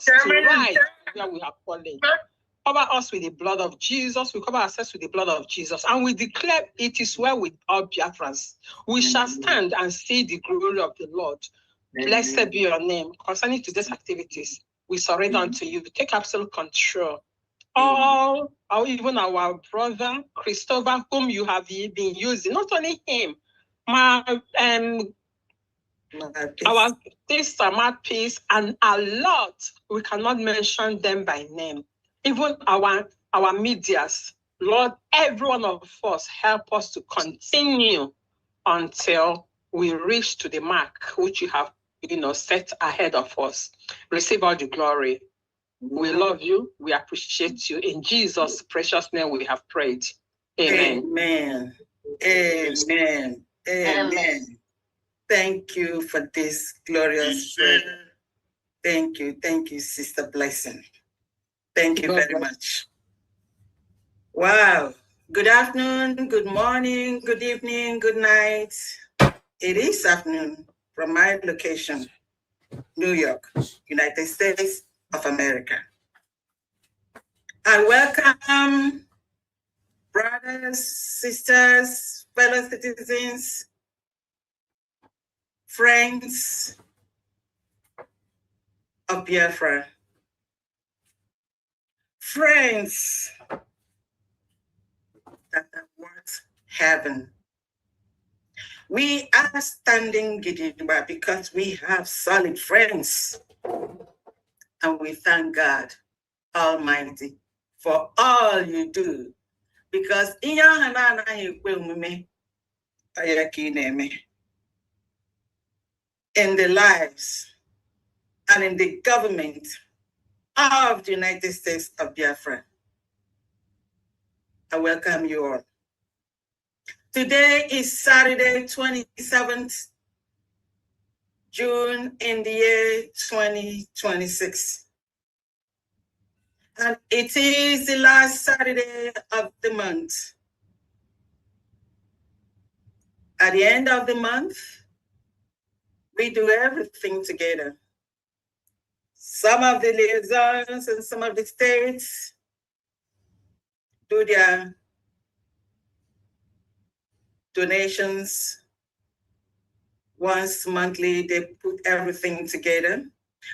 us to ride where we have fallen. Cover us with the blood of Jesus. We cover ourselves with the blood of Jesus. And we declare it is well with all Biafrans. We shall stand and see the glory of the Lord. Blessed be your name. Concerning today's activities, we surrender unto you. Take absolute control. All, or even our brother, Christopher, whom you have been using, not only him, our sister, my peace, and a lot, we cannot mention them by name. Even our medias, Lord, every one of us, help us to continue until we reach to the mark which you have, set ahead of us. Receive all the glory. We love you. We appreciate you. In Jesus' precious name, we have prayed. Amen. Amen. Amen. Amen. Thank you for this glorious prayer. Thank you. Thank you, Sister Blessing. Thank you very much. Wow. Good afternoon, good morning, good evening, good night. It is afternoon from my location, New York, United States of America. I welcome brothers, sisters, fellow citizens, friends of Biafra. Friends that are worth having. We are standing Gidigba because we have solid friends. And we thank God Almighty for all you do. Because in the lives and in the government of the United States of Biafra. I welcome you all. Today is Saturday, 27th June in the year 2026. And it is the last Saturday of the month. At the end of the month, we do everything together. Some of the liaisons and some of the states do their donations once monthly. They put everything together.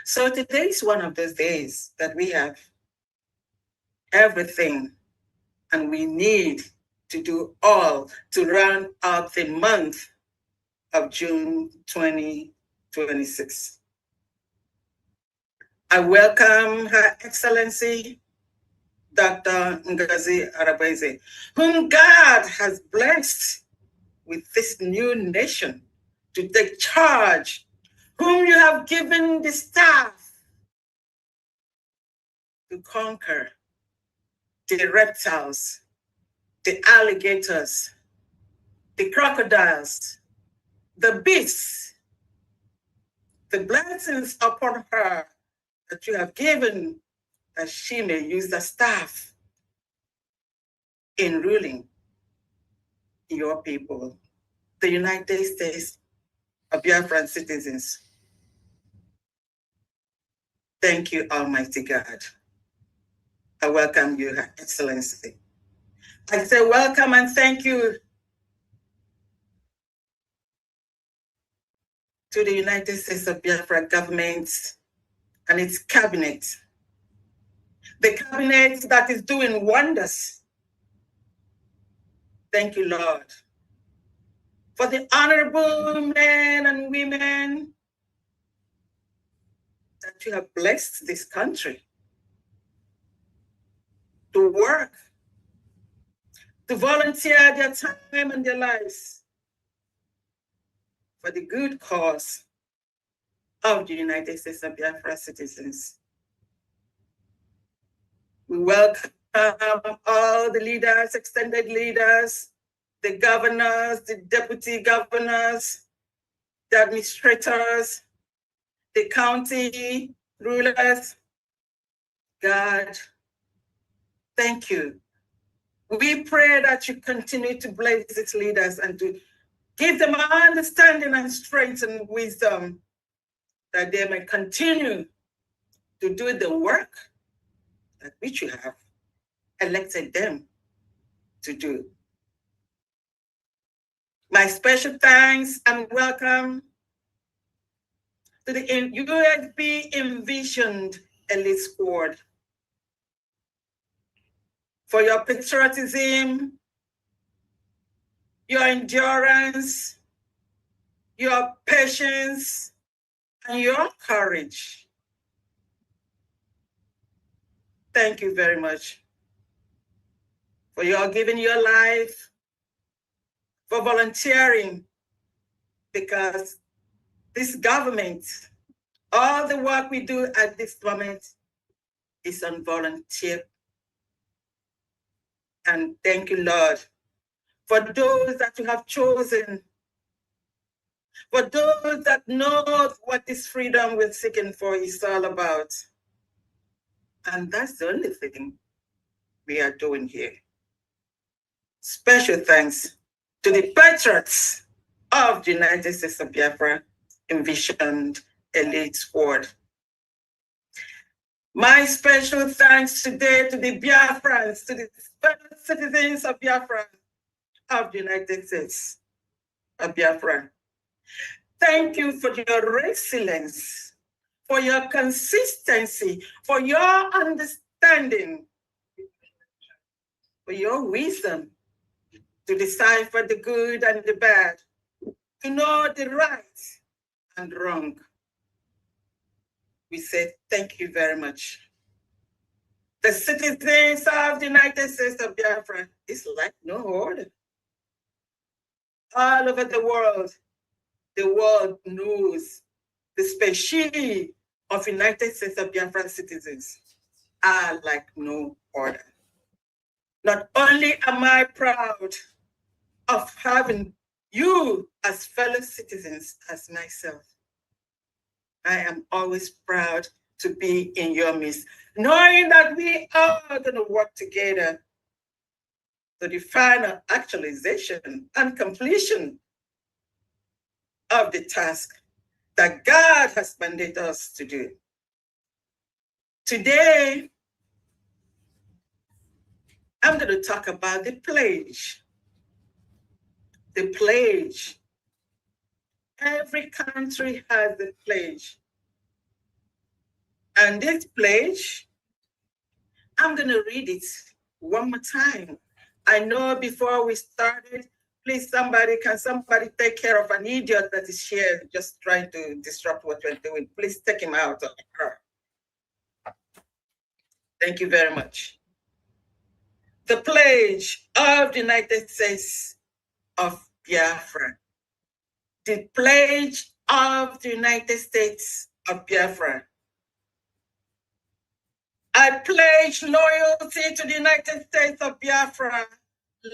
So today is one of those days that we have everything and we need to do all to round up the month of June 2026. I welcome Her Excellency, Dr. Ngozi Arabese, whom God has blessed with this new nation to take charge, whom you have given the staff to conquer the reptiles, the alligators, the crocodiles, the beasts, the blessings upon her that you have given, that she may use the staff in ruling your people, the United States of Biafran citizens. Thank you, Almighty God. I welcome you, Her Excellency. I say welcome and thank you to the United States of Biafra government and its cabinet. The cabinet that is doing wonders. Thank you, Lord, for the honorable men and women that you have blessed this country to work, to volunteer their time and their lives for the good cause of the United States of Biafra citizens. We welcome all the leaders, extended leaders, the governors, the deputy governors, the administrators, the county rulers. God, thank you. We pray that you continue to bless its leaders and to give them understanding and strength and wisdom that they may continue to do the work that which you have elected them to do. My special thanks and welcome to the USB Envisioned Elite Squad for your patriotism, your endurance, your patience, and your courage. Thank you very much for your giving your life, for volunteering, because this government, all the work we do at this moment is on volunteer. And thank you, Lord, for those that you have chosen, for those that know what this freedom we're seeking for is all about. And that's the only thing we are doing here. Special thanks to the patriots of the United States of Biafra Envisioned Elite Squad. My special thanks today to the Biafrans, to the fellow citizens of Biafra, of the United States of Biafra. Thank you for your resilience, for your consistency, for your understanding, for your wisdom to decipher the good and the bad, to know the right and wrong. We say thank you very much. The citizens of the United States of Biafra is like no order. All over the world knows the species of United States of Biafra citizens are like no other. Not only am I proud of having you as fellow citizens as myself, I am always proud to be in your midst, knowing that we are going to work together to the final actualization and completion of the task that God has mandated us to do. Today, I'm going to talk about the pledge. The pledge. Every country has a pledge. And this pledge, I'm going to read it one more time. I know before we started, please can somebody take care of an idiot that is here just trying to disrupt what we're doing. Please take him out of her. Thank you very much. The pledge of the United States of Biafra. The pledge of the United States of Biafra. I pledge loyalty to the United States of Biafra,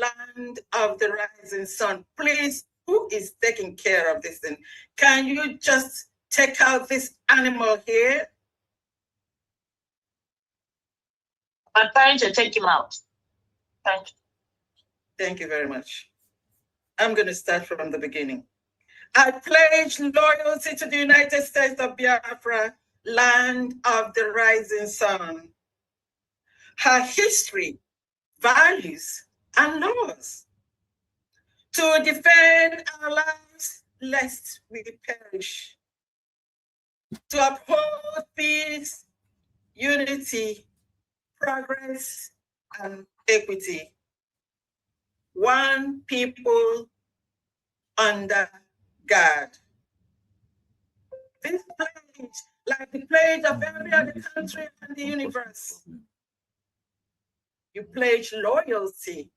land of the rising sun. Please, who is taking care of this thing? Can you just take out this animal here? I'm trying to take him out. Thank you. Thank you very much. I'm going to start from the beginning. I pledge loyalty to the United States of Biafra, land of the rising sun. Her history, values, and laws. To defend our lives, lest we perish. To uphold peace, unity, progress, and equity. One people under God. This pledge, like the pledge of every other country in the universe, you pledge loyalty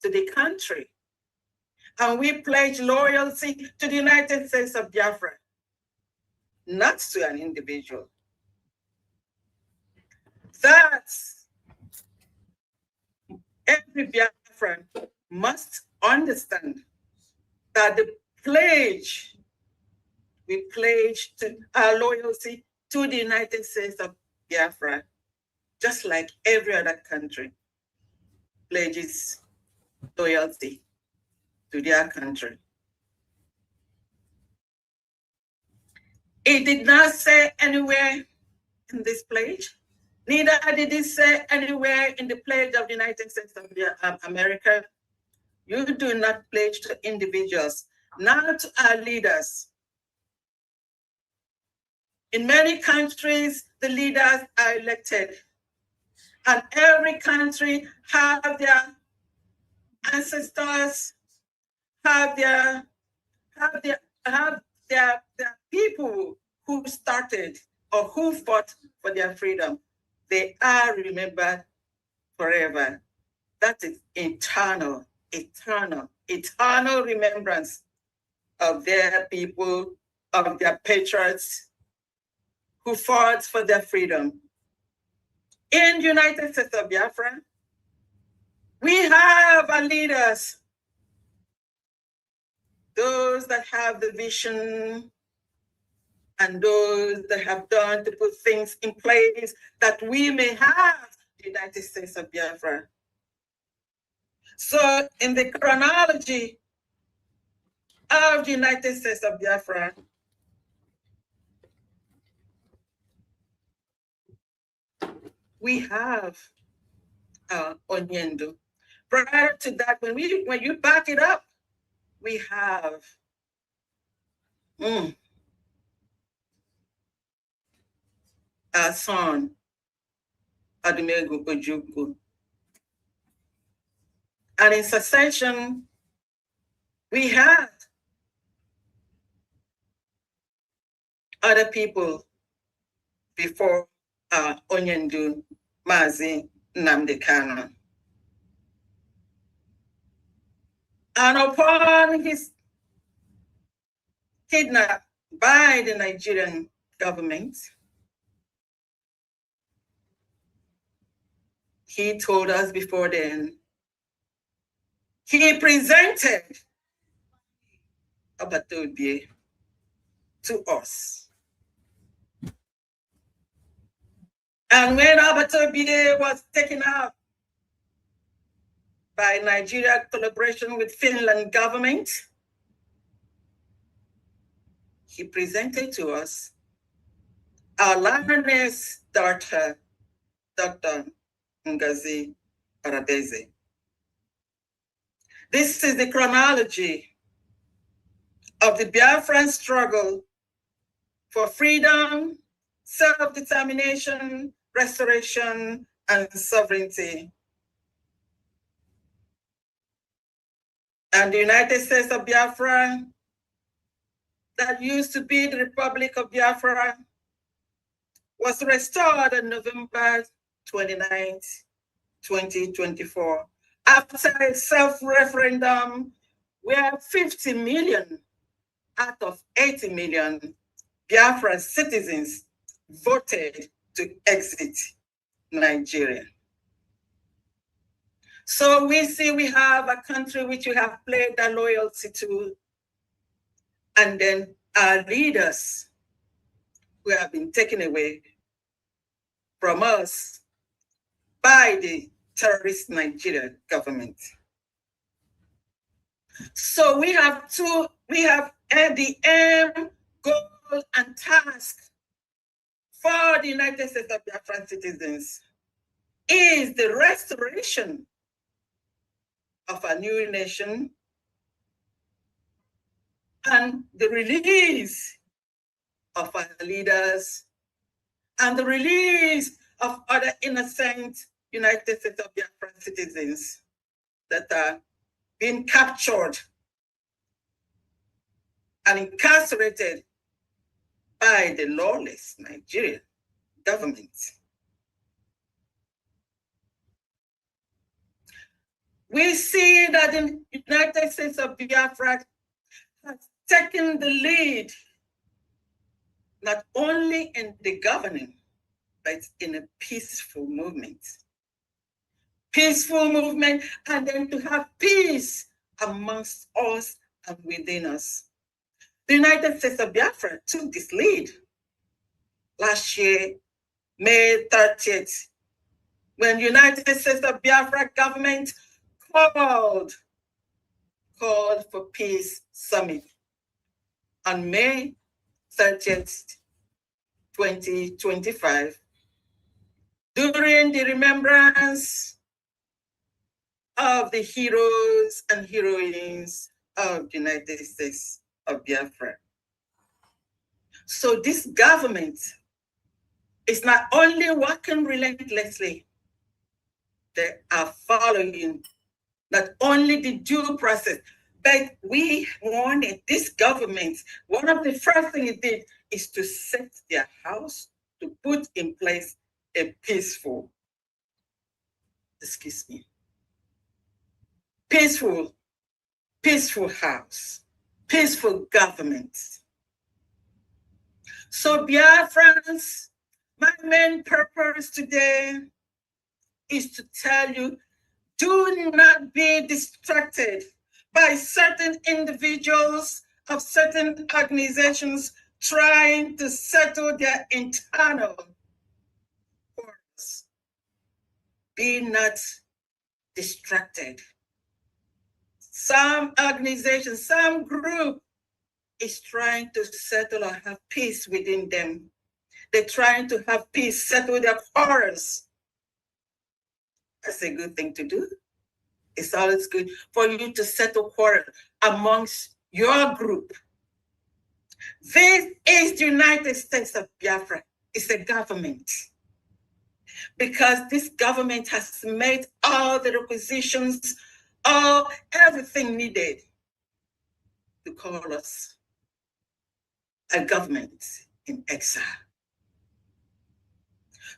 to the country. And we pledge loyalty to the United States of Biafra, not to an individual. That's every Biafran must understand that the pledge, we pledge to our loyalty to the United States of Biafra, just like every other country pledges loyalty to their country. It did not say anywhere in in this pledge. Neither did it say anywhere in the pledge of the United States of America, you do not pledge to individuals, not to our leaders. In many countries, the leaders are elected, and every country have their ancestors, have their people who started or who fought for their freedom. They are remembered forever. That is eternal, eternal, eternal remembrance of their people, of their patriots who fought for their freedom. In the United States of Biafra, we have our leaders, those that have the vision and those that have done to put things in place that we may have the United States of Biafra. So in the chronology of the United States of Biafra, we have Onyendo. Prior to that, when you back it up, we have our son, Adumegu Ojukwu. And in succession, we had other people before Onyendu, Mazi Nnamdi Kanu. And upon his kidnapped by the Nigerian government, he told us before then, he presented Abatobie to us. And when Abatobie was taken out by Nigeria collaboration with Finland government, he presented to us our Lioness daughter, Dr. Ngozi Arabeze. This is the chronology of the Biafran struggle for freedom, self-determination, restoration, and sovereignty. And the United States of Biafra, that used to be the Republic of Biafra, was restored on November 29th, 2024, after a self-referendum where 50 million out of 80 million Biafran citizens voted to exit Nigeria. So we see we have a country which we have pledged our loyalty to, and then our leaders who have been taken away from us by the terrorist Nigerian government. So we have the aim, goal, and task for the United States of Biafran citizens is the restoration of a new nation and the release of our leaders and the release of other innocent United States of Biafran citizens that are being captured and incarcerated by the lawless Nigerian government. We see that the United States of Biafra has taken the lead, not only in the governing, but in a peaceful movement. Peaceful movement, and then to have peace amongst us and within us. The United States of Biafra took this lead last year, May 30th, when United States of Biafra government called for peace summit on May 30th, 2025 the remembrance of the heroes and heroines of the United States of Biafra. So this government is not only working relentlessly, they are following not only the due process, but we wanted this government, one of the first things it did is to set their house, to put in place a peaceful house, peaceful government. So Biafrans, my main purpose today is to tell you, do not be distracted by certain individuals of certain organizations trying to settle their internal quarrels. Be not distracted. Some organization, some group is trying to settle or have peace within them. They're trying to have peace, settle their quarrels. That's a good thing to do. It's always good for you to settle quarrel amongst your group. This is the United States of Biafra. It's a government. Because this government has made all the requisitions, everything needed to call us a government in exile.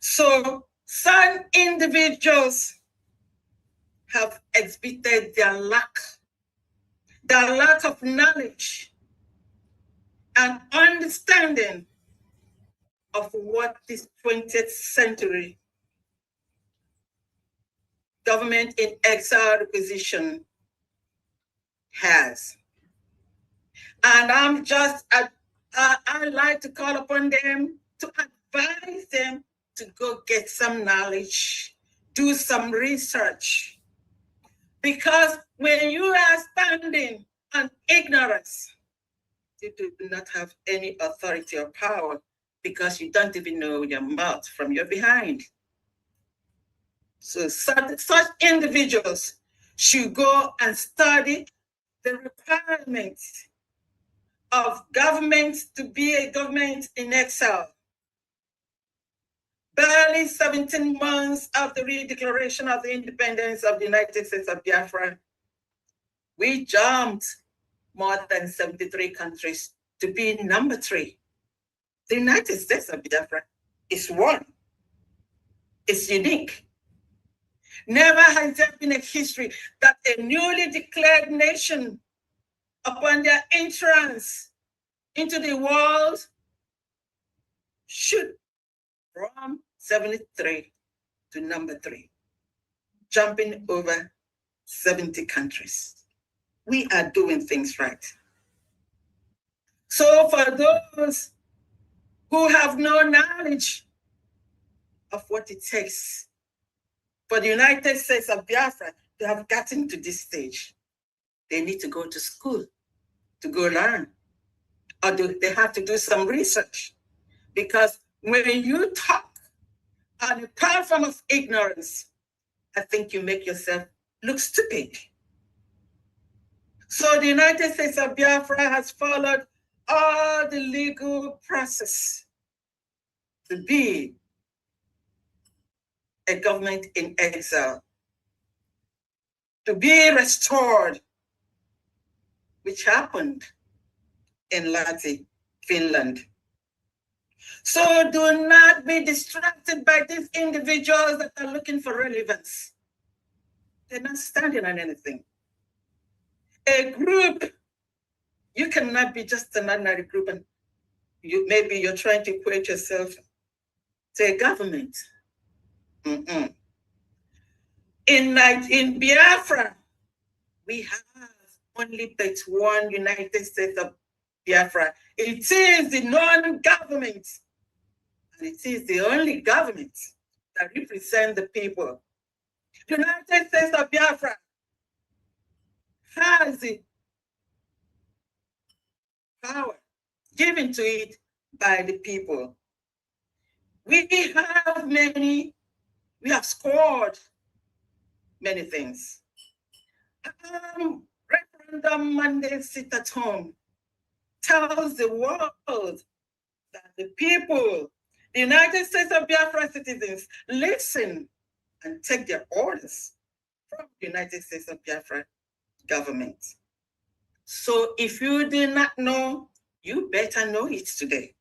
So some individuals have exhibited their lack of knowledge and understanding of what this 20th century government in exile requisition has. And I like to call upon them to advise them to go get some knowledge, do some research. Because when you are standing on ignorance, you do not have any authority or power because you don't even know your mouth from your behind. So such individuals should go and study the requirements of government to be a government in exile. Barely 17 months after the declaration of the independence of the United States of Biafra, we jumped more than 73 countries to be number 3. The United States of Biafra is one. It's unique. Never has there been a history that a newly declared nation, upon their entrance into the world, should from 73 to number 3, jumping over 70 countries. We are doing things right. So for those who have no knowledge of what it takes for the United States of Biafra to have gotten to this stage, they need to go to school to go learn, or they have to do some research. Because when you talk on a platform of ignorance, I think you make yourself look stupid. So the United States of Biafra has followed all the legal process to be a government in exile, to be restored, which happened in Lahti, Finland. So do not be distracted by these individuals that are looking for relevance. They're not standing on anything. A group, you cannot be just an ordinary group and maybe you're trying to equate yourself to a government. In Biafra, we have only but one United States of Biafra. It is the non-government, and it is the only government that represents the people. The United States of Biafra has the power given to it by the people. We have many We have scored many things. Referendum mandate sit at home tells the world that the people, the United States of Biafra citizens, listen and take their orders from the United States of Biafra government. So if you did not know, you better know it today.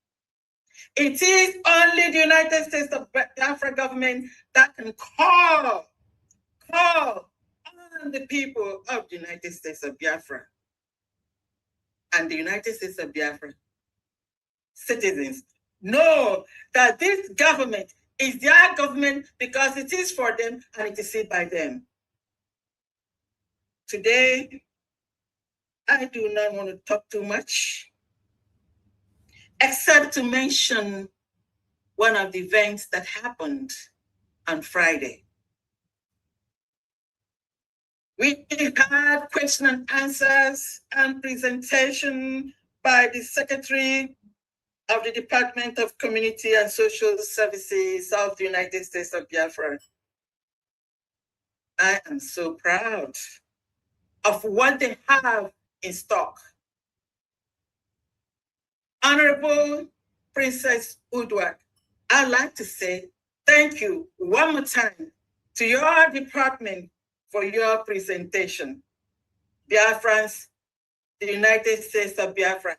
It is only the United States of Biafra government that can call on the people of the United States of Biafra. And the United States of Biafra citizens know that this government is their government because it is for them and it is said by them. Today, I do not want to talk too much, except to mention one of the events that happened on Friday. We had question and answers and presentation by the Secretary of the Department of Community and Social Services of the United States of Biafra. I am so proud of what they have in stock. Honorable Princess Udwak, I'd like to say thank you one more time to your department for your presentation. Biafrans, the United States of Biafra,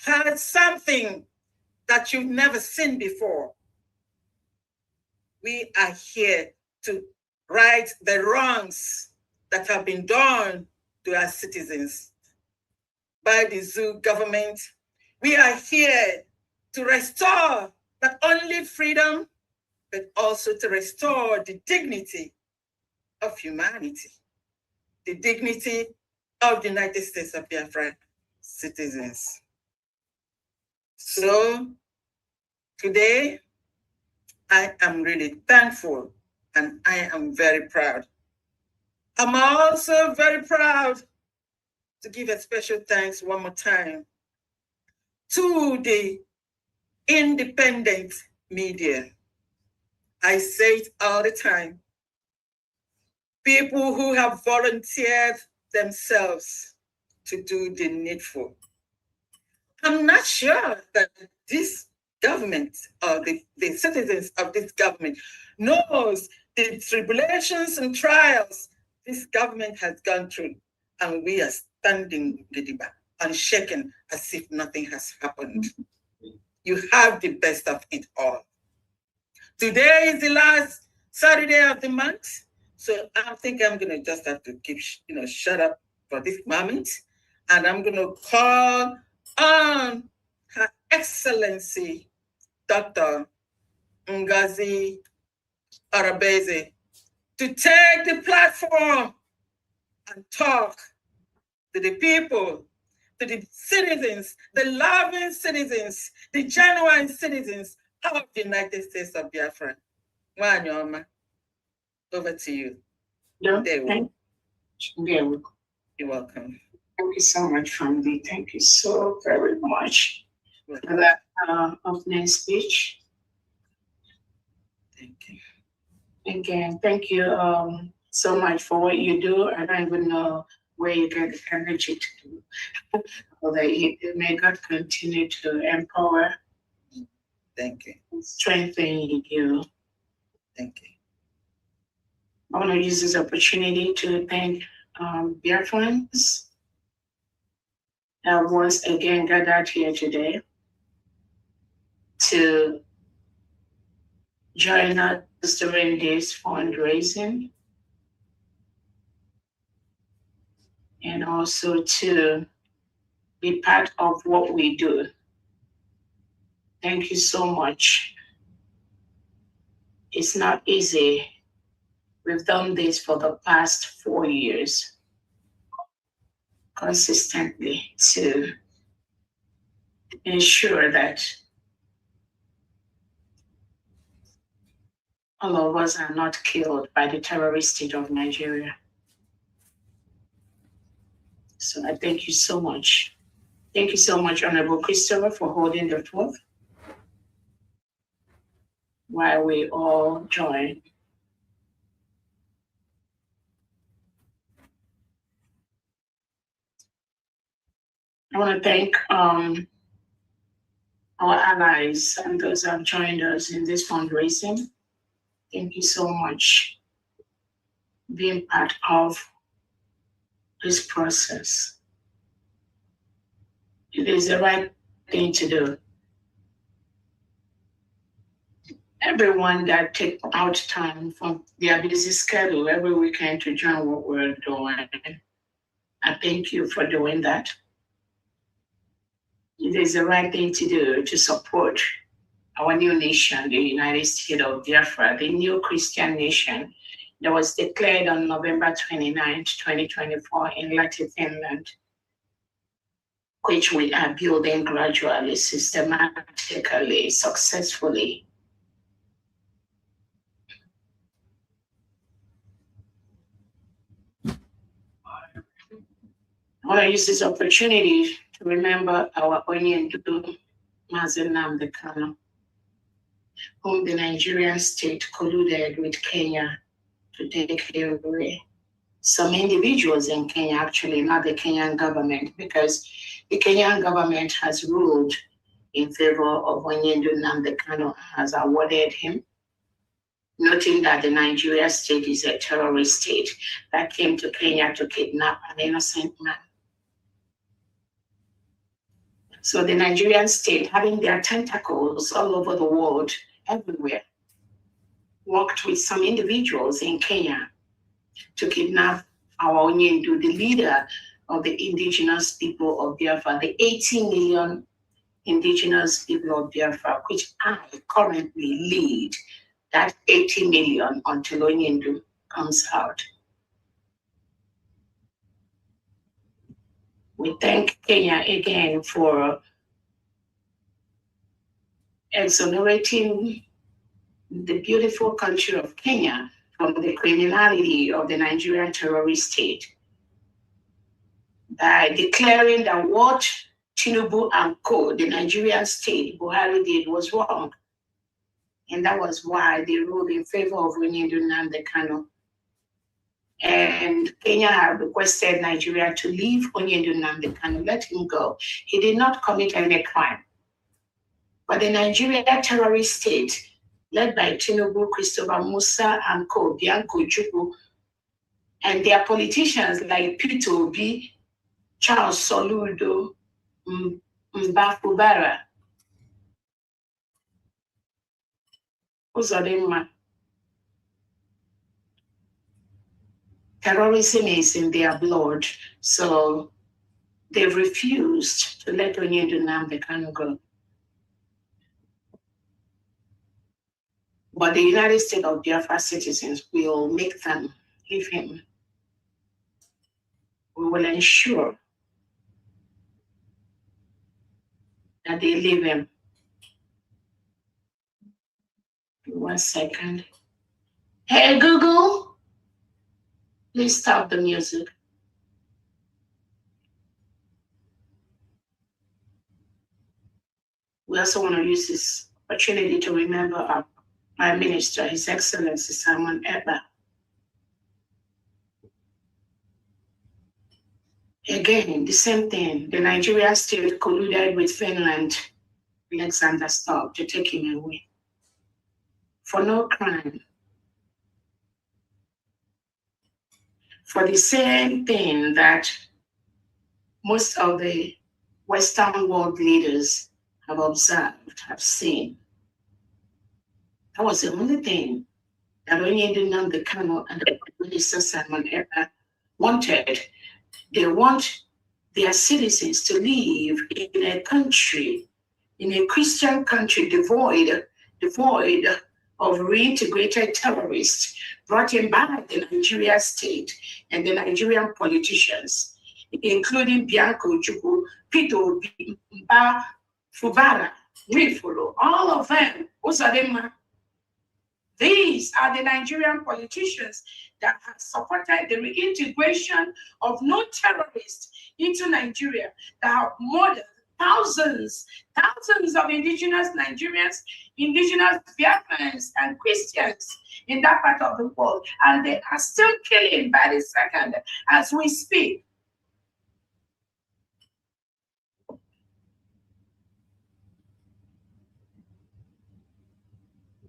had something that you've never seen before. We are here to right the wrongs that have been done to our citizens by the zoo government. We are here to restore not only freedom, but also to restore the dignity of humanity, the dignity of the United States of Biafra citizens. So today, I am really thankful and I am very proud. I'm also very proud to give a special thanks one more time to the independent media. I say it all the time. People who have volunteered themselves to do the needful. I'm not sure that this government or the citizens of this government knows the tribulations and trials this government has gone through, and we are standing gidigba, unshaken, as if nothing has happened. You have the best of it all. Today is the last Saturday of the month, so I think I'm gonna just have to keep, shut up for this moment, and I'm gonna call on Her Excellency Dr. Ngozi Arabeze to take the platform and talk to the people, to the citizens, the loving citizens, the genuine citizens of the United States of Biafra. Wanyoma, over to you. No, You're welcome. Thank you so much, Family. Thank you so very much for that opening speech. Thank you. Again, thank you so much for what you do. I don't even know where you get the energy to do. May God continue to empower. Thank you. Strengthen you. Thank you. I want to use this opportunity to thank Biafrans once again gathered here today to join us during this fundraising and also to be part of what we do. Thank you so much. It's not easy. We've done this for the past 4 years consistently to ensure that all of us are not killed by the terrorist state of Nigeria. So I thank you so much. Thank you so much, Honorable Christopher, for holding the fort while we all join I want to thank our allies and those who have joined us in this fundraising. Thank you so much for being part of this process. It is the right thing to do. Everyone that take out time from their busy schedule every weekend to join what we're doing, I thank you for doing that. It is the right thing to do to support our new nation, the United States of Biafra, the new Christian nation that was declared on November 29th, 2024 in Lahti, Finland, which we are building gradually, systematically, successfully. I want to use this opportunity to remember our Onyendu Mazi Nnamdi Kanu, whom the Nigerian state colluded with Kenya to take away. Some individuals in Kenya, actually, not the Kenyan government, because the Kenyan government has ruled in favor of Onyendu Nnamdi Kanu, has awarded him, noting that the Nigerian state is a terrorist state that came to Kenya to kidnap an innocent man. So the Nigerian state, having their tentacles all over the world, everywhere, worked with some individuals in Kenya to kidnap our Onyendu, the leader of the indigenous people of Biafra, the 80 million indigenous people of Biafra, which I currently lead, that 80 million until Onyendu comes out. We thank Kenya again for exonerating the beautiful country of Kenya from the criminality of the Nigerian terrorist state by declaring that what Tinubu and co, the Nigerian state, Buhari did was wrong. And that was why they ruled in favor of Onyendu Nnamdi Kanu. And Kenya had requested Nigeria to leave Onyendu Nnamdi Kanu, let him go. He did not commit any crime. But the Nigerian terrorist state, led by Tinubu, Christopher Musa, and co, Bianco Juku, and their politicians like Peter Obi, Charles Soludo, Mbafubara, Uzodinma. Terrorism is in their blood, so they refused to let Onyendu Nnamdi Kanu go. But the United States of Biafra citizens will make them leave him. We will ensure that they leave him. 1 second. Hey, Google, please stop the music. We also want to use this opportunity to remember our Prime Minister, His Excellency Simon Ekpa. Again, the same thing. The Nigerian state colluded with Finland, Alexander Stubb, to take him away for no crime. For the same thing that most of the Western world leaders have observed, have seen. That was the only thing that Onyendu Nnamdi Kanu and the Minister Simon Ekpa wanted. They want their citizens to live in a country, in a Christian country devoid of reintegrated terrorists brought in by the Nigerian state and the Nigerian politicians, including Bianco Juku, Peter Obi, Mbafubara, Rifolo, all of them, Uzodinma. These are the Nigerian politicians that have supported the reintegration of no terrorists into Nigeria, that have murdered thousands of indigenous Nigerians, indigenous Biafrans and Christians in that part of the world. And they are still killing by the second as we speak.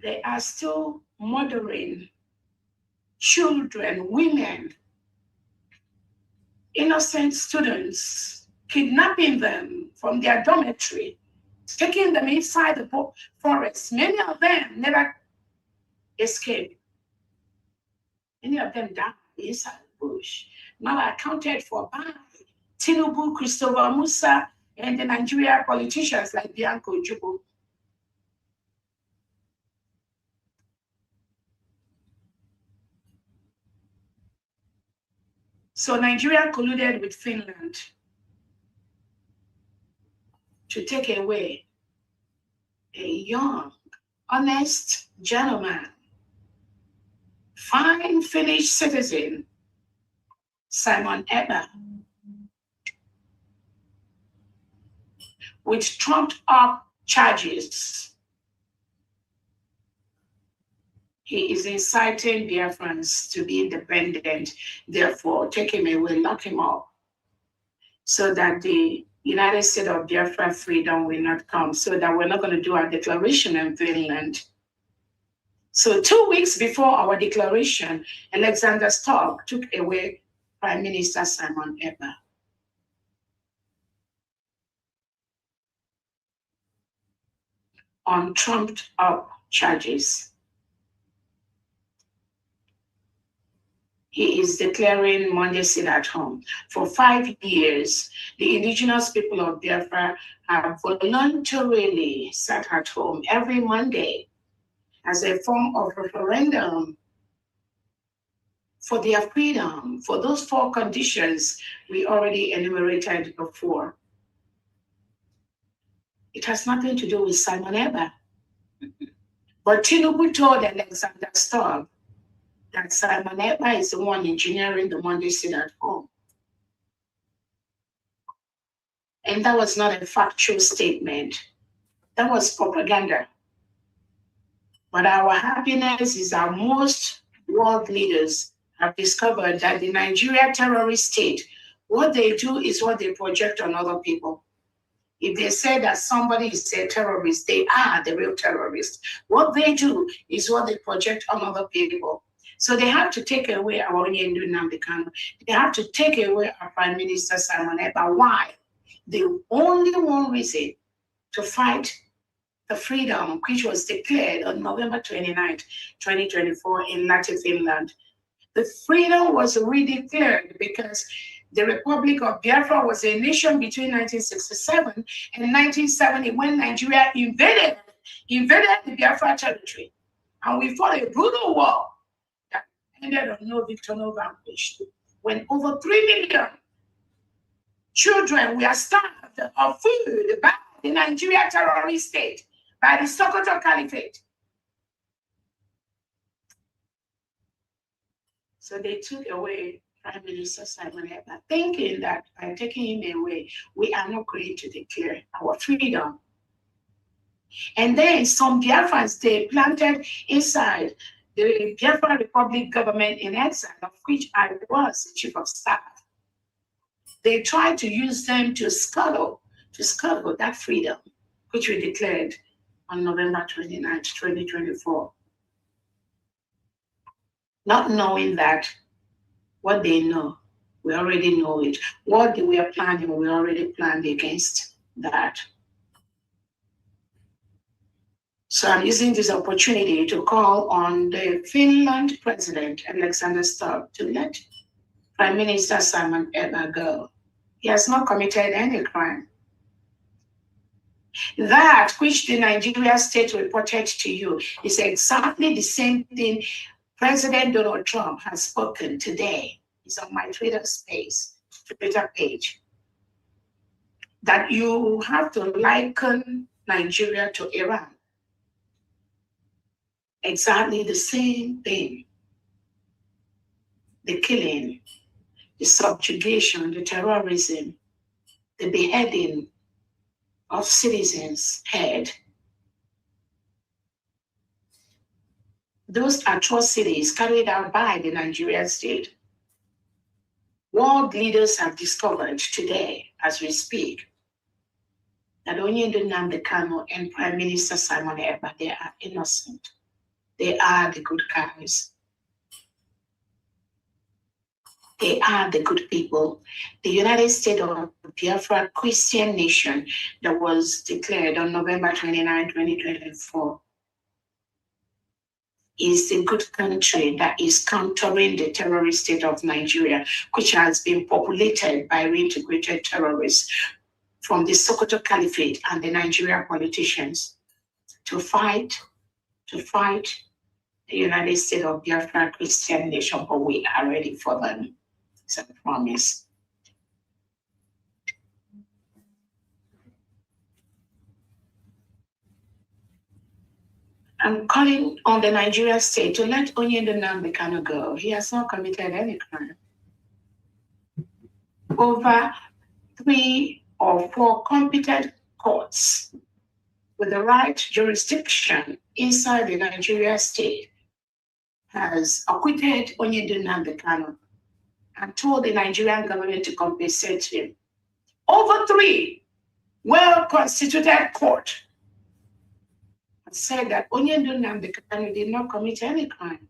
they are still murdering children, women, innocent students, kidnapping them from their dormitory, taking them inside the forest. Many of them never escaped. Many of them died inside the bush. Now accounted for by Tinubu, Christopher Musa, and the Nigerian politicians like Bianco Jubu. So Nigeria colluded with Finland to take away a young, honest gentleman, fine Finnish citizen, Simon Eber, with trumped up charges. He is inciting Biafrans to be independent, therefore take him away, lock him up, so that the United States of Biafra freedom will not come, so that we're not going to do our declaration in Finland. So 2 weeks before our declaration, Alexander Stubb took away Prime Minister Simon Eber. On trumped up charges. He is declaring Monday sit at home. For 5 years, the indigenous people of Biafra have voluntarily sat at home every Monday as a form of referendum for their freedom, for those 4 conditions we already enumerated before. It has nothing to do with Simon Eber. But Tinubu told Alexander Stubb that Simon Eber is the one engineering the Monday sit at home. And that was not a factual statement. That was propaganda. But our happiness is that most world leaders have discovered that the Nigeria terrorist state, what they do is what they project on other people. If they say that somebody is a terrorist, they are the real terrorist. What they do is what they project on other people. So they have to take away our Onyendu Nnamdi Kanu. They have to take away our Prime Minister Simon Eber. Why? The only one reason to fight the freedom which was declared on November 29, 2024 in Lahti, Finland. The freedom was redeclared because the Republic of Biafra was a nation between 1967 and 1970 when Nigeria invaded the Biafra territory. And we fought a brutal war that ended on no victor, no vanquished. When over 3 million children were starved of food by the Nigeria terrorist state, by the Sokoto Caliphate. So they took away Prime Minister Simon Eber, thinking that by taking him away, we are not going to declare our freedom. And then some Biafrans, they planted inside the Biafra Republic government in exile, of which I was the chief of staff. They tried to use them to scuttle that freedom, which we declared on November 29, 2024. Not knowing that what they know, we already know it. What we are planning, we already planned against that. So I'm using this opportunity to call on the Finland president, Alexander Stubb, to let Prime Minister Simon Eber go. He has not committed any crime. That which the Nigeria state reported to you is exactly the same thing President Donald Trump has spoken today. It's on my Twitter page. That you have to liken Nigeria to Iran. Exactly the same thing. The killing, the subjugation, the terrorism, the beheading of citizens' head. Those atrocities carried out by the Nigerian state. World leaders have discovered today, as we speak, that Onyendu Nnamdi Kanu and Prime Minister Simon Eber, they are innocent. They are the good guys. They are the good people. The United States of Biafra Christian nation that was declared on November 29, 2024 is a good country that is countering the terrorist state of Nigeria, which has been populated by reintegrated terrorists from the Sokoto Caliphate and the Nigerian politicians to fight the United States of Biafra Christian nation, but we are ready for them. It's a promise. I'm calling on the Nigerian state to let Onyendo Nnamdi go. He has not committed any crime. Over 3 or 4 competent courts with the right jurisdiction inside the Nigerian state has acquitted Onyendo Nnamdi and told the Nigerian government to compensate him. Over 3 well-constituted courts said that Onyendo Nnamdi did not commit any crime.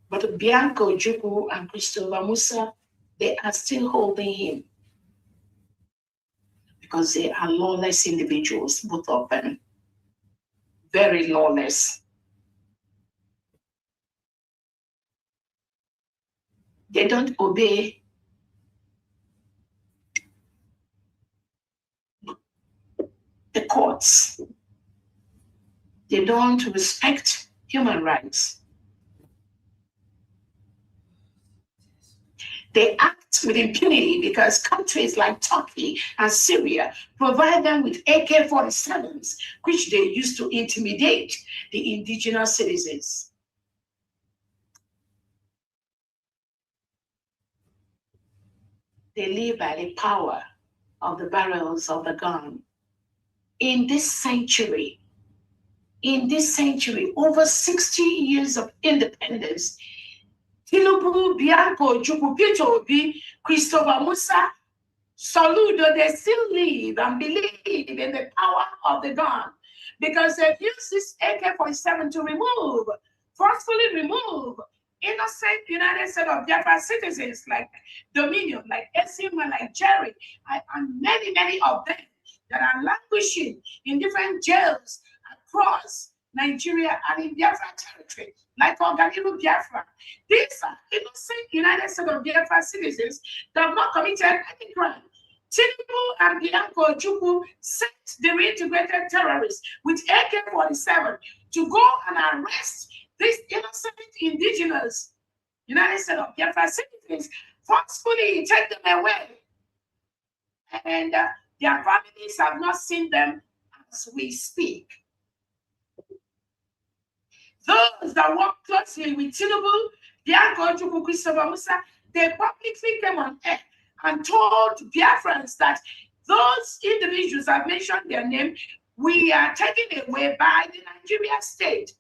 But Bianco Ojukwu and Christopher Musa, they are still holding him because they are lawless individuals, both of them. Very lawless. They don't obey the courts. They don't respect human rights. They act with impunity because countries like Turkey and Syria provide them with AK-47s, which they use to intimidate the indigenous citizens. They live by the power of the barrels of the gun. In this century, over 60 years of independence, Tinubu, Bianco, Ojukwu, Peter Obi, Christopher Musa, Soludo, they still live and believe in the power of the gun because they've used this AK-47 to forcefully remove innocent United States of Biafra citizens like Dominion, like Esima, like Jerry, and many, many of them that are languishing in different jails across Nigeria and in Biafra territory, like Oganiru Biafra. These are innocent United States of Biafra citizens that have not committed any crime. Tinubu and Bianco Ojukwu sent the reintegrated terrorists with AK-47 to go and arrest these innocent indigenous United States of Biafra citizens, forcefully take them away. And their families have not seen them as we speak. Those that work closely with Tinubu, Bianco Ojukwu, Christopher Musa, they publicly came on air and told Biafrans that those individuals have mentioned their name, we are taken away by the Nigerian state.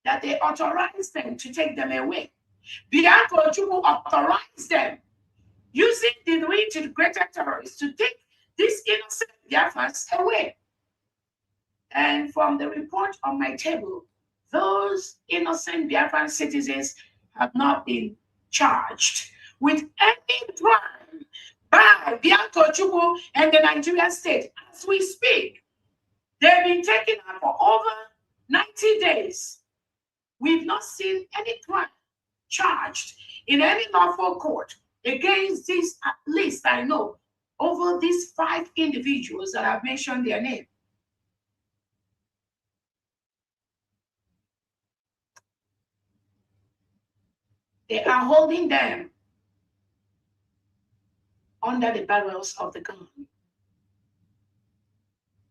That they authorized them to take them away. Bianco Ojukwu authorized them using the reintegrated terrorists to take these innocent Biafrans away. And from the report on my table, those innocent Biafran citizens have not been charged with any crime by Bianco Ojukwu and the Nigerian state. As we speak, they've been taken out for over 90 days. We've not seen any crime charged in any lawful court against these, at least I know, over these 5 individuals that I've mentioned their name. They are holding them under the barrels of the gun.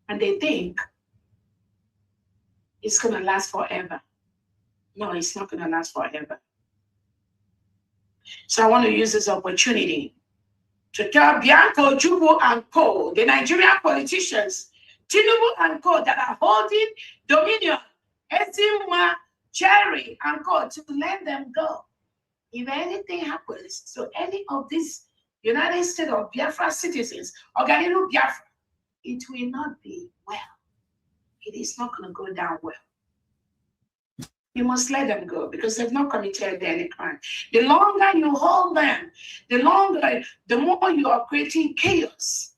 And they think it's going to last forever. No, it's not going to last forever. So I want to use this opportunity to tell Bianco Ojukwu and co, the Nigerian politicians, Tinubu and co, that are holding Dominion, Ezima, Jerry and co, to let them go. If anything happens to any of these United States of Biafra citizens, Oganiru Biafra, it will not be well. It is not going to go down well. You must let them go because they've not committed any crime. The longer you hold them, the more you are creating chaos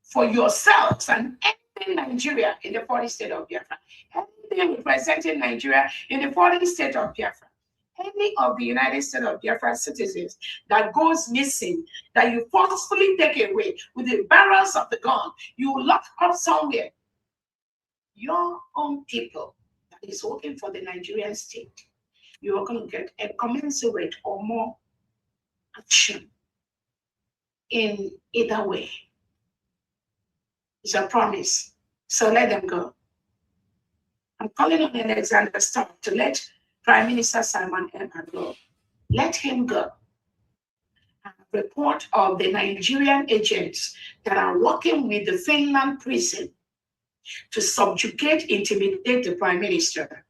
for yourselves and anything Nigeria in the 40 state of Biafra, anything representing Nigeria in the 40 state of Biafra, any of the United States of Biafra citizens that goes missing, that you forcefully take away with the barrels of the gun, you lock up somewhere. Your own people that is working for the Nigerian state, you are going to get a commensurate or more action in either way. It's a promise. So let them go. I'm calling on Alexander Stubb to let Prime Minister Simon Emma go. Let him go. A report of the Nigerian agents that are working with the Finland prison to subjugate, intimidate the Prime Minister.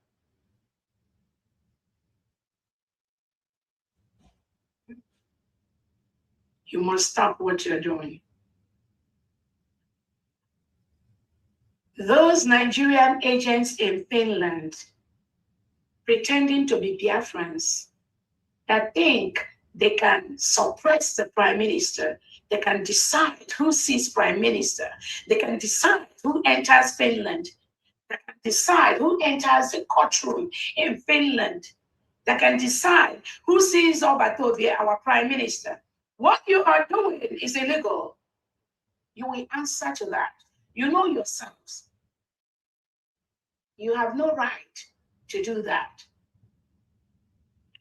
You must stop what you're doing. Those Nigerian agents in Finland pretending to be Biafrans that think they can suppress the Prime Minister, they can decide who sees Prime Minister, they can decide who enters Finland, they can decide who enters the courtroom in Finland, they can decide who sees Obatovie, our Prime Minister. What you are doing is illegal. You will answer to that. You know yourselves. You have no right to do that.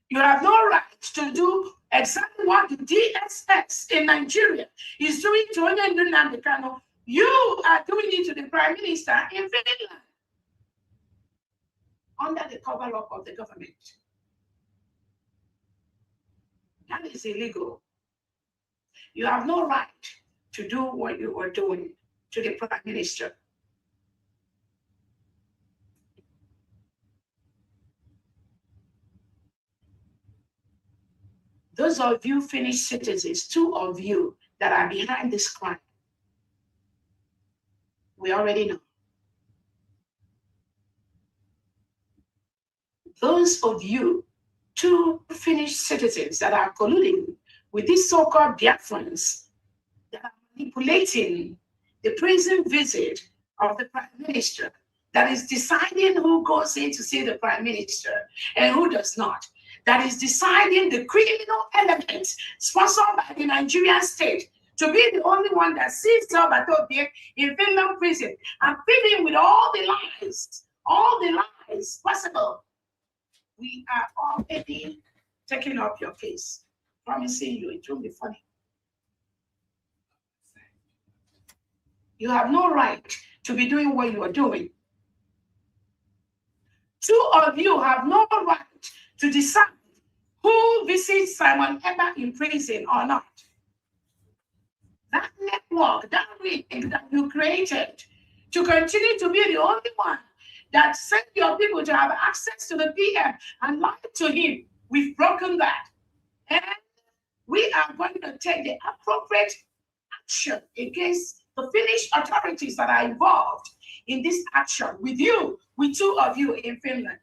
You have no right to do exactly what the DSS in Nigeria is doing to Nnamdi Kanu. You are doing it to the Prime Minister in Finland under the cover-up of the government. That is illegal. You have no right to do what you are doing to the Prime Minister. Those of you Finnish citizens, 2 of you that are behind this crime, we already know. Those of you 2 Finnish citizens that are colluding with these so-called Biafrans that are manipulating the prison visit of the Prime Minister, that is deciding who goes in to see the Prime Minister and who does not, that is deciding the criminal elements sponsored by the Nigerian state to be the only one that sees Obatovie in Finland prison and feed him with all the lies possible. We are already taking up your case, promising you it won't be funny. You have no right to be doing what you are doing. 2 of you have no right to decide who visits Simon Emma in prison or not. That network, that ring that you created to continue to be the only one that sent your people to have access to the PM and lied to him, we've broken that. And we are going to take the appropriate action against the Finnish authorities that are involved in this action with you, with 2 of you in Finland.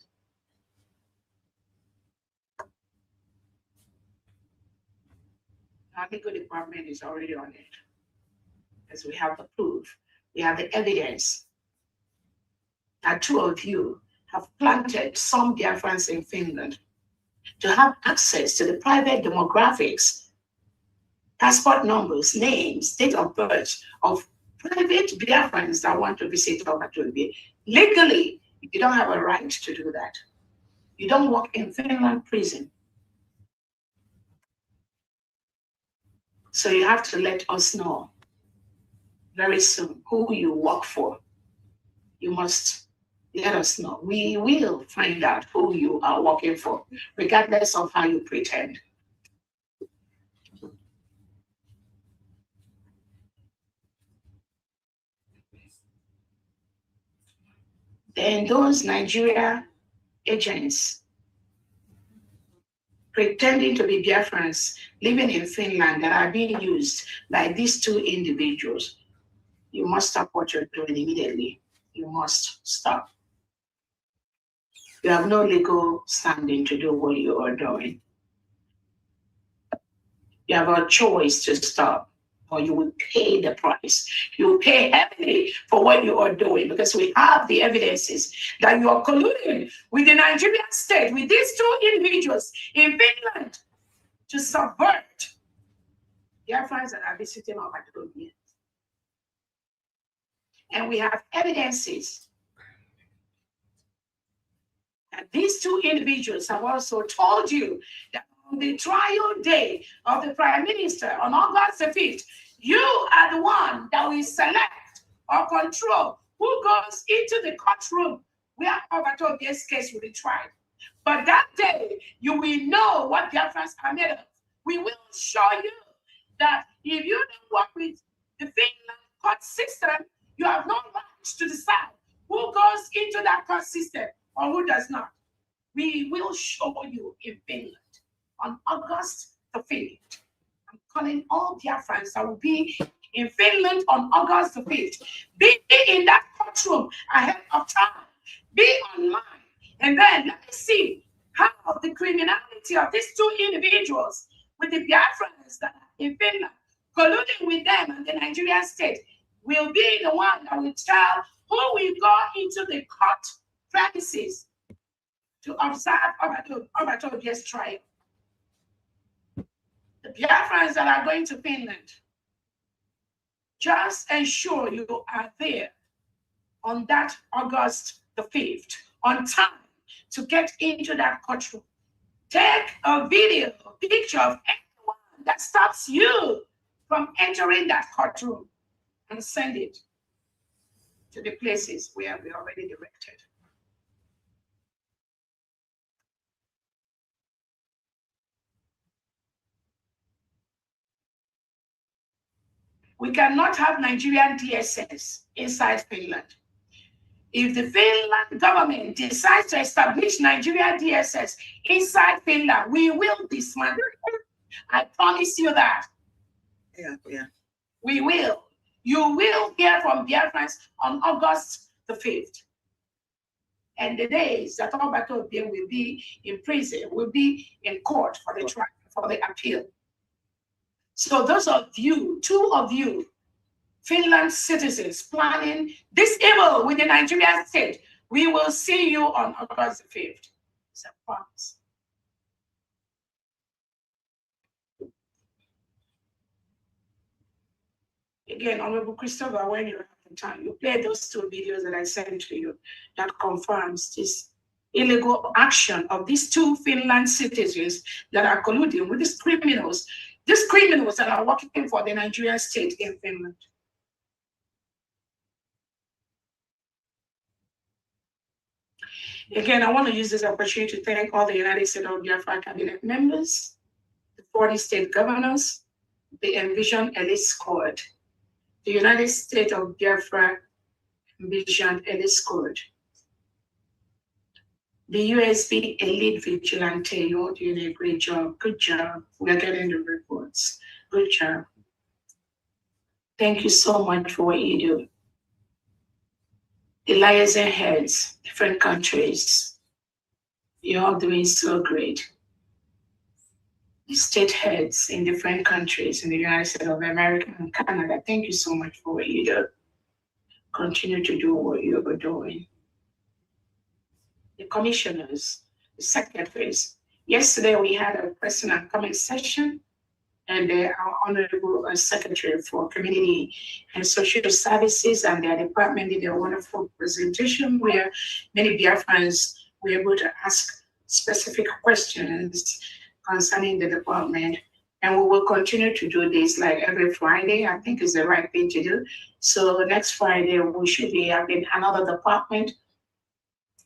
Our legal department is already on it, as we have the proof, we have the evidence that 2 of you have planted some Biafrans in Finland to have access to the private demographics, passport numbers, names, date of birth of private Biafrans that want to visit Obatovie. Legally, you don't have a right to do that. You don't work in Finland prison. So you have to let us know very soon who you work for. You must let us know. We will find out who you are working for, regardless of how you pretend. Then those Nigeria agents pretending to be Biafrans living in Finland that are being used by these two individuals, you must stop what you're doing immediately. You must stop. You have no legal standing to do what you are doing. You have a choice to stop, or you will pay the price. You will pay heavily for what you are doing, because we have the evidences that you are colluding with the Nigerian state, with these two individuals in Finland, to subvert the Biafrans that are visiting our Macedonia. And we have evidences that these two individuals have also told you that on the trial day of the Prime Minister on August the 5th, you are the one that will select or control who goes into the courtroom where Obatobi's case will be tried. But that day, you will know what Biafrans are made of. We will show you that if you don't work with the Finland court system, you have no right to decide who goes into that court system or who does not. We will show you in Finland on August the 5th. I'm calling all Biafrans that will be in Finland on August the 5th. Be in that courtroom ahead of time. Be online. And then let me see how the criminality of these two individuals with the Biafrans that are in Finland, colluding with them and the Nigerian state, will be the one that will tell who will go into the court premises to observe Obatobi's trial. The Biafrans that are going to Finland, just ensure you are there on that August the 5th, on time, to get into that courtroom. Take a video, a picture of anyone that stops you from entering that courtroom and send it to the places where we already directed. We cannot have Nigerian DSS inside Finland. If the Finland government decides to establish Nigerian DSS inside Finland, we will dismantle it. I promise you that. Yeah. We will. You will hear from Biafrans on August the 5th. And the days that Obatobi will be in prison, will be in court for the trial, for the appeal. So those of you, two of you, Finland citizens planning this evil with the Nigerian state, we will see you on August the 5th. It's a promise. Again, Honorable Christopher, when you have the time, you play those two videos that I sent to you that confirms this illegal action of these two Finland citizens that are colluding with these criminals that are working for the Nigerian state in Finland. Again, I want to use this opportunity to thank all the United States of Biafra cabinet members, the 40 state governors, the Envision Elite Squad, the United States of Biafra Envision Elite Squad, the USB Elite Vigilante. You're doing a great job. Good job. We're getting the reports. Good job. Thank you so much for what you do. The liaison heads, different countries, you're all doing so great. The state heads in different countries in the United States of America and Canada, thank you so much for what you do. Continue to do what you are doing. The commissioners, the secretaries. Yesterday we had a question and comment session, and our Honorable Secretary for Community and Social Services and their department did a wonderful presentation where many Biafrans were able to ask specific questions concerning the department. And we will continue to do this like every Friday. I think is the right thing to do. So next Friday, we should be having another department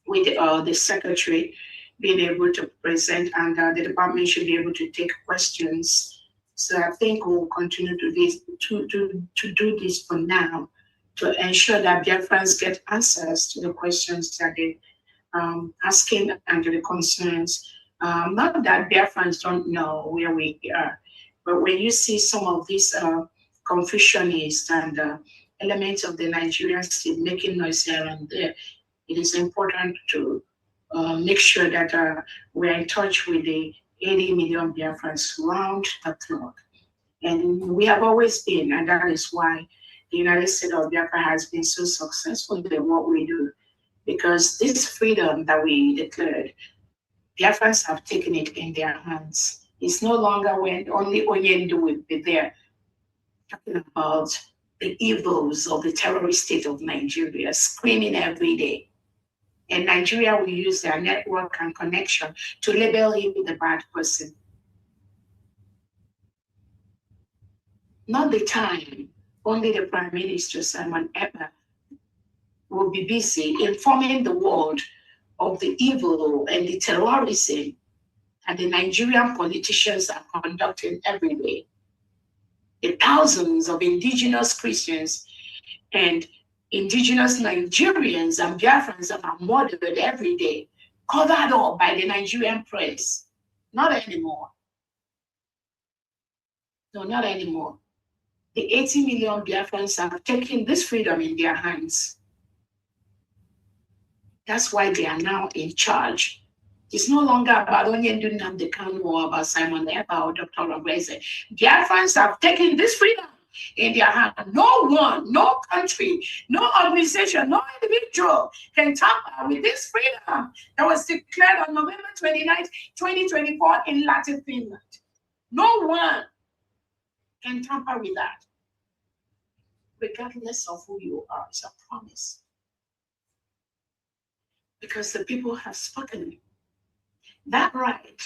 with the secretary being able to present, and the department should be able to take questions. So I think we'll continue to do this for now, to ensure that Biafrans get answers to the questions that they're asking and to the concerns Not that Biafrans don't know where we are, but when you see some of these Confucianists and elements of the Nigerian state making noise here and there, it is important to make sure that we're in touch with the 80 million Biafrans round the clock. And we have always been, and that is why the United States of Biafra has been so successful in what we do. Because this freedom that we declared, Biafrans have taken it in their hands. It's no longer when only Onyendu will be there talking about the evils of the terrorist state of Nigeria, screaming every day. And Nigeria will use their network and connection to label him the bad person. Not the time, only the Prime Minister, Simon Ekpa, will be busy informing the world of the evil and the terrorism that the Nigerian politicians are conducting every day. The thousands of indigenous Christians and indigenous Nigerians and Biafrans that are murdered every day, covered up by the Nigerian press. Not anymore. No, not anymore. The 80 million Biafrans have taken this freedom in their hands. That's why they are now in charge. It's no longer about Onyendu Nnamdi Kanu or about Simon Ekpa or Dr. Obese. Biafrans have taken this freedom in their hand. No one, no country, no organization, no individual can tamper with this freedom that was declared on November 29th, 2024 in Latin Finland. No one can tamper with that. Regardless of who you are, it's a promise. Because the people have spoken. That right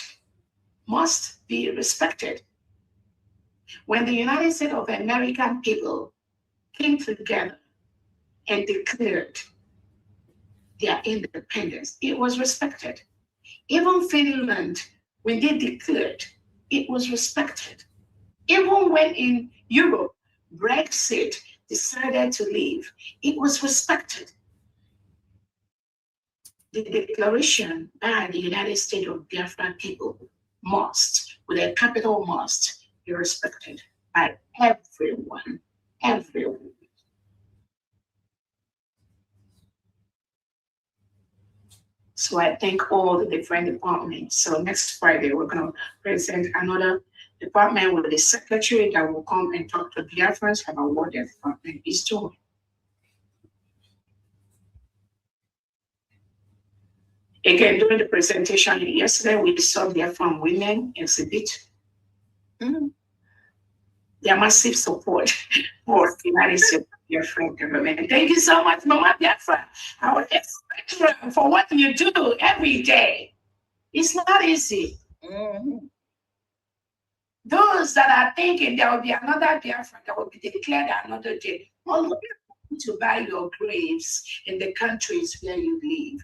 must be respected. When the United States of American people came together and declared their independence, it was respected. Even Finland, when they declared, it was respected. Even when in Europe, Brexit decided to leave, it was respected. The declaration by the United States of Biafra people must, with a capital must, be respected by everyone, everyone. So I thank all the different departments. So next Friday, we're going to present another department with the secretary that will come and talk to Biafrans about what their department is doing. Again, during the presentation yesterday, we saw Biafran women exhibit their massive support for the United States Biafran government. Thank you so much, Mama Biafra. I would expect you for what you do every day. It's not easy. Those that are thinking there will be another Biafra that will be declared another day, all of you to buy your graves in the countries where you live.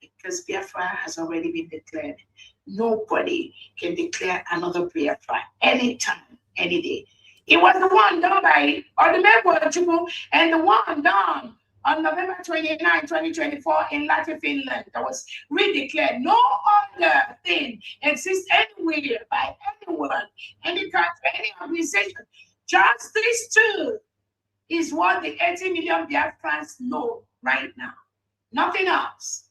Because Biafra has already been declared. Nobody can declare another Biafra anytime, any day. It was the one done by Odumegwu and the one done on November 29, 2024 in Latin Finland that was redeclared. No other thing exists anywhere by anyone, any country, any organization. Just these two is what the 80 million Biafrans know right now. Nothing else.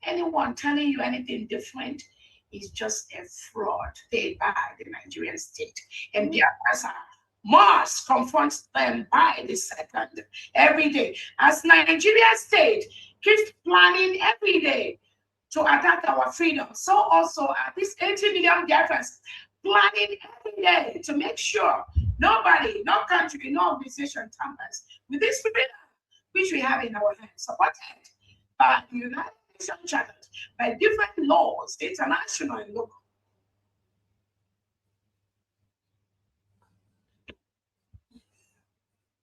Anyone telling you anything different is just a fraud paid by the Nigerian state. And Biafrans must confront them by the second every day. As Nigeria state keeps planning every day to attack our freedom, so also are these 80 million Biafrans planning every day to make sure nobody, no country, no organization tampers with this freedom which we have in our hands, supported by the United Nations Charter, by different laws, international and local.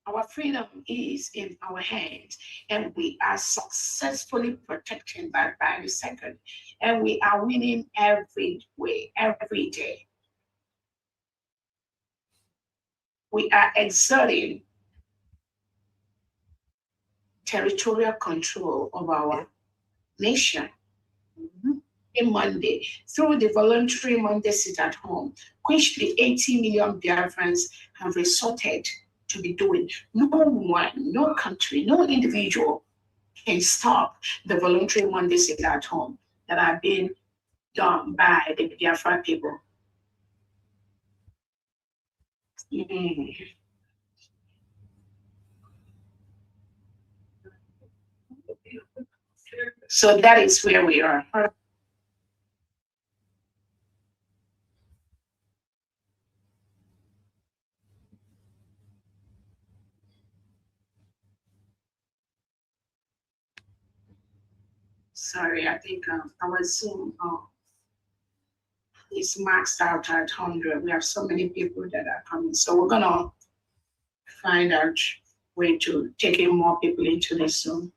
Our freedom is in our hands, and we are successfully protecting that by the second, and we are winning every way, every day. We are exerting territorial control of our nation. Monday through the voluntary Monday sit at home, which the 80 million Biafrans have resorted to be doing. No one, no country, no individual can stop the voluntary Monday sit at home that are being done by the Biafra people. So that is where we are. Sorry, I think our Zoom is maxed out at 100. We have so many people that are coming. So we're gonna find out way to take in more people into the Zoom.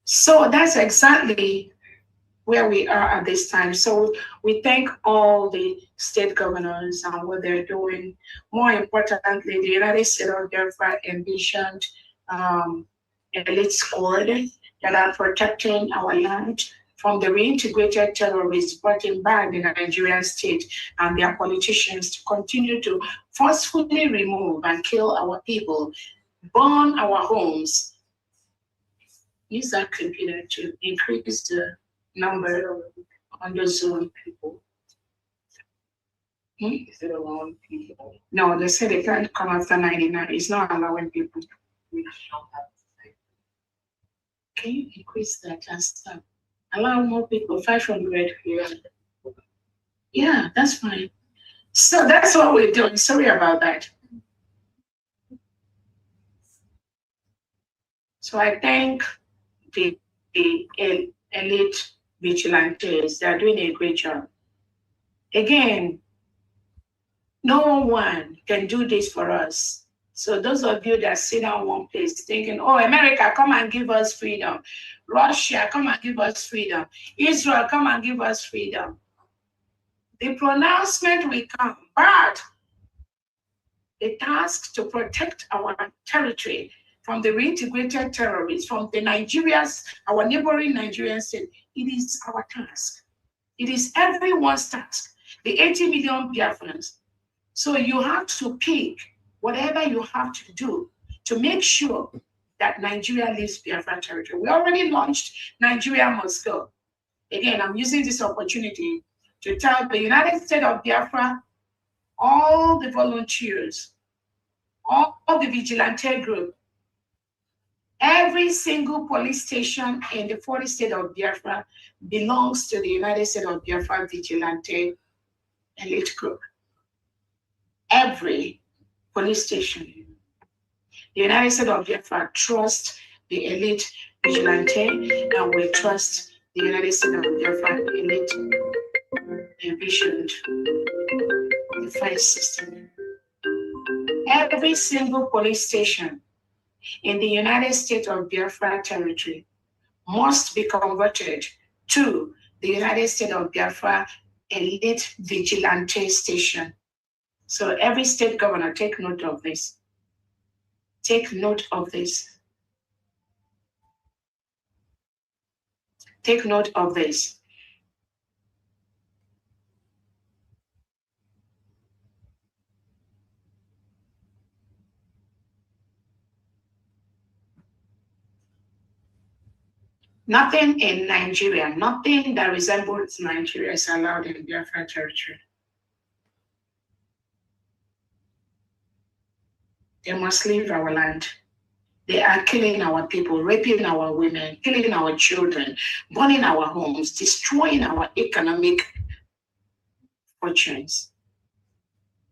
So that's exactly where we are at this time. So we thank all the state governors and what they're doing. More importantly, the United States of Biafra envisioned elite squad that are protecting our land from the reintegrated terrorists brought in by the Nigerian state and their politicians to continue to forcefully remove and kill our people, burn our homes. Use that computer to increase the number on the Zoom people. Is it allowing people? No, they said they can't come after 99. It's not allowing people. Can you increase that and stuff? Allow more people, 500 here. Yeah, that's fine. So that's what we're doing. Sorry about that. So I thank the elite vigilantes. They're doing a great job. Again, no one can do this for us. So those of you that sit down one place thinking, oh, America, come and give us freedom. Russia, come and give us freedom. Israel, come and give us freedom. The pronouncement will come, but the task to protect our territory from the reintegrated terrorists, from the Nigerians, our neighboring Nigerian state, it is our task. It is everyone's task. The 80 million Biafrans. So you have to pick whatever you have to do to make sure that Nigeria leaves Biafra territory. We already launched Nigeria Must Go. Again, I'm using this opportunity to tell the United States of Biafra, all the volunteers, all the vigilante group, every single police station in the 40 state of Biafra belongs to the United States of Biafra vigilante elite group. Every police station. The United States of Biafra trusts the elite vigilante, and we trust the United States of Biafra elite envisioned defense system. Every single police station in the United States of Biafra territory must be converted to the United States of Biafra elite vigilante station. So every state governor, take note of this. Take note of this. Take note of this. Nothing in Nigeria, nothing that resembles Nigeria is allowed in Biafra territory. They must leave our land. They are killing our people, raping our women, killing our children, burning our homes, destroying our economic fortunes.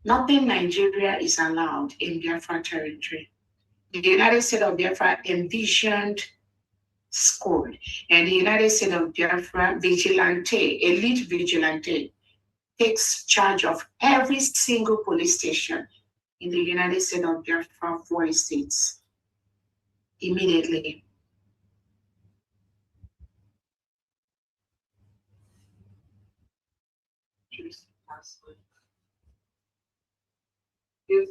Nothing Nigeria is allowed in Biafra territory. The United States of Biafra envisioned squad, and the United States of Biafra vigilante, elite vigilante, takes charge of every single police station in the United States of Biafra 40 states immediately. The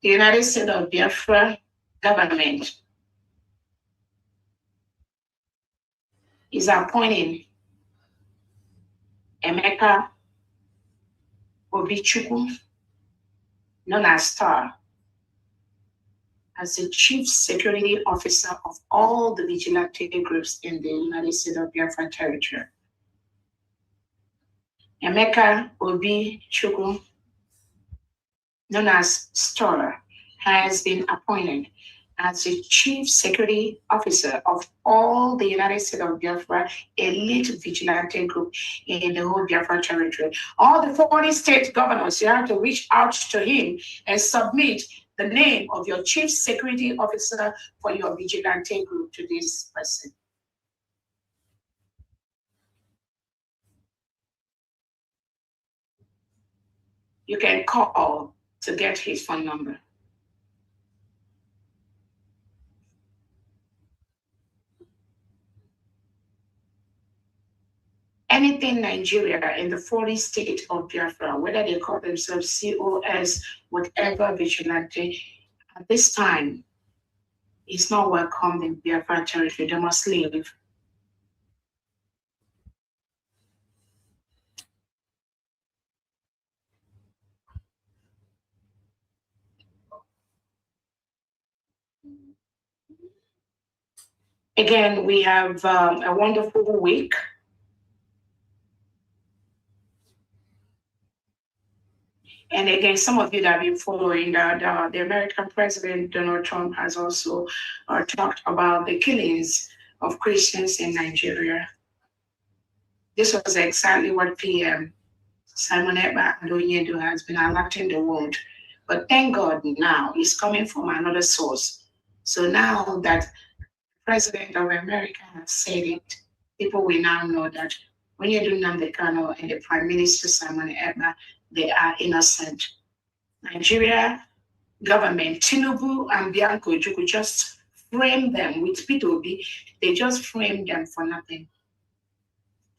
United States of Biafra government is appointing Emeka Obichukwu, known as Star, as the Chief Security Officer of all the vigilante groups in the United States of Biafra territory. Emeka Obichukwu, known as Star, has been appointed as the Chief Security Officer of all the United States of Biafra elite vigilante group in the whole Biafra territory. All the 40 state governors, you have to reach out to him and submit the name of your Chief Security Officer for your vigilante group to this person. You can call to get his phone number. Anything Nigeria in the 40 state of Biafra, whether they call themselves COS, whatever vigilante, at this time, is not welcome in Biafra territory. They must leave. Again, we have a wonderful week. And again, some of you that have been following the American President Donald Trump has also talked about the killings of Christians in Nigeria. This was exactly what PM Simon Ekpa Adonyedo has been alerting the world. But thank God now it's coming from another source. So now that President of America has said it, people will now know that when you do Nnamdi and the Prime Minister Simon Ekpa, they are innocent. Nigeria government, Tinubu and Bianco Ojukwu just frame them with P2B. They just frame them for nothing.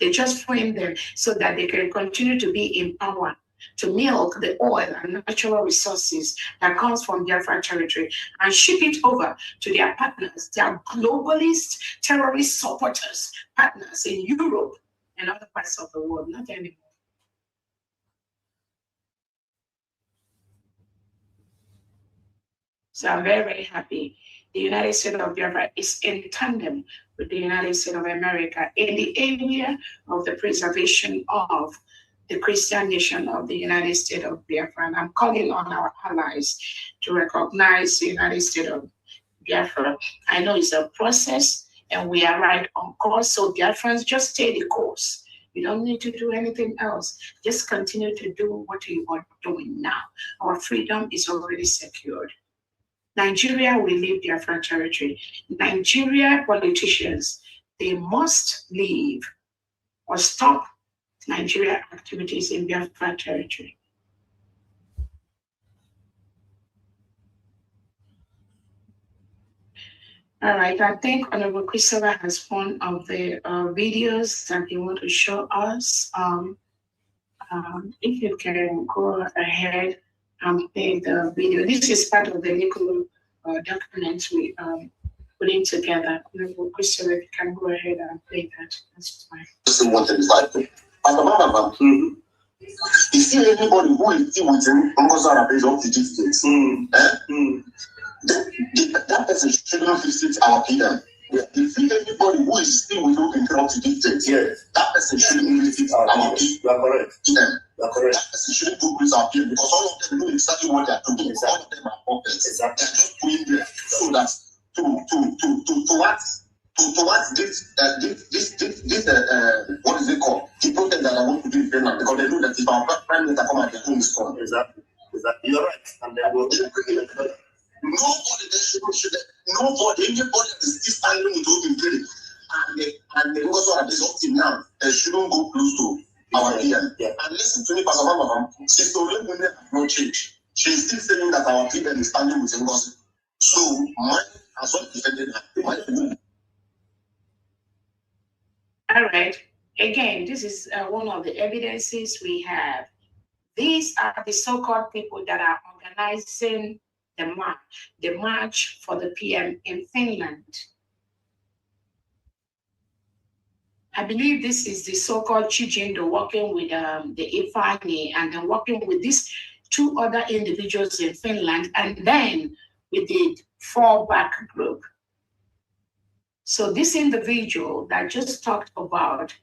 They just frame them so that they can continue to be in power to milk the oil and natural resources that comes from Biafra territory and ship it over to their partners, their globalist terrorist supporters, partners in Europe and other parts of the world, not anymore. So I'm very, very happy. The United States of Biafra is in tandem with the United States of America in the area of the preservation of the Christian nation of the United States of Biafra. And I'm calling on our allies to recognize the United States of Biafra. I know it's a process and we are right on course. So Biafrans, just stay the course. You don't need to do anything else. Just continue to do what you are doing now. Our freedom is already secured. Nigeria will leave Biafra territory. Nigeria politicians, they must leave or stop Nigeria activities in Biafra territory. All right, I think Honorable Christopher has one of the videos that he wants to show us. If you can go ahead and play the video. This is part of the legal documents we putting together. Honorable Christopher, if you can go ahead and play that, that's fine. You see anybody who is still within Uncle page of the distance, that person shouldn't visit our PM. Yeah. If you see anybody who is still within the distance, yes, that person shouldn't visit our PM. You are correct. Yeah. You are correct. That person shouldn't go with our PM because all of them know exactly what they are doing. Exactly. All of them are puppets. Exactly. They're just doing there so that to what this what is it called? The protest that I want to do in Finland because they know that if our prime minister come at their home is gone. Exactly. You're right. And then we'll anybody that is still standing with open trade and they also have this option now, they shouldn't go close to our PM. Yeah. And listen to me, Pastor Mama, she's already no change. She's still saying that our PM is standing with him. So mine has not defended her. All right. Again, this is one of the evidences we have. These are the so-called people that are organizing the march for the PM in Finland. I believe this is the so-called Chijindo working with the Ifani and then working with these two other individuals in Finland and then with the fallback group. So this individual that just talked about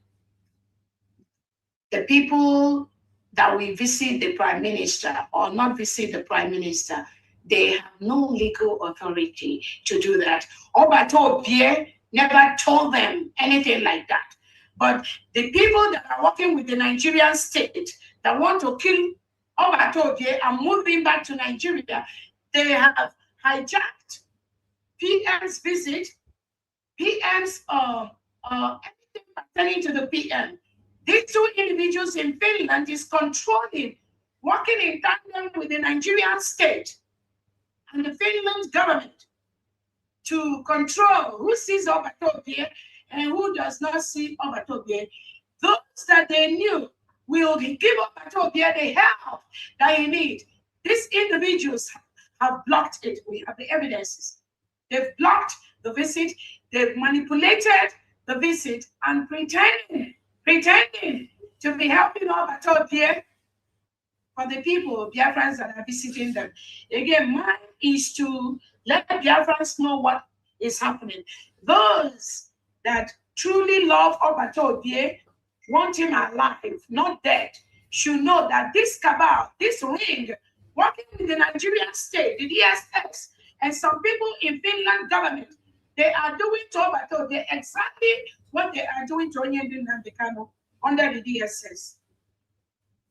the people that we visit the prime minister or not visit the prime minister, they have no legal authority to do that. Obato Pierre never told them anything like that. But the people that are working with the Nigerian state that want to kill Obato Pierre and move him back to Nigeria, they have hijacked PM's visit, PM's everything pertaining to the PM. These two individuals in Finland is controlling, working in tandem with the Nigerian state and the Finland government to control who sees Obatobie and who does not see Obatobie. Those that they knew will give Obatobie the help that he needs. These individuals have blocked it. We have the evidences. They've blocked the visit. They've manipulated the visit and pretending to be helping Obatobie for the people, Biafrans that are visiting them. Again, mine is to let Biafrans know what is happening. Those that truly love Obatobie, want him alive, not dead, should know that this cabal, this ring, working with the Nigerian state, the DSS, and some people in Finland government, they are doing to Obatobie exactly what they are doing to Onyedin and Bekano under the DSS.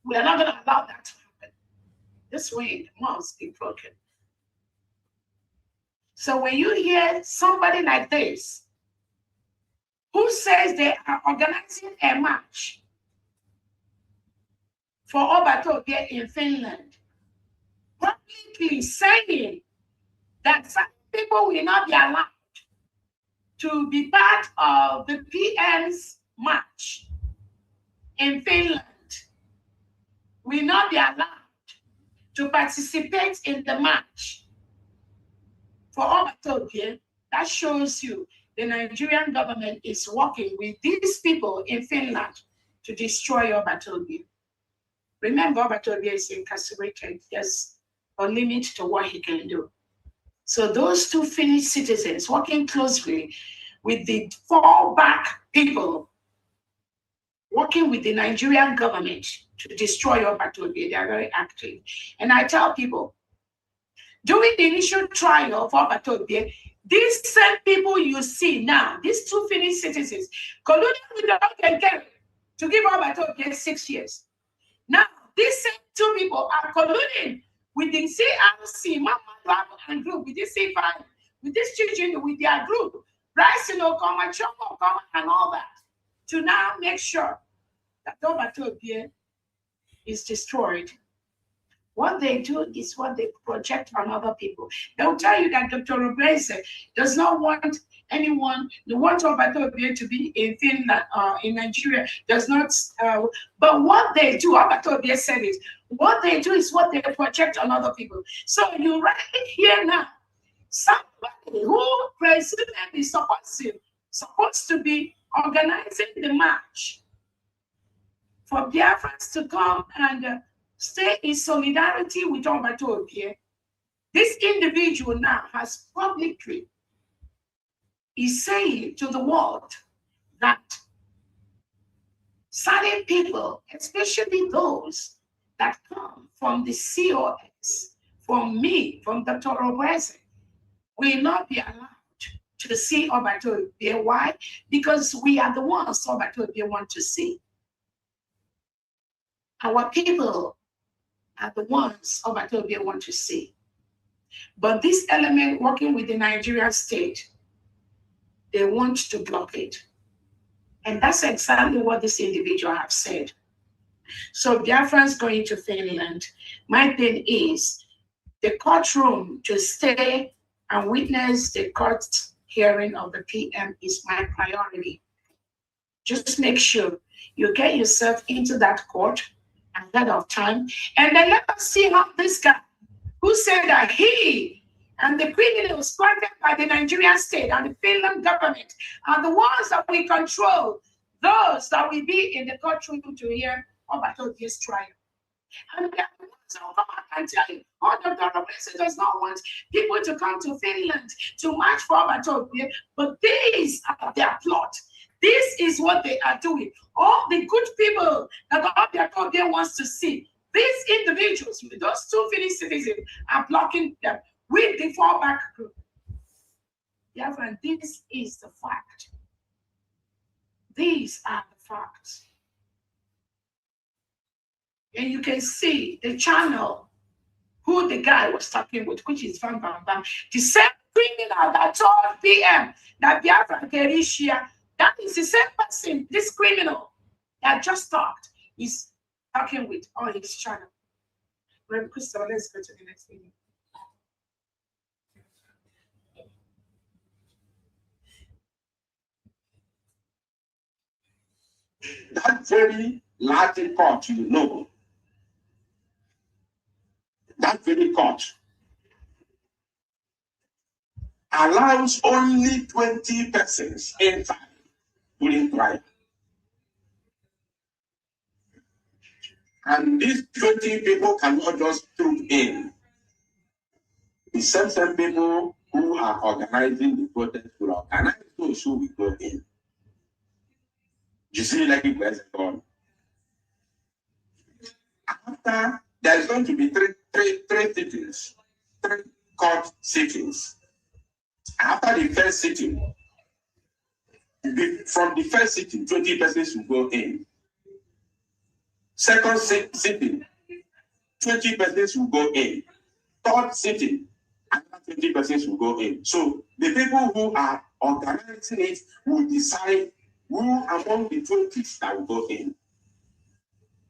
We are not going to allow that to happen. This ring must be broken. So when you hear somebody like this, who says they are organizing a march for Obatobie in Finland, publicly saying that some people will not be allowed to be part of the PM's march in Finland, will not be allowed to participate in the march for Obatobie, that shows you the Nigerian government is working with these people in Finland to destroy Obatobie. Remember, Obatobie is incarcerated. There's a limit to what he can do. So those two Finnish citizens working closely with the fallback people, working with the Nigerian government to destroy Obatobie, they are very active. And I tell people, during the initial trial of Obatobie, these same people you see now, these two Finnish citizens, colluding with the Okenkere to give Obatobie 6 years. Now, these same two people are colluding with the CRC, Mama and group, with this C5, with this children, with their group, Bryson Okoma, Chongo Okoma, and all that, to now make sure that Obatobie is destroyed. What they do is what they project on other people. They'll tell you that Dr. Robrese does not want anyone, they want Obatobie to be in Finland, in Nigeria, does not, but what they do, Obatobie said it, what they do is what they project on other people. So you right here now, somebody who presumably is supposed to be organizing the march for Biafrans to come and stay in solidarity with Obatobie. This individual now has publicly is saying to the world that certain people, especially those that come from the COS, from me, from Dr. Robrese, will not be allowed to see Obatobie. Why? Because we are the ones Obatobie want to see. Our people are the ones Obatobie want to see. But this element working with the Nigerian state, they want to block it. And that's exactly what this individual have said. So Biafrans going to Finland, my thing is the courtroom to stay and witness the court hearing of the PM is my priority. Just make sure you get yourself into that court ahead of time, and then let us see how this guy, who said that he and the criminals planted by the Nigerian state and the Finland government are the ones that we control those that will be in the courtroom to hear about this trial. And there are ones that will come out and tell you, oh, Dr. Blessing does not want people to come to Finland to march for Batobia, but this are their plot. This is what they are doing. All the good people that Batobia wants to see, these individuals, those 2 Finnish citizens, are blocking them with the fallback group. Yeah, and this is the fact. These are the facts. And you can see the channel, who the guy was talking with, which is Van Bam Bam. The same criminal that told PM that Biafra Gerishia, that is the same person, this criminal that just talked, is talking with on his channel. Well, Christopher, let's go to the next video. That very large court, you know, that very court allows only 20 persons inside during trial. And these 20 people cannot just troop in. The same people who are organizing the protest will organize those who will go in. You see, like it was gone. After, there is going to be three sittings, 3 court sittings. After the first sitting, from the first sitting, 20 persons will go in. Second sitting, 20 persons will go in. Third sitting, another 20 persons will go in. So the people who are organizing it will decide who among the 20 that will go in.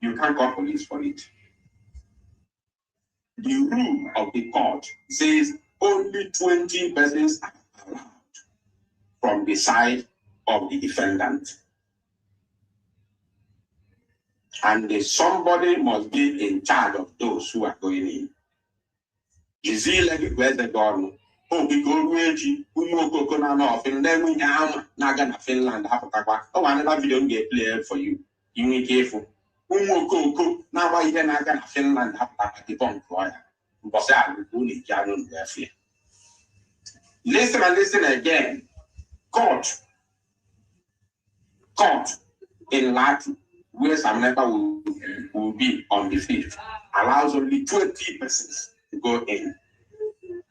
You can't call police for it. The rule of the court says only 20 persons are allowed from the side of the defendant. And somebody must be in charge of those who are going in. You see, like it was the government. Oh, we go to Finland. Oh, another video get played for you. You need careful. Now why you not gonna Finland have the bomb for Listen and listen again. Court in Latin, where some member will be on the field, allows only 20 persons to go in.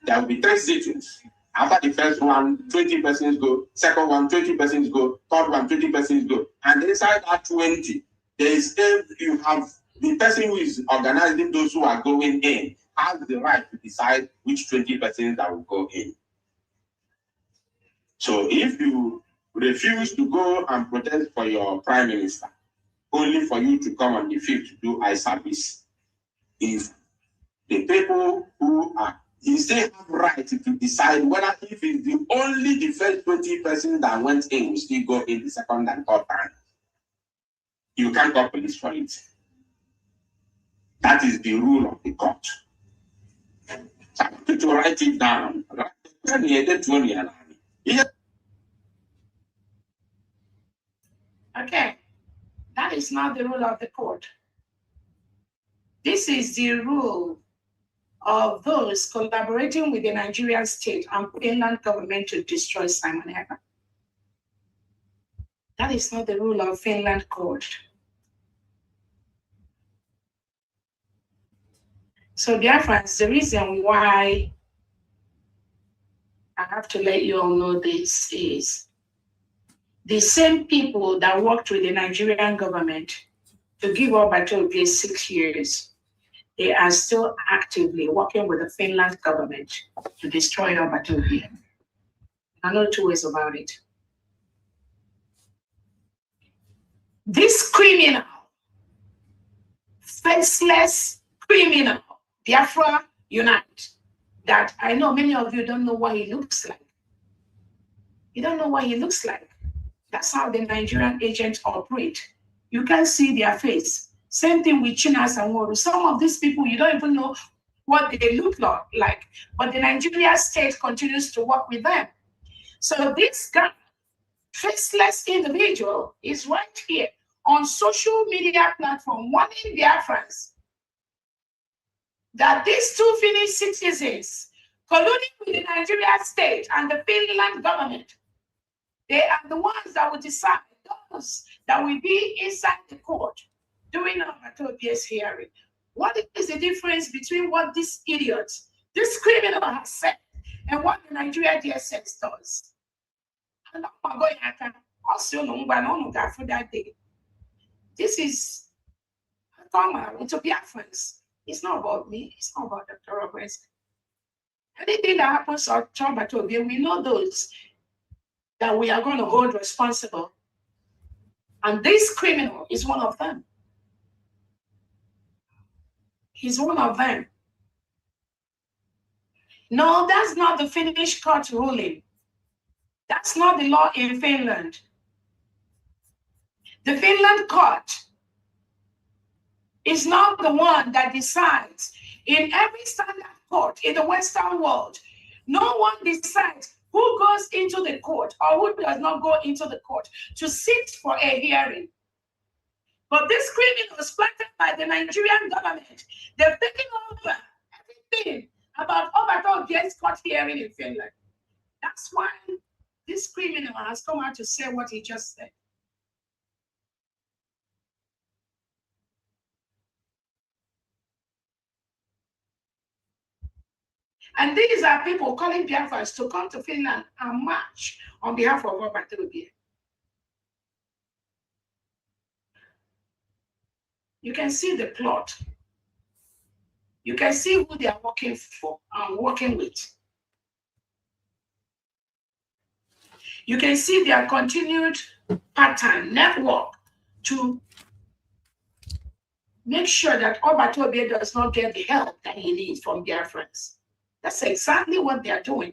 There will be 3 sittings. After the first one, 20 persons go. Second one, 20 persons go. Third one, 20 persons go. And inside that 20, there is you have the person who is organizing those who are going in has the right to decide which 20 persons that will go in. So if you refuse to go and protest for your prime minister, only for you to come on the field to do eye service, if the people who are, you still have right to decide whether if it's only the first 20 persons that went in will still go in the second and third time. You can't call police for it. That is the rule of the court. So I want you to write it down. Okay, that is not the rule of the court. This is the rule of those collaborating with the Nigerian state and Finland government to destroy Simon Ekpa. That is not the rule of Finland court. So therefore, the reason why I have to let you all know this is the same people that worked with the Nigerian government to give up Batobia 6 years, they are still actively working with the Finland government to destroy Batobia. I know 2 ways about it. This criminal, faceless criminal, Biafra Unite, that I know many of you don't know what he looks like. You don't know what he looks like. That's how the Nigerian agents operate. You can't see their face. Same thing with Chinas and Woru. Some of these people, you don't even know what they look like, but the Nigerian state continues to work with them. So this guy faceless individual is right here on social media platform warning Biafrans that these two Finnish citizens, colluding with the Nigerian state and the Finland government, they are the ones that will decide, those that will be inside the court during Obatobie's hearing. What is the difference between what this idiot, this criminal has said, and what the Nigeria DSS does? And I'm going to also for that day. This is a common to Biafrans. It's not about me. It's not about Dr. Roberts. Anything that happens to Obatobie, we know those that we are going to hold responsible. And this criminal is one of them. He's one of them. No, that's not the Finnish court ruling. That's not the law in Finland. The Finland court is not the one that decides. In every standard court in the Western world, no one decides who goes into the court or who does not go into the court to sit for a hearing. But this criminals planted by the Nigerian government, they've taken over everything about Obatobie's court hearing in Finland. That's why this criminal has come out to say what he just said. And these are people calling Biafrans to come to Finland and march on behalf of Obatobie. You can see the plot. You can see who they are working for and working with. You can see their continued pattern, network to make sure that Obatobie does not get the help that he needs from Biafrans. That's exactly what they are doing.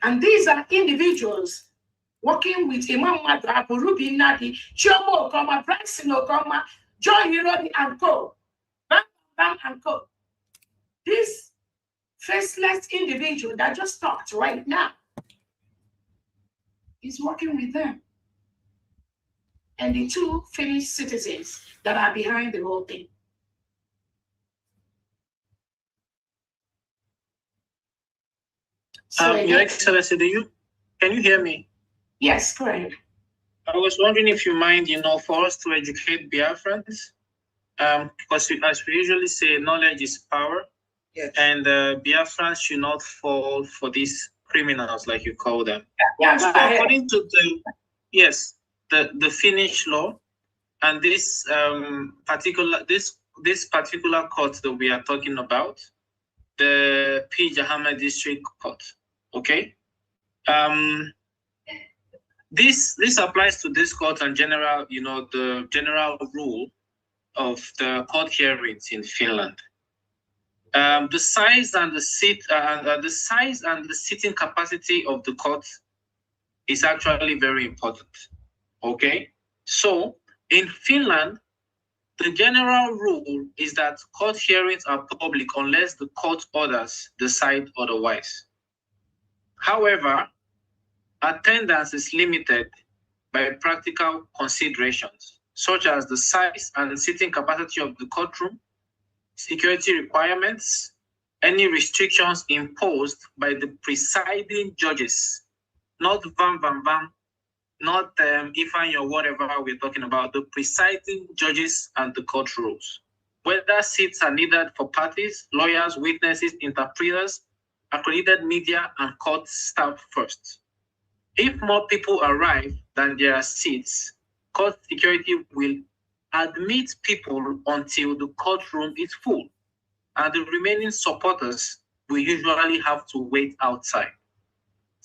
And these are individuals working with Imam Madrabu, Ruby Nadi, Chomo Okoma, Branson Okoma, John Hirodi and Co. Bam Bam and Co. This faceless individual that just talked right now is working with them. And the two Finnish citizens that are behind the whole thing. So Your Excellency, can you hear me? Yes, correct. I was wondering if you mind, for us to educate Biafrans, because as we usually say, knowledge is power. Yes. And Biafrans should not fall for these criminals, like you call them. Yeah, so according to the Finnish law, and this particular court that we are talking about, the P. Jahama District Court. Okay. This applies to this court and general, the general rule of the court hearings in Finland. The size and the sitting capacity of the court is actually very important. Okay, so in Finland, the general rule is that court hearings are public unless the court orders decide otherwise. However, attendance is limited by practical considerations, such as the size and sitting capacity of the courtroom, security requirements, any restrictions imposed by the presiding judges, not not Ifan or whatever we're talking about, the presiding judges and the court rules. Whether seats are needed for parties, lawyers, witnesses, interpreters, accredited media, and court staff first. If more people arrive than there are seats, court security will admit people until the courtroom is full, and the remaining supporters will usually have to wait outside.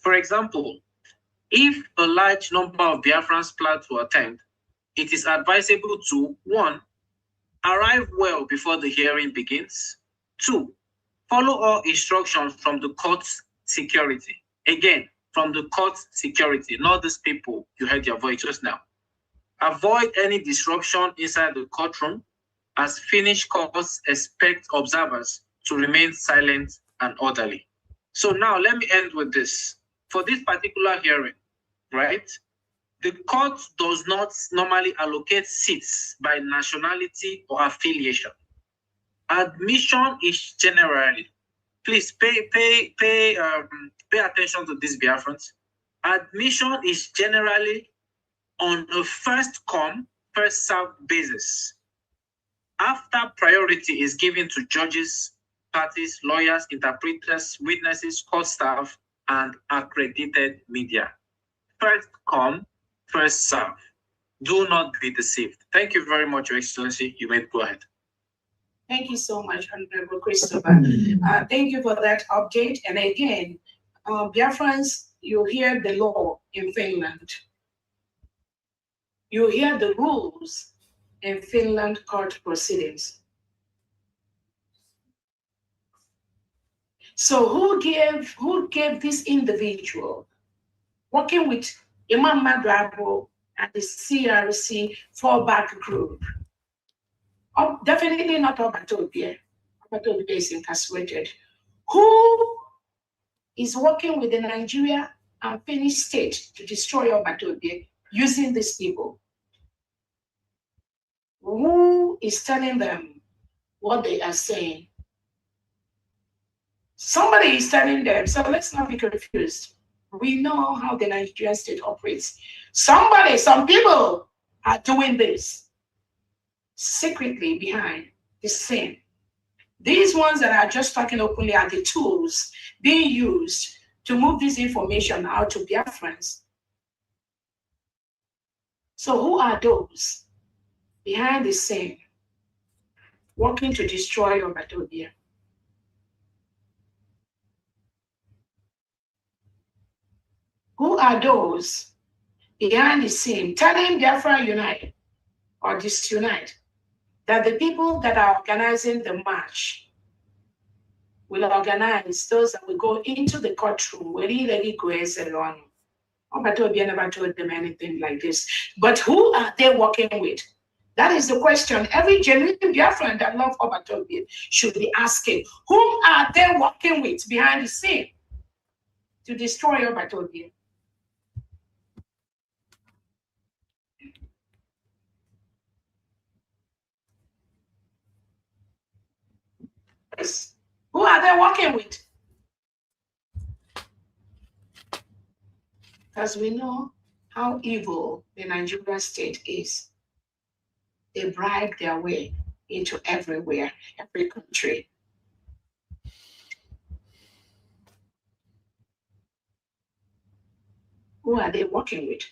For example, if a large number of Biafrans plan to attend, it is advisable to 1. Arrive well before the hearing begins. 2. Follow all instructions from the court's security. Again, from the court's security, not these people you heard your voice just now. Avoid any disruption inside the courtroom, as Finnish courts expect observers to remain silent and orderly. So now let me end with this. for this particular hearing, right, the court does not normally allocate seats by nationality or affiliation. Admission is generally, please pay attention to this, Biafrans. Admission is generally on a first come, first served basis. After priority is given to judges, parties, lawyers, interpreters, witnesses, court staff, and accredited media. First come, first serve. Do not be deceived. Thank you very much, Your Excellency. You may go ahead. Thank you so much, Honorable Christopher. Thank you for that update. And again, Biafrans, you hear the law in Finland. You hear the rules in Finland court proceedings. So who gave this individual, working with Imam Madrabo and the CRC fallback group? Definitely not Obatobie. Obatobie is incarcerated. Who is working with the Nigeria and Finnish state to destroy Obatobie using these people? Who is telling them what they are saying? Somebody is telling them, so let's not be confused. We know how the Nigerian state operates. Some people are doing this secretly behind the scene. These ones that are just talking openly are the tools being used to move this information out to Biafrans. So who are those behind the scene working to destroy Obatobie? Who are those behind the scene telling Biafra unite or disunite that the people that are organizing the march will organize those that will go into the courtroom where Obatobie never told them anything like this. But who are they working with? That is the question every genuine Biafran that loves Obatobie should be asking. Whom are they working with behind the scene to destroy Obatobie? Who are they working with? Because we know how evil the Nigerian state is. They bribe their way into everywhere, every country. Who are they working with?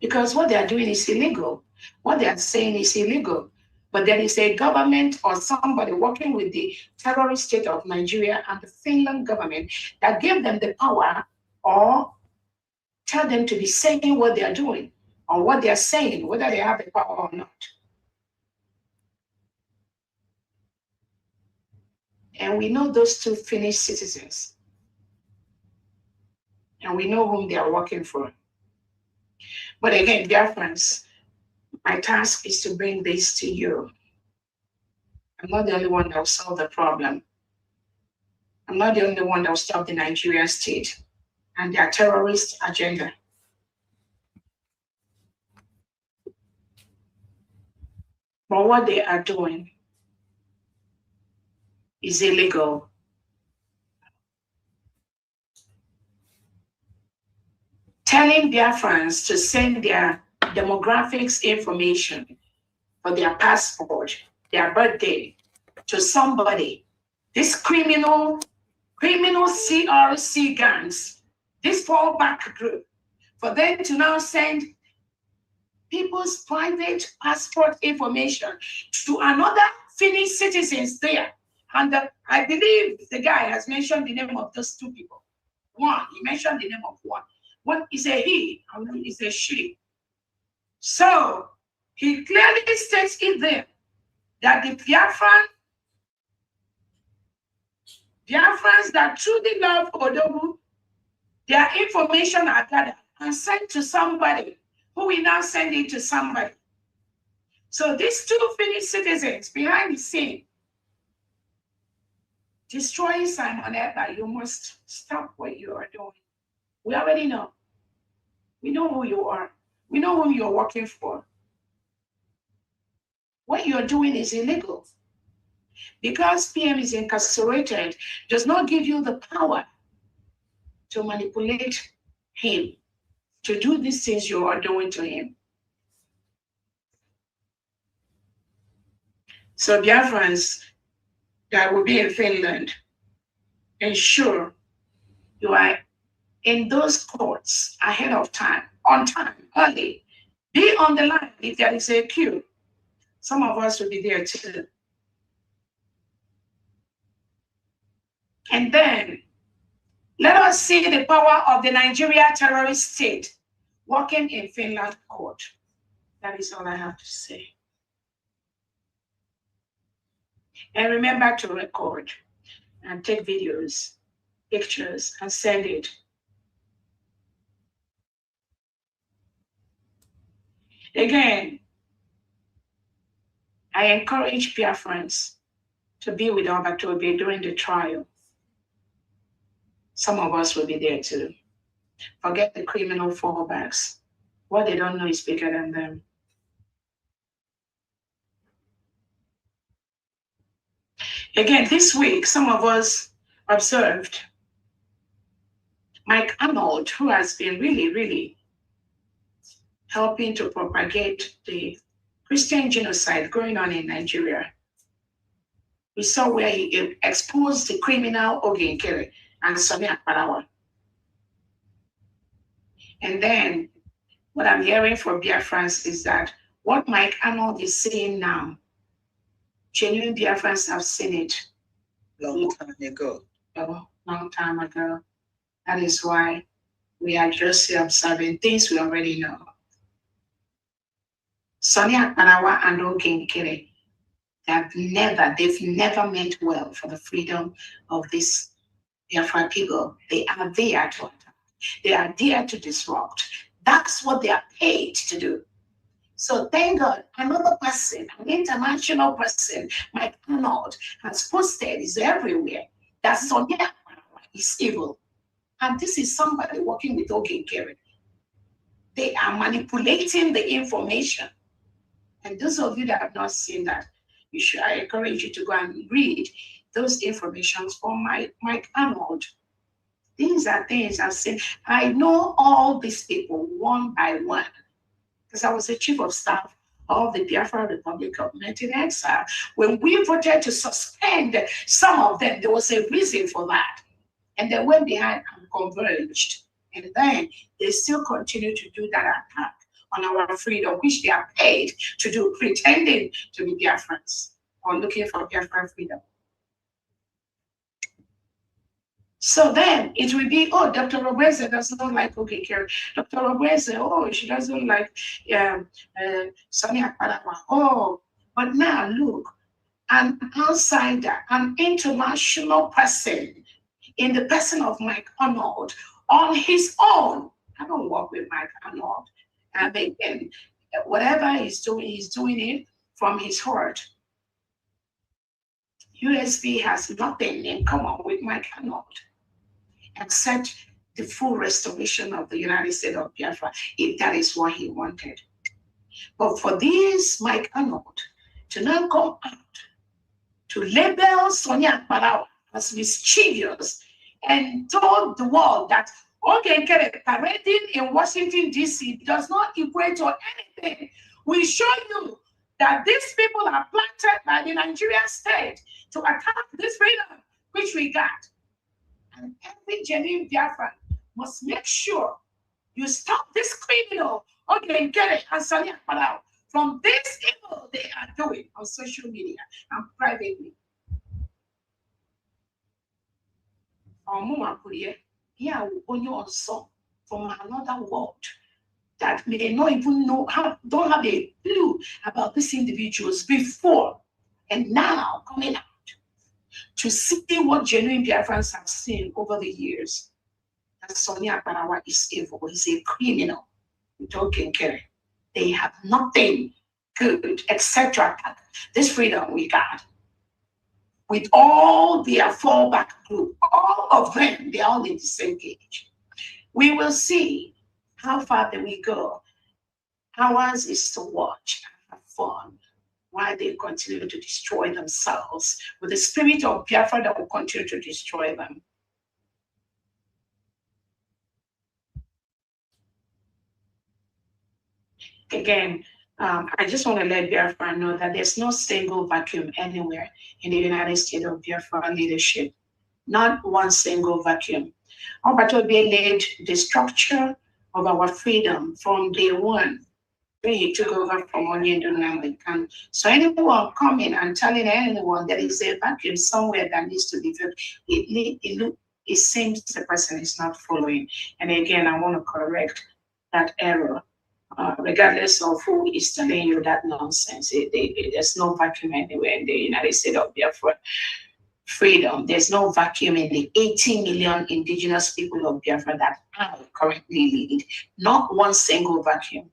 Because what they are doing is illegal. What they are saying is illegal. But there is a government or somebody working with the terrorist state of Nigeria and the Finland government that gave them the power or tell them to be saying what they are doing or what they are saying, whether they have the power or not. And we know those two Finnish citizens. And we know whom they are working for. But again, dear friends, my task is to bring this to you. I'm not the only one that will solve the problem. I'm not the only one that will stop the Nigerian state and their terrorist agenda. But what they are doing is illegal. Telling Biafrans to send their demographics information for their passport, their birthday, to somebody. This criminal CRC gangs, this fallback group, for them to now send people's private passport information to another Finnish citizens there. And I believe the guy has mentioned the name of those two people. One, he mentioned the name of one. One is a he, and one is a she. So he clearly states in there that the Biafrans that truly love Odogu, their information are gathered and sent to somebody who will now send it to somebody. So these two Finnish citizens behind the scene destroying Simon Eber, you must stop what you are doing. We already know. We know who you are. We know who you're working for. What you're doing is illegal. Because PM is incarcerated, does not give you the power to manipulate him, to do these things you are doing to him. So Biafrans that will be in Finland, ensure you are in those courts ahead of time, on time, early. Be on the line if there is a queue. Some of us will be there too. And then let us see the power of the Nigeria terrorist state working in Finland court. That is all I have to say. And remember to record and take videos, pictures, and send it. Again, I encourage Biafrans to be with Obatobe during the trial. Some of us will be there too. Forget the criminal fallbacks. What they don't know is bigger than them. Again, this week, some of us observed Mike Arnold, who has been really helping to propagate the Christian genocide going on in Nigeria. We saw where he exposed the criminal Ogenkere and Sonia Parawa. And then what I'm hearing from Biafrans is that what Mike Arnold is saying now, genuine Biafrans have seen it Long time ago. a long time ago. That is why we are just observing things we already know. Sonia Parawa and Ogenkere, they've never meant well for the freedom of this Biafra people. They are there to attack. They are there to disrupt. That's what they are paid to do. So thank God, another person, an international person, Mike Arnold, has posted, is everywhere, that Sonia is evil. And this is somebody working with Ogenkere. They are manipulating the information. And those of you that have not seen that, I encourage you to go and read those informations from Mike Arnold. These are things I've seen. I know all these people one by one, because I was the chief of staff of the Biafra Republic of Men in Exile. When we voted to suspend some of them, there was a reason for that. And they went behind and converged. And then they still continue to do that attack on our freedom, which they are paid to do, pretending to be Biafrans or looking for Biafran freedom. So then it will be, oh, Dr. Robese does not like Ogenkere. Dr. Robese, oh, she doesn't like Sonia Parawa. Oh, but now look, an outsider, an international person in the person of Mike Arnold on his own. I don't work with Mike Arnold. And whatever he's doing it from his heart. USB has nothing in common with Mike Arnold, except the full restoration of the United States of Biafra, if that is what he wanted. But for this Mike Arnold to now come out to label Sonia Parawa as mischievous and told the world that Ogenkere parading in Washington, D.C. does not equate to anything. We show you that these people are planted by the Nigerian state to attack this freedom, which we got. And every genuine Biafran must make sure you stop this criminal, Ogenkere and Sonia Parawa, from this evil they are doing on social media and privately. Yeah, on your son from another world that may not even know, don't have a clue about these individuals before, and now coming out to see what genuine Biafrans have seen over the years. That Sonia Parawa is evil, is a criminal. Don't care. They have nothing good except to attack this freedom we got. with all their fallback group, all of them, they're all in the same cage. We will see how far do we go. Ours is to watch and have fun while they continue to destroy themselves with the spirit of Biafra that will continue to destroy them. Again, I just want to let Biafra know that there's no single vacuum anywhere in the United States of Biafra leadership. Not one single vacuum. Obatobe laid the structure of our freedom from day one when he took over from Onyendu. So anyone coming and telling anyone there is a vacuum somewhere that needs to be filled, it seems the person is not following. And again, I want to correct that error. Regardless of who is telling you that nonsense, there's no vacuum anywhere in the United States of Biafra freedom. There's no vacuum in the 80 million indigenous people of Biafra that I currently lead. Not one single vacuum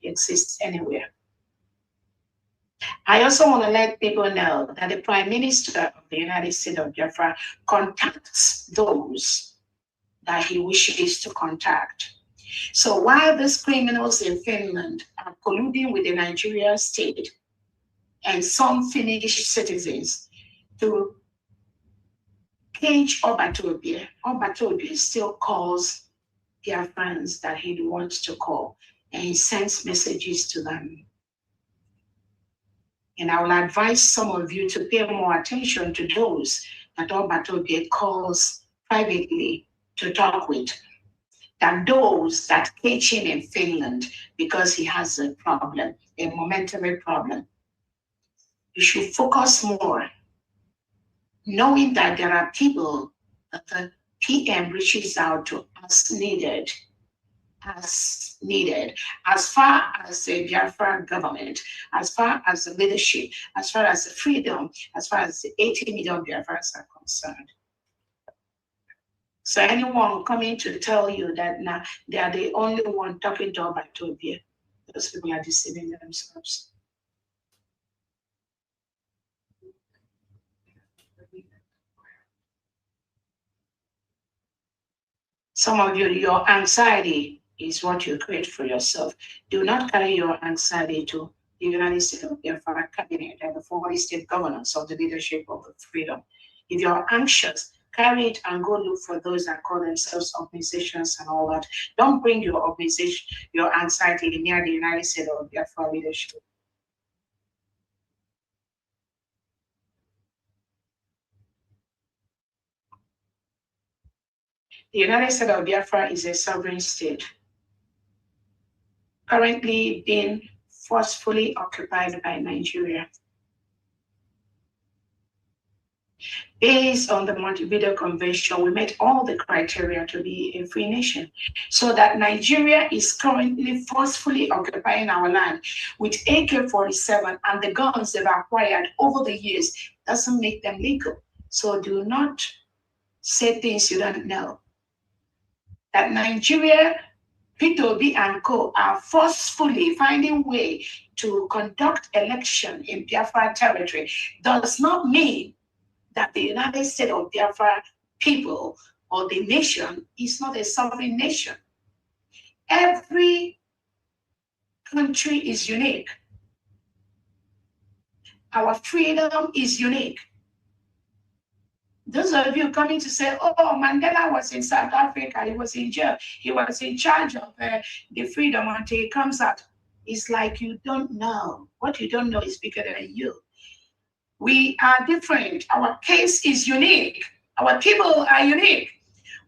exists anywhere. I also want to let people know that the Prime Minister of the United States of Biafra contacts those that he wishes to contact. So while these criminals in Finland are colluding with the Nigerian state and some Finnish citizens to cage Obatobe still calls their friends that he wants to call, and he sends messages to them. And I will advise some of you to pay more attention to those that Obatobe calls privately to talk with, than those that cage him in Finland because he has a problem, a momentary problem. You should focus more, knowing that there are people that the PM reaches out to as needed, as far as the Biafra government, as far as the leadership, as far as the freedom, as far as the 80 million Biafrans are concerned. So anyone coming to tell you that now they are the only one talking to Obatobe, those people are deceiving themselves. Some of you, your anxiety is what you create for yourself. Do not carry your anxiety to the United States of Biafra cabinet and the 40 state governors of the leadership of the freedom. If you're anxious, carry it and go look for those that call themselves organizations and all that. Don't bring your organization, your anxiety near the United States of Biafra leadership. The United States of Biafra is a sovereign state, currently being forcefully occupied by Nigeria. Based on the Montevideo Convention, we met all the criteria to be a free nation. So that Nigeria is currently forcefully occupying our land with AK-47 and the guns they've acquired over the years doesn't make them legal. So do not say things you don't know. That Nigeria, P2B and co are forcefully finding way to conduct election in Biafra territory does not mean that the United States of Biafra people or the nation is not a sovereign nation. Every country is unique. Our freedom is unique. Those of you coming to say, oh, Mandela was in South Africa, he was in jail, he was in charge of the freedom until he comes out. It's like you don't know. What you don't know is bigger than you. We are different. Our case is unique. Our people are unique.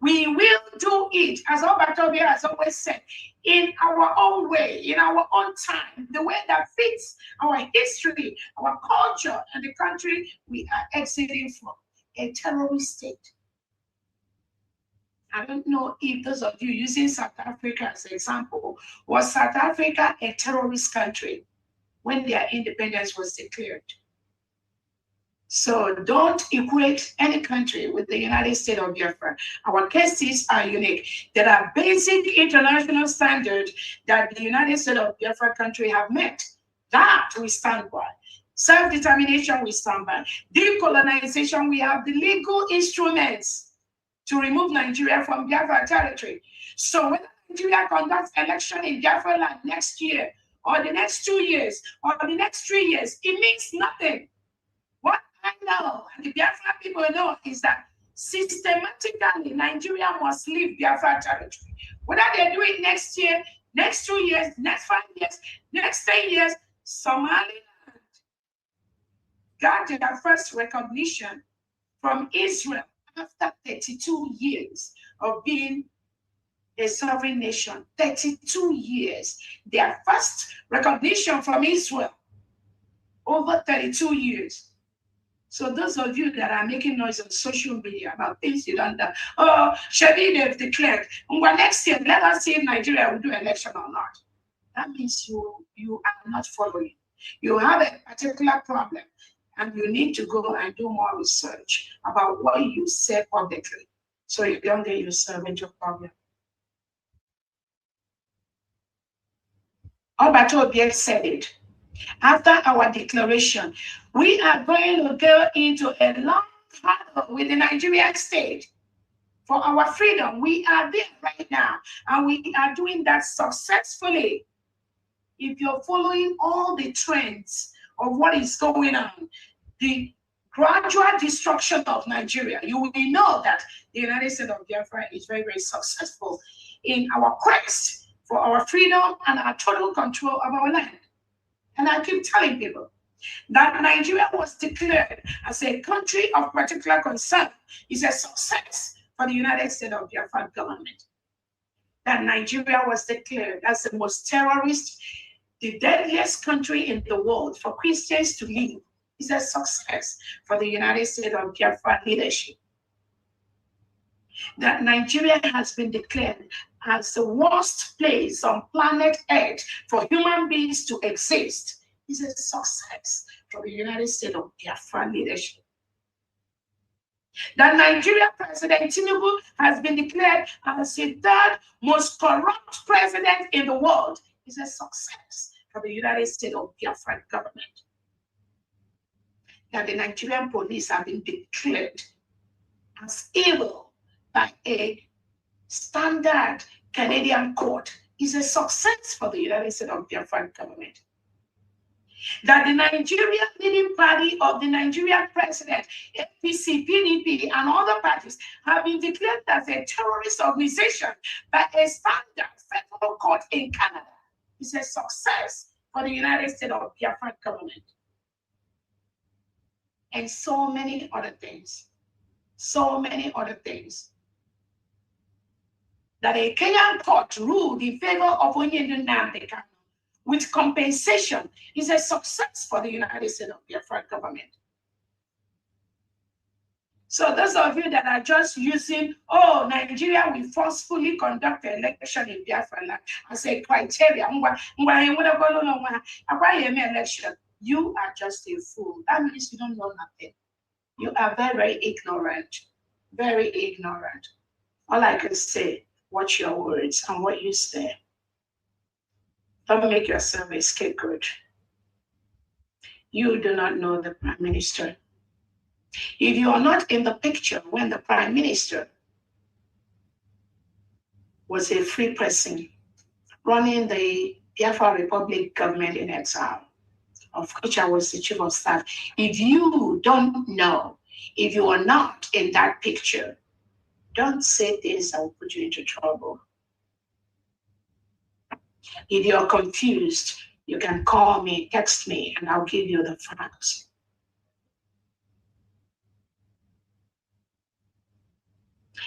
We will do it, as Obatobe has always said, in our own way, in our own time, the way that fits our history, our culture, and the country we are exiting from, a terrorist state. I don't know if those of you using South Africa as an example, was South Africa a terrorist country when their independence was declared? So don't equate any country with the United States of Biafra. Our cases are unique. There are basic international standards that the United States of Biafra country have met. That we stand by. Self-determination, we stand by. Decolonization, we have the legal instruments to remove Nigeria from Biafra territory. So whether Nigeria conducts election in Biafra land next year, or the next 2 years, or the next 3 years, it means nothing. What I know, and the Biafra people know, is that systematically Nigeria must leave Biafra territory. Whether they do it next year, next 2 years, next 5 years, next 10 years, Somaliland got their first recognition from Israel after 32 years of being a sovereign nation. 32 years. Their first recognition from Israel over 32 years. So those of you that are making noise on social media about things you don't know, oh, Shabi, they've declared, well, next year, let us see if Nigeria will do election or not. That means you are not following. You have a particular problem, and you need to go and do more research about what you say publicly, so you don't get yourself into a problem. Obatobie said it. After our declaration, we are going to go into a long battle with the Nigerian state for our freedom. We are there right now, and we are doing that successfully. If you're following all the trends of what is going on, the gradual destruction of Nigeria, you will know that the United States of Biafra is very, very successful in our quest for our freedom and our total control of our land. And I keep telling people that Nigeria was declared as a country of particular concern is a success for the United States of Biafra government. That Nigeria was declared as the most terrorist, the deadliest country in the world for Christians to live is a success for the United States of Biafra leadership. That Nigeria has been declared as the worst place on planet Earth for human beings to exist is a success for the United States of Biafra leadership. That Nigeria President Tinubu has been declared as the third most corrupt president in the world is a success for the United States of Biafra government. That the Nigerian police have been declared as evil by a standard Canadian court is a success for the United States of Biafra government. That the Nigerian leading party of the Nigerian president, APC, PDP, and other parties have been declared as a terrorist organization by a standard federal court in Canada is a success for the United States of Biafra government. And so many other things. So many other things. That a Kenyan court ruled in favor of Onyedu Nnamdi Kanu with compensation is a success for the United States of Biafra government. So those of you that are just using, oh, Nigeria will forcefully conduct an election in Biafra land as a criteria, election, you are just a fool. That means you don't know nothing. You are very, very ignorant. Very ignorant. All I can say, watch your words and what you say. Don't make yourself a scapegoat. You do not know the Prime Minister. If you are not in the picture when the Prime Minister was a free person running the Biafra Republic government in exile, of which I was the chief of staff, if you don't know, if you are not in that picture, don't say things that will put you into trouble. If you're confused, you can call me, text me, and I'll give you the facts.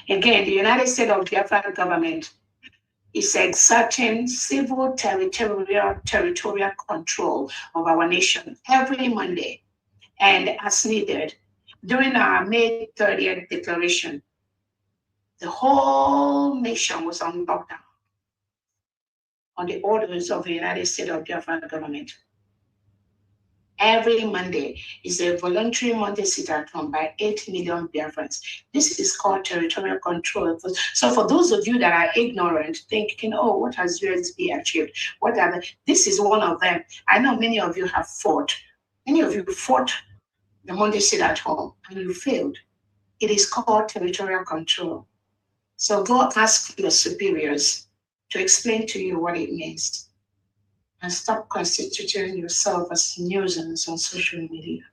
Again, the United States of Biafra government is exerting civil territorial control of our nation every Monday. And as needed, during our May 30th declaration, the whole nation was on lockdown on the orders of the United States of Biafra government. Every Monday is a voluntary Monday sit-at-home by 8 million Biafrans. This is called territorial control. So for those of you that are ignorant, thinking, oh, what has USB achieved? This is one of them. I know many of you have fought Many of you fought the Monday sit at home and you failed. It is called territorial control. So go ask your superiors to explain to you what it means and stop constituting yourself as nuisance on social media.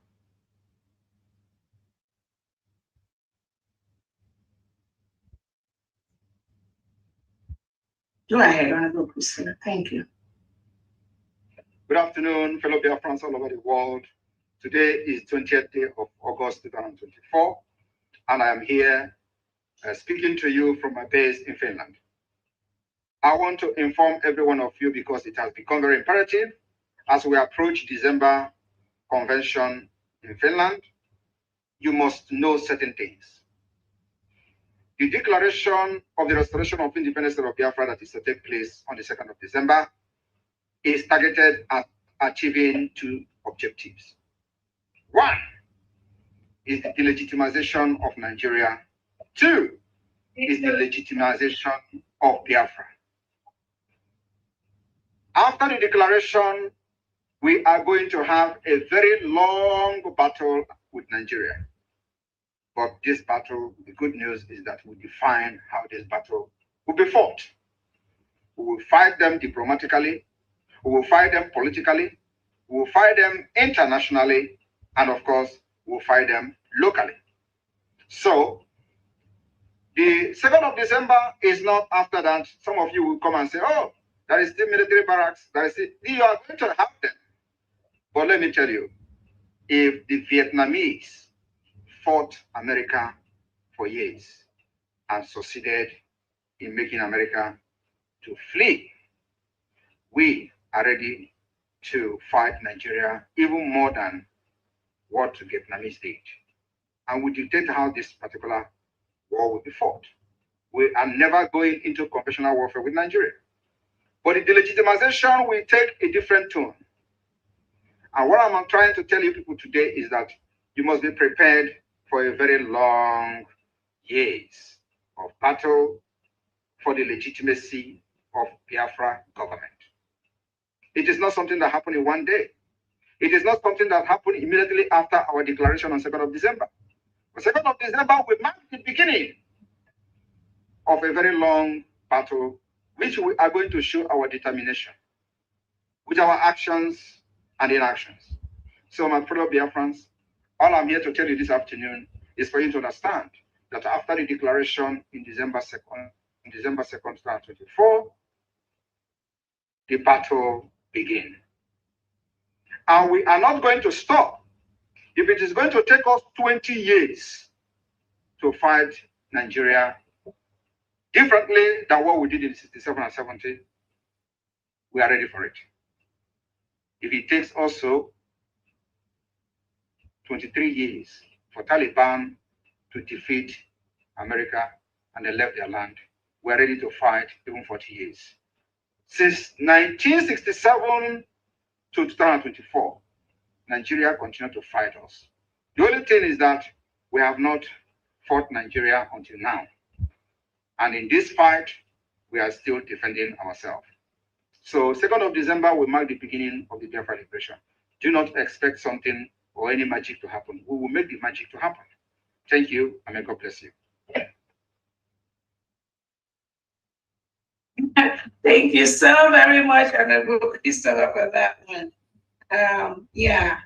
Go ahead, Honorable Priscilla. Thank you. Good afternoon, fellow Biafrans all over the world. Today is 20th day of August 2024, and I am here speaking to you from my base in Finland. I want to inform every one of you because it has become very imperative as we approach December convention in Finland. You must know certain things. The declaration of the restoration of independence of Biafra that is to take place on the 2nd of December is targeted at achieving two objectives. One is the delegitimization of Nigeria. Two is the legitimization of Biafra. After the declaration, we are going to have a very long battle with Nigeria. But this battle, the good news is that we define how this battle will be fought. We will fight them diplomatically, we will fight them politically, we will fight them internationally, and of course, we will fight them locally. So, the 2nd of December is not after that. Some of you will come and say, oh, there is still military barracks, there is still, you are going to have them. But let me tell you, if the Vietnamese fought America for years and succeeded in making America to flee, we are ready to fight Nigeria even more than what the Vietnamese did. And we dictate how this particular war will be fought. We are never going into conventional warfare with Nigeria. But the delegitimization will take a different tone. And what I'm trying to tell you people today is that you must be prepared for a very long years of battle for the legitimacy of Biafra government. It is not something that happened in one day. It is not something that happened immediately after our declaration on 2nd of December. The 2nd of December will mark the beginning of a very long battle, which we are going to show our determination with our actions and inactions. So my fellow Biafrans, all I'm here to tell you this afternoon is for you to understand that after the declaration in December 2nd, 2024, the battle begins. And we are not going to stop. If it is going to take us 20 years to fight Nigeria differently than what we did in 67 and 70, we are ready for it. If it takes also 23 years for Taliban to defeat America and they left their land, we are ready to fight even 40 years. Since 1967 to 2024, Nigeria continued to fight us. The only thing is that we have not fought Nigeria until now. And in this fight, we are still defending ourselves. So 2nd of December will mark the beginning of the Biafra liberation. Do not expect something or any magic to happen. We will make the magic to happen. Thank you, and may God bless you. Thank you so very much, Honorable Christopher, for that one. Yeah.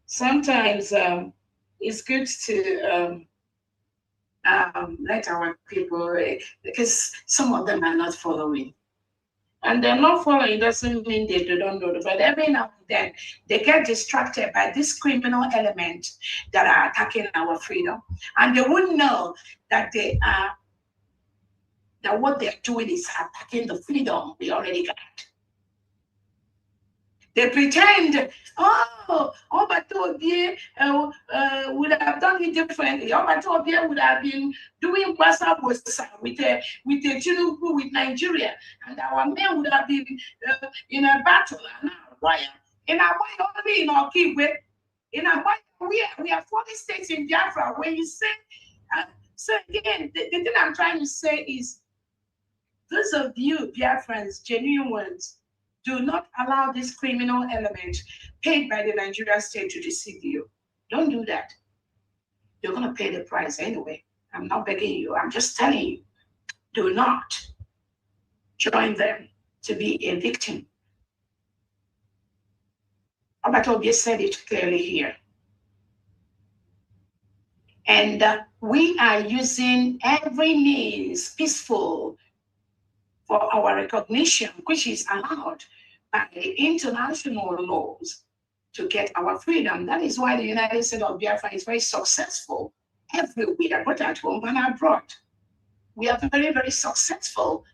Sometimes it's good to let our people, because some of them are not following. And they're not following doesn't mean they don't know, but every now and then they get distracted by this criminal element that are attacking our freedom. And they wouldn't know that that what they're doing is attacking the freedom we already got. They pretend, Obatobie would have done it differently. Obatobie would have been doing Basa with Tinubu with Nigeria, and our men would have been in a battle. In our only in our Kiwe, in our we have 40 states in Biafra. When you say, so again, the thing I'm trying to say is, those of you Biafrans, genuine ones, Do not allow this criminal element paid by the Nigerian state to deceive you. Don't do that. You're going to pay the price anyway. I'm not begging you. I'm just telling you. Do not join them to be a victim. Obatobie said it clearly here. And we are using every means peaceful for our recognition, which is allowed by international laws to get our freedom. That is why the United States of Biafra is very successful everywhere, both at home and abroad. We are very, very successful.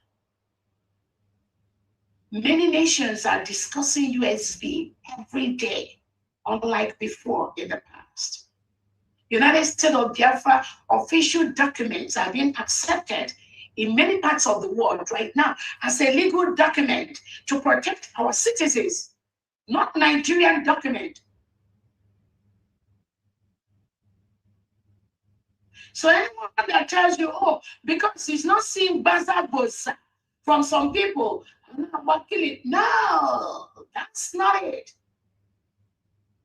Many nations are discussing USB every day, unlike before in the past. United States of Biafra official documents are being accepted in many parts of the world right now as a legal document to protect our citizens, not Nigerian document. So anyone that tells you, oh, because he's not seeing baza bosa from some people, no, that's not it.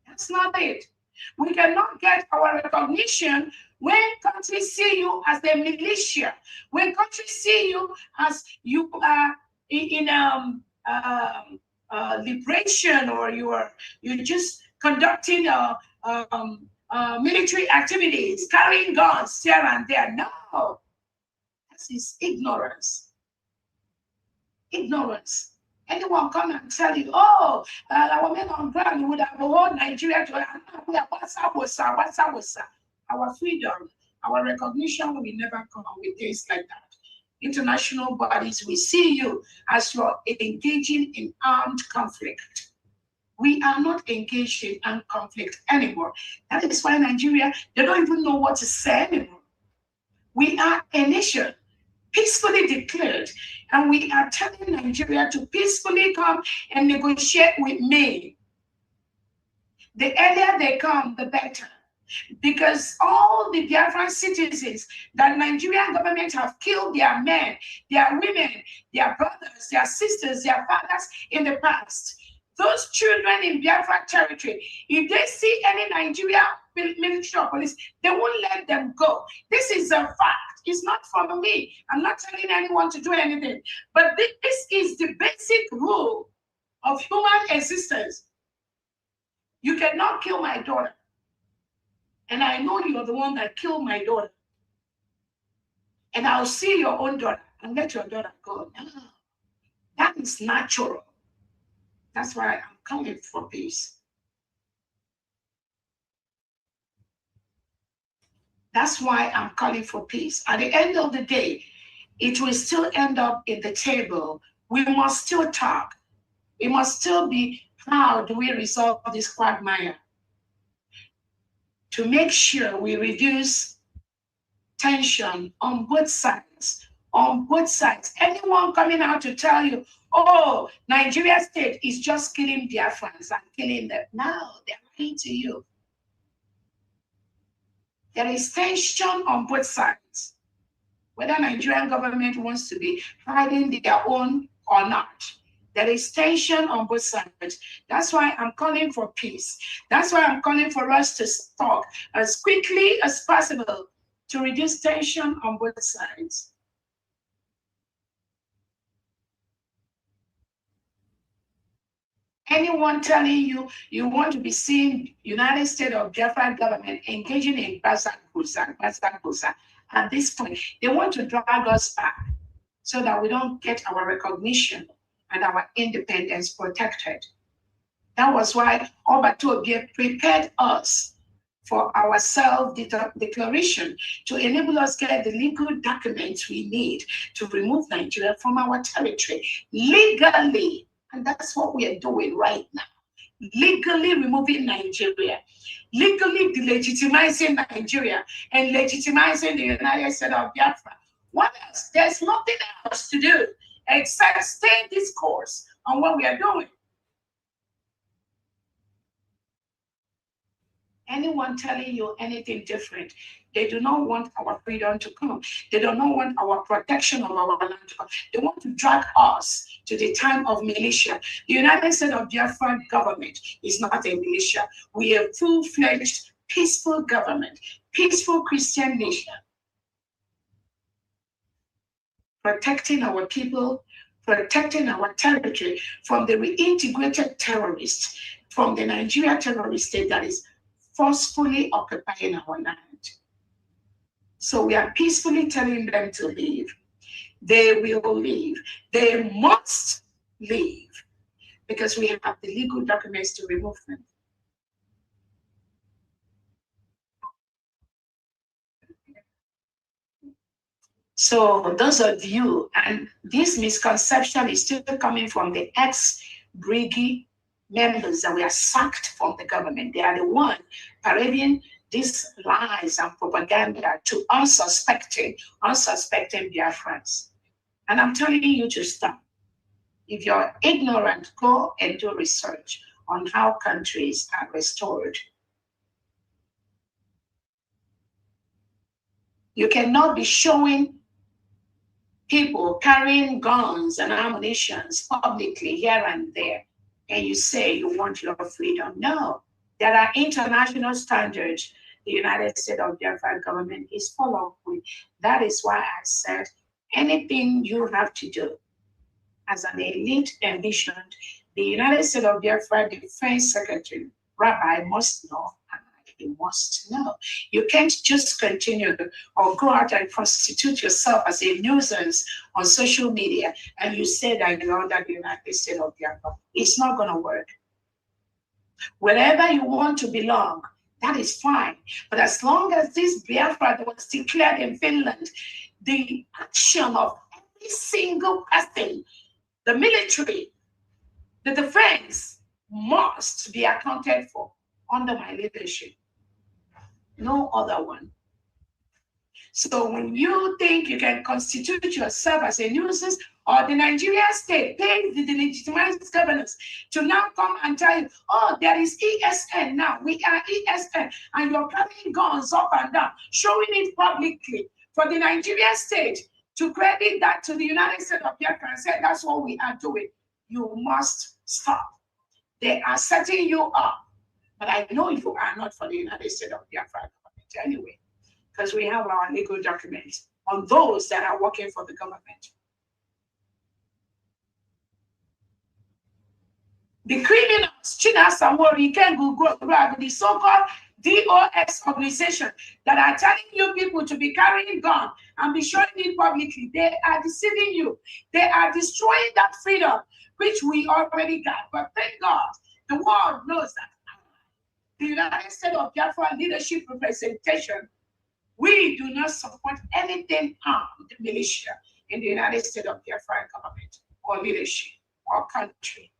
That's not it. We cannot get our recognition when countries see you as a militia, when countries see you as you are in liberation, or you're just conducting military activities, carrying guns here and there. No, that is ignorance. Ignorance. Anyone come and tell you, oh, our men on ground would have whole Nigeria to our freedom, our recognition will never come with things like that. International bodies will see you as you're engaging in armed conflict. We are not engaged in armed conflict anymore. That is why Nigeria, they don't even know what to say anymore. We are a nation peacefully declared, and we are telling Nigeria to peacefully come and negotiate with me. The earlier they come, the better. Because all the Biafran citizens that Nigerian government have killed their men, their women, their brothers, their sisters, their fathers in the past, those children in Biafra territory, if they see any Nigerian military or police, they won't let them go. This is a fact. It's not from me. I'm not telling anyone to do anything. But this is the basic rule of human existence. You cannot kill my daughter. And I know you're the one that killed my daughter. And I'll see your own daughter and let your daughter go. No, that is natural. That's why I'm coming for peace. That's why I'm calling for peace. At the end of the day, it will still end up in the table. We must still talk. We must still be, how do we resolve this quagmire? To make sure we reduce tension on both sides. On both sides. Anyone coming out to tell you, oh, Nigeria state is just killing Biafrans and killing them. No, they're lying to you. There is tension on both sides. Whether Nigerian government wants to be fighting their own or not, there is tension on both sides. That's why I'm calling for peace. That's why I'm calling for us to talk as quickly as possible to reduce tension on both sides. Anyone telling you you want to be seeing United States of Biafra government engaging in Basakusa, at this point, they want to drag us back so that we don't get our recognition and our independence protected. That was why Obatobie prepared us for our self-declaration to enable us get the legal documents we need to remove Nigeria from our territory legally. And that's what we are doing right now. Legally removing Nigeria, legally delegitimizing Nigeria, and legitimizing the United States of Biafra. What else? There's nothing else to do except stay this course on what we are doing. anyone telling you anything different. They do not want our freedom to come. They do not want our protection of our land to come. They want to drag us to the time of militia. The United States of Biafra government is not a militia. We are a full-fledged, peaceful government, peaceful Christian nation, protecting our people, protecting our territory from the reintegrated terrorists, from the Nigeria terrorist state that is forcefully occupying our land. So we are peacefully telling them to leave. They will leave. They must leave because we have the legal documents to remove them. So those of you, and this misconception is still coming from the ex-Briggy members that were sacked from the government. They are the one parading these lies and propaganda to unsuspecting Biafrans. And I'm telling you to stop. If you're ignorant, go and do research on how countries are restored. You cannot be showing people carrying guns and ammunition publicly here and there, and you say you want your freedom. No, there are international standards the United States of Biafra government is following with. That is why I said anything you have to do as an elite envisioned, the United States of Biafra Defense Secretary, Rabbi, must know, and he must know. You can't just continue or go out and constitute yourself as a nuisance on social media and you say that you're under the United States of Biafra. It's not going to work. Wherever you want to belong, that is fine. But as long as this Biafra that was declared in Finland, the action of every single person, the military, the defense must be accounted for under my leadership. No other one. So when you think you can constitute yourself as a nuisance, or the Nigerian state pays the legitimate governors to now come and tell you, oh, there is ESN now, we are ESN, and you're carrying guns up and down, showing it publicly for the Nigerian state to credit that to the United States of Biafra and say that's what we are doing. You must stop. They are setting you up, but I know you are not for the United States of Biafra anyway, because we have our legal documents on those that are working for the government. The criminals, the so-called DOS organization that are telling you people to be carrying guns and be showing it publicly, they are deceiving you. They are destroying that freedom, which we already got. But thank God, the world knows that the United States of Biafra leadership representation, we do not support anything armed militia in the United States of Biafra government or leadership or country.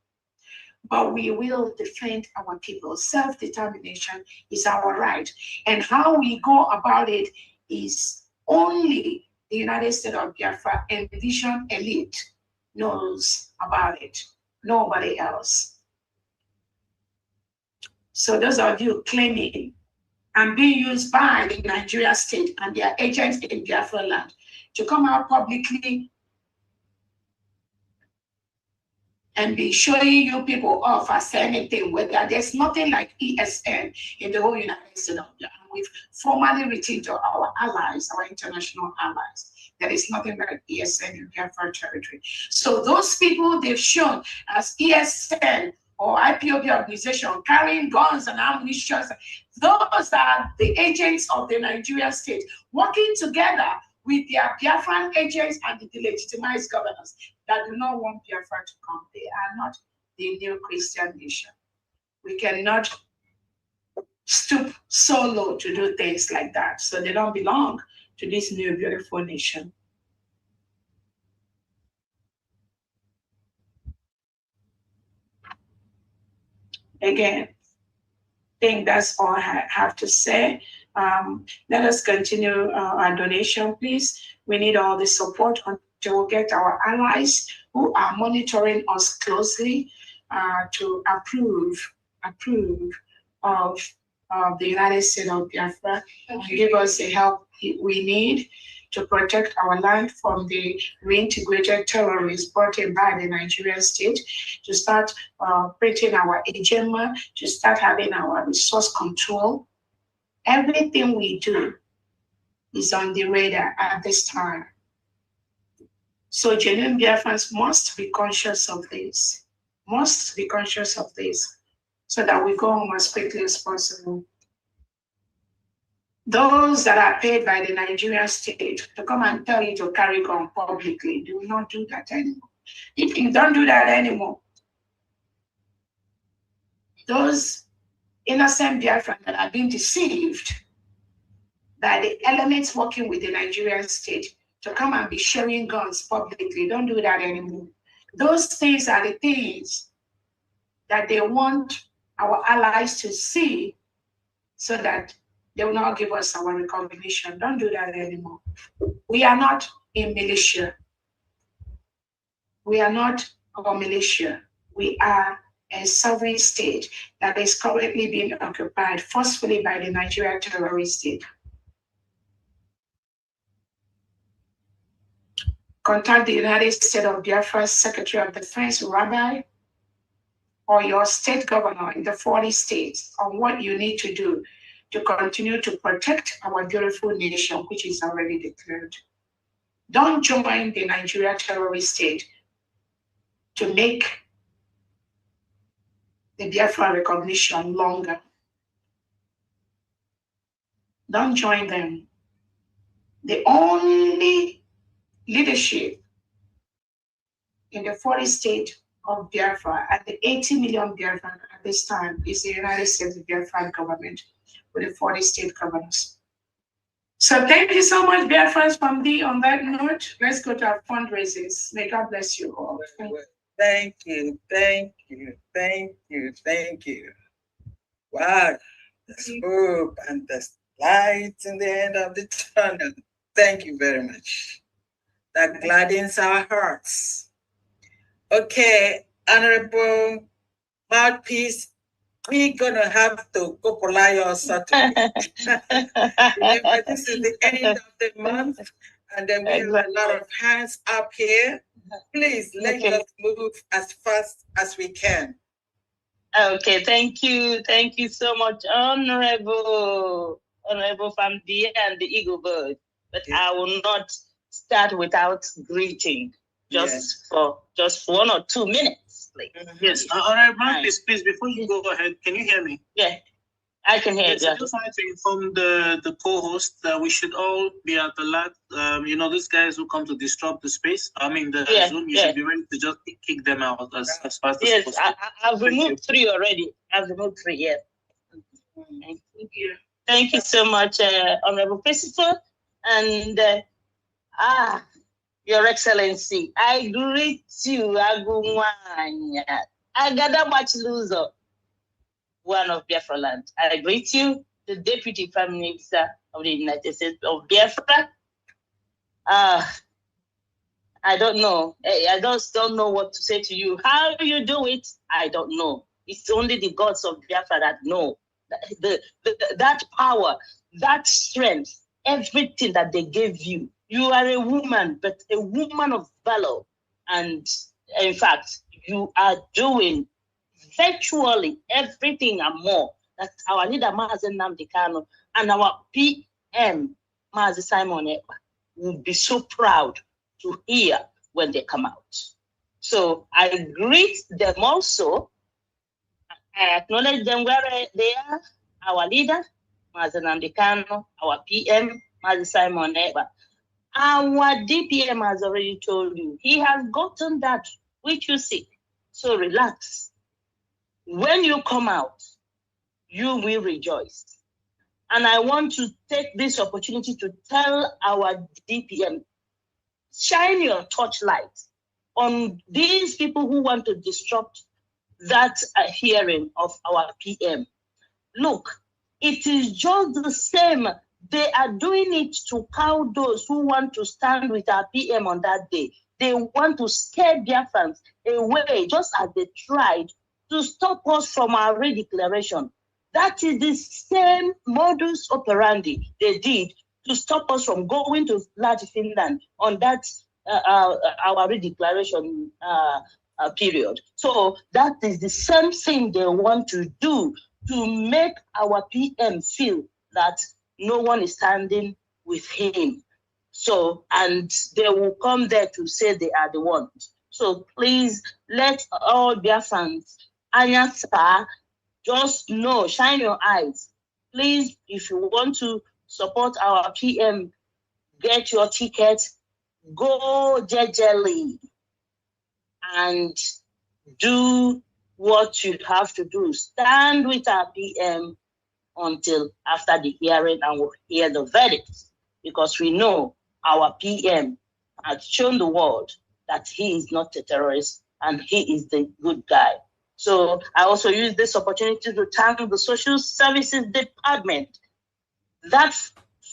But we will defend our people. Self-determination is our right. And how we go about it is only the United States of Biafra and Vision elite knows about it. Nobody else. So those of you claiming and being used by the Nigeria state and their agents in Biafra land to come out publicly and be showing you people off as anything, whether there's nothing like ESN in the whole United States of Biafra. We've formally written to our allies, our international allies, there is nothing like ESN in Biafra territory. So those people they've shown as ESN or IPOB organization carrying guns and ammunition, those are the agents of the Nigerian state working together with their Biafran agents and the delegitimized governors that do not want Biafra to come. They are not the new Christian nation. We cannot stoop so low to do things like that. So they don't belong to this new beautiful nation. Again, I think that's all I have to say. Let us continue our donation, please. We need all the support until we get our allies who are monitoring us closely to approve of of the United States of Biafra and give us the help we need to protect our land from the reintegrated terrorists brought in by the Nigerian state, to start printing our agenda, to start having our resource control. Everything we do is on the radar at this time. So genuine Biafrans must be conscious of this, so that we go home as quickly as possible. Those that are paid by the Nigerian state to come and tell you to carry gun publicly, do not do that anymore. If you don't do that anymore, those innocent Biafrans that are being deceived by the elements working with the Nigerian state to come and be sharing guns publicly, don't do that anymore. Those things are the things that they want our allies to see so that they will not give us our recognition. Don't do that anymore. We are not a militia. We are not a militia. We are a sovereign state that is currently being occupied forcefully by the Nigerian terrorist state. Contact the United States of Biafra Secretary of Defense, Rabbi, or your state governor in the 40 states on what you need to do to continue to protect our beautiful nation, which is already declared. Don't join the Nigeria terrorist state to make the Biafra recognition longer. Don't join them. The only leadership in the 40 state of Biafra and the 80 million Biafran at this time is the United States Biafran government with the 40 state governors. So thank you so much, Biafrans from D. On that note, let's go to our fundraisers. May God bless you all. Thank you, thank you, thank you, thank you. Wow, there's hope and there's light in the end of the tunnel. Thank you very much. That gladdens our hearts. Okay, Honorable Mouthpiece, we're gonna have to go polite or something. Remember, this is the end of the month, and then we have a lot of hands up here. Please let us move as fast as we can. Okay, thank you so much, Honorable Famdi and the Eagle Bird. But I will not start without greeting, just for 1 or 2 minutes, please. Yes, Honorable, please, before you go ahead, can you hear me? Yeah, I can hear you. I just wanted to inform the co-host that we should all be at alert. These guys who come to disrupt the space, the Zoom, you should be ready to just kick them out as fast as possible. Yes, I've removed 3 already. I've removed 3, yes. Thank you. Thank you so much, Honorable Principal. And Your Excellency, I greet you, Agumwanya. Agada much loser, one of Biafra land. I greet you, the Deputy Prime Minister of the United States of Biafra. I don't know. I just don't know what to say to you. How you do it, I don't know. It's only the gods of Biafra that know. That power, that strength, everything that they gave you. You are a woman, but a woman of valor. And in fact, you are doing virtually everything and more that our leader, Mazen Nnamdi Kanu, and our PM, Mazi Simon Ekpa, will be so proud to hear when they come out. So I greet them also. I acknowledge them where they are. Our leader, Mazen Nnamdi Kanu, our PM, Mazi Simon Ekpa. Our DPM has already told you, he has gotten that which you seek. So relax. When you come out, you will rejoice. And I want to take this opportunity to tell our DPM, shine your torchlight on these people who want to disrupt that hearing of our PM. Look, it is just the same. They are doing it to cow those who want to stand with our PM on that day. They want to scare Biafrans away, just as they tried to stop us from our redeclaration. That is the same modus operandi they did to stop us from going to large Finland on that our redeclaration period. So that is the same thing they want to do to make our PM feel that no one is standing with him. So, and they will come there to say they are the ones. So please let all Biafrans, Anyasa, just know, shine your eyes. Please, if you want to support our PM, get your ticket, go jejely and do what you have to do. Stand with our PM until after the hearing and we'll hear the verdict, because we know our PM has shown the world that he is not a terrorist and he is the good guy. So I also use this opportunity to thank the Social Services Department, that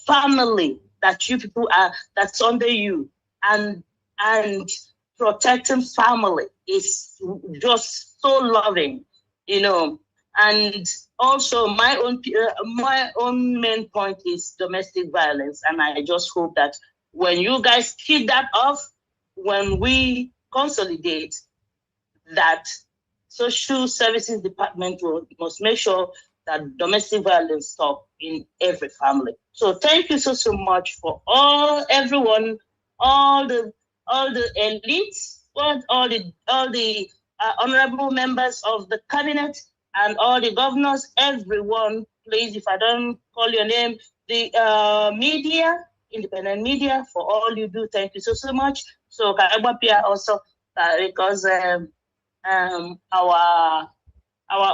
family that you people are, that's under you, and protecting family is just so loving, you know. And also my own main point is domestic violence, and I just hope that when you guys kick that off, when we consolidate, that Social Services Department must make sure that domestic violence stop in every family. So thank you so much for everyone, all the elites, all the honorable members of the cabinet, and all the governors, everyone. Please, if I don't call your name, the media, independent media, for all you do, thank you so much. So Kaibapia also, because our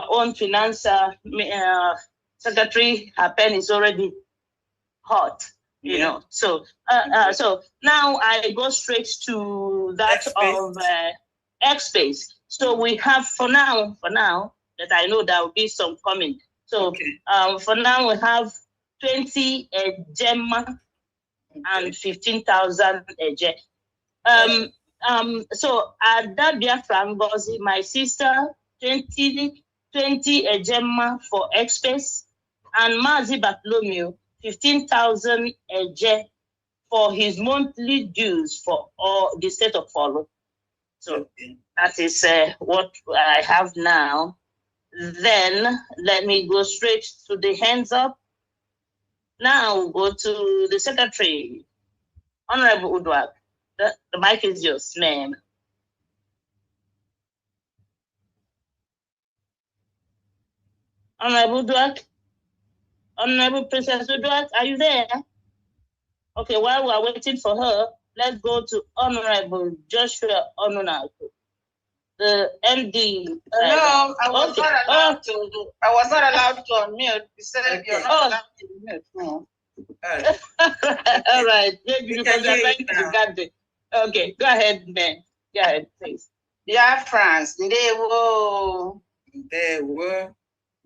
own finance secretary, her pen is already hot, you know. So so now I go straight to that of X-Space. So we have for now that I know there will be some coming. So for now we have 20 Gemma and 15,000 J. So that Biafra Ngozi, my sister, 20 Gemma for X-Space, and Mazi Bartholomew, 15,000 J for his monthly dues for all the state of Follow. So that is what I have now. Then let me go straight to the hands up. Now go to the secretary, Honorable Udwak. The mic is yours, ma'am. Honorable Udwak, Honorable Princess Udwak, are you there? Okay, while we are waiting for her, let's go to Honorable Joshua Onunaku, the MD. Hello, I was not allowed to. I was not allowed to unmute. You said you're not allowed to mute. No. All right, maybe because you're trying to get it. Okay, go ahead, Ben. Go ahead, please. France, they were.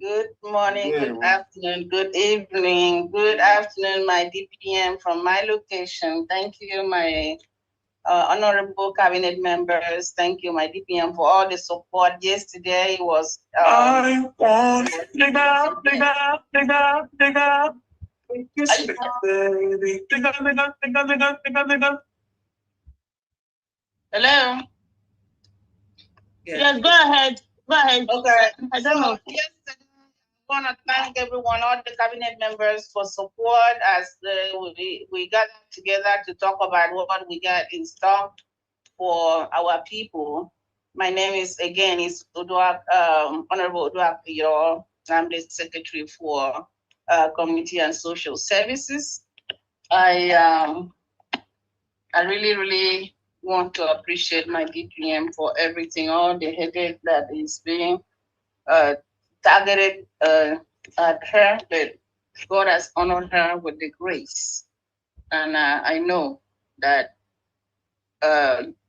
Good morning, good afternoon, good evening, good afternoon, my DPM from my location. Thank you, my honorable cabinet members. Thank you, my DPM, for all the support. Yesterday was. I want Hello. Yes, go ahead. Go ahead. Okay. I don't know. Yesterday, I want to thank everyone, all the cabinet members, for support as we got together to talk about what we got in stock for our people. My name is Udwak, Honorable Udwak Piro. I'm the Secretary for Community and Social Services. I really want to appreciate my DPM for everything, all the headache that is being targeted at her, but God has honored her with the grace. And I know that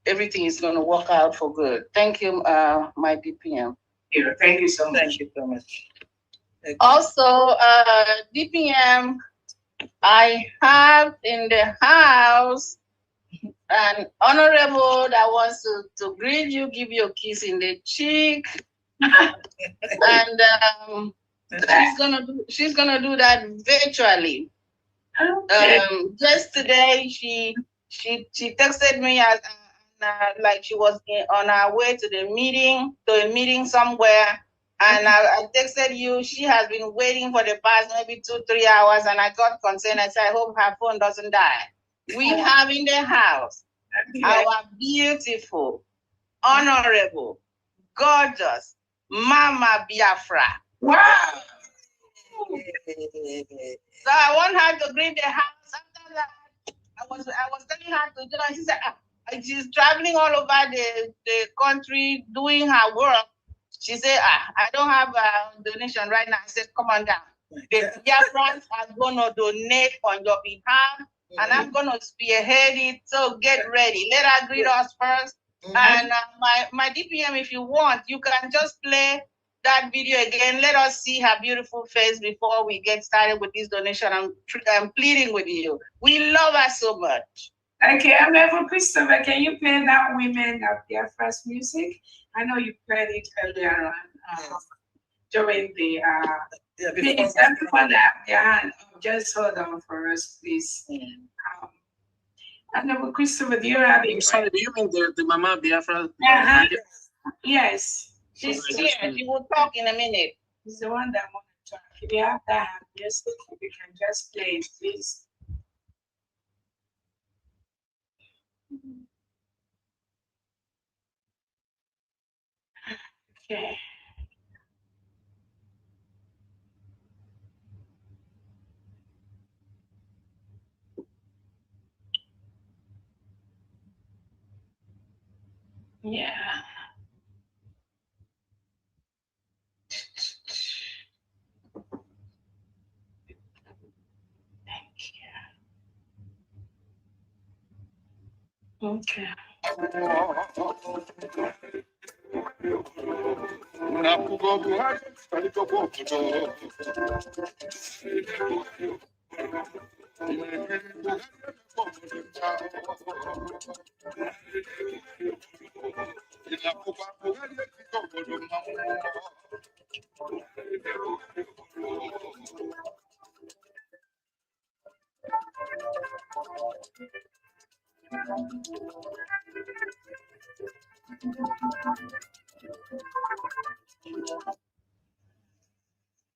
everything is going to work out for good. Thank you, my DPM. Here, thank you so much. Thank you so much. Also, DPM, I have in the house an honorable that wants to greet you, give you a kiss in the cheek. And She's gonna do that virtually. Okay. Yesterday she texted me as like she was on her way to a meeting somewhere. And I texted you, she has been waiting for the past maybe 2-3 hours, and I got concerned. I said, I hope her phone doesn't die. We have in the house our beautiful, honorable, gorgeous Mama Biafra. Wow! So I want her to greet the house. After that, I was telling her to do that. She said she's traveling all over the country doing her work. She said, I don't have a donation right now. I said, come on down. The Biafrans are going to donate on your behalf, and I'm going to spearhead it. So get ready. Let her greet us first. And my DPM, if you want, you can just play that video again. Let us see her beautiful face before we get started with this donation. I'm pleading with you. We love her so much. Okay, I'm level Christopher. Can you play that Women of Biafra's music? I know you played it earlier on during the please, everyone that their hand, just hold on for us, please. I know Christopher, do you have it? I'm sorry, do you mean the Mama Biafra? Yes. She's here. She will talk in a minute. She's the one that wants to talk. If you have that, just we can just play it, please. Okay. Yeah. Thank you. Okay.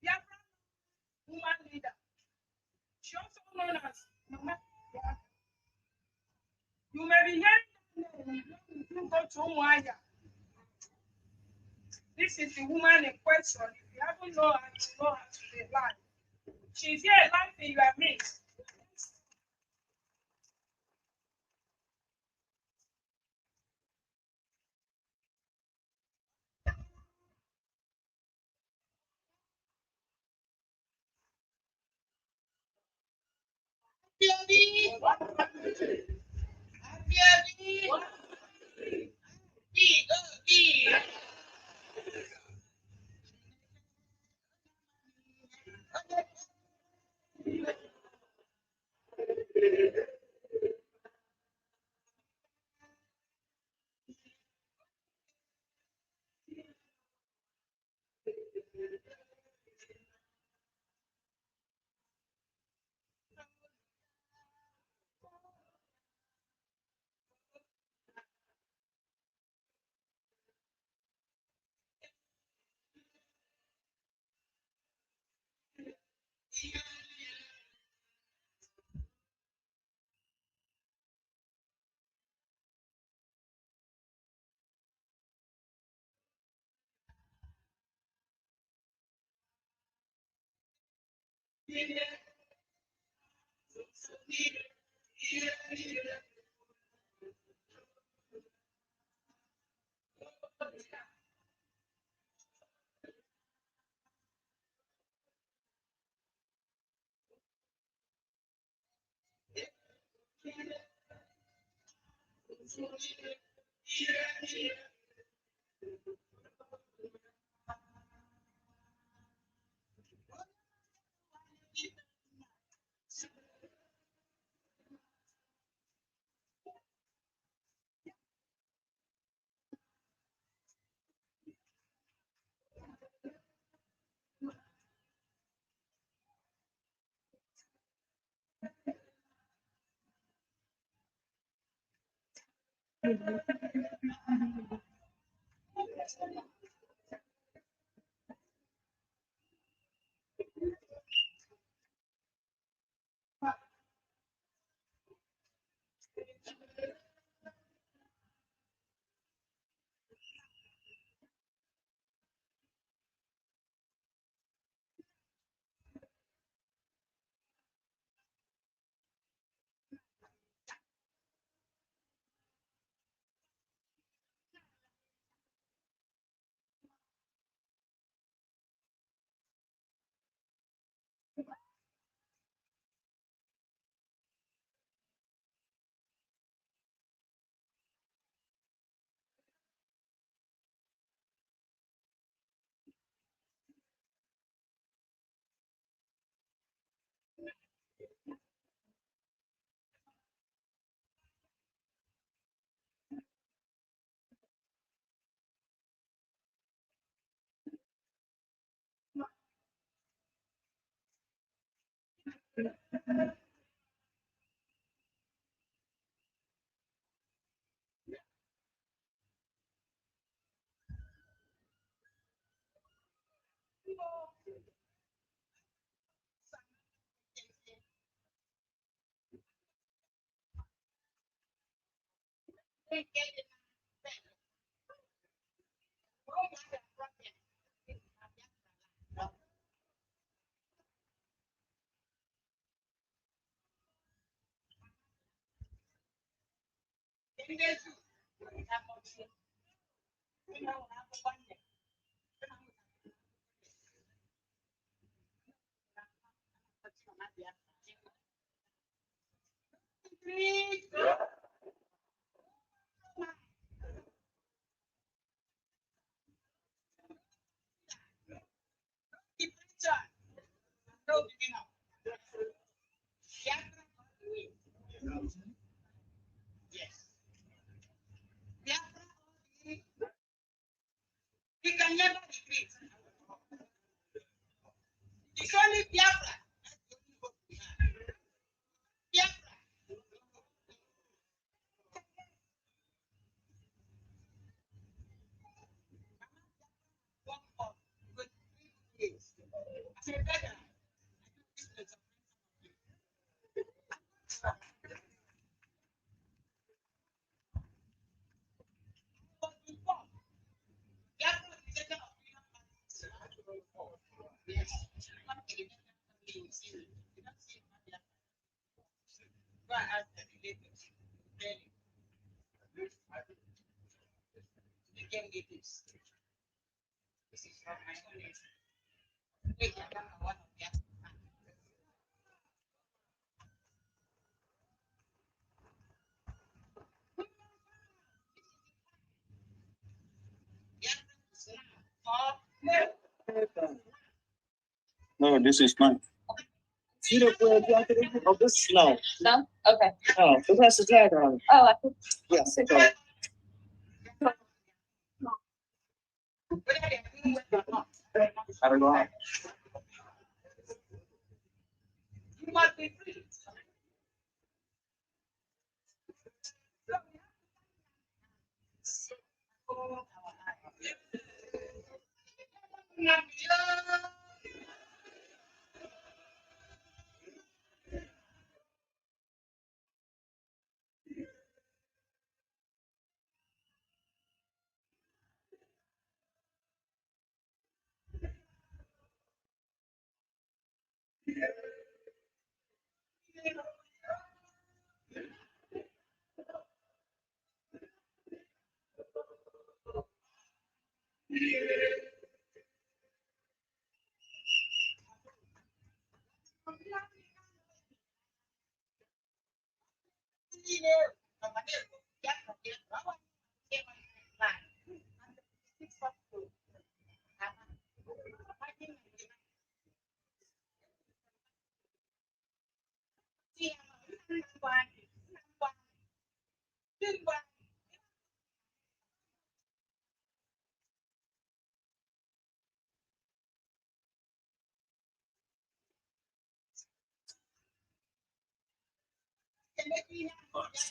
Biafra woman leader. She also known as Mama Biafra. You may be hearing you go to Umuahia. This is the woman in question. If you haven't known her, you know her to be alive. She's here live in your midst. Yes. We can never retreat. It's only Biafra. Biafra. This is not my own. No, this is mine. See the jacket? Oh, this is no. No? Okay. Oh, it has a tag on it. Oh, I think. Yes. I don't know. You must be free.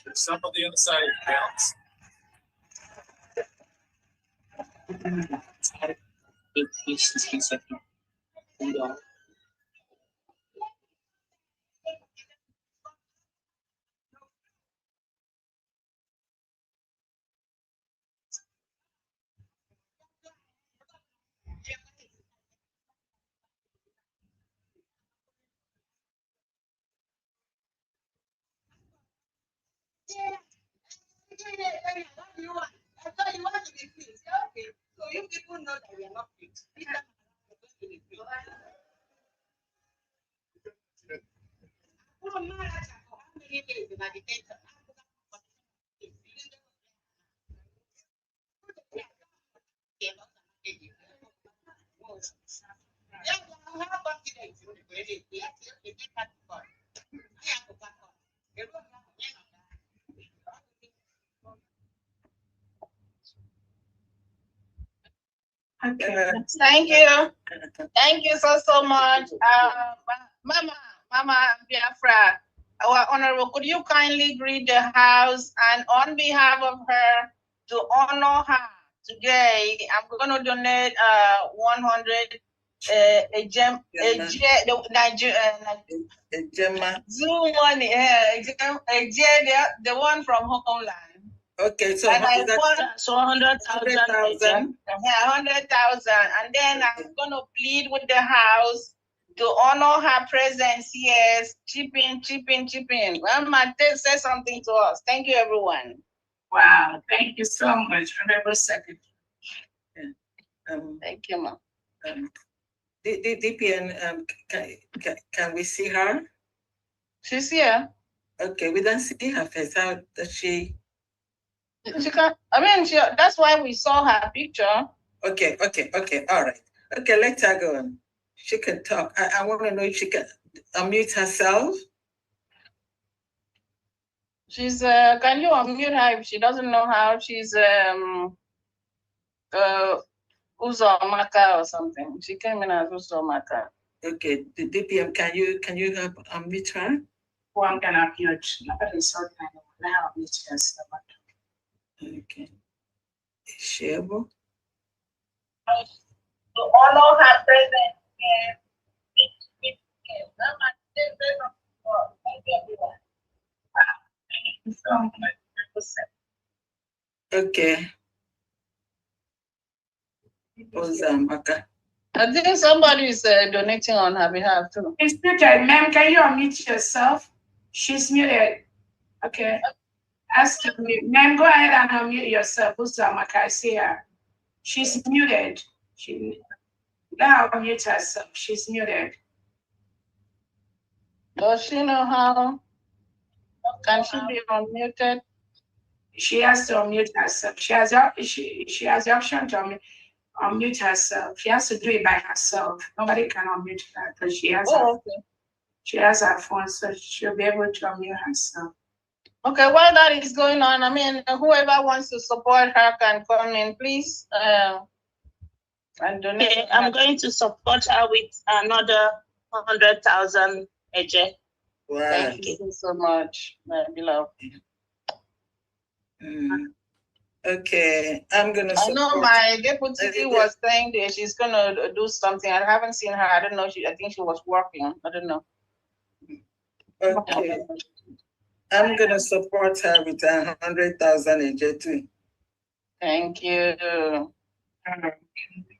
There's some on the other side of the balance. I thought you want to be pleased. Okay. So you people know that we are not pleased. Okay. Thank you. Thank you so much. Mama Biafra, our honorable, could you kindly greet the house, and on behalf of her, to honor her today, I'm going to donate 100 Zoom money, the one from Homeland. Okay, so and I want 100,000. 100,000, and then I'm gonna plead with the house to honor her presence. Yes, chip in. Mama, say something to us. Thank you, everyone. Wow, thank you so much, Honorable Secretary. Thank you, Ma'am. The DPN, can we see her? She's here. Okay, we don't see her face. How does she? She can. I mean, that's why we saw her picture. Okay, all right. Okay, let her go on. She can talk. I want to know if she can unmute herself. She's can you unmute her if she doesn't know how? She's Uzomaka or something. She came in as Uzomaka. Okay, the DPM, can you help unmute her? Oh, I'm gonna unmute. Okay. Is she able? To honor her presence Okay. Uzomaka. I think somebody is donating on her behalf too. It's muted. Ma'am, can you unmute yourself? She's muted. Okay. Ask to mute. Ma'am, go ahead and unmute yourself. Uzomaka, I see her. She's muted. Let her unmute herself. She's muted. Does she know how? Can she be unmuted? She has to unmute herself. She has the option to unmute herself. She has to do it by herself. Nobody can unmute her because she has she has her phone, so she'll be able to unmute herself. Okay, while that is going on, I mean, whoever wants to support her can come in, please. And donate. Okay, I'm going to support her with another 100,000 AJ. Wow. Thank you so much, my beloved. Okay, I'm gonna support. I know my deputy was saying that she's gonna do something. I haven't seen her. I don't know. I think she was working. I don't know. Okay. I'm gonna support her with 100,000 AJ too. Thank you.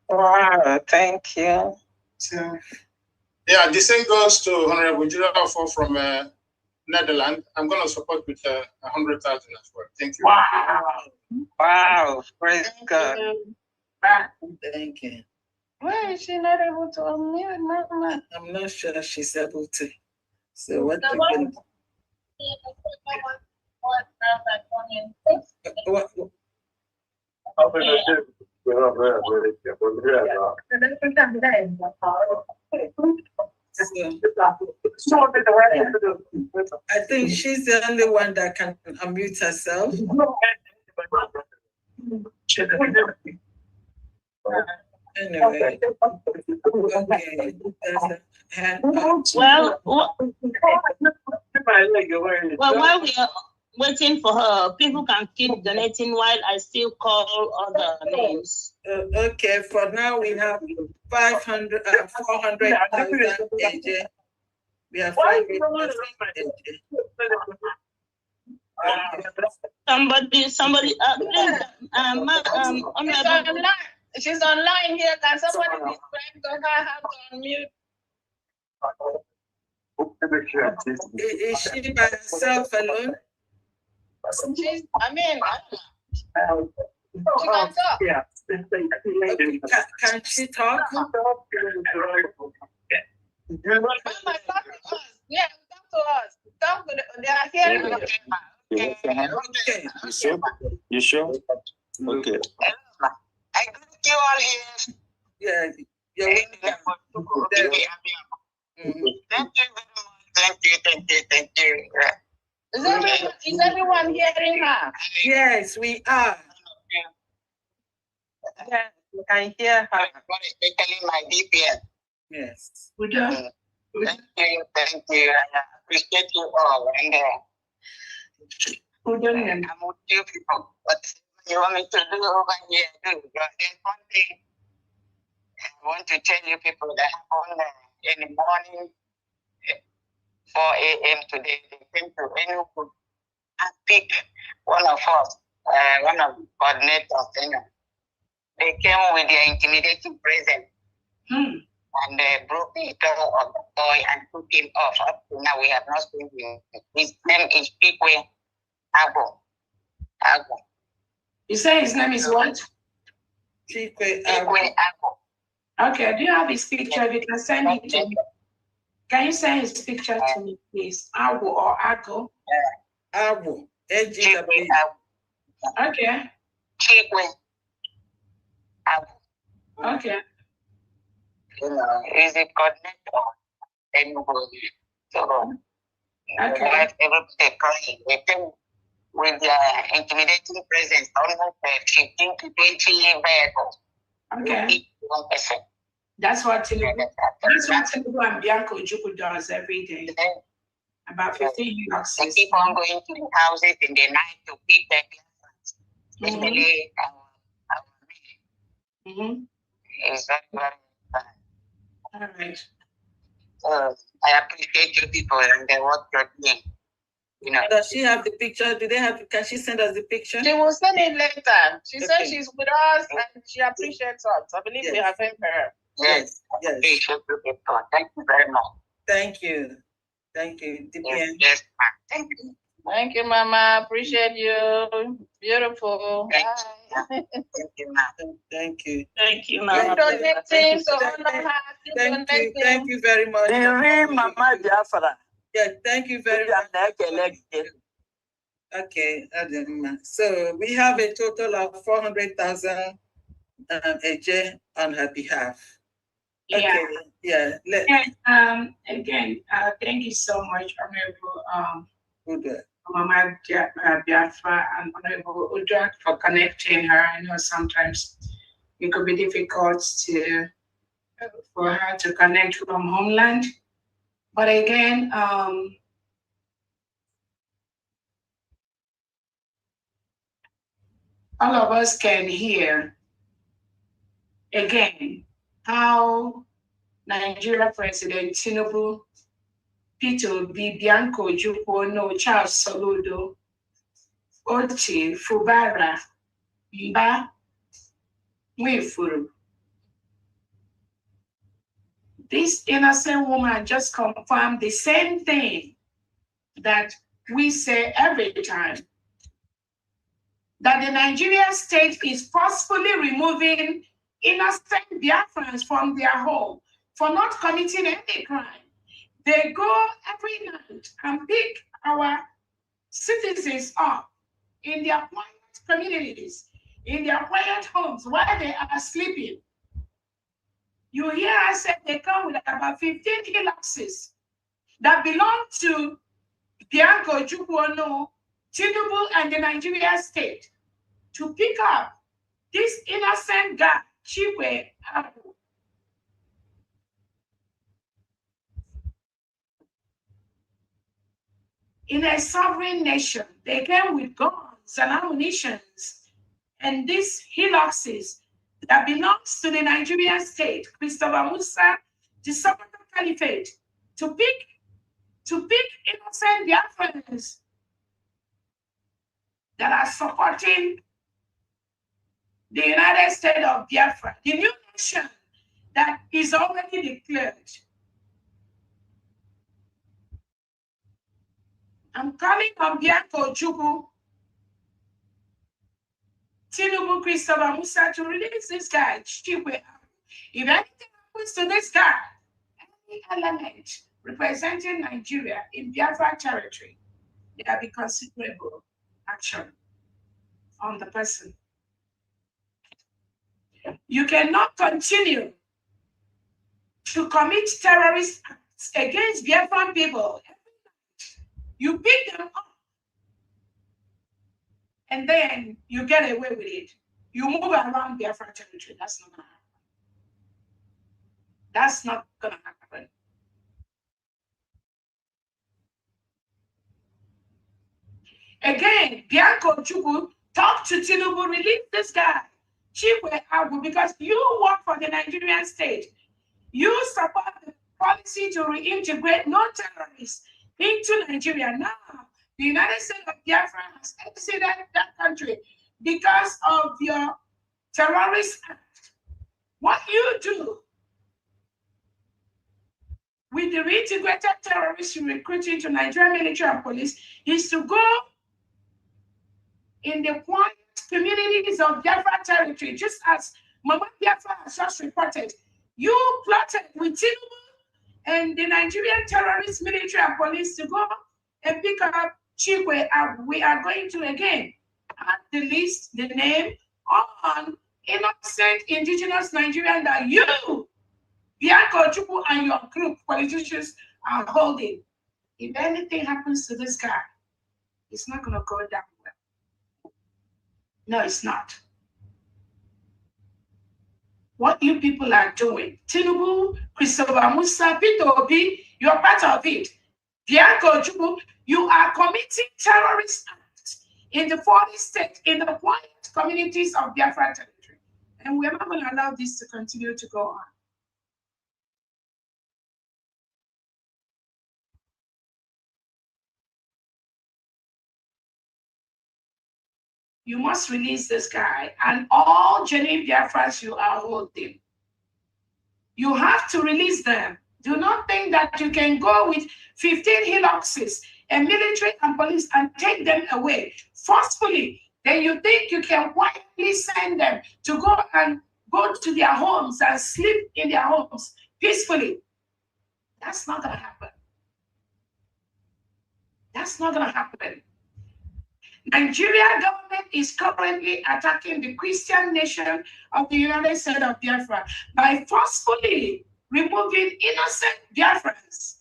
Wow, thank you. So, yeah, the same goes to Honorable Julia from Netherlands. I'm going to support with 100,000 as well. Thank you. Wow, praise God. Thank you. Why is she not able to unmute, Mama? I'm not sure she's able to. So what we can... I think she's the only one that can unmute herself. Anyway, okay. Well, while we are waiting for her. People can keep donating while I still call other names. Okay, for now we have 400,000 AJ. We have 400,000 AJ. Somebody, please, she's online here. Can somebody describe to her how to unmute? Is she by herself alone? She can talk. Okay. Can she talk? Mama, talk to us. Yeah, talk to us. Talk to they are hearing you. Okay. You sure? Okay. I greet you all here. Yeah, you're welcome. Thank you very much. Thank you. Is everyone hearing her? Yes, we are. Yeah, you can hear her. Especially my DPS. Yes. Thank you. I appreciate you all. And I'm with you people. What you want me to do over here? There's one thing I want to tell you people that happened in the morning, 4 a.m. today. They came to Enugu and pick one of us, one of the coordinators. They came with their intimidating presence. And they broke the door of the boy and took him off. Up to now, we have not seen him. His name is Pikwe Abo. You say his name is what? Pikwe Abo. Okay, do you have his picture? You can send it to me. Can you send his picture to me, please? Abo or Ago? Abo. Okay. Pikwe Abo. Okay. Is it coordinator? So, okay. Everybody crying. They came with their intimidating presence, almost 15 to 20 vehicles. Okay. One person. That's what Tinubu and Bianco Juku does every day. About 15 boxes. They keep on going to the houses in the night to pick their classes. Especially our It's very, very fun. All right. I appreciate you people and what you're doing. Does she have the picture? Do they have? Can she send us the picture? She will send it later. She said she's with us and she appreciates us. I believe we have helped her. Yes. Appreciate you people. Thank you very much. Thank you. DPN. Yes, ma'am. Thank you. Thank you, Mama. Appreciate you. Beautiful. Thank you, ma'am. Thank you. Thank you, Mama. Thank you very much. Mama Biafra. Yeah, thank you very much. Okay, so we have a total of 400,000 AJ on her behalf. Okay, yeah. Again, thank you so much, Honorable Mama Biafra and Honorable Udra for connecting her. I know sometimes it could be difficult for her to connect from homeland. But again, all of us can hear again how Nigeria President Tinubu, Peter B. Bianco Jupono, Charles Soludo, Oti Fubara, Mba Mwifuru. This innocent woman just confirmed the same thing that we say every time, that the Nigerian state is forcefully removing innocent Biafrans from their home for not committing any crime. They go every night and pick our citizens up in their quiet communities, in their quiet homes while they are sleeping. You hear I said they come with about 15 Hiluxes that belong to Bianco Jubuono, Tinubu, and the Nigerian state to pick up this innocent guy, Chikwe Abu. in a sovereign nation. They came with guns and ammunition and these hillocks that belongs to the Nigerian state, Christopher Musa, the Sokoto Caliphate, to pick innocent Biafrans that are supporting the United States of Biafra, the new nation that is already declared. I'm calling on Bianco Jubu, Tinubu Christopher Musa to release this guy, Chikwe. If anything happens to this guy, any element representing Nigeria in Biafra territory, there will be considerable action on the person. You cannot continue to commit terrorist acts against Biafran people. You pick them up and then you get away with it. You move around Biafra territory. That's not going to happen. That's not going to happen. Again, Bianco Chubu talk to Tinubu, release this guy, Chikwe Agu, because you work for the Nigerian state. You support the policy to reintegrate non-terrorists into Nigeria. Now, the United States of Biafra has exited that country because of your terrorist act. What you do with the reintegrated terrorists you recruit into Nigerian military and police is to go in the quiet communities of Biafra territory, just as Mama Biafra has just reported. You plotted with Tinubu and the Nigerian terrorist military and police to go and pick up Chikwe. We are going to again add the list, the name on innocent indigenous Nigerian that you, Bianco Chukwu, and your group politicians are holding. If anything happens to this guy, it's not going to go down well. No, it's not. What you people are doing, Tinubu, Christopher Musa, Peter Obi, you're part of it. Bianco Chukwu, you are committing terrorist acts in the 40 states, in the quiet communities of Biafra territory. And we're not going to allow this to continue to go on. You must release this guy and all genuine Biafrans you are holding. You have to release them. Do not think that you can go with 15 hillocks and military and police and take them away forcefully. Then you think you can quietly send them to go to their homes and sleep in their homes peacefully. That's not going to happen. That's not going to happen. Nigeria government is currently attacking the Christian nation of the United States of Biafra by forcefully removing innocent Biafrans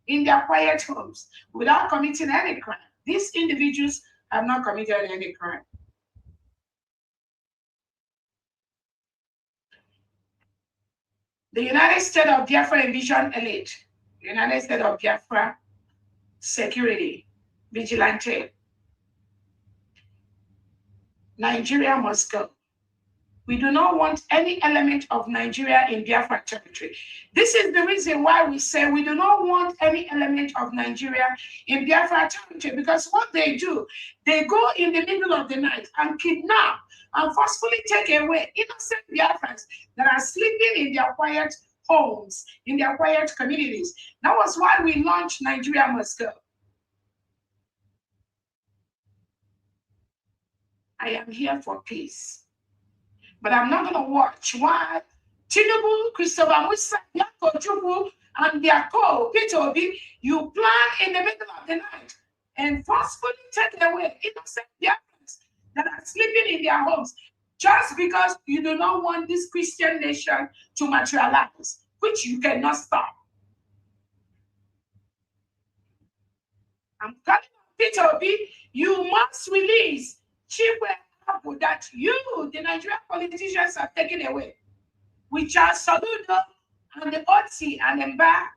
in their quiet homes without committing any crime. These individuals have not committed any crime. The United States of Biafra Invasion Elite, the United States of Biafra Security Vigilante. Nigeria must go. We do not want any element of Nigeria in Biafra territory. This is the reason why we say we do not want any element of Nigeria in Biafra territory, because what they do, they go in the middle of the night and kidnap and forcefully take away innocent Biafrans that are sleeping in their quiet homes, in their quiet communities. That was why we launched Nigeria Must Go. I am here for peace. But I'm not going to watch why Tinubu, Christopher Musa, Bianco Chukwu, and their Peter Obi, you plan in the middle of the night and forcefully take away innocent Biafrans that are sleeping in their homes just because you do not want this Christian nation to materialize, which you cannot stop. I'm calling on Peter Obi, you must release Chikwe that you, the Nigerian politicians, have taken away, which are Saludo and the Otsi and Mba.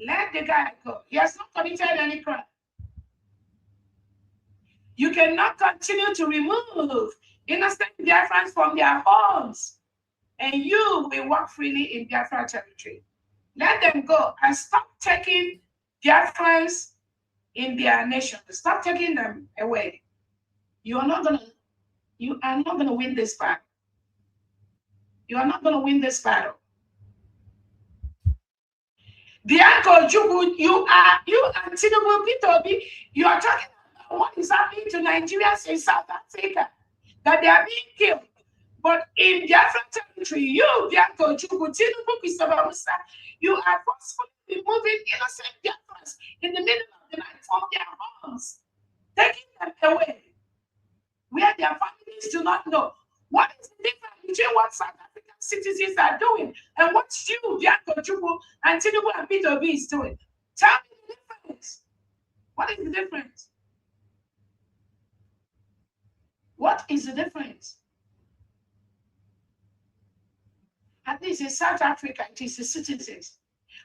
Let the guy go. He has not committed any crime. You cannot continue to remove innocent Biafrans from their homes, and you will walk freely in Biafra territory. Let them go and stop taking Biafrans in their nation. Stop taking them away. You are not gonna win this battle. You are not gonna win this battle. Bianco Jubu, you and Tinubu Pitobi, you are talking about what is happening to Nigerians in South Africa, that they are being killed. But in Biafra territory, you, Bianco Jubu, Tinubu, Christopher Musa, you are forcefully removing innocent Biafrans in the middle of the night from their homes, taking them away, where their families do not know. What is the difference between what South African citizens are doing and what you, Bianco Jubu, and Tinubu and Peter B is doing? Tell me the difference. What is the difference? What is the difference? At least in South Africa, it is the citizens.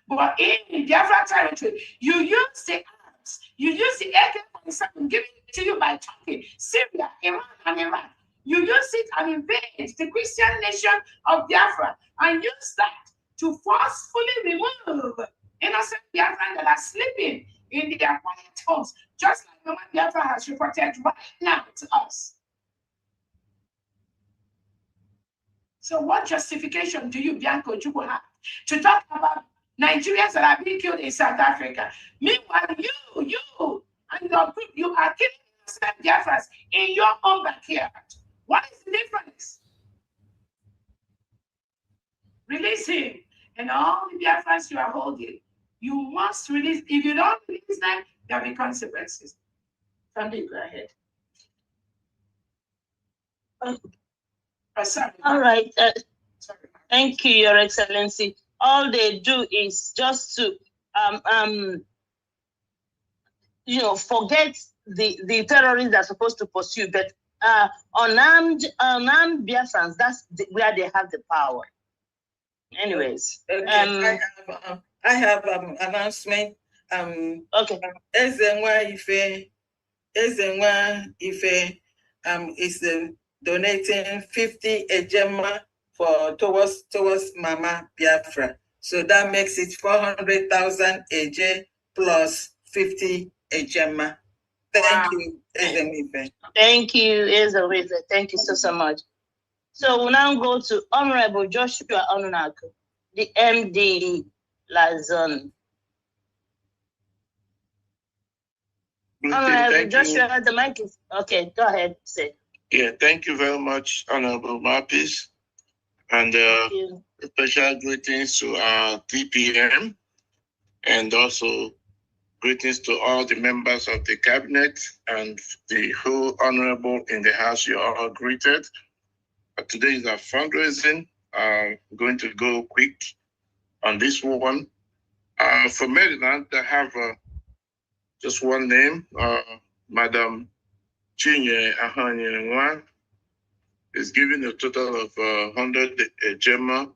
But in Biafra territory, you use the arms, you use the AK-47 given to you by Turkey, Syria, Iran, and Iraq. You use it and invade the Christian nation of Biafra and use that to forcefully remove innocent Biafrans that are sleeping in their quiet homes, just like Mama Biafra has reported right now to us. So what justification do you, Bianco Jubu, have to talk about Nigerians that are being killed in South Africa? Meanwhile, you and your group, you are killing innocent Biafrans in your own backyard. What is the difference? Release him. And all the Biafrans you are holding, you must release. If you don't release them, there will be consequences. Somebody go ahead. Sorry. All right. Thank you, Your Excellency. All they do is just to, forget the terrorists that are supposed to pursue, but unarmed Biafrans, that's where they have the power. Anyways, okay. I have announcement. Okay. Ezenwa Ife is donating 50 ejema towards Mama Biafra. So that makes it 400,000 AJ plus 50 ejema. Thank you, Ezemife. Thank you, Ezemife. Thank you so much. So we'll now go to Honorable Joshua Onunaku, the MD Lazon. Honorable Joshua, the mic is okay. Go ahead, say. Yeah, thank you very much, Honorable Mapis, and special greetings to our TPM, and also greetings to all the members of the cabinet and the whole honorable in the house. You are all greeted. Today is our fundraising. Going to go quick on this one. For Maryland, I have just one name, Madam Chinye Ahanyengwa is giving a total of 100 ejema.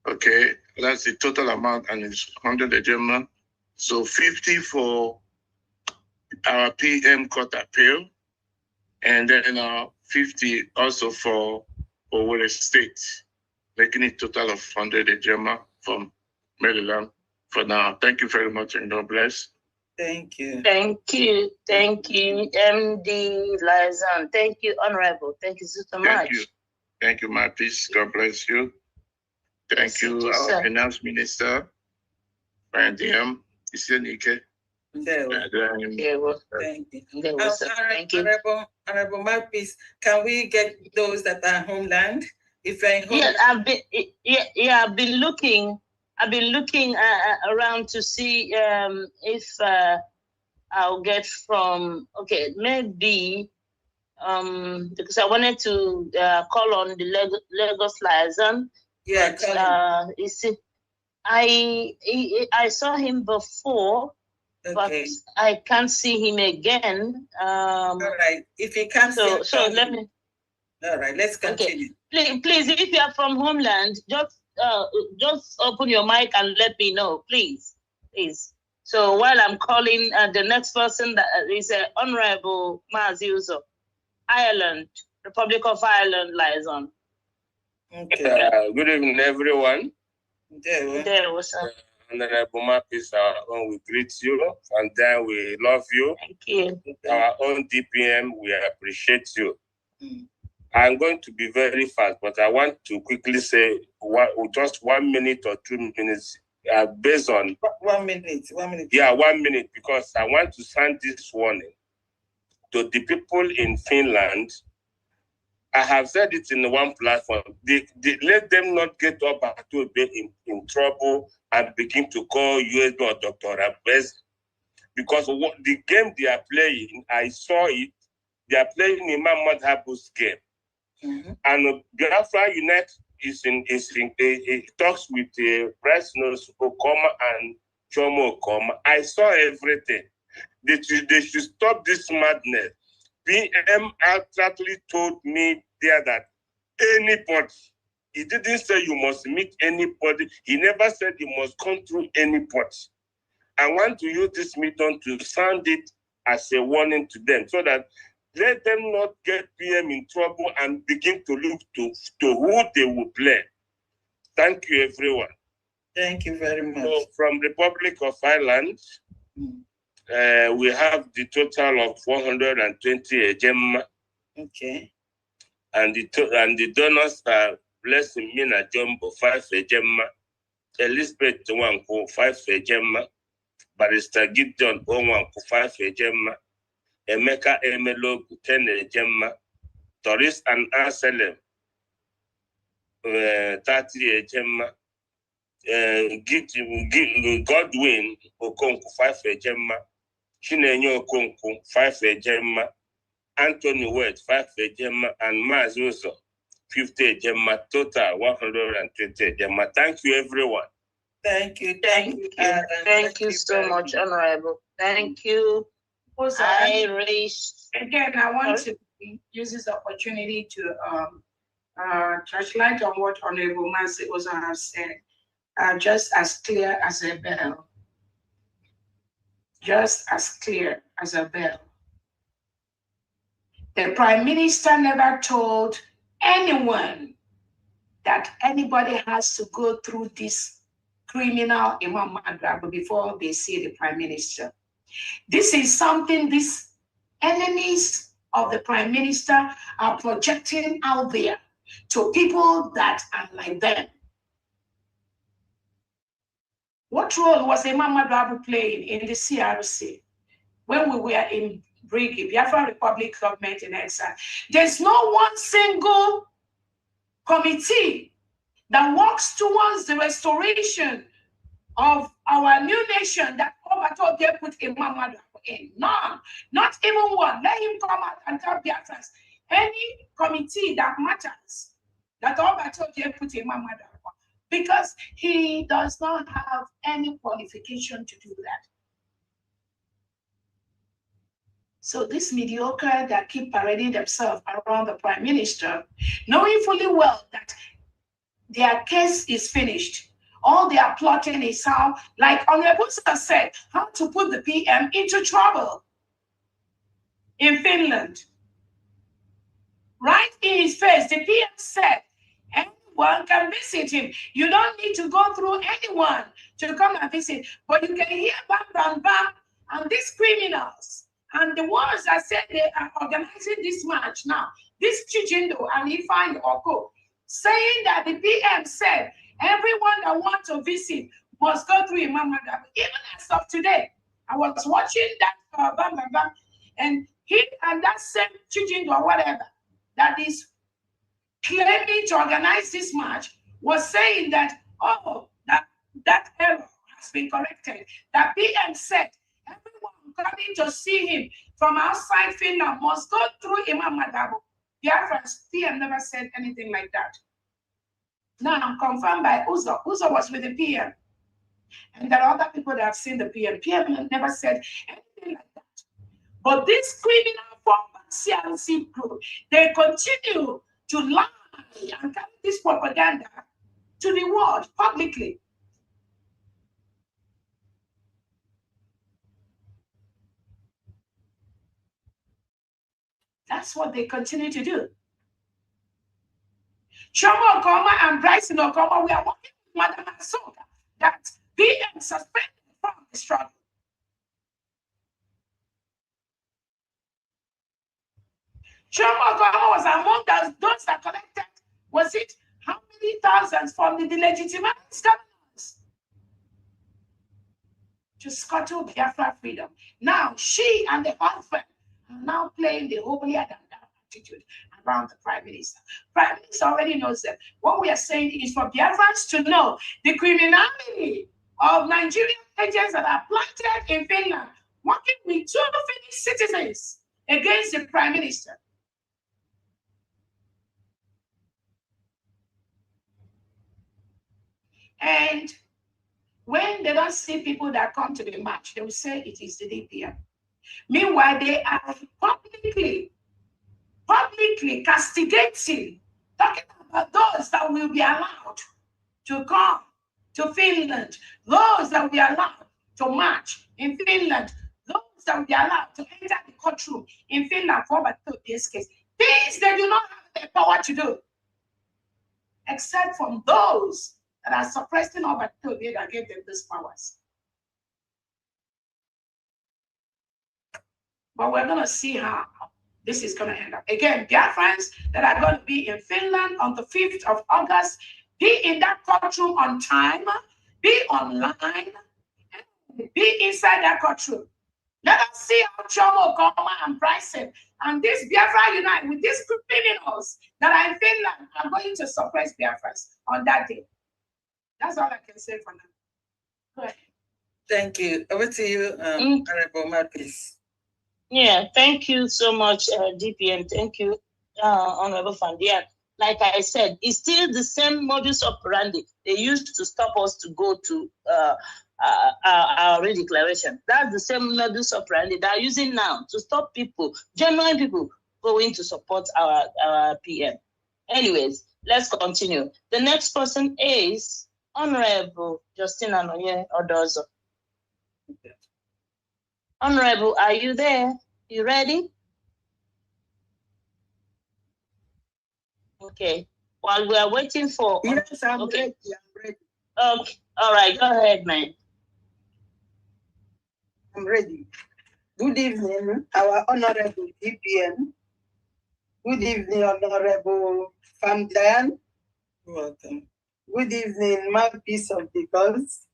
Okay, that's the total amount, and it's 100 ejema. So 50 for our PM court appeal, and then 50 also for Owerri State, making it total of 100 ejema from Maryland for now. Thank you very much, and God bless. Thank you. Thank you. Thank you, MD Lazan. Thank you, Honorable. Thank you so much. Thank you. Thank you, my peace. God bless you. Thank you, our Finance Minister, Randy Isenike. Thank you. Honorable Mouthpiece, can we get those that are homeland? If I've been looking. I've been looking around to see if I'll get from, maybe, because I wanted to call on the Lagos liaison. Yeah, you see, I saw him before, but I can't see him again. All right, if he can't so let me. All right, let's continue. Okay. Please, if you are from homeland, just open your mic and let me know, please. please. So while I'm calling the next person, that is Honorable Maziuzo, Ireland, Republic of Ireland liaison. Okay. Good evening, everyone. There was Honorable Mapis, we greet you, and then we love you. Thank you. Our own DPM, we appreciate you. I'm going to be very fast, but I want to quickly say just 1 minute or 2 minutes, based on 1 minute. 1 minute. Yeah, 1 minute, because I want to send this warning to the people in Finland. I have said it in one platform. They let them not get up to be in trouble and begin to call USB or Dr. Abez, because the game they are playing, I saw it. They are playing Imam Madhabu's game, and Biafra Unite it talks with President Okoma and Chomo Okoma. I saw everything. They should stop this madness. PM actually told me there that anybody, he didn't say you must meet anybody. He never said you must come through anybody. I want to use this meeting to sound it as a warning to them, so that let them not get PM in trouble and begin to look to who they will play. Thank you, everyone. Thank you very much. So from Republic of Ireland, we have the total of 420 Ejema. Okay. And the donors are Blessing Mina Jumbo 5 Ejema, Elizabeth Wanko 5 Ejema, Barrister Gideon Owanko 5 Ejema, Emeka Emelo 10 Ejema, Doris and Anselm 30 Ejema, Godwin Okonko 5 Ejema, Chinenyo Okonko 5 Ejema, Anthony West 5 Ejema, and Mazuso 50 Ejema, total 120 Ejema. Thank you, everyone. Thank you. Thank you so much, Honorable. Thank you. Also, Irish. Again, I want to use this opportunity to touch light on what Honorable Mansi also has said. Just as clear as a bell. Just as clear as a bell. The Prime Minister never told anyone that anybody has to go through this criminal Imam Madraba before they see the Prime Minister. This is something these enemies of the Prime Minister are projecting out there to people that are like them. What role was Imam Madraba playing in the CRC when we were in Brigi, Biafra Republic government in exile? There's no one single committee that works towards the restoration of our new nation that Obato they put Imam Madraba in. None, not even one. Let him come out and tell Biafrans. Any committee that matters that Obato they put Imam Madraba, because he does not have any qualification to do that. So this mediocre that keep parading themselves around the Prime Minister, knowing fully well that their case is finished. All they are plotting is how, like Honorable said, how to put the PM into trouble in Finland. Right in his face, the PM said, anyone can visit him. You don't need to go through anyone to come and visit, but you can hear bam, bam, bam, and these criminals, and the ones that said they are organizing this march now, this Chijindo and Ifeanyi Oko, saying that the PM said everyone that wants to visit must go through Imam Madraba. Even as of today, I was watching that bam, bam, bam, and he and that same Chijindo or whatever that is claiming to organize this march was saying that, oh, that error has been corrected. That PM said everyone coming to see him from outside Finland must go through Imam Madraba. Biafra's PM never said anything like that. Now I'm confirmed by Uzo. Uzo was with the PM. And there are other people that have seen the PM. PM never said anything like that. But this criminal former CRC group, they continue to lie and carry this propaganda to the world publicly. That's what they continue to do. Choma Okoma and Bryson Okoma, we are working with Madam Asoka that PM suspended from the struggle. Choma Okoma was among those that collected, was it how many thousands from the legitimate governors to scuttle Biafra freedom? Now she and the husband are now playing the holier than thou attitude around the Prime Minister. Prime Minister already knows that. What we are saying is for Biafrans to know the criminality of Nigerian agents that are planted in Finland, working with 2 Finnish citizens against the Prime Minister. And when they don't see people that come to the march, they will say it is the DPM. Meanwhile, they are publicly castigating, talking about those that will be allowed to come to Finland, those that will be allowed to march in Finland, those that will be allowed to enter the courtroom in Finland for this case. Things they do not have the power to do, except from those that are suppressing over that gave them these powers. But we're going to see how this is going to end up. Again, Biafrans that are going to be in Finland on the 5th of August, be in that courtroom on time, be online, be inside that courtroom. Let us see how Chomo, Goma, and Bryson and this Biafra Unite with these criminals that are in Finland are going to suppress Biafrans on that day. That's all I can say for now. Go ahead. Thank you. Over to you, Honorable Matt, please. Yeah, thank you so much, DPM. Thank you, Honorable Fandia. Like I said, it's still the same modus operandi they used to stop us to go to our redeclaration. That's the same modus operandi they're using now to stop people, genuine people, going to support our PM. Anyways, let's continue. The next person is Honorable Justina Noye Odozo. Honorable, are you there? You ready? Okay. While we are waiting for... Yes, I'm okay. ready. I'm ready. Okay. All right. Go ahead, man. I'm ready. Good evening, our Honorable DPM. Good evening, Honorable Famdian. Welcome. Good evening, mouthpiece of the gods.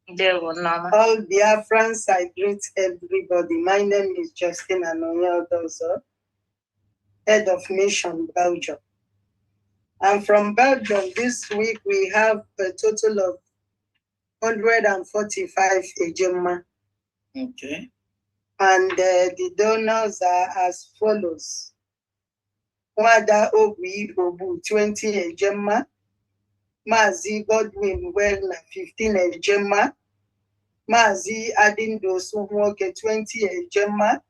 All Biafrans, I greet everybody. My name is Justina Noye Odozo, head of Mission Belgium. And from Belgium this week, we have a total of 145 Ejema. Okay. And the donors are as follows. Wada Obi Obu, 20 Ejema. Mazi Godwin Wellna, 15 Ejema. Mazi Adindo Sumwoke, 20 Ejema.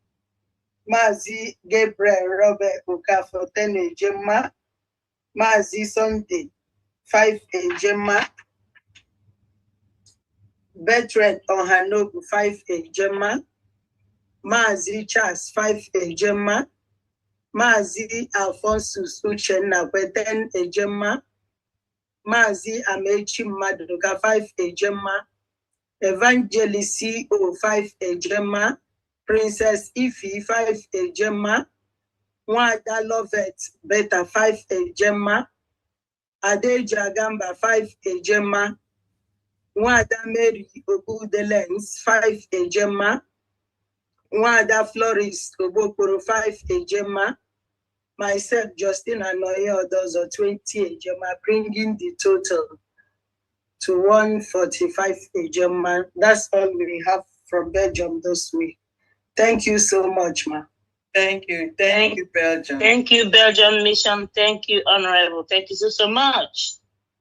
Mazi Gabriel Robert Okafor, 10 Ejema. Mazi Sunday, 5 Ejema. Bertrand Ohanogu, 5 Ejema. Mazi Charles, 5 Ejema. Mazi Alphonsus Uchenna, 10 Ejema. Mazi Amechi Maduga, 5 Ejema. Evangelist CEO, 5 Ejema. Princess Ifi, 5 Ejema. Wada Lovet Beta, 5 Ejema. Adeja Gamba, 5 Ejema. Wada Mary Ogudelens, 5 Ejema. Wada Floris Obokoro, 5 Ejema. Myself, Justina Noye Odozo, 20 Ejema, bringing the total to 145 Ejema. That's all we have from Belgium this week. Thank you so much, ma. Thank you. Thank you, Belgium. Thank you, Belgium Mission. Thank you, Honorable. Thank you so much.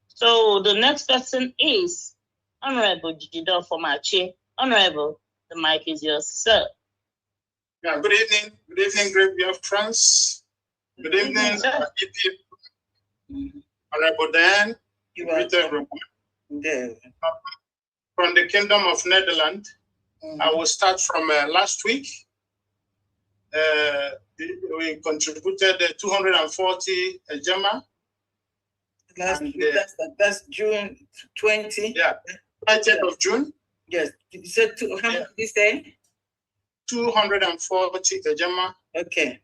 So the next person is Honorable Jido Fomachi. Honorable, the mic is yours, sir. Yeah, good evening. Good evening, great Biafrans. Good evening, Honorable Dan. Greet everyone. From the Kingdom of Netherlands, I will start from last week. we contributed 240 Ejema. That's June 20. Yeah, 20th of June. Yes. You said how much did you say? 240 Ejema. Okay.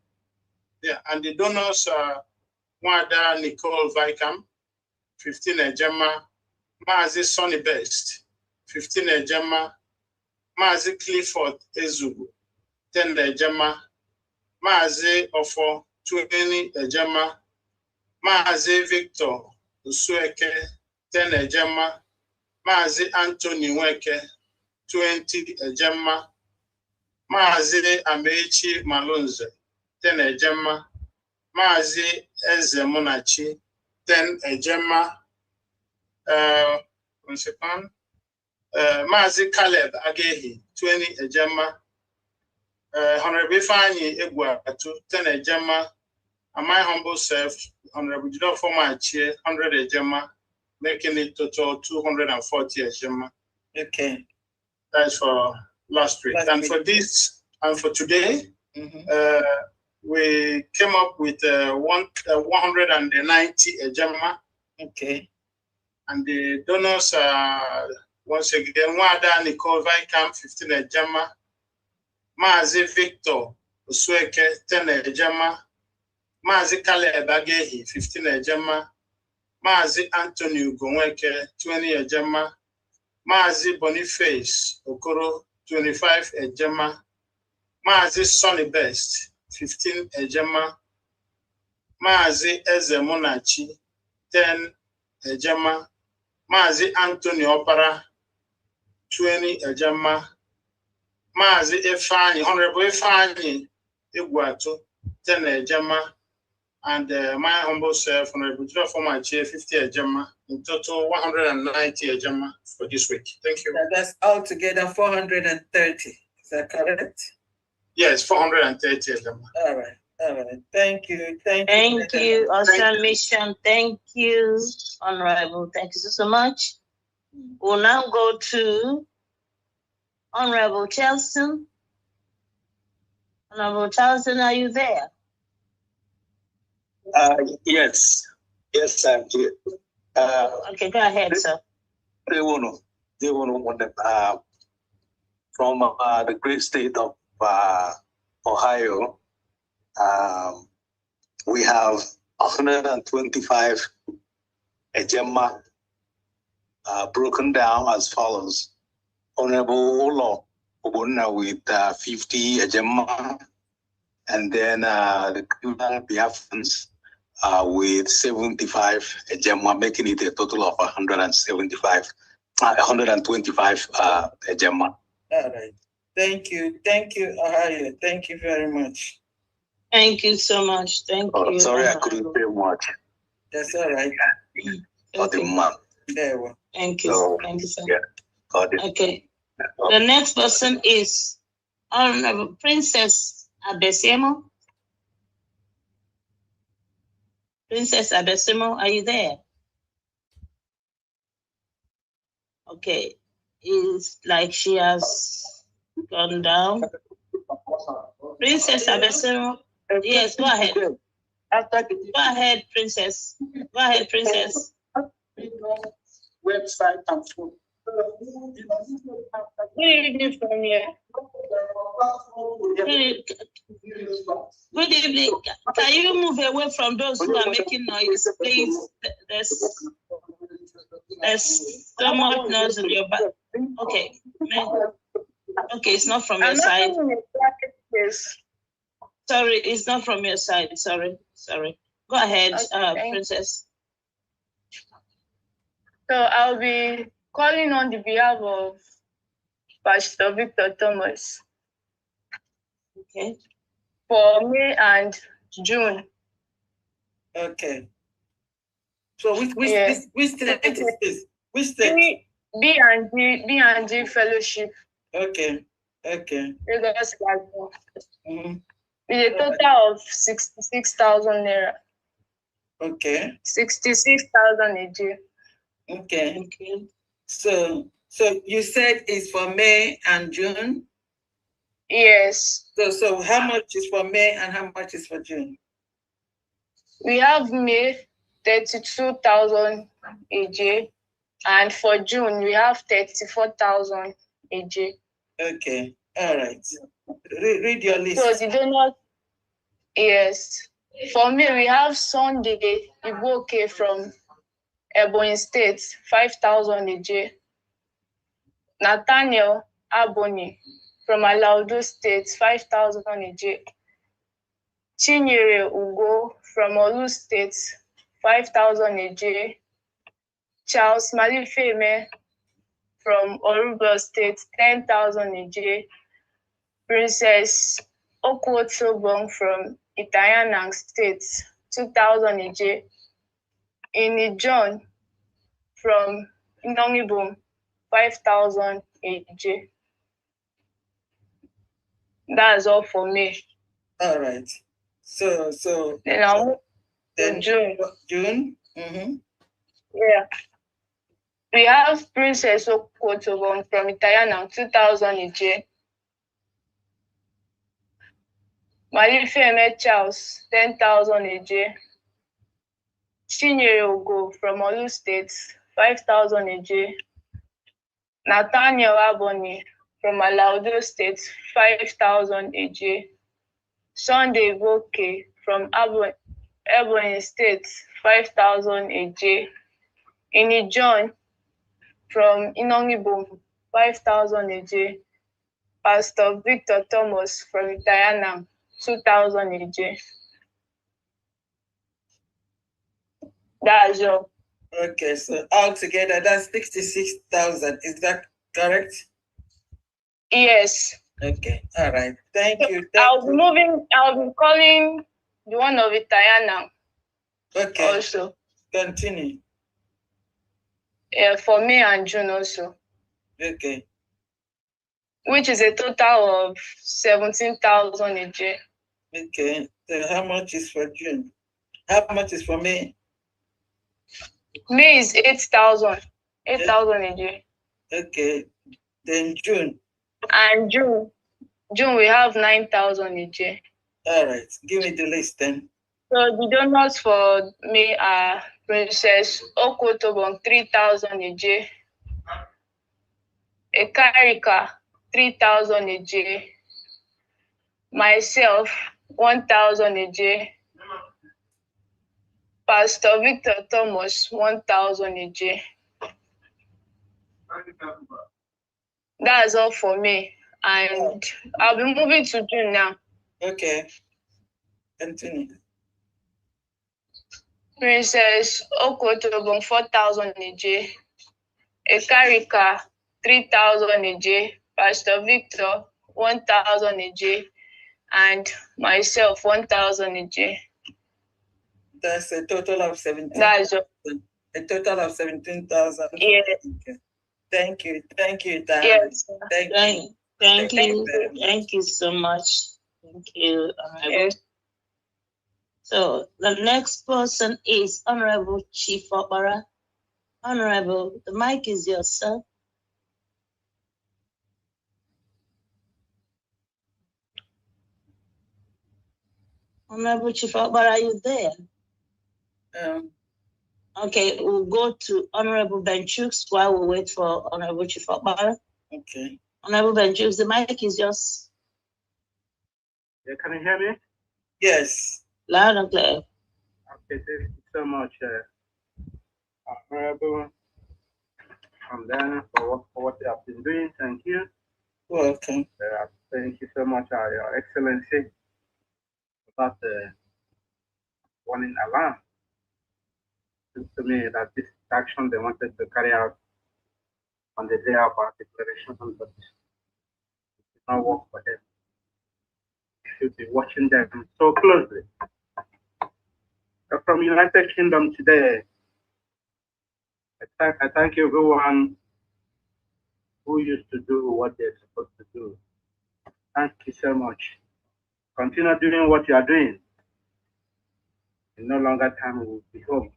Yeah, and the donors are Wada Nicole Vicam, 15 Ejema, Mazi Sonny Best, 15 Ejema, Mazi Clifford Ezubu, 10 Ejema, Mazi Ofo, 20 Ejema, Mazi Victor Usueke, 10 Ejema, Mazi Anthony Weke, 20 Ejema, Mazi Amechi Malunze, 10 Ejema, Mazi Eze Munachi, 10 Ejema, Mazi Caleb Agehi, 20 Ejema, Honorable Fanny Egwatu, 10 Ejema, and my humble self, Honorable Judah Formachi, 100 Ejema, making it total 240 Ejema. Okay. That's for last week. For this, and for today, we came up with 190 Ejema. Okay. And the donors are, once again, Wada Nicole Vicam, 15 Ejema, Mazi Victor Usueke, 10 Ejema, Mazi Caleb Agehi, 15 Ejema, Mazi Anthony Ugweke, 20 Ejema, Mazi Boniface Okoro, 25 Ejema, Mazi Sonny Best, 15 Ejema, Mazi Eze Munachi, 10 Ejema, Mazi Anthony Opara, 20 Ejema, Mazi Efani, Honorable Efani Iguatu, 10 Ejema, and my humble self, Honorable Judah Formachi, 50 Ejema, in total 190 Ejema for this week. Thank you. That's altogether 430. Is that correct? Yes, 430 Ejema. All right. All right. Thank you. Thank you, Awesome Mission. Thank you, Honorable. Thank you so much. We'll now go to Honorable Charleston. Honorable Charleston, are you there? Yes. Yes, I'm here. Okay, go ahead, sir. From the great state of Ohio, we have 125 Ejema broken down as follows. Honorable Olo Obuna with 50 Ejema, and then the Biafrans with 75 Ejema, making it a total of 125 Ejema. All right. Thank you. Thank you, Ohio. Thank you very much. Thank you so much. Thank you. Sorry, I couldn't say much. That's all right. There we go. Thank you. So, thank you, sir. Yeah. Okay. The next person is Honorable Princess Abesemo. Princess Abesemo, are you there? Okay. It's like she has gone down. Princess Abesemo. Yes, go ahead. Go ahead, Princess. Go ahead, Princess. Website and phone. Good evening from here. Good evening. Can you move away from those who are making noise, please? There's so much noise in your back. Okay. Okay, it's not from your side. Sorry, it's not from your side. Sorry. Go ahead, Princess. So I'll be calling on the behalf of Pastor Victor Thomas. Okay. For May and June. Okay. So which state is this? Which state? B&G Fellowship. Okay. Lagos with a total of 66,000 naira. Okay. 66,000 a year. Okay. So you said it's for May and June? Yes. So how much is for May and how much is for June? We have May 32,000 AJ, and for June we have 34,000 AJ. Okay, all right. Read your list. So the donors, yes. For me, we have Sunday Iboke from Ebonyi State, 5,000 AJ. Nathaniel Aboni from Alaudo State, 5,000 AJ. Chinyere Ugo from Olu State, 5,000 AJ. Charles Malifeme from Oruba State, 10,000 AJ. Princess Okwotobong from Itayanang State, 2,000 AJ. Ini John from Inongibum, 5,000 AJ. That's all for me. All right. So then I'll move then to June. June. Mm-hmm. Yeah. We have Princess Okwotobong from Itayanang, 2,000 AJ. Malifeme Charles, 10,000 AJ. Chinyere Ugo from Olu State, 5,000 AJ. Nathaniel Aboni from Alaudo State, 5,000 AJ. Sunday Boke from Ebonyi State, 5,000 AJ. Ini John from Inongibum, 5,000 AJ. Pastor Victor Thomas from Itayanang, 2,000 AJ. That's all. Okay, so altogether that's 66,000. Is that correct? Yes. Okay, all right. Thank you. I'll be calling the one of Itayanang. Okay. Also. Continue. Yeah, for me and June also. Okay. Which is a total of 17,000 AJ. Okay. So how much is for June? How much is for May? May is 8,000. 8,000 AJ. Okay. Then June. And June we have 9,000 AJ. All right. Give me the list then. So the donors for me are Princess Okwotobong, 3,000 AJ. Ekarika, 3,000 AJ. Myself, 1,000 AJ. Pastor Victor Thomas, 1,000 AJ. That's all for me. And I'll be moving to June now. Okay. Continue. Princess Okwotobong, 4,000 AJ. Ekarika, 3,000 AJ. Pastor Victor, 1,000 AJ. And myself, 1,000 AJ. That's a total of 17. That's all. A total of 17,000. Yeah. Okay. Thank you. Thank you, Dan. Yes. Thank you. Thank you. Thank you so much. Thank you, Honorable. Yes. So the next person is Honorable Chief Opera. Honorable, the mic is yours, sir. Honorable Chief Opera, are you there? Okay, we'll go to Honorable Benchooks while we wait for Honorable Chief Opera. Okay. Honorable Benchooks, the mic is yours. Yeah, can you hear me? Yes. Loud and clear. Okay, thank you so much, Honorable Dan, for what you have been doing. Thank you. Welcome. Thank you so much, Your Excellency, about the warning alarm. It seems to me that this action they wanted to carry out on the day of our declaration, but it did not work for them. You should be watching them so closely. From United Kingdom today, I thank everyone who used to do what they're supposed to do. Thank you so much. Continue doing what you are doing. In no longer time we will be home.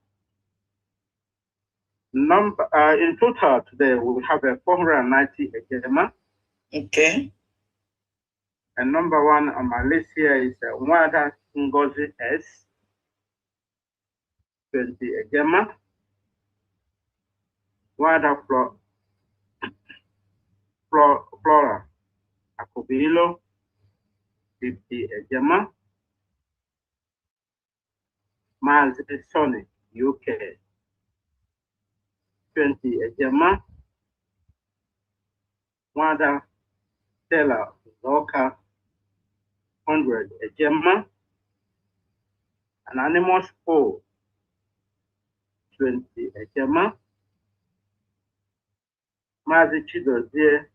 In total today we have a 490 ejema. Okay. And number 1 on my list here is Wada Ngozi S. 20 Ejema. Wada Flora Akobilo. 50 Ejema. Miles Sony UK. 20 Ejema. Wada Stella Zoka. 100 Ejema. Anonymous O. 20 Ejema. Mazi Chidozie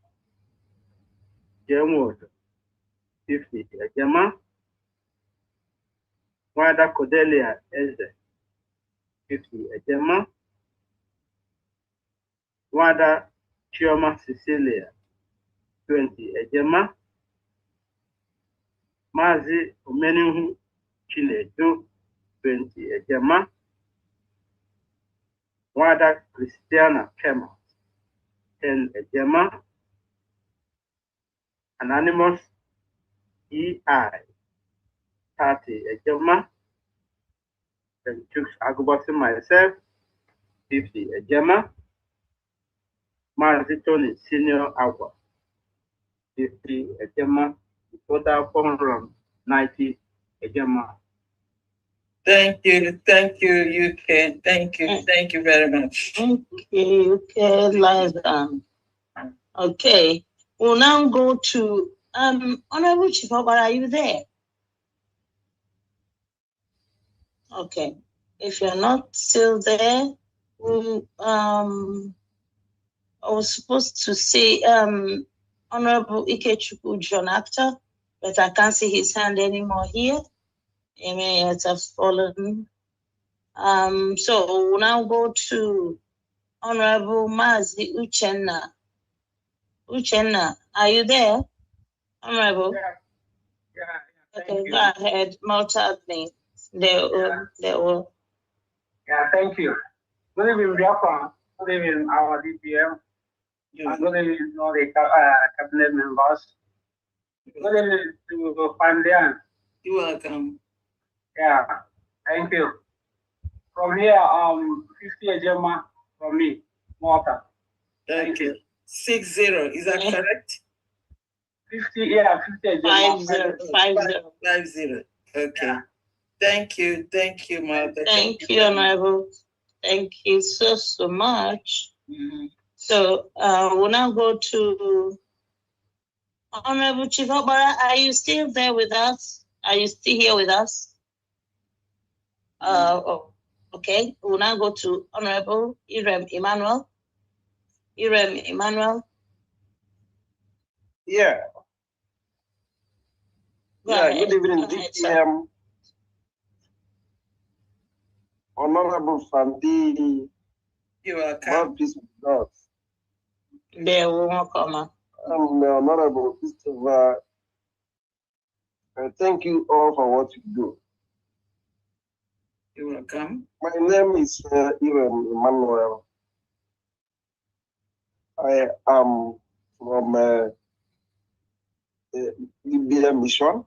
Jemwood 50 Ejema. Wada Cordelia Eze 50 Ejema. Wada Chioma Cecilia 20 Ejema. Mazi Omenihu Chinedu 20 Ejema. Wada Christiana Kema 10 Ejema. Anonymous EI 30 Ejema. And Chooks Agubasi myself 50 Ejema. Mazi Tony Senior Agua 50 Ejema. Total 490 Ejema. Thank you, UK. Thank you very much. Okay, Liza. Okay, we'll now go to Honorable Chief Obara, are you there? Okay, if you're not still there, I was supposed to say Honorable Ikechukwu John Actor, but I can't see his hand anymore here. He may have fallen. So we'll now go to Honorable Mazi Uchenna. Uchenna, are you there? Honorable? Yeah. Okay, go ahead. Multi-admin. Yeah, thank you. Good evening, Biafra. Good evening, our DPM. And good evening, all the cabinet members. Good evening to Pandian. You're welcome. Yeah, thank you. From here, 50 Ejema from me, Malta. Thank you. 60, is that correct? 50, yeah, 50 Ejema. 50. Okay. Yeah. Thank you, Malta. Thank you, Honorable. Thank you so much. So we'll now go to Honorable Chief Obara. Are you still there with us? Are you still here with us? Okay. We'll now go to Honorable Irem Emmanuel. Yeah. Good evening, DPM. Honorable Fandi. You are welcome. Peace with God. There will not come. Honorable Christopher. Thank you all for what you do. You're welcome. My name is Irem Emmanuel. I am from Libya Mission.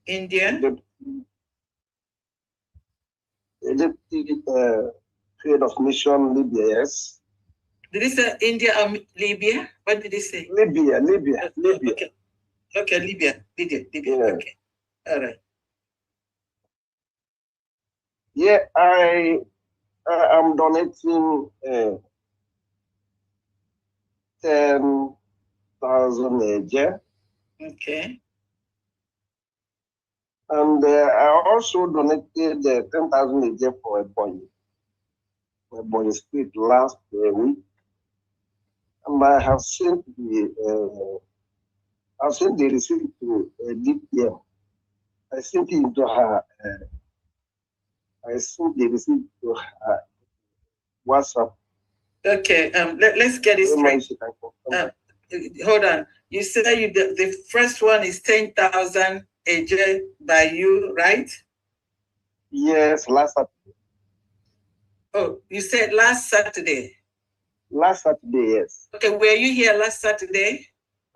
India? Deputy head of mission, Libya, yes. Did he say India or Libya? What did he say? Libya. Okay, Libya. Yeah. Okay. All right. Yeah, I am donating 10,000 AJ. Okay. And I also donated 10,000 AJ for a boy street last week. And I have sent the receipt to DPM. I sent it to her. I sent the receipt to her WhatsApp. Okay. Let's get it straight. Hold on. You said the first one is 10,000 AJ by you, right? Yes, last Saturday. Oh, you said last Saturday. Last Saturday, yes. Okay, were you here last Saturday?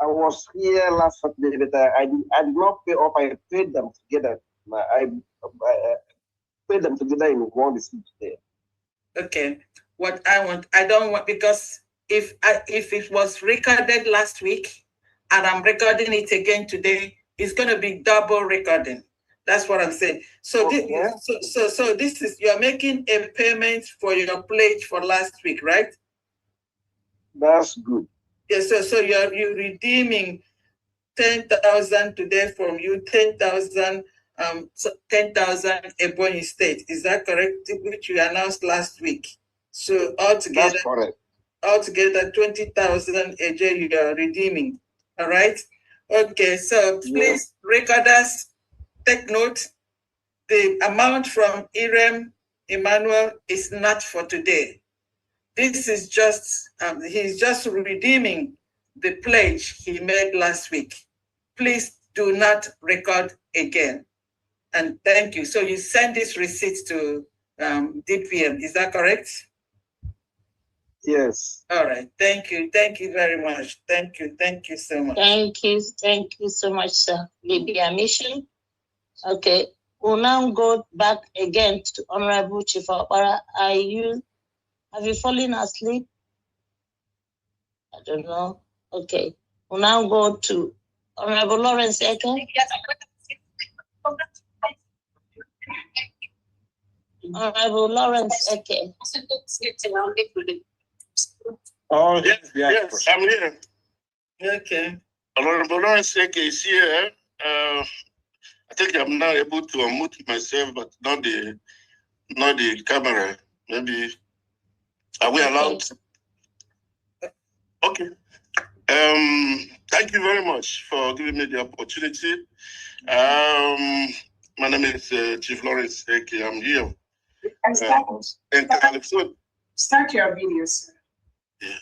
I was here last Saturday, but I did not pay off. I paid them together. I paid them together in one receipt today. Okay. What I don't want, because if it was recorded last week and I'm recording it again today, it's going to be double recording. That's what I'm saying. So, okay. So this is, you're making a payment for your pledge for last week, right? That's good. Yeah. So you're redeeming 10,000 today from you, 10,000 Ebonyi State. Is that correct? Which you announced last week. So altogether, that's correct. Altogether 20,000 AJ you are redeeming. All right. Okay. So please, recorders, take note. The amount from Irem Emmanuel is not for today. This is just he's just redeeming the pledge he made last week. Please do not record again. And thank you. So you send this receipt to DPM. Is that correct? Yes. All right. Thank you. Thank you very much. Thank you. Thank you so much. Thank you. Thank you so much, sir. Maybe a mission. Okay. We'll now go back again to Honorable Chief Opara. Have you fallen asleep? I don't know. Okay. We'll now go to Honorable Lawrence Eke. Honorable Lawrence Eke. Oh, yes, I'm here. Okay. Honorable Lawrence Eke is here. I think I'm now able to unmute myself, but not the camera. Maybe are we allowed? Okay. Thank you very much for giving me the opportunity. My name is Chief Lawrence Eke. I'm here in California. Start your video, sir. Yeah.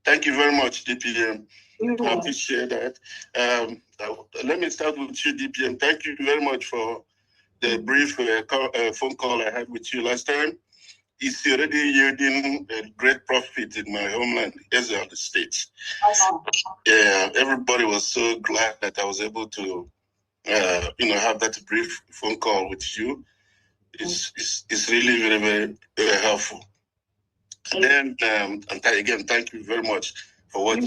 Thank you very much, DPM. I appreciate that. Let me start with you, DPM. Thank you very much for the brief phone call I had with you last time. It's already yielding a great profit in my homeland, Israel, the States. Yeah, everybody was so glad that I was able to, have that brief phone call with you. It's really very, very, very helpful. And then, again, thank you very much for what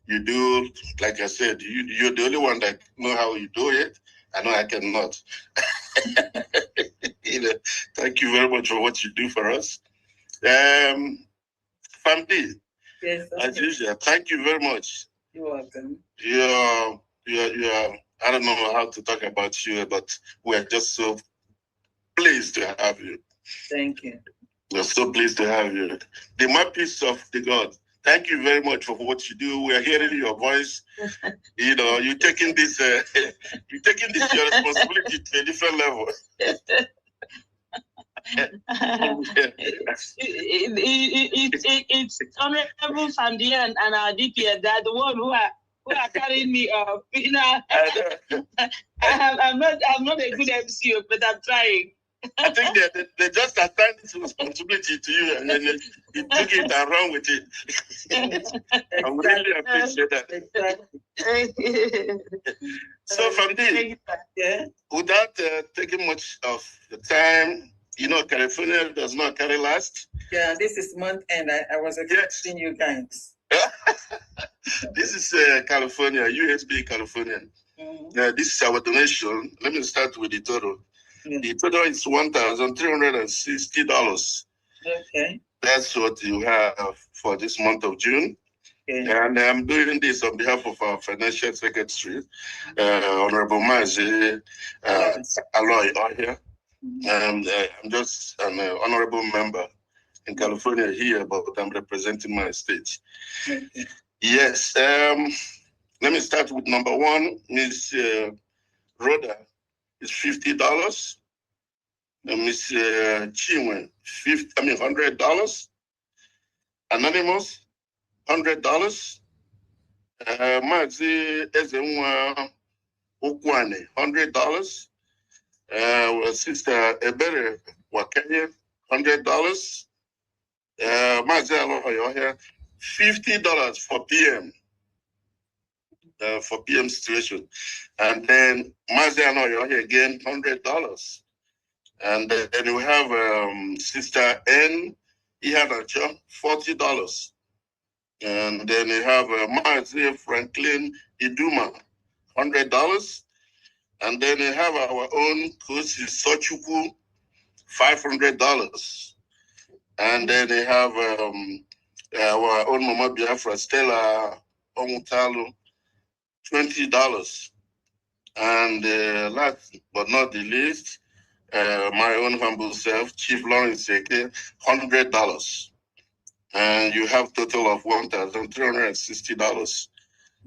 you do. Like I said, you're the only one that know how you do it. I know I cannot. Thank you very much for what you do for us. Family, yes, as usual, thank you very much. You're welcome. You're, I don't know how to talk about you, but we're just so pleased to have you. Thank you. We're so pleased to have you. The mouthpiece of the God. Thank you very much for what you do. We are hearing your voice. You're taking this, your responsibility to a different level. It's Honorable Sandia and our DPS. They're the one who are carrying me up. I'm not a good MC, but I'm trying. I think they just assigned this responsibility to you, and then you took it and ran with it. I really appreciate that. So from this, without taking much of the time, California does not carry last. Yeah, this is month end. I was expecting you guys. This is California, USB California. This is our donation. Let me start with the total. The total is $1,360. Okay. That's what you have for this month of June. Okay. And I'm doing this on behalf of our financial secretary, Honorable Mazi Aloy here. And I'm just an honorable member in California here, but I'm representing my state. Okay. Yes. Let me start with number one. Miss Rhoda is $50. Miss Chinwe, $100. Anonymous, $100. Maxi Ezenwa Okwane, $100. Sister Ebere Wakanye, $100. Maxi Aloyo here, $50 for PM. For PM situation. And then Maziano again, $100. And then we have Sister N, he had a job, $40. And then we have Mazi Franklin Iduma, $100. And then we have our own coach, Sochuku, $500. And then we have our own Mama Biafra, Stella Omutalo, $20. And last but not the least, my own humble self, Chief Lawrence Seke, $100. And you have total of $1,360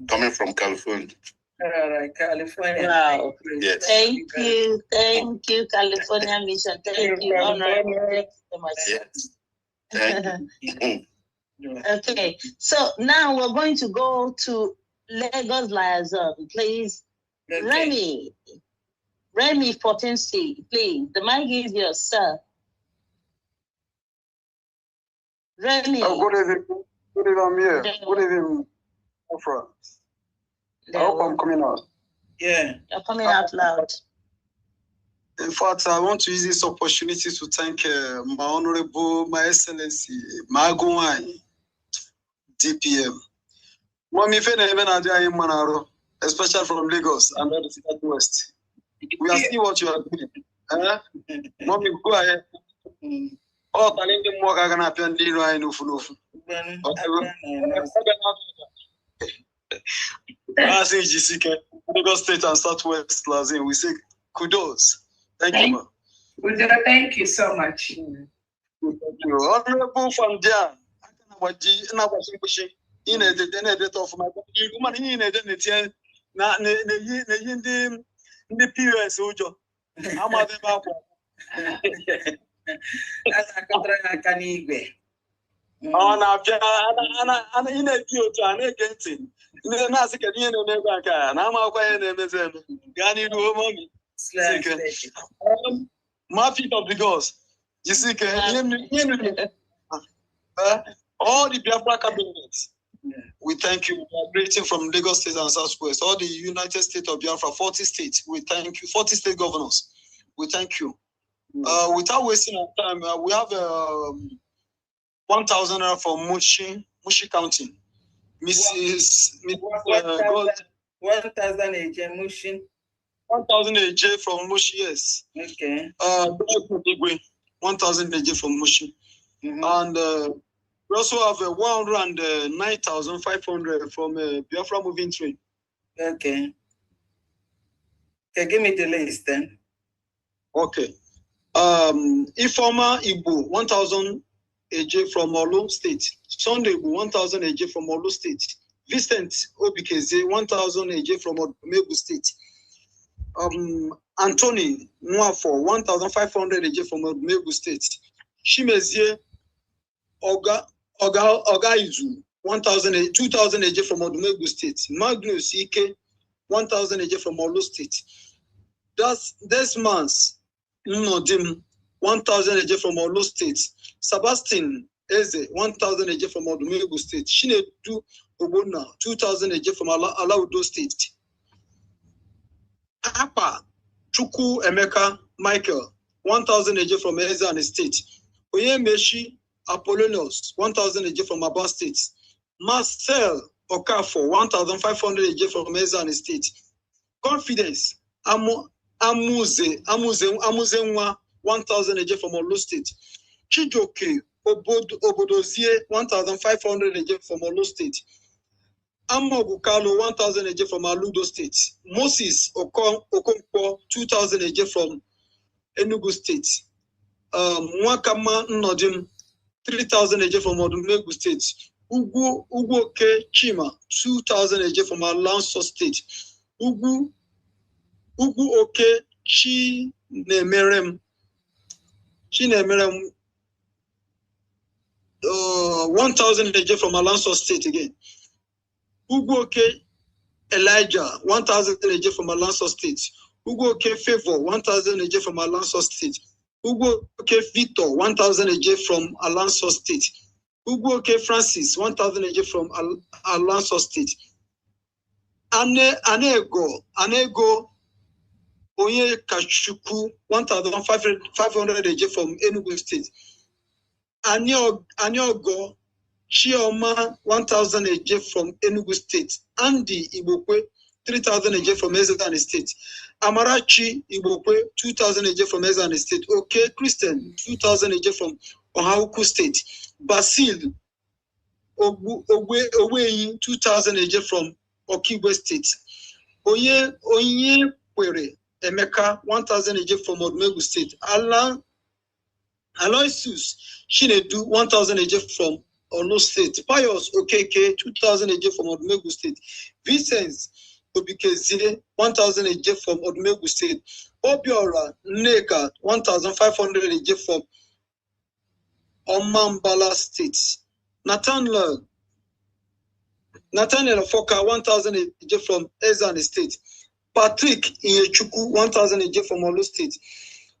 coming from California. All right, California. Wow. Yes. Thank you, California Mission. Thank you, Honorable. Thank you so much. Yes. Thank you. Okay, so now we're going to go to Lagos Liaison, please. Okay. Remy 14C, please. The mic is yours, sir. Remy. Oh, good evening. Good evening, I'm here. Good evening, friends. I hope I'm coming out. Yeah. You're coming out loud. In fact, I want to use this opportunity to thank my Honorable, my Excellency, Magumai, DPM. Mommy, especially from Lagos and the Southwest. We are seeing what you are doing. Mommy, go ahead. Oh, telling them what I'm going to happen. Lagos State and Southwest, we say kudos. Thank you, ma'am. Thank you so much. Thank you. Honorable from Jan. In a debt of my woman in a debt, not the POS. I'm at the back. That's a contract. Oh, now, and in a future, and against it. I'm not going to money. My feet of the ghost. You see, all the Biafra cabinets. We thank you. We are greeting from Lagos State and Southwest. All the United States of Biafra, 40 states. We thank you. 40 state governors. We thank you. Without wasting our time, we have 1,000 from Mushi County. Mrs. 1,000 AJ Mushi. 1,000 AJ from Mushi, yes. Okay. 1,000 AJ from Mushi. And we also have 109,500 from Biafra Moving Train. Okay. Okay, give me the list then. Okay. Ifoma Igbo, 1,000 AJ from Olu State. Sunday Igbo, 1,000 AJ from Olu State. Vincent Obikeze, 1,000 AJ from Omegu State. Anthony Nwafo, 1,500 AJ from Omegu State. Shimezie Ogaizu, 2,000 AJ from Omegu State. Magnus Ike, 1,000 AJ from Olu State. This month, Nodim, 1,000 AJ from Olu State. Sebastian Eze, 1,000 AJ from Omegu State. Shinedu Obona, 2,000 AJ from Alaudo State. Apa Chuku Emeka Michael, 1,000 AJ from Ezan State. Oyemeshi Apollonius, 1,000 AJ from Aba State. Marcel Okafor, 1,500 AJ from Ezan State. Confidence Amuzenwa, 1,000 AJ from Olu State. Chijoke Obodozie, 1,500 AJ from Olu State. Amogukalo, 1,000 AJ from Aludo State. Moses Okonkwo, 2,000 AJ from Enugu State. Mwakama Nnodim, 3,000 AJ from Odumegu State. Ugoke Chima, 2,000 AJ from Alonso State. Ugu Oke Chinemerem, 1,000 AJ from Alonso State again. Ugoke Elijah, 1,000 AJ from Alonso State. Ugoke Favor, 1,000 AJ from Alonso State. Ugoke Victor, 1,000 AJ from Alonso State. Ugwoke Francis, 1,000 AJ from Alonso State. Anego Oye Kachuku, 1,500 AJ from Enugu State. Anyogo Chioma, 1,000 AJ from Enugu State. Andy Ibokwe, 3,000 AJ from Ezan State. Amarachi Ibokwe, 2,000 AJ from Ezan State. Okay, Christian, 2,000 AJ from Ohauku State. Basil Oweyi, 2,000 AJ from Okigwe State. Oye Kwere Emeka, 1,000 AJ from Odumegu State. Aloysius Shinedu, 1,000 AJ from Olo State. Pius Okeke, 2,000 AJ from Odumegu State. Vincent Obikeze, 1,000 AJ from Odumegu State. Obiora Neka, 1,500 AJ from Omambala State. Nathaniel Foka, 1,000 AJ from Ezan State. Patrick Iyechuku, 1,000 AJ from Olo State.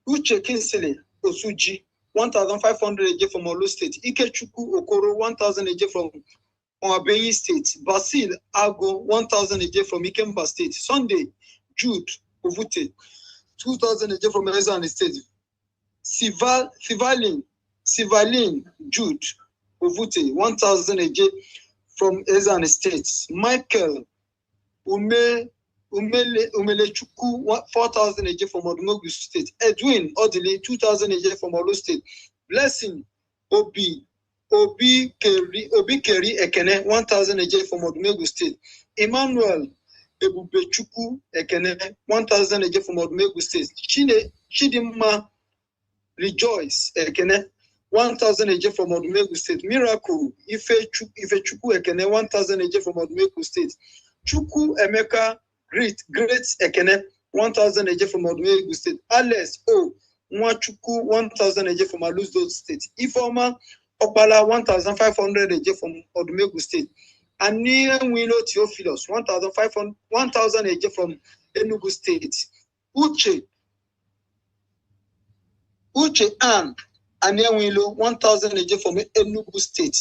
Uche Kinsele Osuji, 1,500 AJ from Olo State. Ikechuku Okoro, 1,000 AJ from Oabeyi State. Basil Ago, 1,000 AJ from Ikemba State. Sunday Jude Ovute, 2,000 AJ from Ezan State. Sivalin Jude Ovute, 1,000 AJ from Ezan State. Michael Umelechuku, 4,000 AJ from Odumogu State. Edwin Odili, 2,000 AJ from Olo State. Blessing Obi Keri Ekene, 1,000 AJ from Odumogu State. Emmanuel Ebubechuku Ekene, 1,000 AJ from Odumogu State. Chidimma Rejoice Ekene, 1,000 AJ from Odumegu State. Miracle Ifechuku Ekene, 1,000 AJ from Odumegu State. Chuku Emeka Great Ekene, 1,000 AJ from Odumegu State. Alex O Nwachuku, 1,000 AJ from Aluzdo State. Ifoma Opala, 1,500 AJ from Odumegu State. Ania Wino Theophilus, 1,000 AJ from Enugu State. Uche Ann Aniawilo, 1,000 AJ from Enugu State.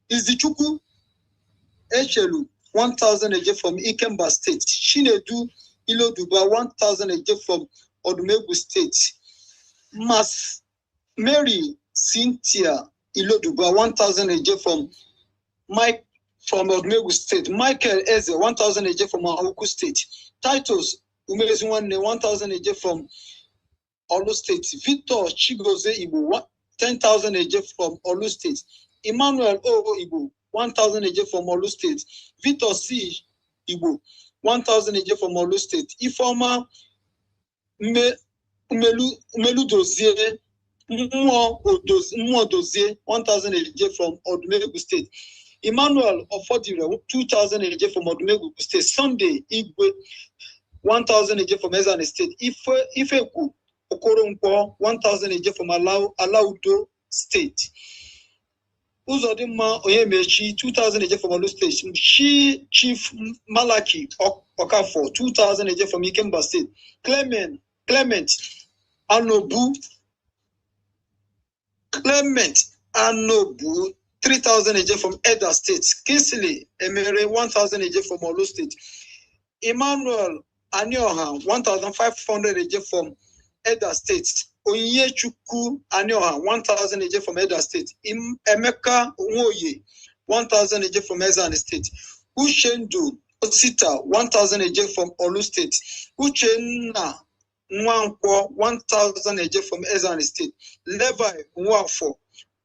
Izichuku Echelu, 1,000 AJ from Ikemba State. Shinedu Iloduba, 1,000 AJ from Odumegu State. Mary Cynthia Iloduba, 1,000 AJ from Odumegu State. Michael Eze, 1,000 AJ from Ahuku State. Titus Umezuwane, 1,000 AJ from Olu State. Victor Chigoze Ibu, 10,000 AJ from Olu State. Emmanuel O Ibu, 1,000 AJ from Olu State. Victor C Ibu, 1,000 AJ from Olu State. Ifoma Umelu Dozie, Dozie, 1,000 AJ from Odumegu State. Emmanuel Ofodire, 2,000 AJ from Odumegu State. Sunday Igwe, 1,000 AJ from Ezan State. Ifeku Okoronkwo, 1,000 AJ from Alaudo State. Uzodima Oyemechi, 2,000 AJ from Olu State. Chief Malaki Okafor, 2,000 AJ from Ikemba State. Clement Anobu, 3,000 AJ from Eda State. Kinsley Emere, 1,000 AJ from Olu State. Emmanuel Anioha, 1,500 AJ from Eda State. Onyechuku Anioha, 1,000 AJ from Eda State. Emeka Nwoye, 1,000 AJ from Ezan State. Ushendu Osita, 1,000 AJ from Olu State. Uchenna Nwankwo, 1,000 AJ from Ezan State. Levi Nwafo,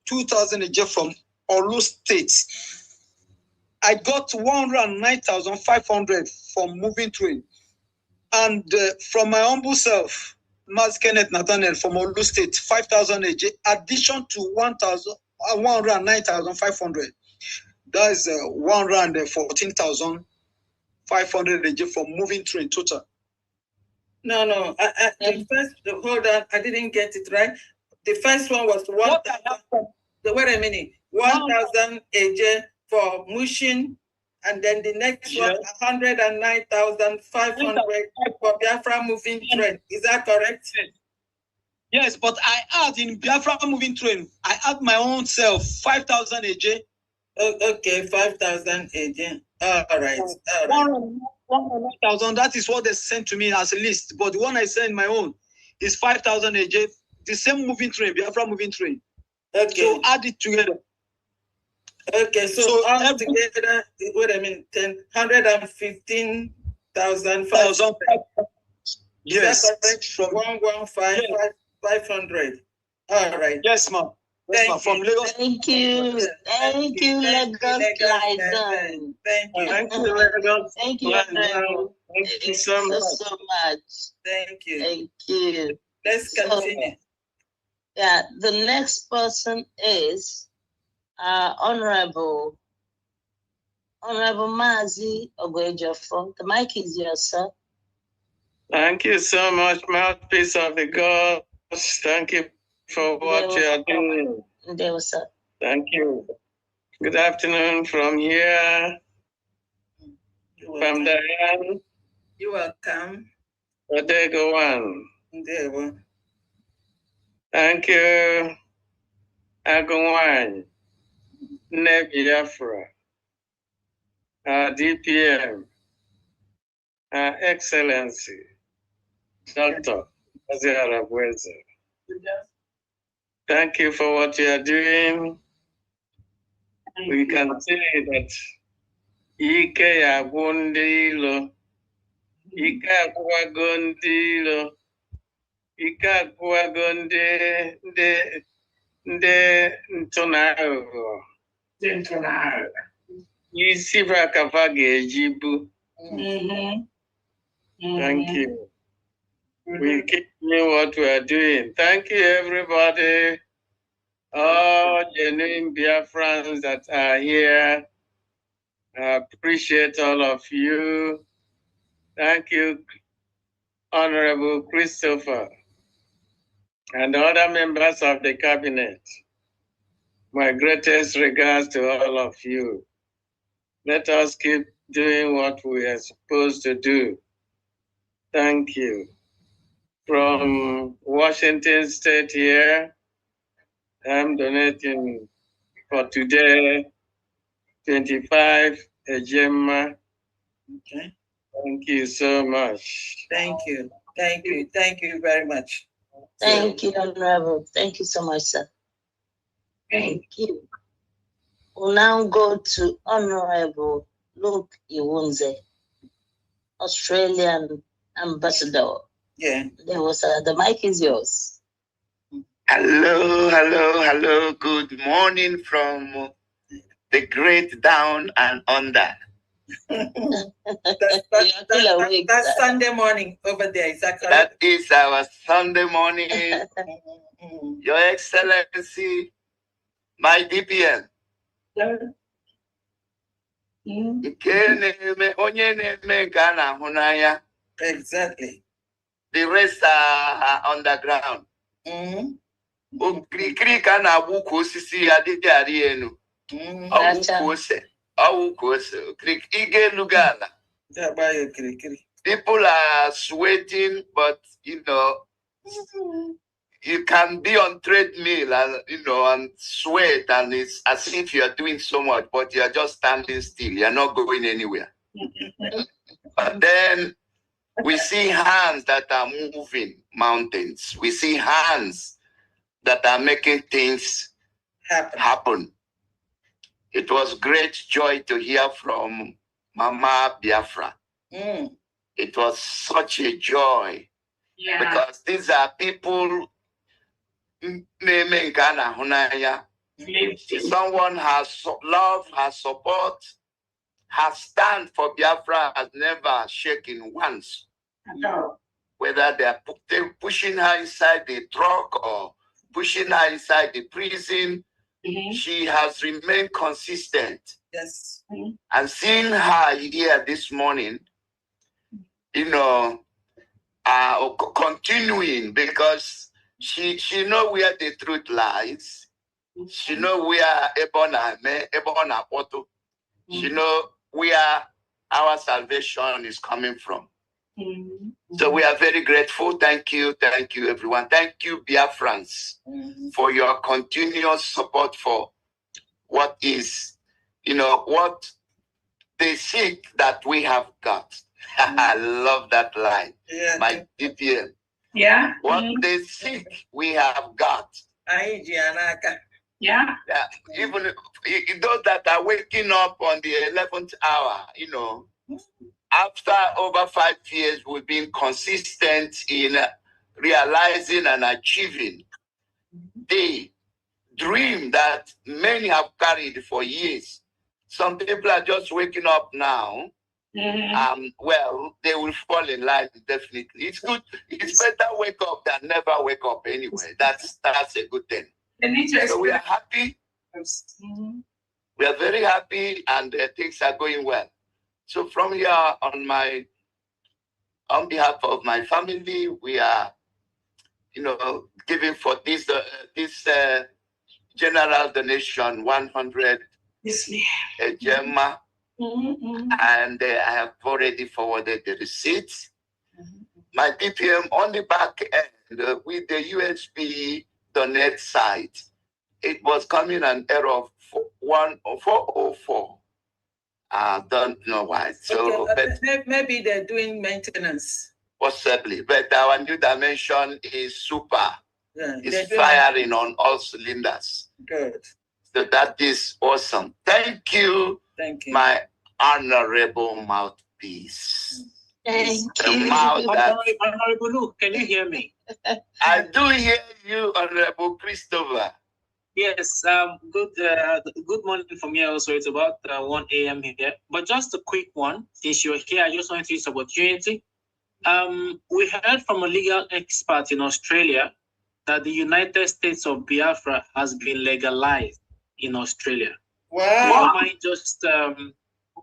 2,000 AJ from Olu State. I got 109,500 from Moving Train. And from my humble self, Mas Kenneth Nathaniel from Olu State, 5,000 AJ, addition to 109,500. That is 114,500 AJ from Moving Train total. No. The first, hold on, I didn't get it right. The first one was 1,000. Wait a minute, 1,000 AJ for Mushin, and then the next one 109,500 for Biafra Moving Train. Is that correct? Yes, but I add in Biafra moving train, I add my own self, 5,000 AJ. Okay, 5,000 AJ. All right. All right. 1,000, that is what they sent to me as a list. But the one I sent my own is 5,000 AJ. The same moving train, Biafra moving train. Okay. So add it together. Okay, so all together, wait a minute, 115,000. Yes. From 115,500. All right. Yes, ma'am. Yes, from Lagos. Thank you. Thank you, Lagos Liaison. Thank you. Thank you, Lagos. Thank you, Honorable. Thank you so much. so much. Thank you. Thank you. Let's continue. Yeah, the next person is Honorable Mazi Ogwejofo. The mic is yours, sir. Thank you so much, mouthpiece of the gods. Thank you for what you are doing. There was sir. Thank you. Good afternoon from here. From Diane. You're welcome. Odegowan. There we Thank you, Agumwan, Biafra, DPM, Excellency, Dr. Aziara Bweze. Thank you for what you are doing. We can see that Ike Agundilo, Ike Agwagondilo, Ike Agwagonde, the Ntonago. Isi Vakavage Jibu. Thank you. We keep doing what we are doing. Thank you, everybody. All genuine Biafrans that are here. I appreciate all of you. Thank you, Honorable Christopher, and other members of the cabinet. My greatest regards to all of you. Let us keep doing what we are supposed to do. Thank you. From Washington State here, I'm donating for today 25 Ejema. Okay. Thank you so much. Thank you. Thank you. Thank you very much. Thank you, Honorable. Thank you so much, sir. Thank you. We'll now go to Honorable Luke Iwunze, Australian Ambassador. Yeah. There was the mic is yours. Hello. Good morning from the great down and under. That's Sunday morning over there. Is that correct? That is our Sunday morning. Your Excellency, my DPN. Exactly. The rest are underground. People are sweating, but you can be on treadmill and and sweat, and it's as if you are doing so much, but you are just standing still. You are not going anywhere. But then we see hands that are moving mountains. We see hands that are making things happen. It was great joy to hear from Mama Biafra. It was such a joy because these are people. Someone has love, has support, has stand for Biafra, has never shaken once. No. Whether they're pushing her inside the truck or pushing her inside the prison, she has remained consistent. Yes. And seeing her here this morning, continuing because she know where the truth lies. She know where Ebona Poto. She know where our salvation is coming from. So we are very grateful. Thank you, everyone. Thank you, Biafrans, for your continuous support for what is, what they seek that we have got. I love that line. Yeah. My DPM. Yeah. What they seek, we have got. Yeah. Even those that are waking up on the 11th hour, after over 5 years, we've been consistent in realizing and achieving the dream that many have carried for years. Some people are just waking up now. Well, they will fall in line, definitely. It's good. It's better wake up than never wake up anyway. That's a good thing. So we are happy. We are very happy, and things are going well. So from here, on behalf of my family, we are, giving for this general donation 100 Gemma, and I have already forwarded the receipt. My DPM on the back end with the USB donate site, it was coming an error of 404. I don't know why. So maybe they're doing maintenance. Possibly, but our new dimension is super. Yeah, it's firing on all cylinders. Good. So that is awesome. Thank you. Thank you. My honorable mouthpiece. Thank the you. Honorable Luke, can you hear me? I do hear you, Honorable Christopher. Yes, good morning from here also. It's about 1 a.m. here. But just a quick one. Since you're here, I just wanted to use this opportunity. We heard from a legal expert in Australia that the United States of Biafra has been legalized in Australia. Wow.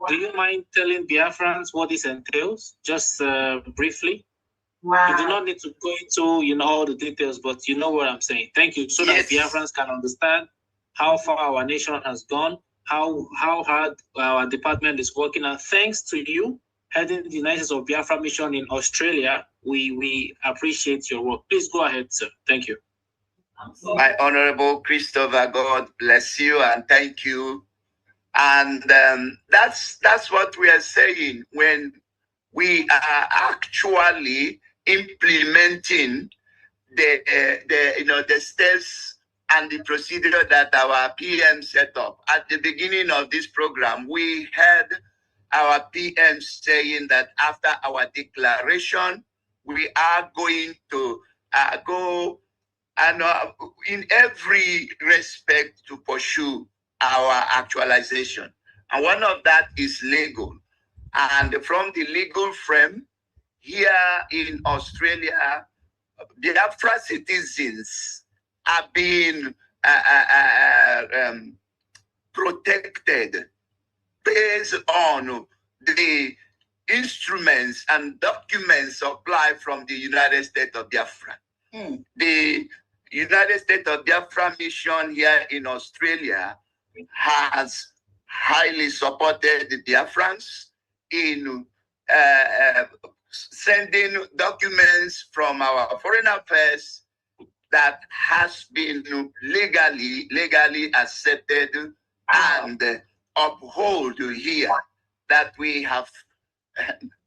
Do you mind telling Biafrans what this entails? Just briefly. Wow. You do not need to go into all the details, but you know what I'm saying. Thank you. So that Biafrans can understand how far our nation has gone, how hard our department is working, and thanks to you heading the United States of Biafra mission in Australia, we appreciate your work. Please go ahead, sir. Thank you. My Honorable Christopher, God bless you and thank you. And that's what we are saying when we are actually implementing the steps and the procedure that our PM set up. At the beginning of this program, we had our PM saying that after our declaration, we are going to go and in every respect to pursue our actualization. And one of that is legal. And from the legal frame, here in Australia, Biafra citizens are being protected based on the instruments and documents supplied from the United States of Biafra. The United States of Biafra mission here in Australia has highly supported the Biafrans in sending documents from our foreign affairs that has been legally accepted and upheld here, that we have.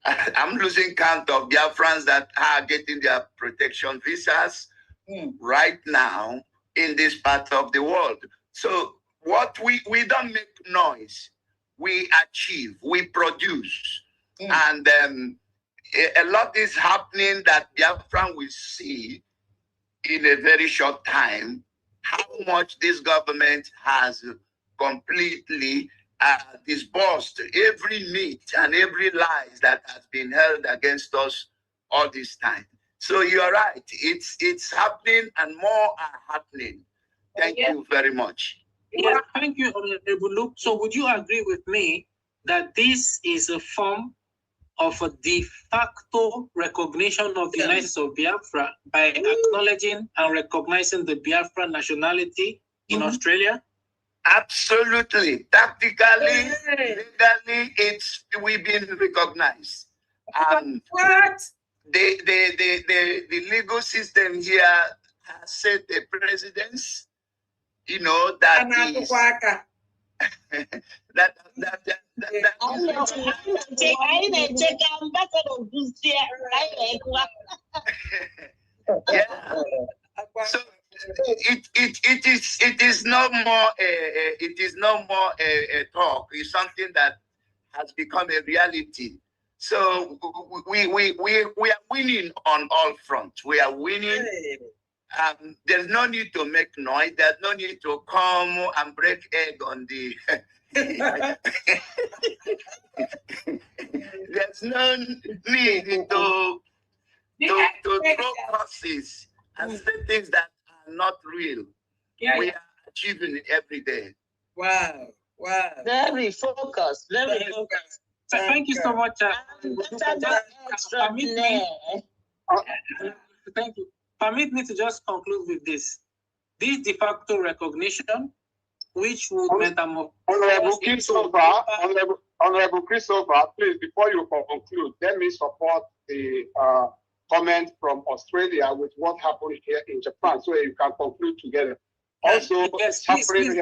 I'm losing count of Biafrans that are getting their protection visas right now in this part of the world. So what we don't make noise, we achieve, we produce. And a lot is happening that Biafran will see in a very short time how much this government has completely disbursed every myth and every lie that has been held against us all this time. So you are right. It's happening and more are happening. Thank you very much. Yeah, thank you, Honorable Luke. So would you agree with me that this is a form of a de facto recognition of the United States of Biafra by acknowledging and recognizing the Biafra nationality in Australia? Absolutely. Tactically, legally, we've been recognized. What? The legal system here has set a precedence, you know, that is that yeah. So it is no more a talk. It's something that has become a reality. So we are winning on all fronts. We are winning. There's no need to make noise. There's no need to come and break egg on the. There's no need to throw crosses and say things that are not real. We are achieving it every day. Wow. Very focused. Very focused. So thank you so much. Thank you. Permit me to just conclude with this. This de facto recognition, which would metamorphose. Honorable Christopher, please, before you conclude, let me support the comment from Australia with what happened here in Japan, so you can conclude together. Also, yes, please,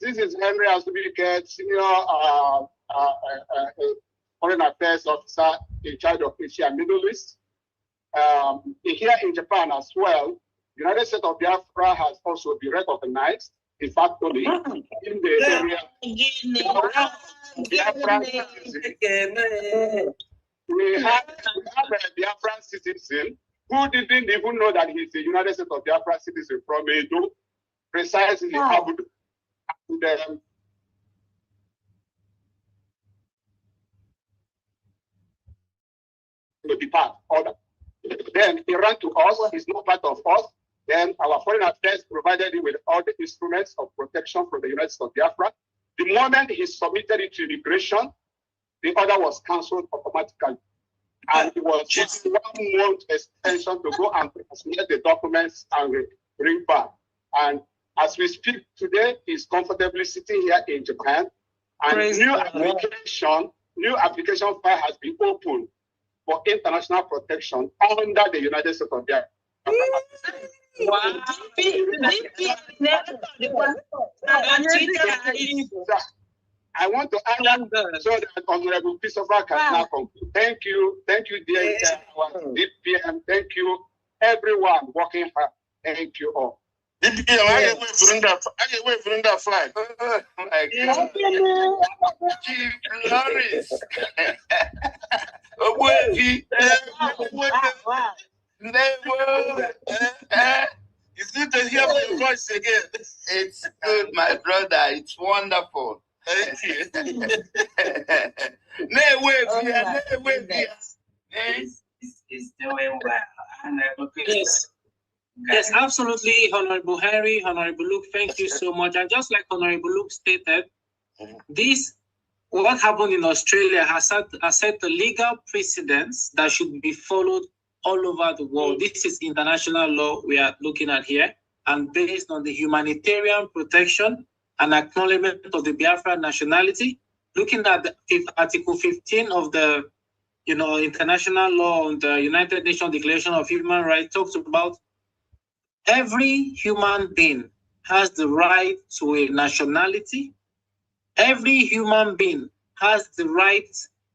this is Henry Asubike, senior foreign affairs officer in charge of Asia and Middle East. Here in Japan as well, the United States of Biafra has also been recognized, de facto, in the area. We have a Biafran citizen who didn't even know that he's a United States of Biafra citizen from Edo, precisely Abu Dhabi. To depart, order. Then he ran to us, he's not part of us. Then our foreign affairs provided him with all the instruments of protection from the United States of Biafra. The moment he submitted it to immigration, the order was cancelled automatically. And it was just 1 month extension to go and submit the documents and bring back. And as we speak today, he's comfortably sitting here in Japan. And new application file has been opened for international protection under the United States of Biafra. Wow. I want to add that so that Honorable Christopher can now conclude. Thank you, dear DPM. Thank you, everyone working hard. Thank you all. DPM, I get away from that flag. Oh my God. Chief Lawrence. It's good to hear your voice again. It's good, my brother. It's wonderful. Thank you. It's doing well. Yes, absolutely, Honorable Henry, Honorable Luke, thank you so much. And just like Honorable Luke stated, what happened in Australia has set the legal precedents that should be followed all over the world. This is international law we are looking at here, and based on the humanitarian protection and acknowledgement of the Biafra nationality, looking at Article 15 of the international law on the United Nations Declaration of Human Rights talks about every human being has the right to a nationality. Every human being has the right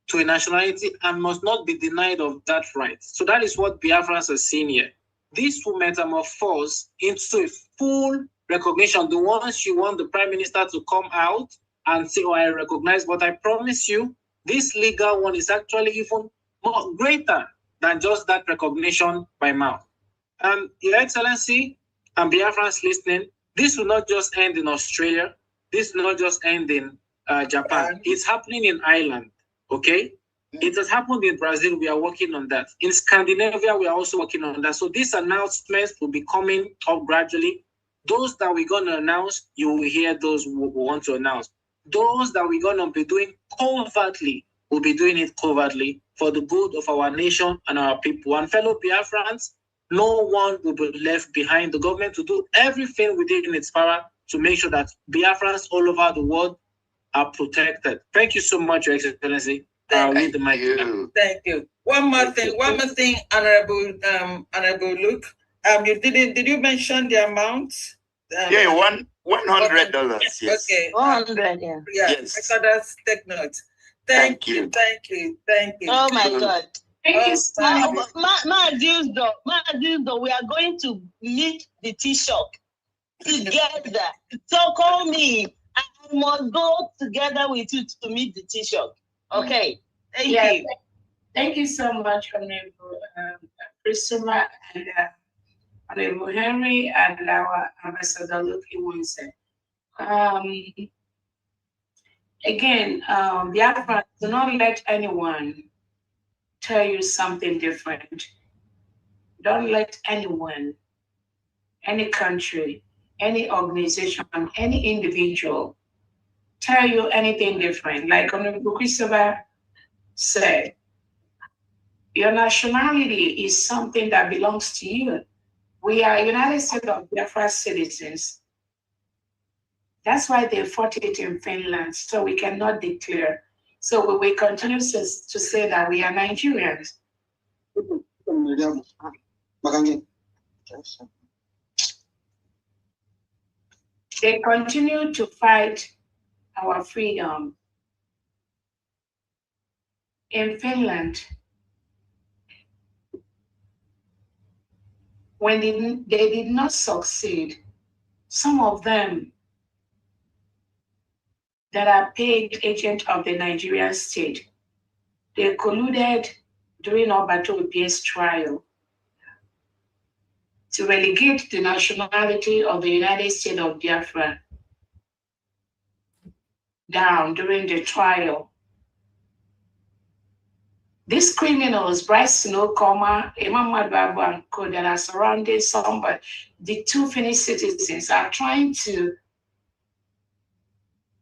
to a nationality and must not be denied of that right. So that is what Biafrans are seeing here. This will metamorphose into a full recognition. The ones you want the Prime Minister to come out and say, oh, I recognize, but I promise you, this legal one is actually even more greater than just that recognition by mouth. Your Excellency and Biafrans listening, this will not just end in Australia. This will not just end in Japan. It's happening in Ireland, okay? It has happened in Brazil. We are working on that. In Scandinavia, we are also working on that. So these announcements will be coming up gradually. Those that we're going to announce, you will hear those who want to announce. Those that we're going to be doing covertly, we'll be doing it covertly for the good of our nation and our people. And fellow Biafrans, no one will be left behind. The government to do everything within its power to make sure that Biafrans all over the world are protected. Thank you so much, Your Excellency. I'll leave the mic. Thank you. One more thing, Honorable Luke. Did you mention the amount? Yeah, $100. Yes. Okay. 100. Yeah. Yes. I thought that's take note. Thank you. Oh my God. Thank you so much. We are going to meet the T-Shock together. So call me. I must go together with you to meet the T-Shock. Okay. Thank you. Thank you so much, Honorable Priscilla and Honorable Henry and our Ambassador Luke Iwunse. Again, Biafra, do not let anyone tell you something different. Don't let anyone, any country, any organization, any individual tell you anything different. Like Honorable Christopher said, your nationality is something that belongs to you. We are United States of Biafra citizens. That's why they fought it in Finland, so we cannot declare. So we continue to say that we are Nigerians. They continue to fight our freedom. In Finland, when they did not succeed, some of them that are paid agent of the Nigerian state, they colluded during Obato Obie's trial to relegate the nationality of the United States of Biafra down during the trial. These criminals, Bryce Sinokoma, Imam Madbabu, and Co, that are surrounding somebody, the two Finnish citizens, are trying to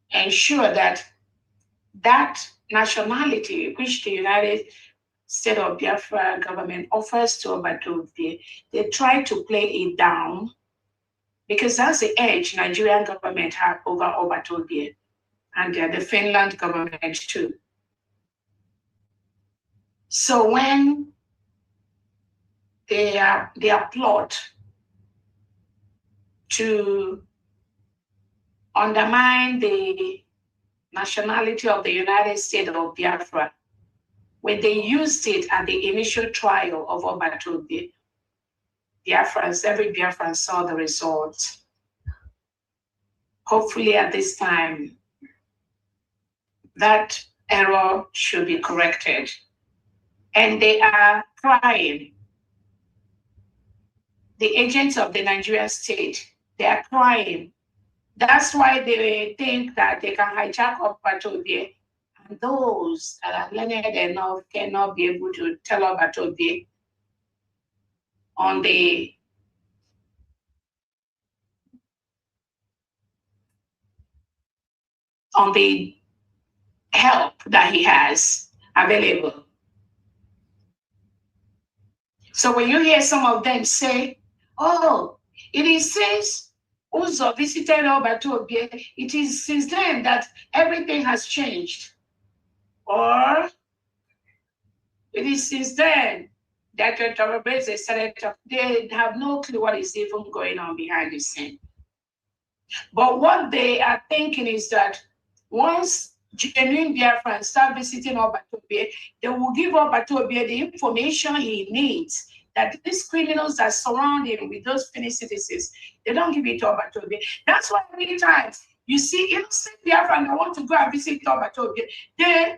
ensure that that nationality, which the United States of Biafra government offers to Obatobie, they try to play it down because that's the edge Nigerian government have over Obatobie and the Finland government too. So when their plot to undermine the nationality of the United States of Biafra, when they used it at the initial trial of Obatobie, every Biafran saw the results. Hopefully at this time, that error should be corrected. And they are crying. The agents of the Nigerian state, they are crying. That's why they think that they can hijack Obatobie, and those that are learned enough cannot be able to tell Obatobie on the help that he has available. So when you hear some of them say, oh, it is since Uzo visited Obatobie, it is since then that everything has changed. Or it is since then that the Torobese started to, they have no clue what is even going on behind the scene. But what they are thinking is that once genuine Biafrans start visiting Obatobie, they will give Obatobie the information he needs, that these criminals that surround him with those Finnish citizens, they don't give it to Obatobie. That's why many times you see innocent Biafrans that want to go and visit Obatobie, they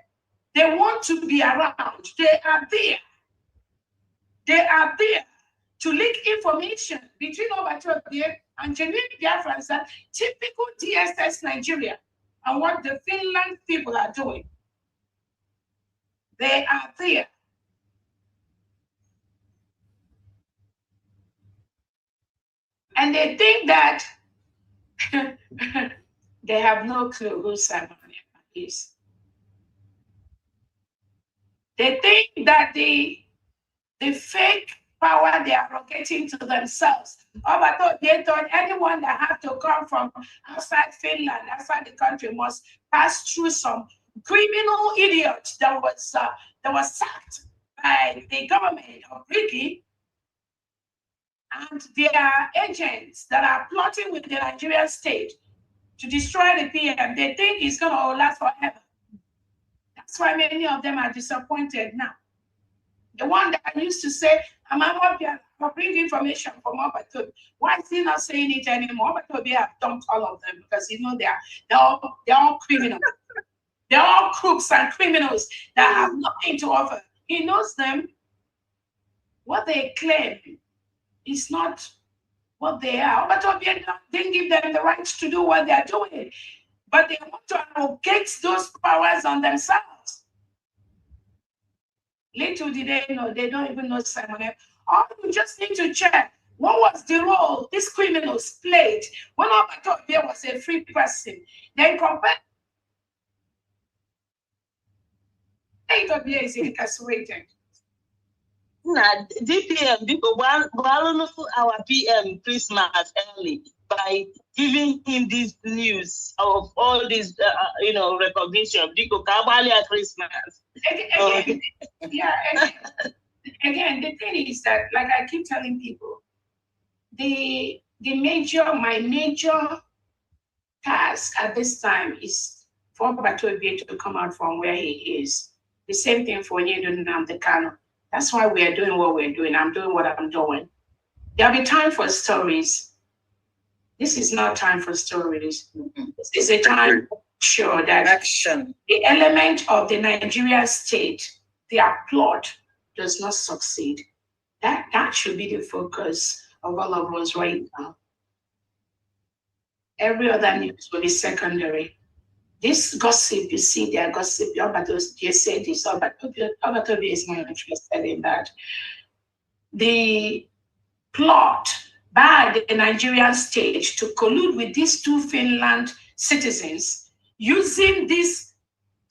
want to be around. They are there. They are there to leak information between Obatobie and genuine Biafrans, that typical DSS Nigeria and what the Finland people are doing. They are there. And they think that they have no clue who Simon is. They think that the fake power they are rotating to themselves. They thought anyone that had to come from outside Finland, outside the country, must pass through some criminal idiot that was sacked by the government of Ricky and their agents that are plotting with the Nigerian state to destroy the PM. They think it's going to last forever. That's why many of them are disappointed now. The one that I used to say, I'll bring information from Obatobia. Why is he not saying it anymore? Obatobia have dumped all of them because they're all criminals. They're all crooks and criminals that have nothing to offer. He knows them. What they claim is not what they are. Obatobia didn't give them the rights to do what they're doing. But they want to arrogate those powers on themselves. Little did they know, they don't even know Simon F. All you just need to check what was the role these criminals played when Obatobia was a free person. Then compare Obatobia is incarcerated. Nah, DPM, people, our PM Christmas early by giving him this news of all this, recognition. Because Kabalia Christmas. Again, the thing is that, like I keep telling people, my major task at this time is for Obatobia to come out from where he is. The same thing for Nyedo Nnamdi. That's why we are doing what we're doing. I'm doing what I'm doing. There'll be time for stories. This is not time for stories. This is a time to ensure that action, the element of the Nigerian state, their plot does not succeed. That should be the focus of all of us right now. Every other news will be secondary. This gossip, you see, their gossip, Obatobia said this, Obatobia is not interested in that. The plot by the Nigerian state to collude with these two Finland citizens using this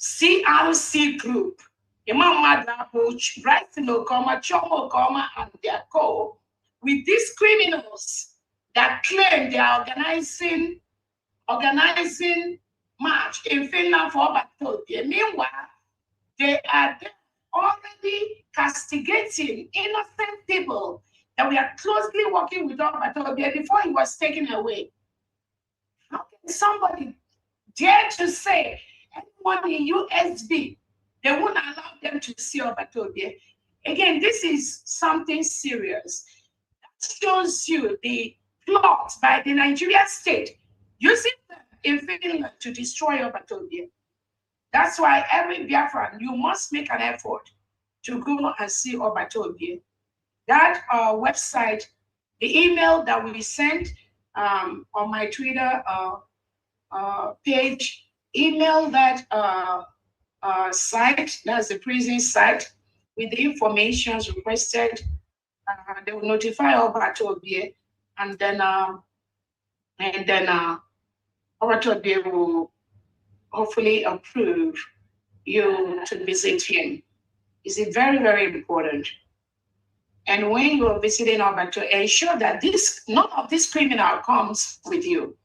CRC group, and their co, with these criminals that claim they are organizing march in Finland for Obatobia. Meanwhile, they are already castigating innocent people that we are closely working with Obatobia before he was taken away. How can somebody dare to say anyone in USB, they won't allow them to see Obatobia? Again, this is something serious. That shows you the plot by the Nigerian state using them in Finland to destroy Obatobia. That's why every Biafran, you must make an effort to go and see Obatobia. That website, the email that we sent on my Twitter page, email that site, that's the prison site, with the information requested. They will notify Obatobia, and then Obatobia will hopefully approve you to visit him. Is it very, very important? And when you are visiting Obatobia, ensure that none of this criminal comes with you.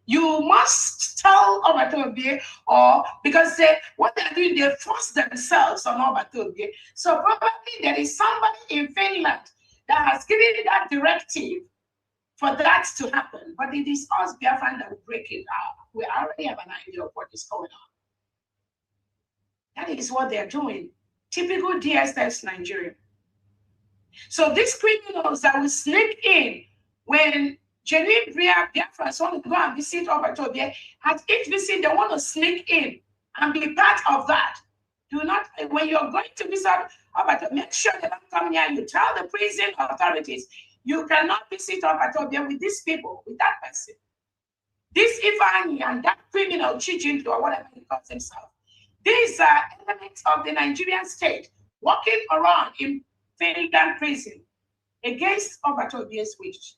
You must tell Obatobia, or because what they're doing, they force themselves on Obatobia. So probably there is somebody in Finland that has given that directive for that to happen. But it is us, Biafran, that will break it out. We already have an idea of what is going on. That is what they're doing. Typical DSS Nigeria. So these criminals that will sneak in when genuine Biafrans want to go and visit Obatobia, at each visit they want to sneak in and be part of that. Do not, when you're going to visit Obatobia, make sure they don't come near you. Tell the prison authorities, you cannot visit Obatobia with these people, with that person. This Ifani and that criminal Chijindu or whatever he calls himself. These are elements of the Nigerian state walking around in Finland prison against Obatobia's wish.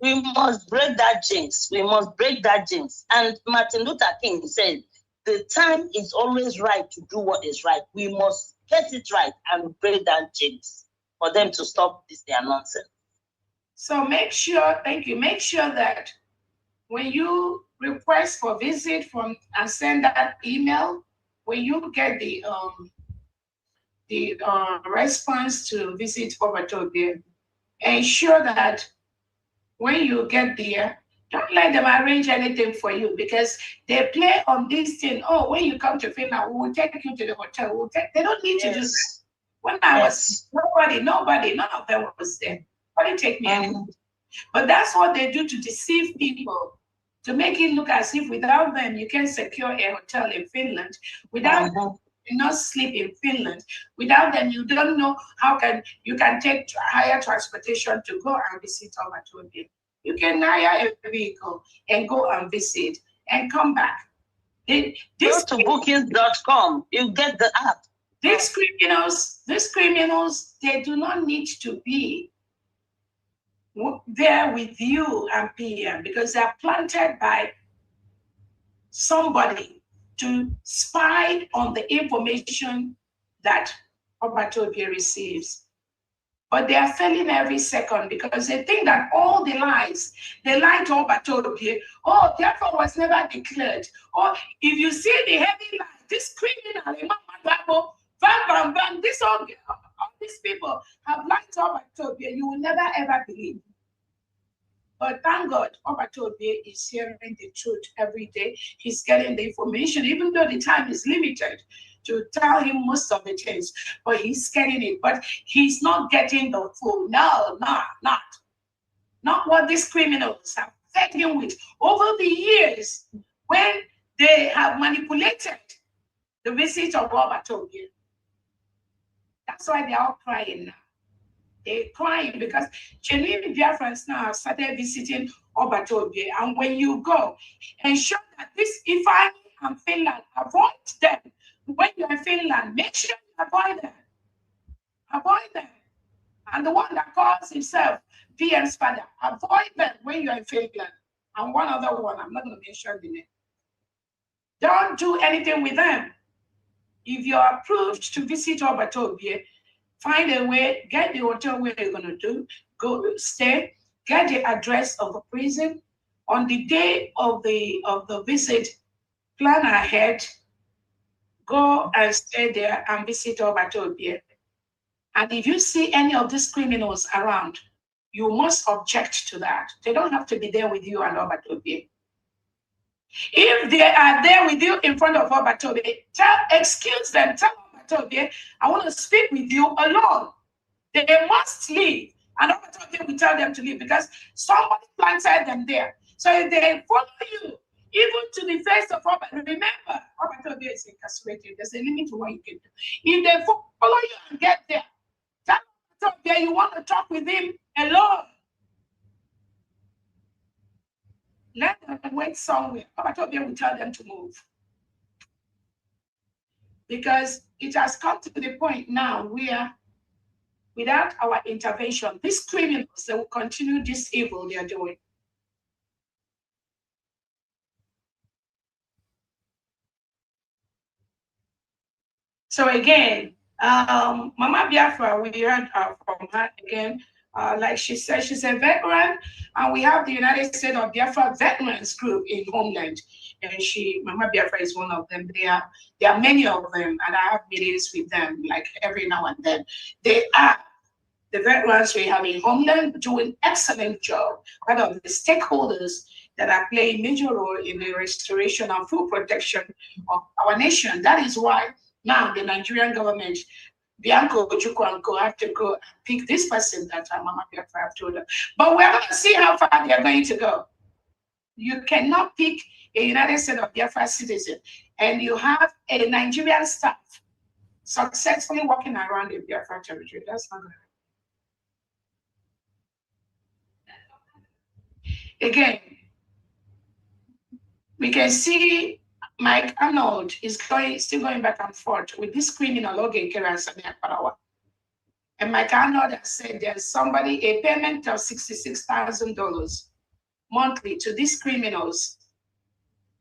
We must break that jinx. We must break that jinx. And Martin Luther King said, the time is always right to do what is right. We must get it right and break that jinx. for them to stop this their nonsense. So make sure, thank you, make sure that when you request for visit from and send that email, when you get the response to visit Obatobia, ensure that when you get there, don't let them arrange anything for you, because they play on this thing. Oh, when you come to Finland, we will take you to the hotel. They don't need to do that. When I was, nobody, none of them was there. Nobody take me anywhere. But that's what they do to deceive people, to make it look as if without them, you can secure a hotel in Finland. Without them, you not sleep in Finland. Without them, you don't know how you can take higher transportation to go and visit Obatobia. You can hire a vehicle and go and visit and come back. Go to bookings.com, you get the app. These criminals, they do not need to be there with you and PM, because they are planted by somebody to spy on the information that Obatobia receives. But they are failing every second, because they think that all the lies, they lie to Obatobia. Oh, Biafra was never declared. Or if you see the heavy lie, this criminal, this all these people have lied to Obatobia, you will never ever believe. But thank God, Obatobia is hearing the truth every day. He's getting the information, even though the time is limited to tell him most of the things, but he's getting it. But he's not getting the full. No, not what these criminals have fed him with over the years, when they have manipulated the visit of Obatobia. That's why they're all crying now. They're crying because genuine Biafrans now have started visiting Obatobia. And when you go, ensure that this Ifeanyi and Finland, avoid them. When you're in Finland, make sure you avoid them. Avoid them. And the one that calls himself PM's father, avoid them when you're in Finland. And one other one, I'm not going to mention the name. Don't do anything with them. If you're approved to visit Obatobia, find a way, get the hotel where you're going to go stay, get the address of the prison. On the day of the visit, plan ahead, go and stay there and visit Obatobia. And if you see any of these criminals around, you must object to that. They don't have to be there with you and Obatobia. If they are there with you in front of Obatobia, excuse them, tell Obatobia, I want to speak with you alone. They must leave. And Obatobia will tell them to leave, because somebody planted them there. So if they follow you, even to the face of Obatobia, remember, Obatobia is incarcerated. There's a limit to what you can do. If they follow you and get there, tell Obatobia you want to talk with him alone. Let them wait somewhere. Obatobia will tell them to move. Because it has come to the point now where, without our intervention, these criminals, they will continue this evil they are doing. So again, Mama Biafra, we heard from her again. Like she said, she's a veteran, and we have the United States of Biafra Veterans Group in Homeland, and Mama Biafra is one of them. There are many of them, and I have meetings with them like every now and then. They are the veterans we have in Homeland doing excellent job. One of the stakeholders that are playing major role in the restoration and full protection of our nation. That is why now the Nigerian government, Bianco Ojukwu have to go and pick this person that Mama Biafra have told her. But we're going to see how far they are going to go. You cannot pick a United States of Biafra citizen and you have a Nigerian staff successfully walking around the Biafra territory. That's not going to happen. Again, we can see Mike Arnold is still going back and forth with this criminal Ogen Keransa Parawa. And Mike Arnold has said there's a payment of $66,000 monthly to these criminals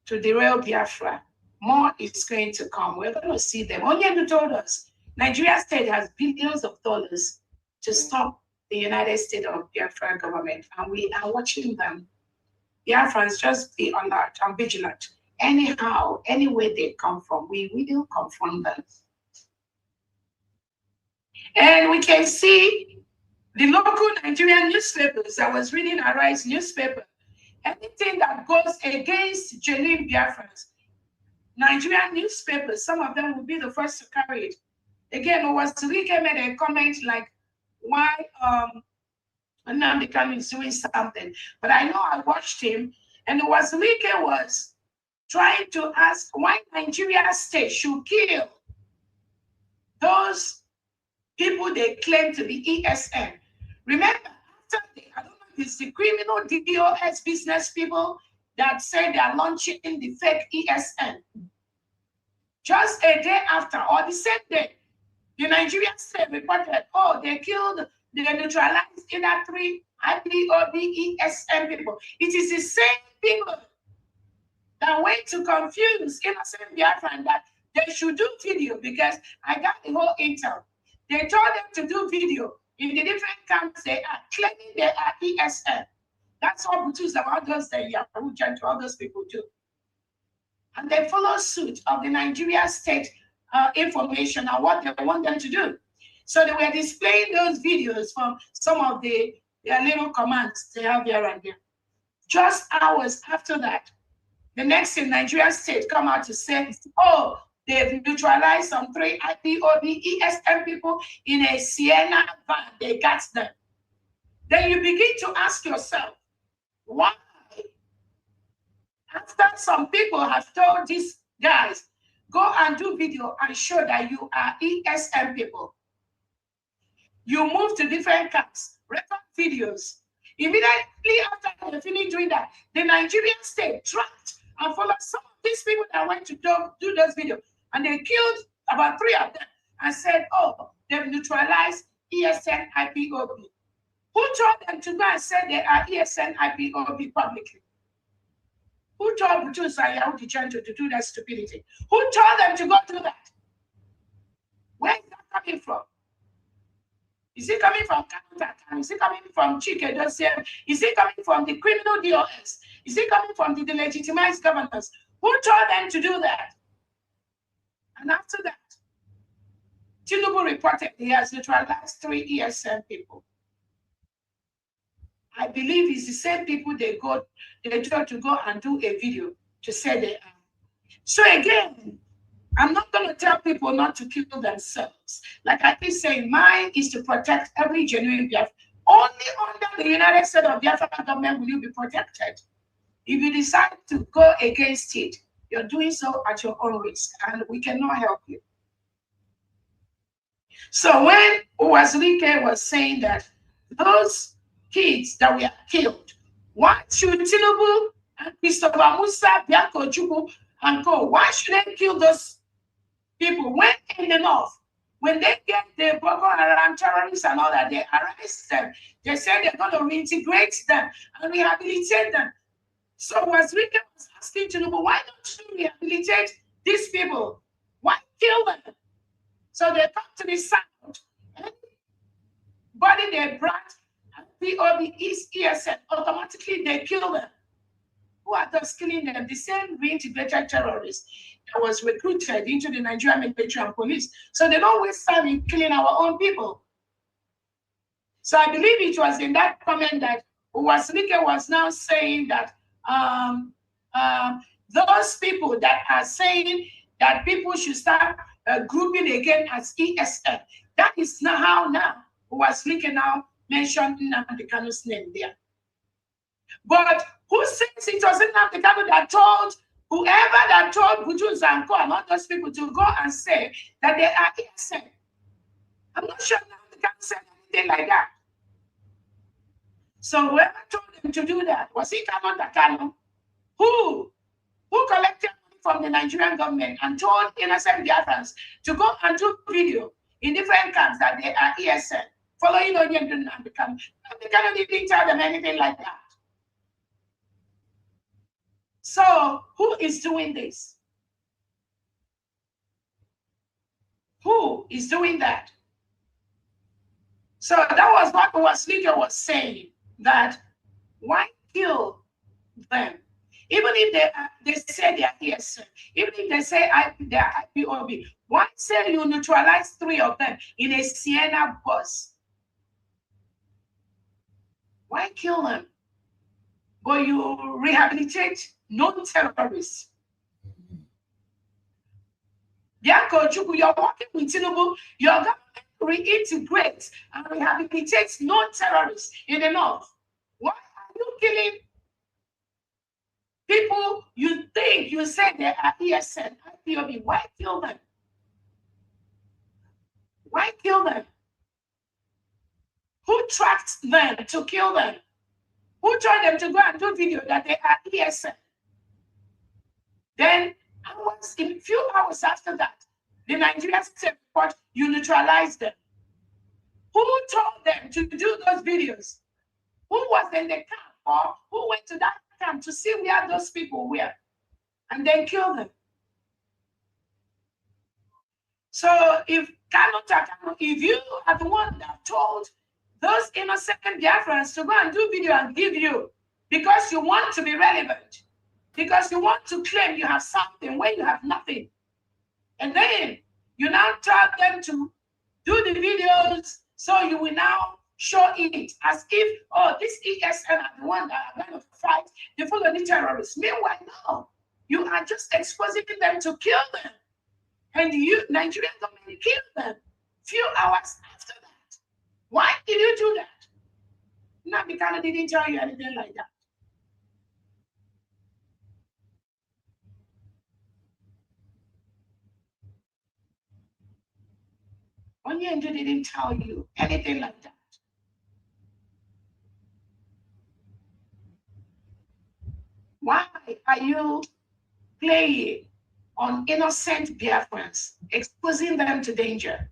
to derail Biafra. More is going to come. We're going to see them. Onyendu told us Nigeria state has billions of dollars to stop the United States of Biafra government, and we are watching them. Biafrans, just be alert and vigilant. Anyhow, any way they come from, we will confront them. And we can see the local Nigerian newspapers. I was reading Arise newspaper. Anything that goes against genuine Biafrans, Nigerian newspapers, some of them will be the first to carry it. Again, Owasirike made a comment like, why Nnamdi Kanu is doing something. But I know I watched him, and Owasirike was trying to ask why Nigeria state should kill those people they claim to be ESN. Remember, after I don't know if it's the criminal DOS business people that say they are launching the fake ESN. Just a day after, or the same day, the Nigerian state reported, oh, they neutralized either 3 IPOB ESN people. It is the same people that went to confuse innocent Biafran that they should do video, because I got the whole intel. They told them to do video in the different camps they are, claiming they are ESN. That's what Butus about those Yahoo and all those people do. And they follow suit of the Nigeria state information and what they want them to do. So they were displaying those videos from some of their little commands they have here and there. Just hours after that, the next thing, Nigeria state come out to say, oh, they've neutralized some 3 IPOB ESM people in a Sienna van. They got them. Then you begin to ask yourself, why? After some people have told these guys, go and do video and show that you are ESM people. You move to different camps, record videos. Immediately after they finish doing that, the Nigerian state tracked and followed some of these people that went to do those videos. And they killed about 3 of them and said, oh, they've neutralized ESN IPOB. Who told them to go and say they are ESN IPOB publicly? Who told Butus and Yahoo to do that stupidity? Who told them to go do that? Where is that coming from? Is it coming from Kanu? Is it coming from Chike Dosiem? Is it coming from the criminal DOS? Is it coming from the delegitimized governors? Who told them to do that? And after that, Tinubu reported he has neutralized 3 ESN people. I believe it's the same people they try to go and do a video to say they are. So again, I'm not going to tell people not to kill themselves. Like I keep saying, mine is to protect every genuine Biafra. Only under the United States of Biafra government will you be protected. If you decide to go against it, you're doing so at your own risk, and we cannot help you. So when Owasirike was saying that those kids that were killed, why should Tinubu and Christopher Musa, Bianco Chukwu, and Co, why should they kill those people? When in the north, when they get the Boko Haram terrorists and all that, they arrest them. They say they're going to reintegrate them and rehabilitate them. So Owasirike was asking Tinubu, why don't you rehabilitate these people? Why kill them? So they come to the south. Anybody they brought POB East ESN, automatically they kill them. Who are those killing them? The same reintegrated terrorists that was recruited into the Nigerian military and police. So they don't waste time in killing our own people. So I believe it was in that comment that Owasirike was now saying that those people that are saying that people should start grouping again as ESN, that is not how now Owasirike now mentioned Nnamdi Kanu's name there. But who says it was Nnamdi Kanu that told whoever that told Butus and Co and all those people to go and say that they are ESN? I'm not sure Nnamdi Kanu said anything like that. So whoever told them to do that, was it Kanu? Who collected money from the Nigerian government and told innocent Biafrans to go and do video in different camps that they are ESN, following Onyem Nnamdi Kanu? Nnamdi Kanu didn't tell them anything like that. So who is doing this? Who is doing that? So that was what Wasliga was saying, that why kill them? Even if they say they are ESN, even if they say they are IPOB, why say you neutralize 3 of them in a Sienna bus? Why kill them? But you rehabilitate non-terrorists. Bianco Chukwu, you're working with Tinubu, your government reintegrates and rehabilitates non-terrorists in the north. Why are you killing people you think you said they are ESN, IPOB? Why kill them? Why kill them? Who tracked them to kill them? Who told them to go and do video that they are ESN? Then, in a few hours after that, the Nigerian State report, you neutralized them. Who told them to do those videos? Who was in the camp, or who went to that camp to see where those people were and then kill them? So if you are the one that told those innocent Biafrans to go and do video and give you because you want to be relevant, because you want to claim you have something when you have nothing, and then you now tell them to do the videos, so you will now show it as if, oh, this ESN are the one that are going to fight the Fulani terrorists. Meanwhile, no, you are just exposing them to kill them. And you, Nigerian government, killed them few hours after that. Why did you do that? Not because I didn't tell you anything like that. Onyendu didn't tell you anything like that. Why are you playing on innocent Biafrans, exposing them to danger?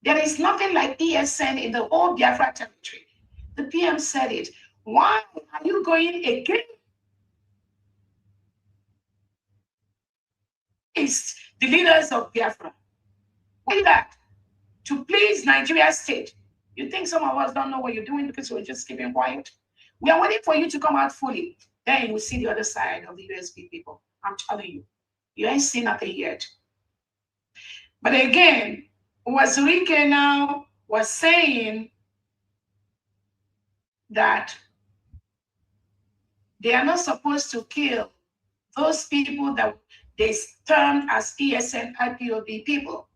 There is nothing like ESN in the whole Biafra territory. The PM said it. Why are you going against the leaders of Biafra? Why that? To please Nigeria state. You think some of us don't know what you're doing because we're just keeping quiet? We are waiting for you to come out fully. Then you will see the other side of the USB people. I'm telling you. You ain't seen nothing yet. But again, Wazirike now was saying that they are not supposed to kill those people that they termed as ESN IPOB people.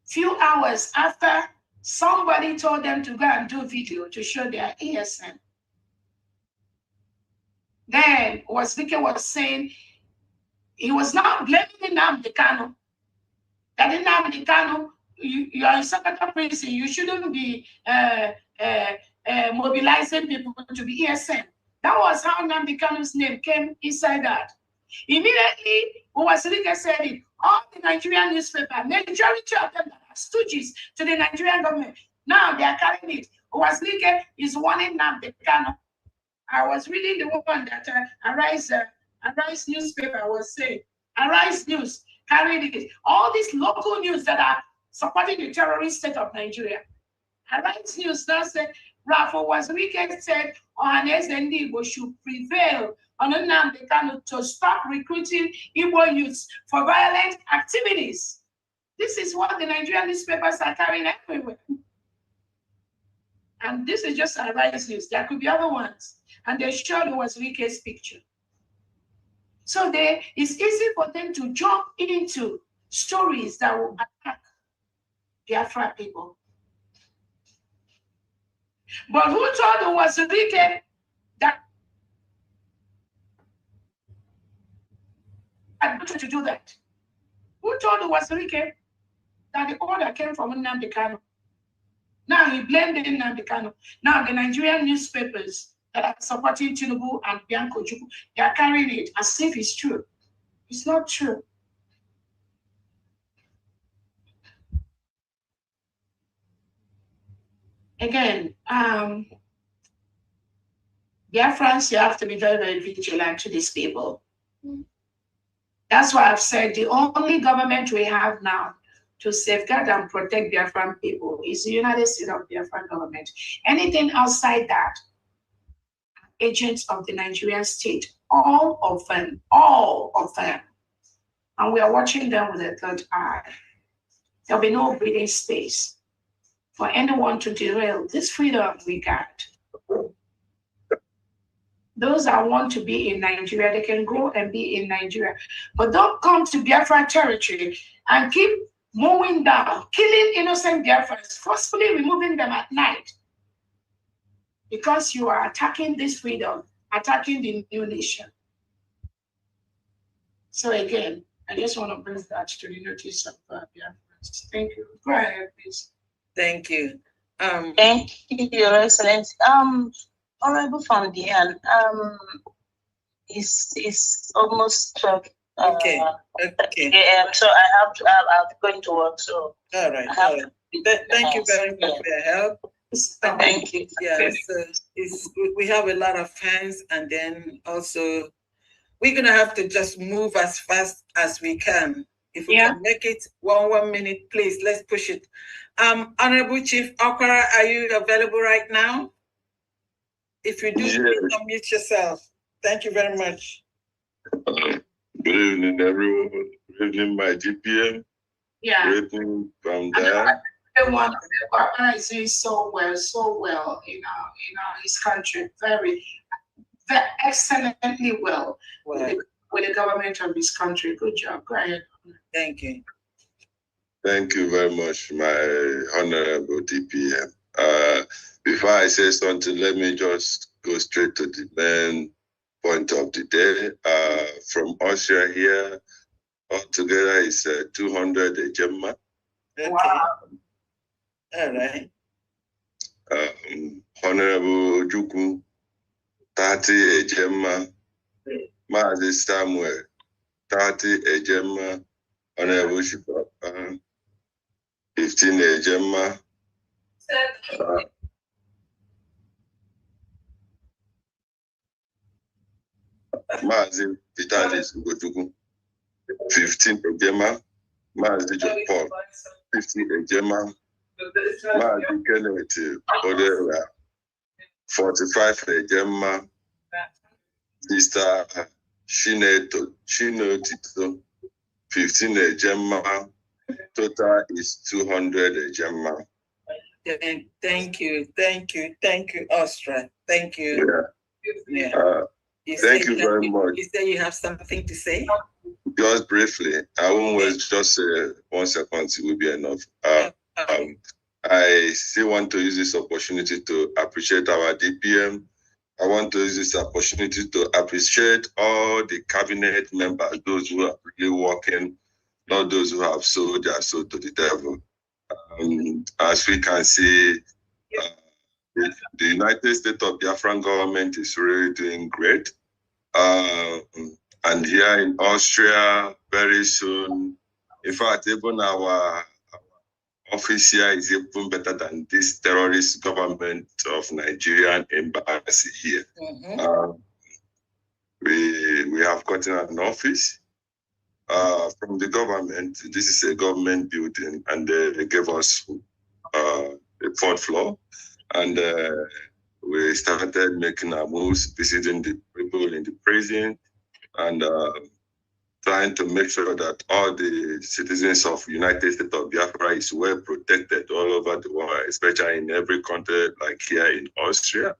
Few hours after somebody told them to go and do video to show their ESN. Then Wazirike was saying he was now blaming Nnamdi Kanu. That Nnamdi Kanu, you are in Sokoto prison, you shouldn't be mobilizing people to be ESN. That was how Nnamdi Kanu's name came inside that. Immediately, Wazirike said it, all the Nigerian newspapers, majority of them are stooges to the Nigerian government. Now they are carrying it. Wazirike is warning Nnamdi Kanu. I was reading the one that Arise newspaper was saying. Arise News carried it. All these local news that are supporting the terrorist state of Nigeria. Arise News now said, Rafa Wazirike said, Ohanes and Igbo should prevail on Nnamdi Kanu to stop recruiting Igbo youths for violent activities. This is what the Nigerian newspapers are carrying everywhere. And this is just Arise News. There could be other ones. And they showed Wazirike's picture. So it's easy for them to jump into stories that will attack Biafra people. But who told Wazirike that I wanted to do that? Who told Wazirike that the order came from Nnamdi Kanu? Now he blamed Nnamdi Kanu. Now the Nigerian newspapers that are supporting Tinubu and Bianco Chukwu, they are carrying it as if it's true. It's not true. Again, Biafrans, you have to be very, very vigilant to these people. That's why I've said the only government we have now to safeguard and protect Biafran people is the United States of Biafran government. Anything outside that, agents of the Nigerian state, all of them. And we are watching them with a third eye. There'll be no breathing space for anyone to derail this freedom we got. Those that want to be in Nigeria, they can go and be in Nigeria. But don't come to Biafra territory and keep mowing down, killing innocent Biafrans, forcefully removing them at night. Because you are attacking this freedom, attacking the new nation. So again, I just want to bring that to the notice of Biafrans. Thank you. Go ahead, please. Thank you. Thank you, Your Excellency. Honorable Fondian, it's almost 12. Okay. So I'm going to work. So all right. Thank you very much for your help. Thank you. Yeah, so we have a lot of hands, and then also we're gonna have to just move as fast as we can. If we can make it 1 minute, please, let's push it. Honorable Chief Okara, are you available right now? If you do, please unmute yourself. Thank you very much. Good evening, everyone. Good evening, my GPM. Yeah. Good evening from there. Everyone is doing so well in his country. Very excellently well with the government of this country. Good job. Go ahead. Thank you. Thank you very much, my honorable DPM. Before I say something, let me just go straight to the main point of the day. From Austria here, altogether is 200 Ejema. Okay. Wow. All right. Honorable Juku, 30 Ejema. Mazi Samuel, 30 Ejema. Honorable Shipapa, 15 Ejema. Mazi Vitalis Ugojuku, 15 Ejema. Mazi John Paul, 50 Ejema. Mazi Kenneth Odera, 45 Ejema. Sister Shino Tito, 15 Ejema. Total is 200 Ejema. Thank you, Austria. Thank you. Yeah. Thank you very much. You say you have something to say? Just briefly, I won't waste just 1 second, it will be enough. I still want to use this opportunity to appreciate our DPM. I want to use this opportunity to appreciate all the cabinet members, those who are really working, not those who have sold their soul to the devil. As we can see, the United States of Biafran government is really doing great. And here in Austria, very soon, in fact, even our office here is even better than this terrorist government of Nigerian embassy here. We have gotten an office from the government. This is a government building, and they gave us the 4th floor, and we started making our moves, visiting the people in the prison, and trying to make sure that all the citizens of United States of Biafra is well protected all over the world, especially in every country like here in Austria.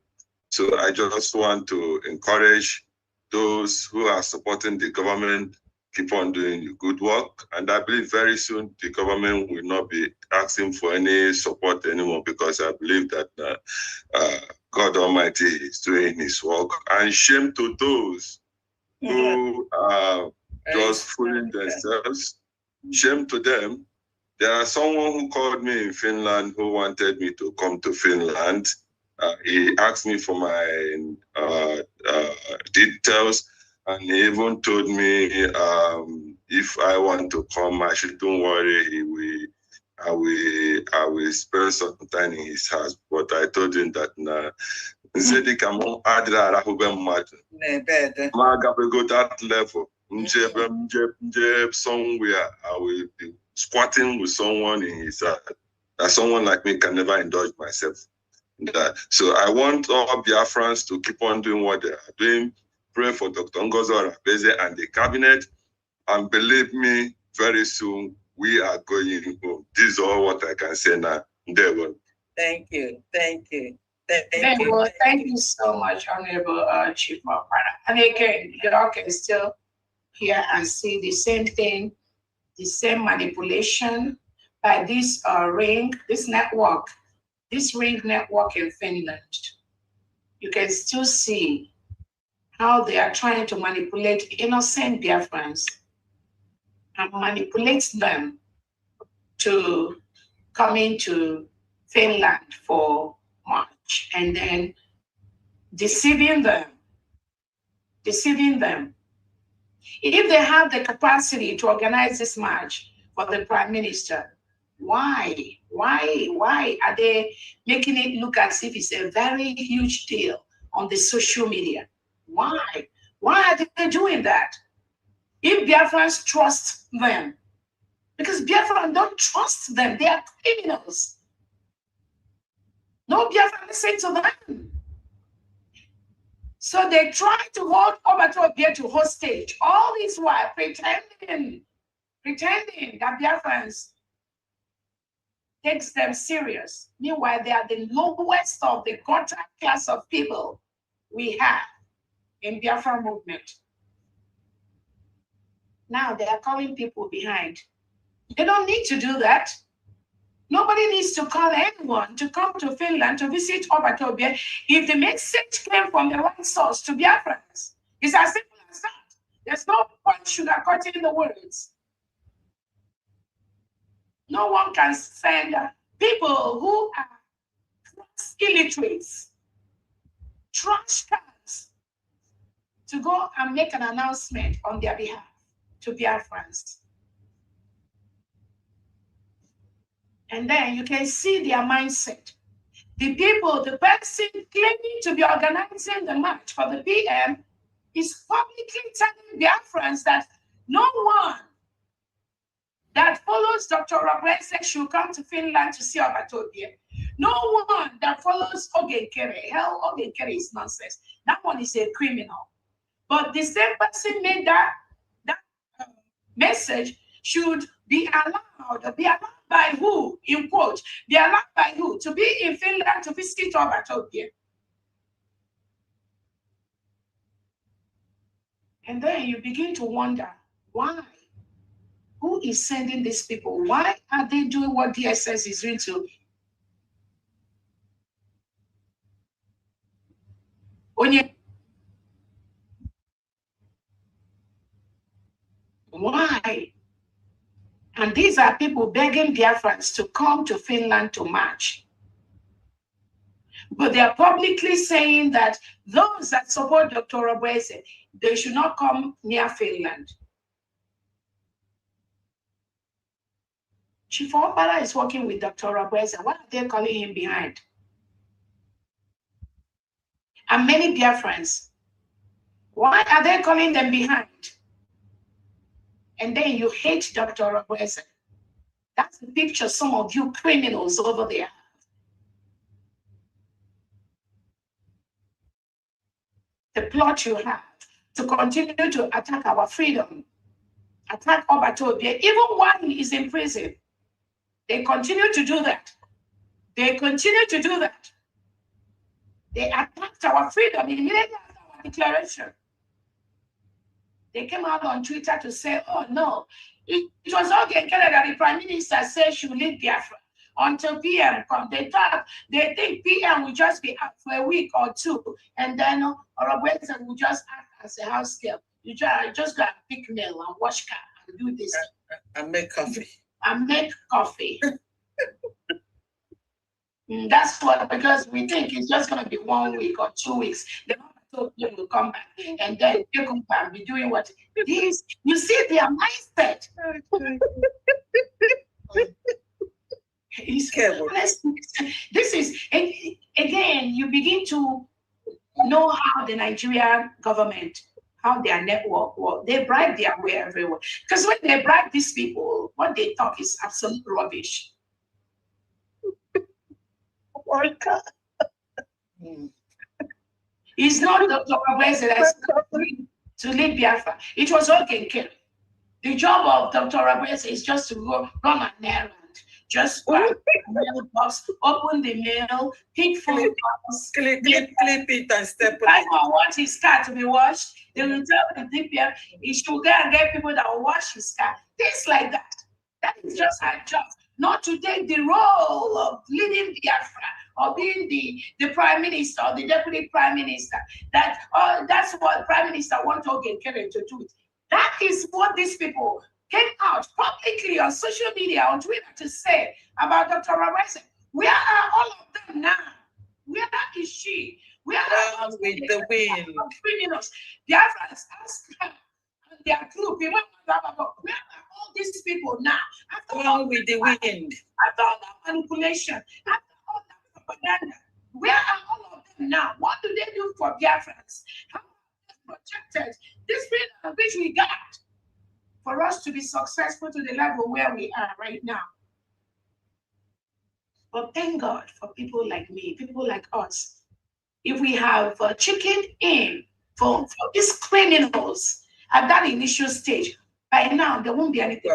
So I just want to encourage those who are supporting the government, keep on doing good work. And I believe very soon the government will not be asking for any support anymore, because I believe that God Almighty is doing his work. And shame to those who are just fooling themselves. Shame to them. There are someone who called me in Finland who wanted me to come to Finland. He asked me for my details, and he even told me if I want to come, I shouldn't worry. I will spend some time in his house. But I told him that go that level. Somewhere I will be squatting with someone in his that someone like me can never indulge myself. So I want all Biafrans to keep on doing what they are doing, pray for Dr. Ngozo Arabeze and the cabinet, and believe me, very soon we are going home. This is all what I can say now. Thank you. Thank you. Thank you so much, Honorable Chief Mopara. And again, y'all can still hear and see the same thing, the same manipulation by this ring network in Finland. You can still see how they are trying to manipulate innocent Biafrans and manipulate them to come into Finland for March, and then deceiving them. If they have the capacity to organize this march for the Prime Minister, why are they making it look as if it's a very huge deal on the social media? Why are they doing that? If Biafrans trust them, because Biafrans don't trust them, they are criminals. No Biafran listen to them. So they try to hold Obatobie to hostage, all this while pretending that Biafrans takes them serious. Meanwhile, they are the lowest of the contract class of people we have in Biafra movement. Now they are calling people behind. They don't need to do that. Nobody needs to call anyone to come to Finland to visit Obatobie if the message came from the right source to Biafrans. It's as simple as that. There's no point sugarcoating the words. No one can send people who are illiterates, trash cans, to go and make an announcement on their behalf to Biafrans. And then you can see their mindset. The person claiming to be organizing the march for the PM is publicly telling Biafrans that no one that follows Dr. Arabeze should come to Finland to see Obatobie. No one that follows Ogenkere. Hell, Ogenkere is nonsense. That one is a criminal. But the same person made that message should be allowed by who, in quote, be allowed by who to be in Finland to visit Obatobie. And then you begin to wonder, why? Who is sending these people? Why are they doing what DSS is doing to Onye? Why? And these are people begging Biafrans to come to Finland to march. But they are publicly saying that those that support Dr. Arabeze, they should not come near Finland. Chief Opara is working with Dr. Arabeze. What are they calling him behind? And many Biafrans, why are they calling them behind? And then you hate Dr. Arabeze. That's the picture some of you criminals over there. The plot you have to continue to attack our freedom, attack Obatobie, even while he is in prison. They continue to do that. They continue to do that. They attacked our freedom immediately after our declaration. They came out on Twitter to say, oh no, it was okay that the Prime Minister said she will leave Biafra until PM come. They think PM will just be out for a week or two, and then Arabeze will just act as a house girl. You just got to pick mail and wash car and do this. And make coffee. And make coffee. That's what, because we think it's just going to be 1 week or 2 weeks. Then you will come back, and then you come back, be doing what this. You see their mindset. This is, again, you begin to know how the Nigerian government how their network works. They bribe their way everywhere. Because when they bribe these people, what they talk is absolute rubbish. Oh God. It's not Dr. Rabweze that's to lead Biafra. It was okay, Kerry. The job of Dr. Rabweze is just to go run an errand. Just mailbox, open the mail, pick phone calls, clip it and step on I it. want his car to be washed. They will tell the DPM he should go and get people that will wash his car. Things like that. That is just our job. Not to take the role of leading Biafra or being the prime minister or the deputy prime minister. That's what prime minister wants to get to do. That is what these people came out publicly on social media, on Twitter, to say about Dr. Rabweze. Where are all of them now? Where is she? Where are with the wind? Criminals. Biafra has asked her and their group. Where are all these people now? After all with the wind. After all that manipulation, after all that propaganda, where are all of them now? What do they do for Biafrans? How are they protected? This freedom which we got for us to be successful to the level where we are right now. But thank God for people like me, people like us. If we have chickened in for these criminals at that initial stage, by now there won't be anything.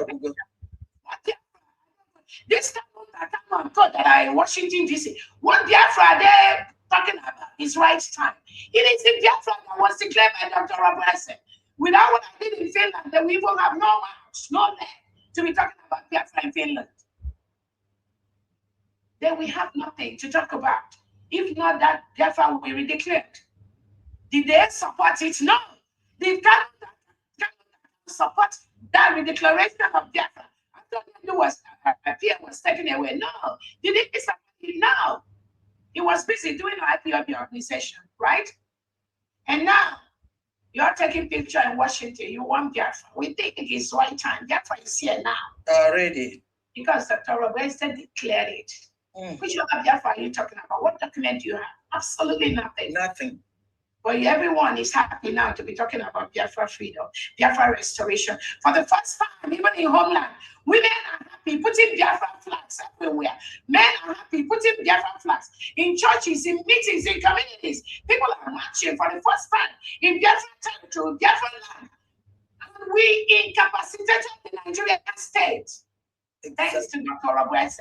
This time thought that I in Washington DC, what Biafra they're talking about is right time. It is the Biafra that was declared by Dr. Rabweze. Without what I did in Finland, then we will have no mouth, no leg to be talking about Biafra in Finland. Then we have nothing to talk about. If not that, Biafra will be redeclared. Did they support it? No. They cannot support that redeclaration of Biafra. I thought it was taken away. No. Did they support it? No. He was busy doing IPOB organization, right? And now, you're taking picture in Washington. You want Biafra. We think it's right time. Biafra is here now. Already. Because Dr. Rabweze declared it. Which other Biafra are you talking about? What document do you have? Absolutely nothing. Nothing. But everyone is happy now to be talking about Biafra freedom, Biafra restoration. For the first time, even in homeland, women are happy putting Biafra flags everywhere. Men are happy putting Biafra flags in churches, in meetings, in communities. People are marching for the first time in Biafra territory, Biafra land. And we incapacitated the Nigerian state. Thanks to Dr. Rabweze.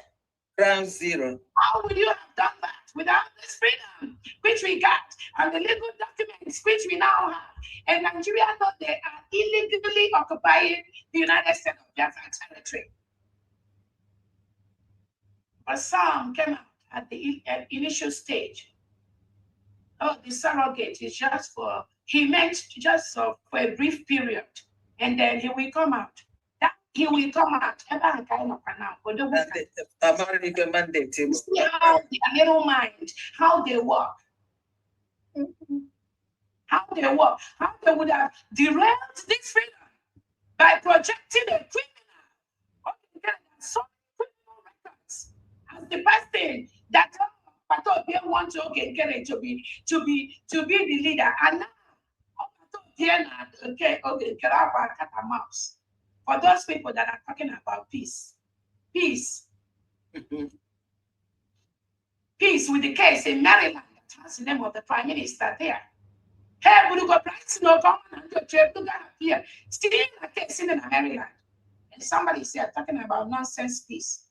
Ground zero. How would you have done that without this freedom which we got and the legal documents which we now have? And Nigeria know they are illegally occupying the United States of Biafra territory. But some came out at the initial stage. Oh, the surrogate is just for, he meant just for a brief period. And then he will come out. He will come out. American mandate. See how their little mind, how they work. How they work. How they would have derailed this freedom by projecting a criminal. So criminal records as the person that they want to get it to be the leader. And now mouse. For those people that are talking about peace. Peace. Peace with the case in Maryland. That's the name of the prime minister there. Hey, we go price no government to here. Still a case in Maryland. And somebody is here talking about nonsense peace.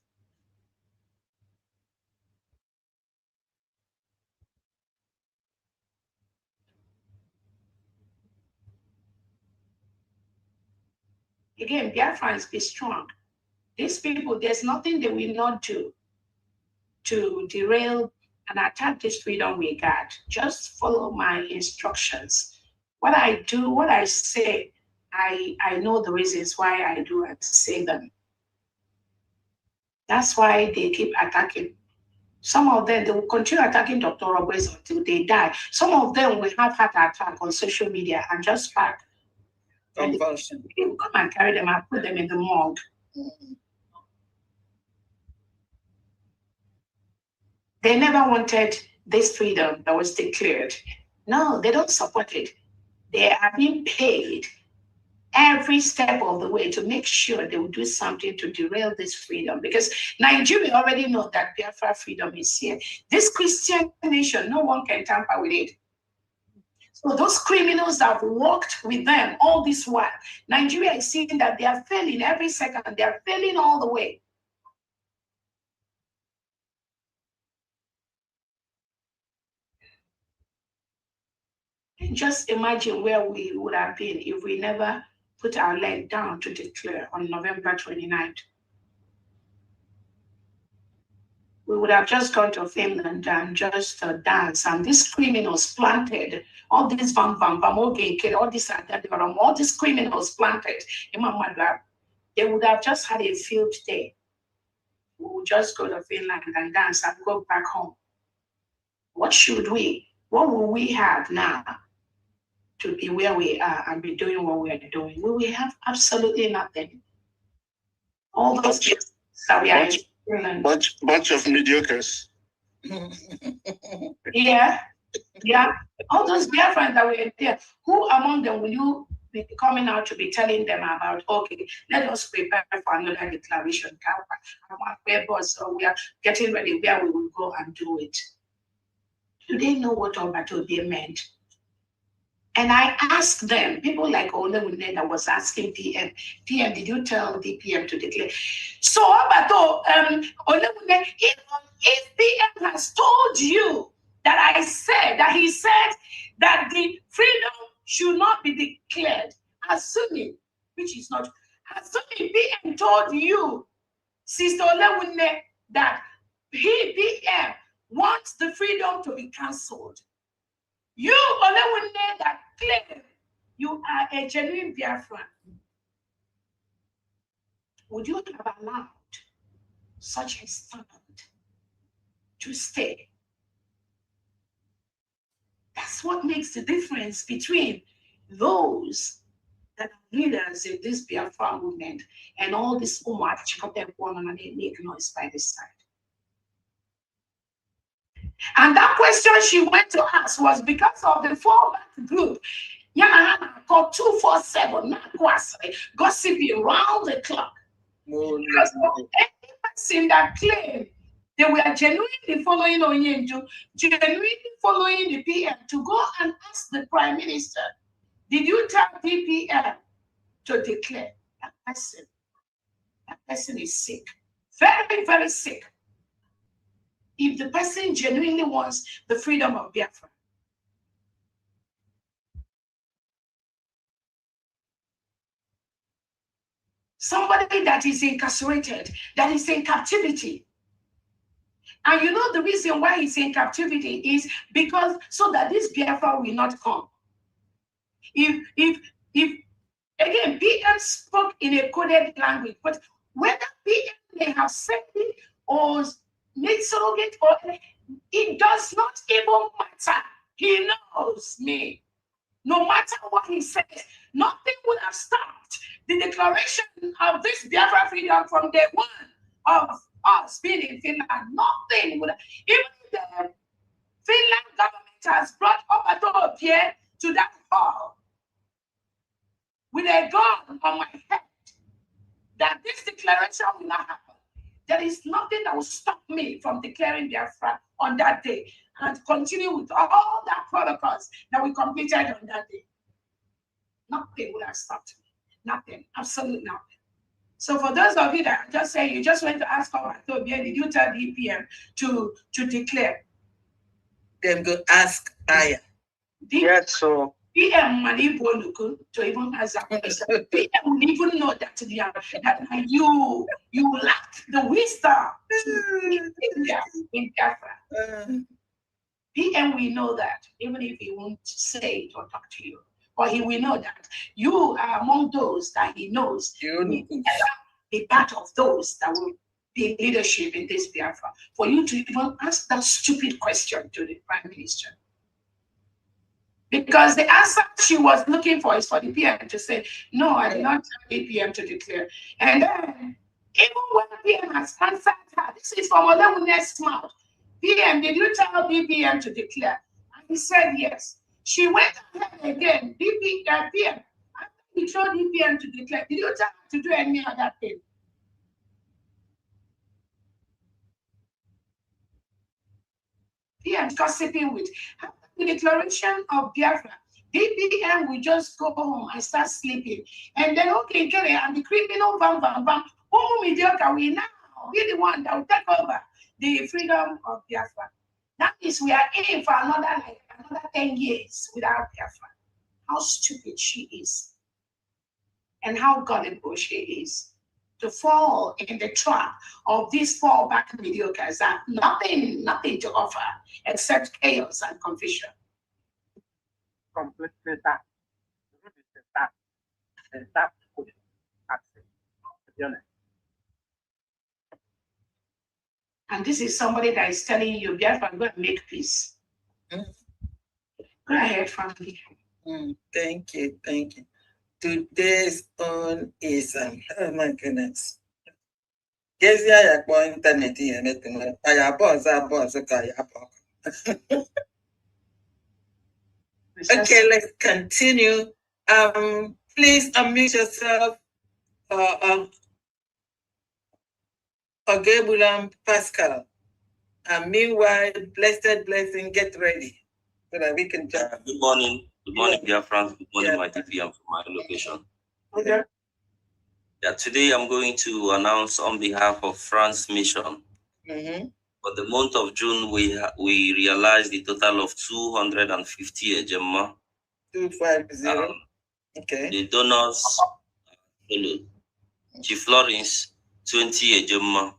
Again, Biafrans be strong. These people, there's nothing they will not do to derail and attack this freedom we got. Just follow my instructions. What I do, what I say, I know the reasons why I do and say them. That's why they keep attacking. Some of them, they will continue attacking Dr. Rabweze until they die. Some of them will have heart attack on social media and just pack. Convulsion. They will come and carry them and put them in the morgue. They never wanted this freedom that was declared. No, they don't support it. They are being paid every step of the way to make sure they will do something to derail this freedom, because Nigeria already know that Biafra freedom is here. This Christian nation, no one can tamper with it. So those criminals that have worked with them all this while, Nigeria is seeing that they are failing every second. They are failing all the way. And just imagine where we would have been if we never put our leg down to declare on November 29th. We would have just gone to Finland and just dance, and these criminals planted all these all these criminals planted in Mamada. They would have just had a field day. We would just go to Finland and dance and go back home. What will we have now to be where we are and be doing what we are doing? Will we have absolutely nothing? All those kids that we are bunch of mediocres. Yeah. All those Biafrans that were there, who among them will you be coming out to be telling them about, okay, let us prepare for another declaration? So we are getting ready where we will go and do it. Do they know what Obatobe meant? And I asked them, people like Olewune that was asking PM, did you tell the PM to declare? So, Obato, Olewune, even if PM has told you that he said that the freedom should not be declared, assuming, which is not, assuming PM told you, Sister Olewune, that PM wants the freedom to be cancelled. You, Olewune, that claim you are a genuine Biafran, would you have allowed such a stand to stay? That's what makes the difference between those that are leaders in this Biafra movement and all this Umar and they make noise by this side. And that question she went to ask was because of the fallback group. Yana called 247, gossiping round the clock. Because any person that claimed they were genuinely following Onyendu, genuinely following the PM, to go and ask the Prime Minister, did you tell the PM to declare? That person is sick. Very, very sick. If the person genuinely wants the freedom of Biafra. Somebody that is incarcerated, that is in captivity. And you know the reason why he's in captivity is because so that this Biafra will not come. If again, PM spoke in a coded language, but whether PM may have said it or made surrogate or it does not even matter. He knows me. No matter what he says, nothing would have stopped the declaration of this Biafra freedom from day one of us being in Finland. Nothing would have, even if the Finland government has brought Obato here to that hall with a gun on my head, that this declaration will not happen. There is nothing that will stop me from declaring Biafra on that day and continue with all that protocols that we completed on that day. Nothing would have stopped me. Nothing. Absolutely nothing. So for those of you that just say you just went to ask Obato, did you tell the PM to declare? Then go ask Aya. Yes, so PM to even answer question. PM would even know that you lack the wisdom in Biafra. PM will know that, even if he won't say it or talk to you. Or he will know that you are among those that he knows will be part of those that will be leadership in this Biafra. For you to even ask that stupid question to the Prime Minister. Because the answer she was looking for is for the PM to say, no, I did not tell the PM to declare. And then, even when the PM has answered her, this is from Olewune's mouth. PM, did you tell the PM to declare? And he said yes. She went ahead again, PM. He told DPM to declare. Did you tell her to do any other thing? PM gossiping with. After the declaration of Biafra, DPM will just go home and start sleeping. And then, okay, Kelly, and the criminal bam. Who mediocre will now be the one that will take over the freedom of Biafra. That is, we are in for another 10 years without Biafra. How stupid she is. And how gullible she is. To fall in the trap of these fallback mediocres that nothing to offer except chaos and confusion. Completely that. That to be honest. And this is somebody that is telling you, Biafra, I'm going to make peace. Go ahead, family. Thank you. Today's own is, oh my goodness. Okay, let's continue. Please unmute yourself. Ogebulam Pascal. And meanwhile, blessed blessing, get ready so that we can jump. Good morning. Good morning, dear friends. Good morning, my DPM from my location. Okay. Yeah, today I'm going to announce on behalf of France Mission. For the month of June, we realized a total of 250 ejema. 250. Okay. The donors followed. Chief Florence, 20 ejema.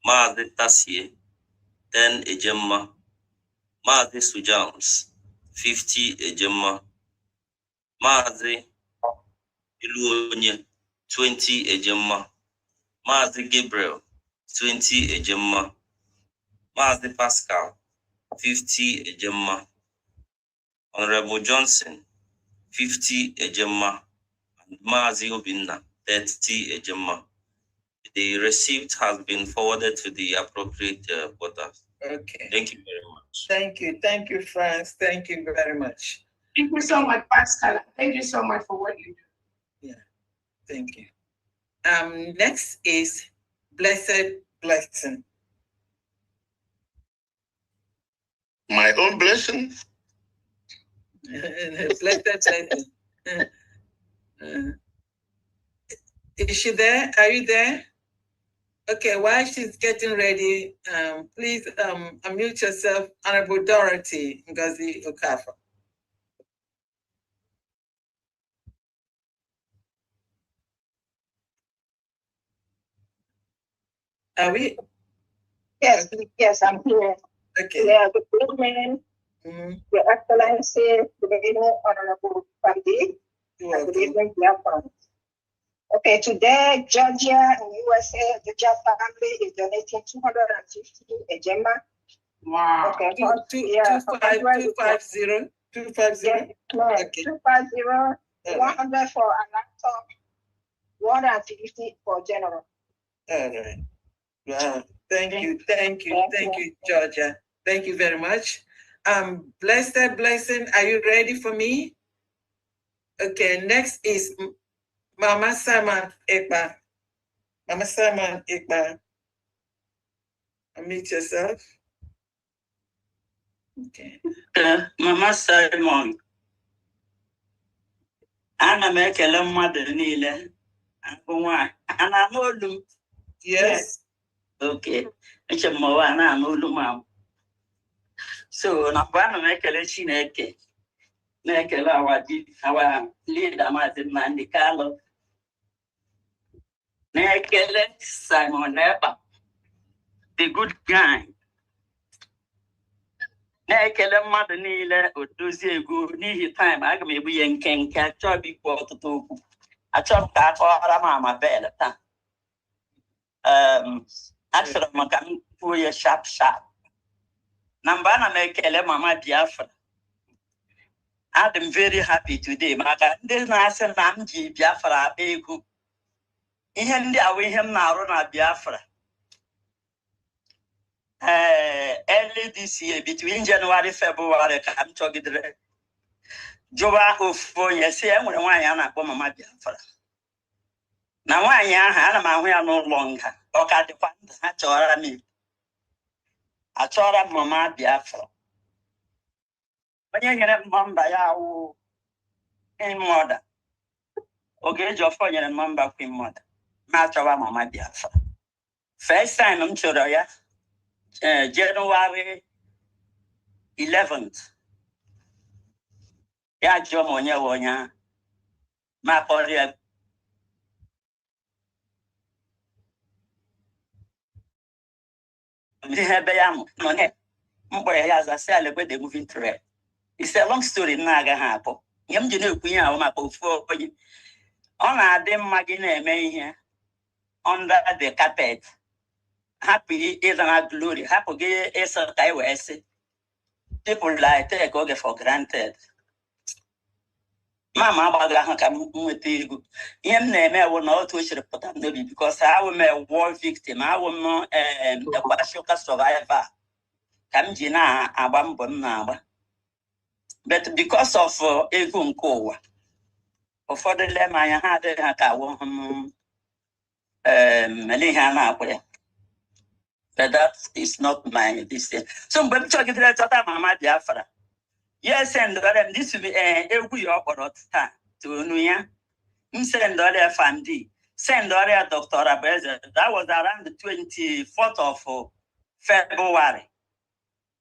Maazị Tasie, 10 ejema. Maazị Sujams, 50 ejema. Maazị Iluonye, 20 ejema. Maazị Gabriel, 20 ejema. Maazị Pascal, 50 ejema. Honorable Johnson, 50 ejema. And Maazị Obinna, 30 ejema. The receipt has been forwarded to the appropriate quarters. Okay. Thank you very much. Thank you, France. Thank you very much. Thank you so much, Pascal. Thank you so much for what you do. Yeah, thank you. Next is Blessed Blessing. My own blessing. Blessed Blessing. Is she there? Are you there? Okay, while she's getting ready, please unmute yourself, Honorable Dorothy Ngozi Okafor. Are we? Yes, I'm here. Okay. Yeah, good evening, Your Excellency, good evening, Honorable Fandi, and good evening, Biafra. Okay, today, Georgia and USA, the Georgia family is donating 250 ejema. Wow. Okay, 250. Yeah, 250, Okay. 250, 100 for a laptop, 150 for general. All right. Wow. Thank you, Georgia. Thank you very much. Blessed Blessing, are you ready for me? Okay, next is Mama Simon Ekba. Mama Simon Ekba. Unmute yourself. Okay. Mama Simon. Ana m ekele mmadụ niile. Ana m olu. Yes. Okay. Eche m ụwa na olu m. So na ana m ekele Chineke. Na-ekele our leader Maazị Nnamdi Kanu. Na-ekele Simon Ekpa, the good guy. Na-ekele mmadụ niile odozi ego n'ihi time aga m ebu ya nkenke achọrọ m ikwu ọtụtụ okwu. Achọrọ m ka akọwara m Amabel taa. Achọrọ m ka m kwuo ya sharp. Na mgbe ana m ekele Mama Biafra. I'm very happy today. Maka ndị na-asị na m ji Biafra akpa ego. Ihe ndị a ihe m na-arụ na Biafra. Early this year, between January, February, I'm talking Jụwa ofu onye si enwere nwaanyị a na-akpọ Mama Biafra. Na nwaanyị ahụ ana m ahụ ya n'ụlọ nga ọ ka dịkwa ndụ ha chọrọ m achọrọ m Mama Biafra. Onye nyere m nọmba ya wụ Queen Mother. Ogeji ọfọ nyere m nọmba Queen Mother. Ma achọwa Mama Biafra. First time m chọrọ ya January 11th. Ya jụọ m onye wụ onye ahụ. Ma kpọrọ ya the moving trail. It's a long story. Naga Yam Jinu Mako for on a dim magine here under the carpet. Happy is an glory. Happy is a Taiwan. People like take okay for granted. Mama Baga come with you. Yam name I will not wish to put up maybe because I am a war victim. I will not a Bashoka survivor. Come Gina Abam now. But because of Egun Ko, for the lemon I had a cow, Melihana, but that is not my distance. So, when talking to that, Mama Biafra. Yes, and this will be a good opportunity to Nuya. Send Doria Fandi, send Doria Dr. Abeza. That was around the 24th of February.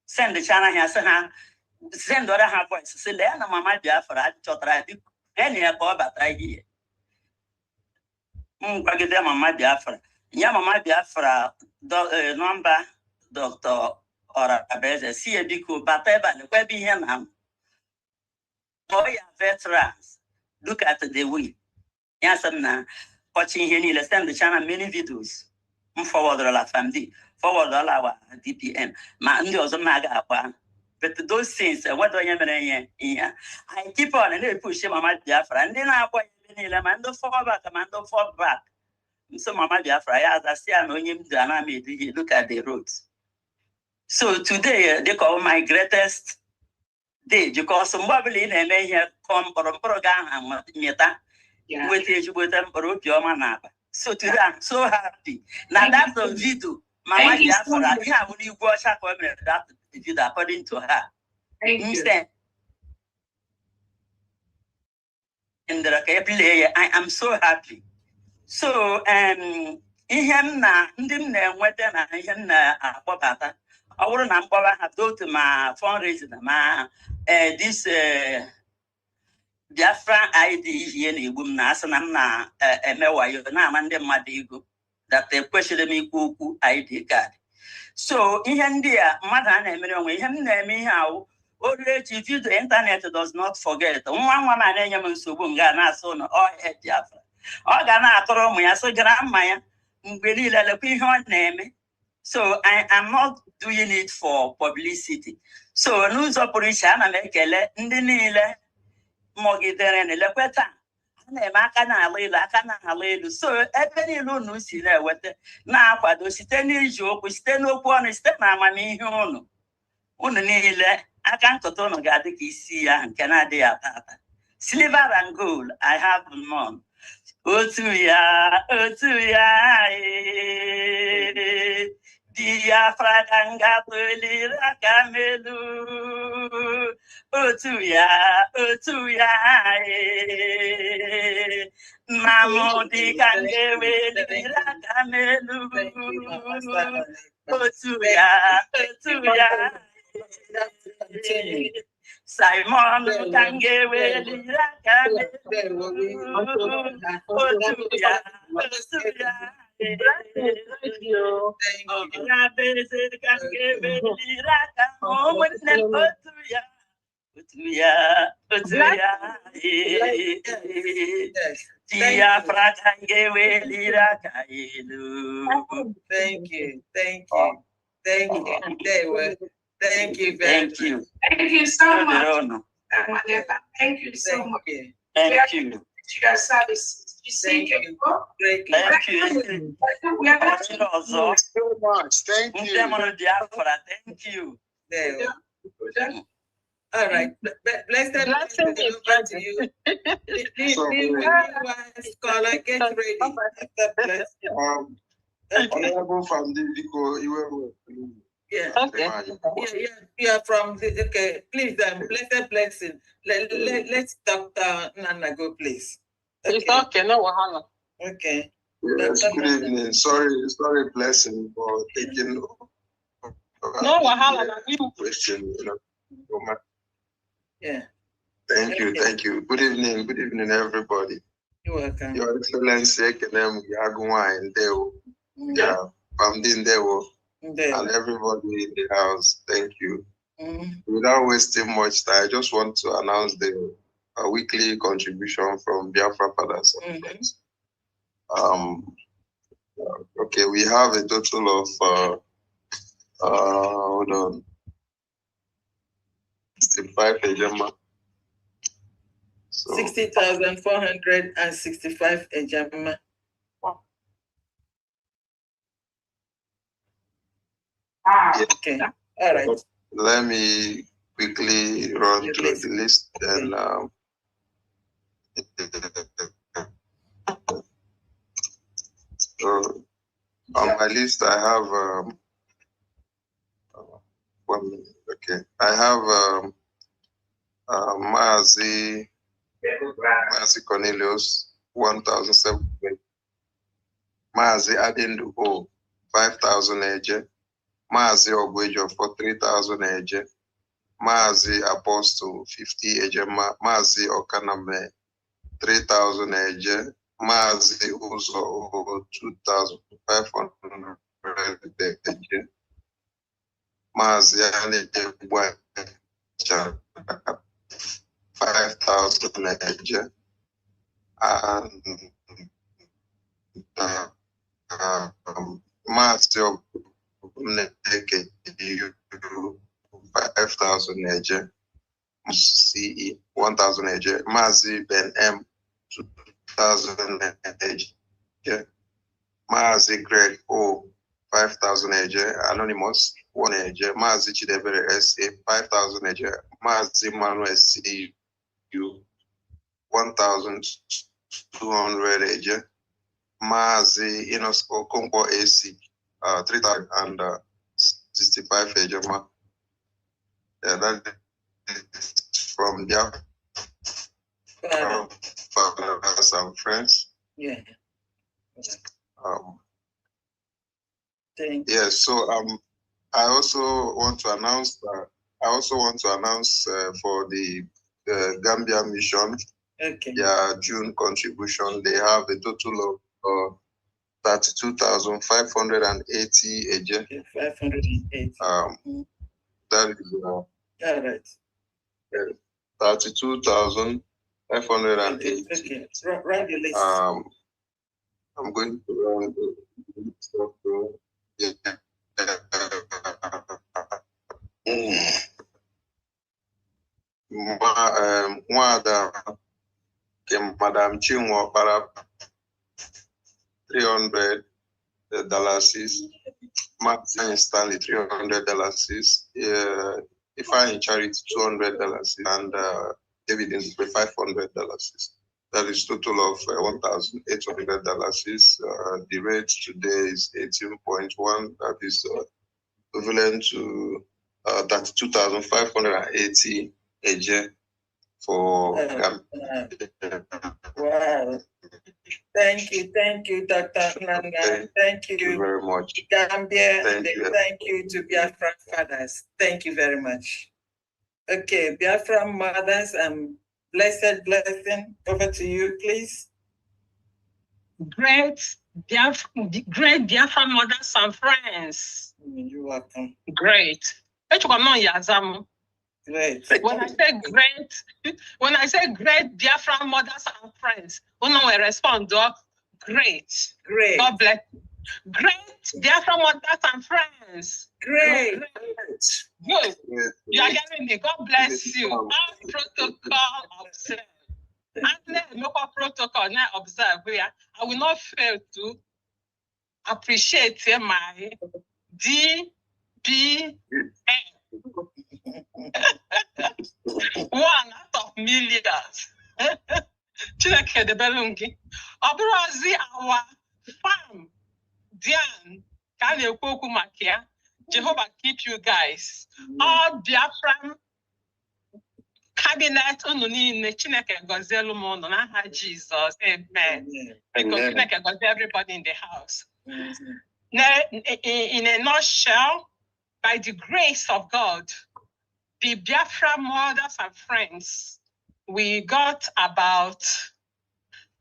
Send the China here, send Doria her voice. Say, Lena Mama Biafra, Chotra, any about I hear. Bagada Mama Biafra. Yamama Biafra, number Dr. Or Abeza, see a big but the web here now. Boy, veterans, look at the way. Yes, I'm now watching here. Let's send the channel many videos. Forward la family, forward all our DPM. Man, there's a maga. But those things, what do you mean? I keep on and they push Mama Biafra, and then I want to fall back. So Mama Biafra, as I say, I know him, look at the roads. So today, they call my greatest day because somebody in a here come from program and meta with them so today I'm so happy. Now that's the video. Mama Biafra, yeah, when you watch that video according to her. And I am so happy. So in him na ndim na enweta na him na akpọbata. I wouldn't have go to my fundraising, this Biafra ID here in Gumnas and I'm not a mewa, now and then Madigo, that they questioned me Kuku ID card. So in India, Mother and him name how already if you the internet does not forget. One woman name Subunga, son or head Biafra. Or Gana Toromo, so grandma, really let the name. So I am not doing it for publicity. So news operation and Mekele, Ndinile, Mogidere, and Lequeta. So every no see there with it. Now, what do you tell joke? We stand up on a step, Mamma Hono. Unile, I can't tono gadiki see and Canada. Silver and gold, I have none. Otuya, Biafra danga poli rakamelu. Otuya, Mamo di kangewe rakamelu. Otuya. Simon kangewe rakamelu. Otuya. Thank you. Thank you so much. Thank you so much. Thank you. Your services. You see, Thank you. We are Thank you so much. Thank you. Thank you. All right. Blessed blessing over to you. Scholar, get ready. After bless. Honorable family, yeah. Okay. Yeah, from the, okay. Please, blessed blessing. Let's Dr. Nana go, please. Okay. It's okay, no wahala. Okay. Yes, good evening. Sorry, blessing for taking no wahala. Question, yeah. Thank you. Good evening, everybody. You're welcome. Your Excellency, Ekenem Yagwa and Deo, Pamdin Deo, and everybody in the house. Thank you. Without wasting much time, I just want to announce the weekly contribution from Biafra Fathers and Friends. Okay, we have a total of hold on, 65 ejema. So 60,465 ejema. Yeah. Okay. All right. Let me quickly run through the list and so on my list I have 1 minute. Okay, I have Mazi Cornelius 1,700, Mazi Adenduo 5,000 eje, Mazi Ogwejo for 3,000 eje, Mazi Apostle 50 eje, Mazi Okaname 3,000 eje, Mazi Uzo 2,500 eje, Mazi Anegwa 5,000 eje, and Mazi Oguneke 5,000 eje, CE 1,000 eje, Mazi Ben M 2,000 eje, Mazi Greg O 5,000 eje, Anonymous 1 eje, Mazi Chidebere SA 5,000 eje, Mazi Manuel CU 1,200 eje, Mazi Inos Okonkwo AC 3,065 eje. Yeah, that is from their fathers and friends. Yeah. So I also want to announce for the Gambia mission, their June contribution. They have a total of 32,580 eje. 580. That is all right. 32,580. Okay. Write the list. I'm going to run the list of Madam Chinwo para $300. Mark Stanley $300. If I in charity $200 and David in $500. That is total of $1,800. The rate today is 18.1. That is equivalent to 32,580 eje for wow. Thank you, Dr. Nana. Thank you very much. Gambia, thank you to Biafra fathers. Thank you very much. Okay, Biafra mothers, blessed blessing. Over to you, please. Great Biafra mothers and friends. You're welcome. Great. Great. When I say great Biafra mothers and friends, when I respond, great. God bless. Great Biafra mothers and friends. Great. Good. You are hearing me. God bless you. All protocol observed. And local protocol now observe here. I will not fail to appreciate my DBN. One out of millions. Chineke de belungi. Obrozi our farm. Dian. Can you cook makia? Jehovah keep you guys. All Biafran cabinet ununine Chineke gozelu mono na ha Jesus. Amen. Because Chineke goes everybody in the house. Now, in a nutshell, by the grace of God, the Biafra mothers and friends, we got about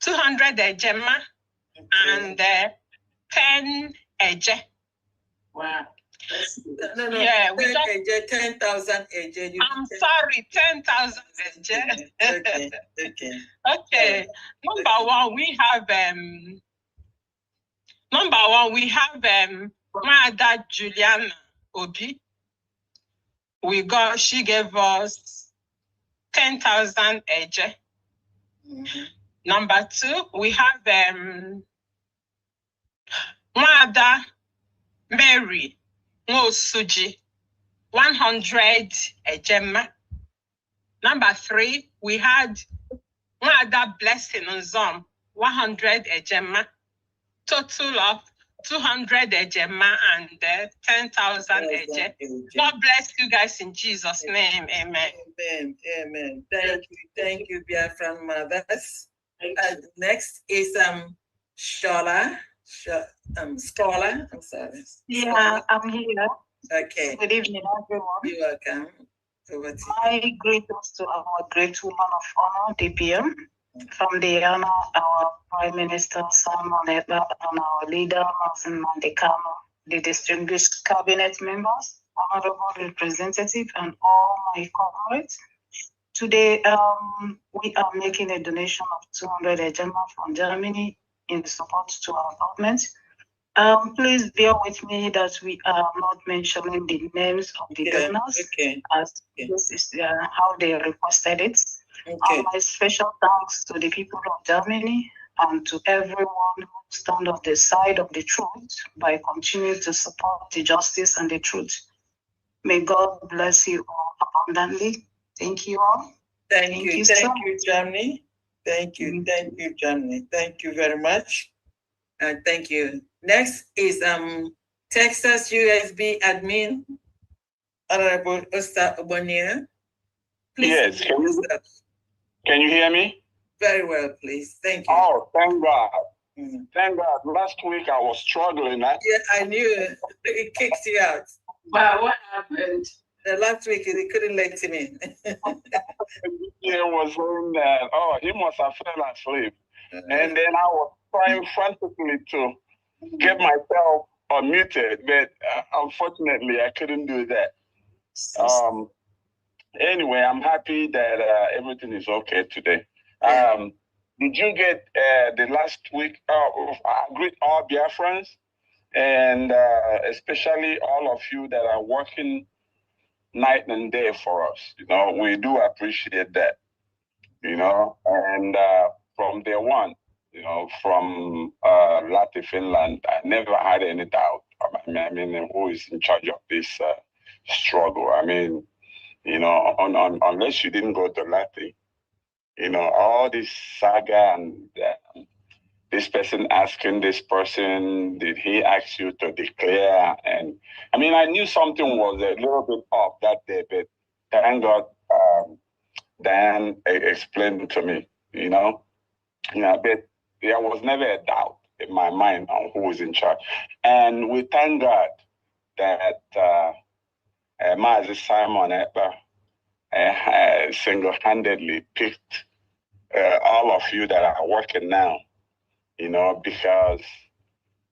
200 ejema and 10 eje. Wow. No, yeah, we got 10,000 eje. I'm sorry, 10,000 eje. Okay. Number one, we have Mada Juliana Obi. She gave us 10,000 eje. Number two, we have Mada Mary Ngosuji, 100 ejema. Number three, we had Mada Blessing Nzom, 100 ejema. Total of 200 ejema and 10,000 eje. God bless you guys in Jesus' name. Amen. Amen. Amen. Thank you, Biafran mothers. Next is Scholar. Scholar. I'm sorry. Yeah, I'm here. Okay. Good evening, everyone. You're welcome. My greetings to our great woman of honor, DPM, from the honor our Prime Minister Simon Ekpa and our leader Martin Mandekano, the distinguished cabinet members, honorable representative, and all my comrades. Today, we are making a donation of 200 ejema from Germany in support to our government. Please bear with me that we are not mentioning the names of the donors, as this is how they requested it. My special thanks to the people of Germany and to everyone who stand on the side of the truth by continuing to support the justice and the truth. May God bless you all abundantly. Thank you all. Thank you, Germany. Thank you, Germany. Thank you very much. Thank you. Next is Texas USB admin, Honorable Osta Obonia. Please. Yes, can you hear me? Very well, please. Thank you. Oh, thank God. Thank God. Last week I was struggling. Yeah, I knew it kicked you out. Wow, what happened? Last week they couldn't let him in. He was saying that, oh, he must have fell asleep. And then I was trying frantically to get myself unmuted, but unfortunately I couldn't do that. Anyway, I'm happy that everything is okay today. Did you get the last week? I greet all Biafrans and especially all of you that are working night and day for us. You know, we do appreciate that. You know, and from day one, you know, from Latin Finland, I never had any doubt. I mean, who is in charge of this struggle? I mean, you know, unless you didn't go to Latin, you know, all this saga and this person asking this person, did he ask you to declare? And I mean, I knew something was a little bit off that day, but thank God Dan explained to me, you know, but there was never a doubt in my mind on who was in charge. And we thank God that Mazi Simon Ekpa single-handedly picked all of you that are working now, you know, because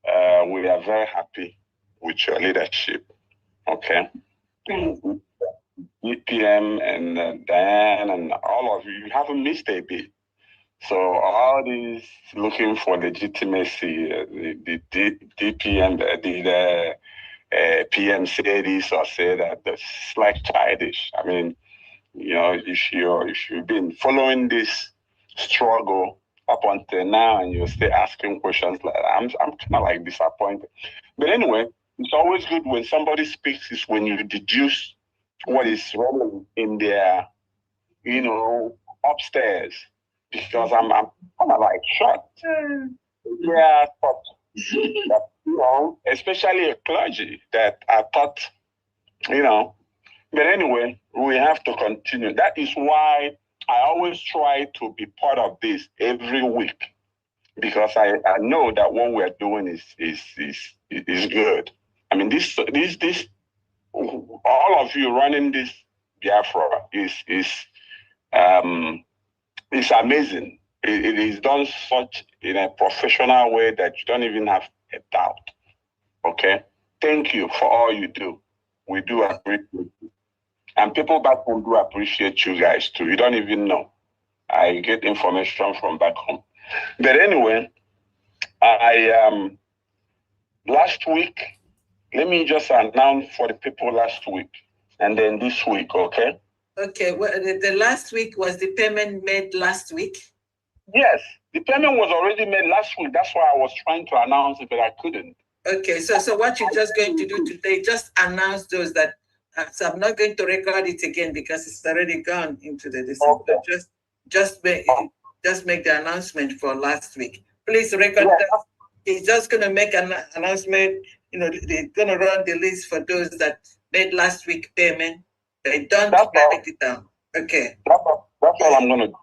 we are very happy with your leadership, okay? EPM and Diane and all of you haven't missed a beat. So all these looking for legitimacy, the DPM, the PM say this or say that, that's like childish. I mean, you know, if you've been following this struggle up until now and you're still asking questions like that, I'm kind of like disappointed. But anyway, it's always good when somebody speaks is when you deduce what is rolling in their, you know, upstairs, because I'm kind of like shocked. Yeah, but that, you know, especially a clergy that I thought, you know, but anyway, we have to continue. That is why I always try to be part of this every week, because I know that what we're doing is good. I mean, this all of you running this Biafra is amazing. It is done such in a professional way that you don't even have a doubt. Okay, thank you for all you do. We do appreciate you, and people back home do appreciate you guys too. You don't even know. I get information from back home. But anyway, I last week, let me just announce for the people last week and then this week, okay? Okay, well, the last week was the payment made last week? Yes, the payment was already made last week. That's why I was trying to announce it, but I couldn't. Okay, so what you're just going to do today, just announce those that, so I'm not going to record it again because it's already gone into the decision. Okay. Just make the announcement for last week. Please record that. He's just going to make an announcement. You know, they're going to run the list for those that made last week payment. They don't write it down. Okay. That's all I'm going to do.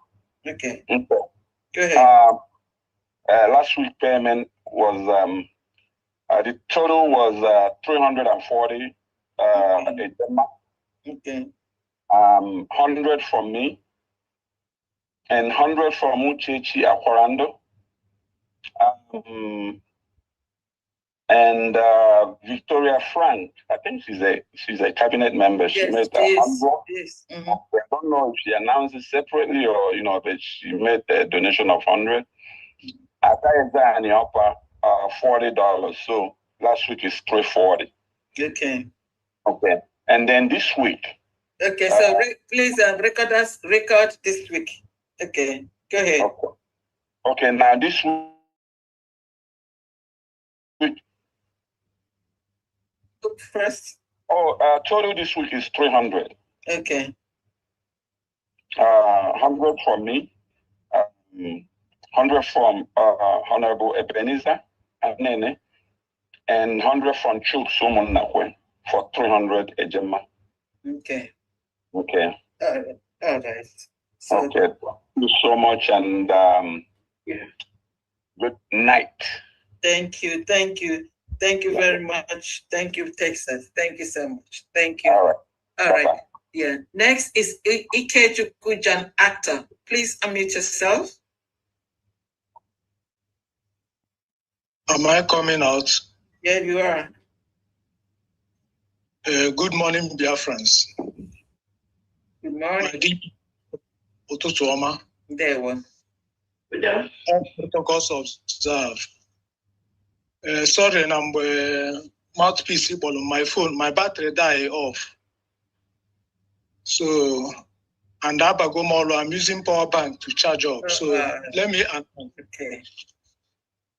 Okay. Okay. Go ahead. Last week payment was the total was 340. Okay. 100 from me and 100 from Uchechi Aquarando. And Victoria Frank, I think she's a cabinet member. She made 100. Yes. I don't know if she announced it separately or, you know, but she made a donation of 100. I got any upper $40. So last week is 340. Okay. Okay. And then this week. Okay, so please record this week. Okay, go ahead. Okay, now this week. First. Total this week is 300. Okay. 100 from me, 100 from Honorable Ebenezer Nene, and 100 from Chuk Sumunakwe for 300 Ejema. Okay. Okay. All right. So, okay. Thank you so much, and good night. Thank you very much. Thank you, Texas. Thank you so much. Thank you. All right. Yeah. Next is Ikejukujan Actor. Please unmute yourself. Am I coming out? Yeah, you are. Good morning, Biafrans. Good morning. Otutuoma. There one. All protocols observed. Sorry, I'm mouthpiece on my phone. My battery died off. So, and I'm using power bank to charge up. So let me. Okay.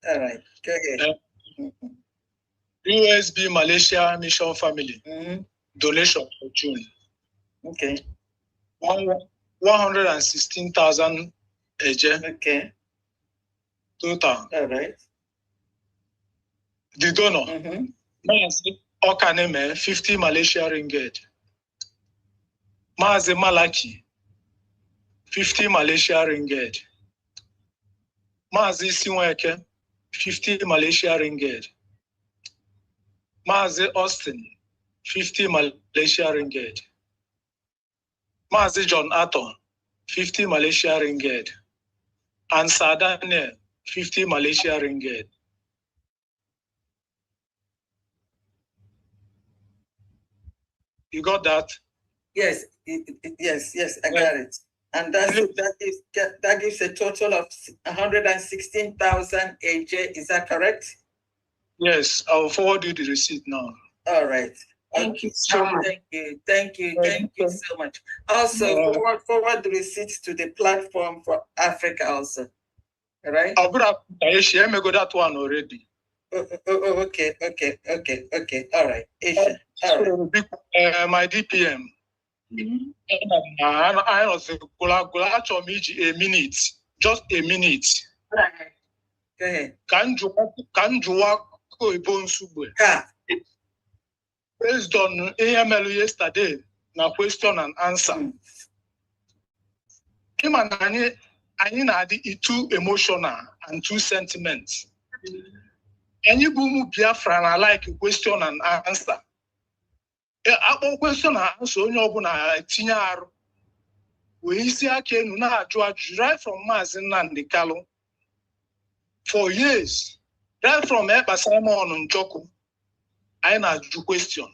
All right. Go ahead. USB Malaysia Mission Family donation for June. Okay. 116,000 AJ. Okay. Total. All right. The donor. Okaneme 50 Malaysia ringgit. Maze Malaki 50 Malaysia ringgit. Mazi Sinweke 50 Malaysia ringgit. Mazi Austin 50 Malaysia ringgit. Mazi John Aton 50 Malaysia ringgit. And Sadane 50 Malaysia ringgit. You got that? Yes, yes, I got it. And that gives a total of 116,000 AJ. Is that correct? Yes, I'll forward you the receipt now. All right. Thank you so much. Thank you so much. Also, forward the receipts to the platform for Africa also. All right? I'll go that one already. Okay. All right. Asia. All right. My DPM. I was a minute, just a minute. Go ahead. Based on AML yesterday, now question and answer. I need too emotional and too sentiment. And you boom Biafra and I like question and answer. A question and answer only open a tinyar. We see a can not right from Mazin and the Kalo. For years, right from Eba Simon on Joko. I na do question.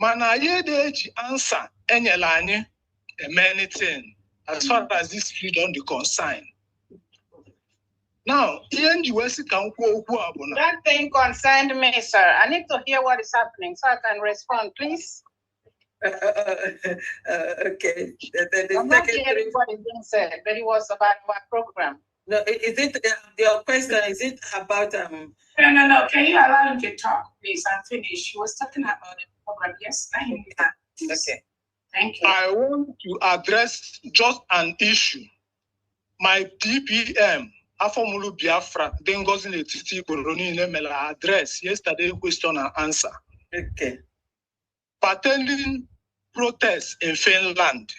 Mana ye de answer any line many things as far as this freedom the concern. Now, that thing concerned me, sir. I need to hear what is happening so I can respond, please. Okay. I'm not hearing what is being said, but it was about our program. No, is it your question? Is it about No. Can you allow him to talk, please, and finish? He was talking about the program. Yes, I hear that. Okay. Thank you. I want to address just an issue. My DPM, Afomulu Biafra, then goes in the Titi Boroni Nemela address yesterday question and answer. Okay. Pertaining protests in Finland.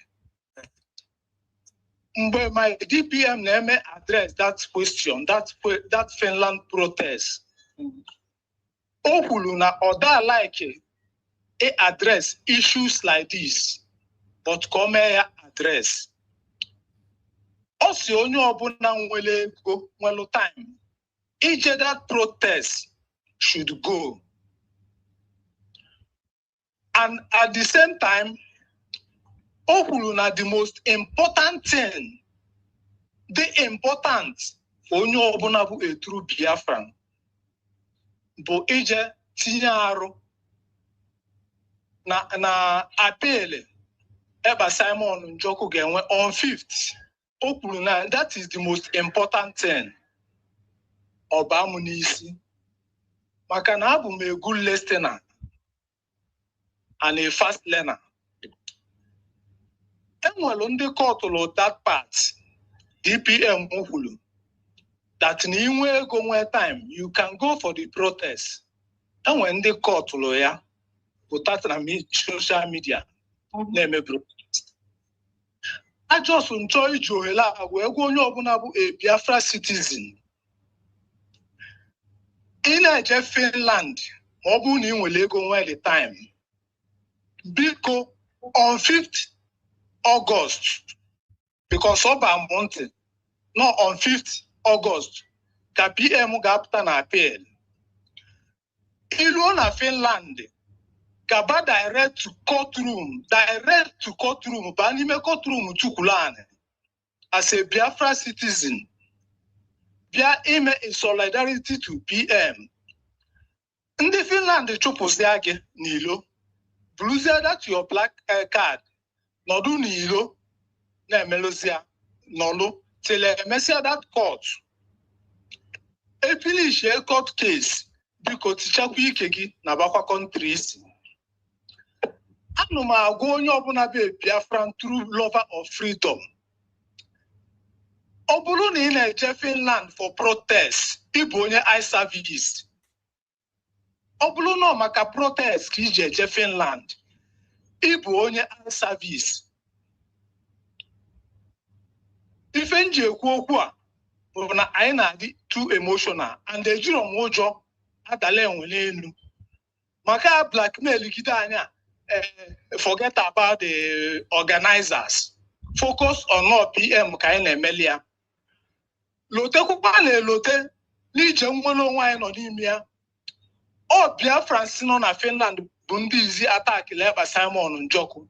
But my DPM name address that question, that Finland protest. Ohuluna oda like it address issues like this, but come here address. Also, onye ọbụla nwere ego nwere time. Ije that protest should go. And at the same time, Ohuluna the most important thing, the important for onye ọbụla bụ a true Biafran, bụ ije tinye arụ na appeal Eba Simon Njoku ga-enwe on 5th. Ohuluna, that is the most important thing. Ọba mụ n'isi. Maka na abụ m a good listener and a fast learner. Enwelu ndị kọtụlụ that part, DPM Ohulu, that na inwe ego nwe time, you can go for the protest. Enwe ndị kọtụlụ ya, pụtata na social media, na-eme protest. I just enjoy Joela, wee gwa onye ọbụla bụ a Biafra citizen. Ị na-eje Finland, ma ọ bụ na ị nwere ego nwe the time. Biko, on 5th August, because of a month, no, on 5th August, ka PM ga-apụta na appeal. Ilu na Finland, gaba direct to courtroom, ba n'ime courtroom Chukwulani, as a Biafra citizen, bịa ime in solidarity to PM. Ndị Finland chụpụsịa gị n'ilo, bluzie that your black card, nọdụ n'ilo, na-emelụzia, nọlụ, till emesịa that court. Finish a court case, biko tichakwa ike gị na bakwa countries. Anụ m agwa onye ọbụla bụ a Biafran true lover of freedom. Ọ bụrụ na ị na-eje Finland for protest, ị bụ onye eye service. Ọ bụrụ na maka protest ka iji eje Finland, ị bụ onye eye service. Ife nji ekwu okwu a bụ na anyị na-adị too emotional and ejiro m ụjọ adala enwe n'elu. Maka blackmail gide anya, forget about the organizers. Focus on not PM ka anyị na-emeli ya. Lotekwukwa na-elote n'ije nwere onwe anyị nọ n'ime ya. Ọ Biafra si nọ na Finland bụ ndị izi atakịla Eba Simon Njoku.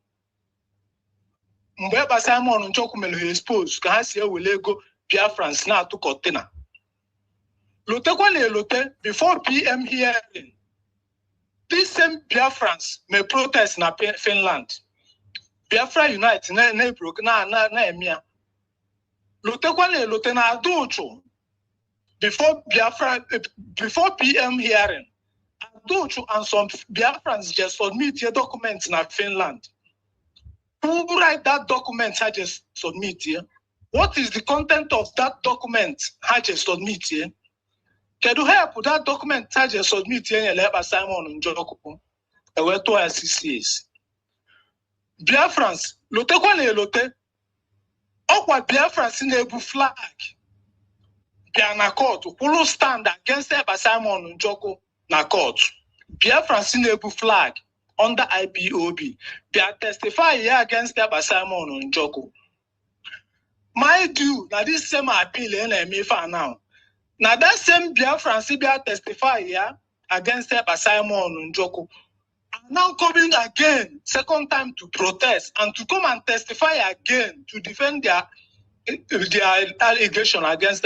Mgbe Eba Simon Njoku mere ha expose ka ha si ewele ego Biafrans na-atụ kọntena. Lotekwa na-elote before PM hearing, these same Biafrans may protest na Finland. Biafra Unite na-eme ya. Lotekwa na-elote na Aduchu before PM hearing, Aduchu and some Biafrans just submit your documents na Finland. Who write that document I just submit here? What is the content of that document I just submit here? Can you help that document I just submit here and help Simon Njoko? A way to CCS. Biafrans, lote kwa le lote. Okwa Biafrans in a flag. Biana court, who stand against Simon Njoko na court. Biafrans in a flag under IPOB. They testify here against Simon Njoko. My due, now this same appeal in for now. Now that same Biafran Sibia testify here against Simon Njoko. Now coming again, second time to protest and to come and testify again to defend their allegation against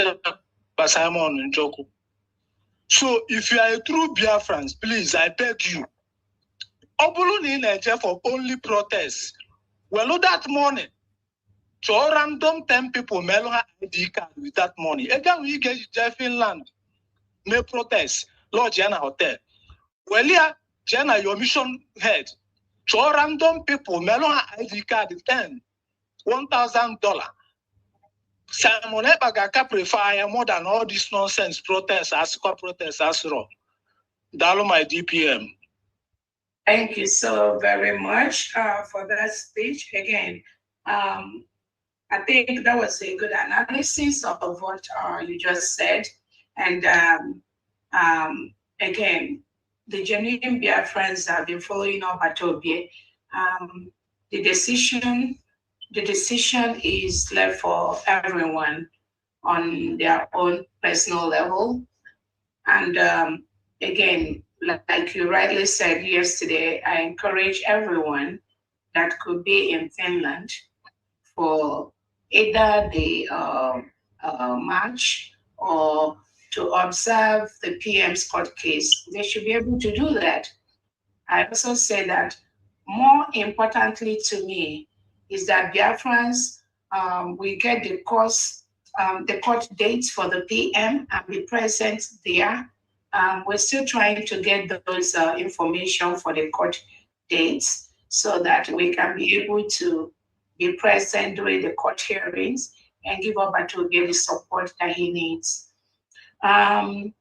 Simon Njoko. So if you are a true Biafrans, please, I beg you. Obulun in Nigeria for only protest. Well, that morning, so random 10 people mail her ID card with that money. Again, we get Finland, may protest, Lord Jana Hotel. Well, yeah, Jana, your mission head. So random people mail her ID card with $1,000. Simon Ebaga prefer more than all this nonsense protests, as protests, as wrong. Dalo my DPM. Thank you so very much for that speech. Again, I think that was a good analysis of what you just said. And again, the genuine Biafrans have been following up at Obie. The decision is left for everyone on their own personal level. And again, like you rightly said yesterday, I encourage everyone that could be in Finland for either the march or to observe the PM's court case. They should be able to do that. I also say that more importantly to me is that Biafrans, we get the court dates for the PM and be present there. We're still trying to get those information for the court dates so that we can be able to be present during the court hearings and give Obato the support that he needs. Again,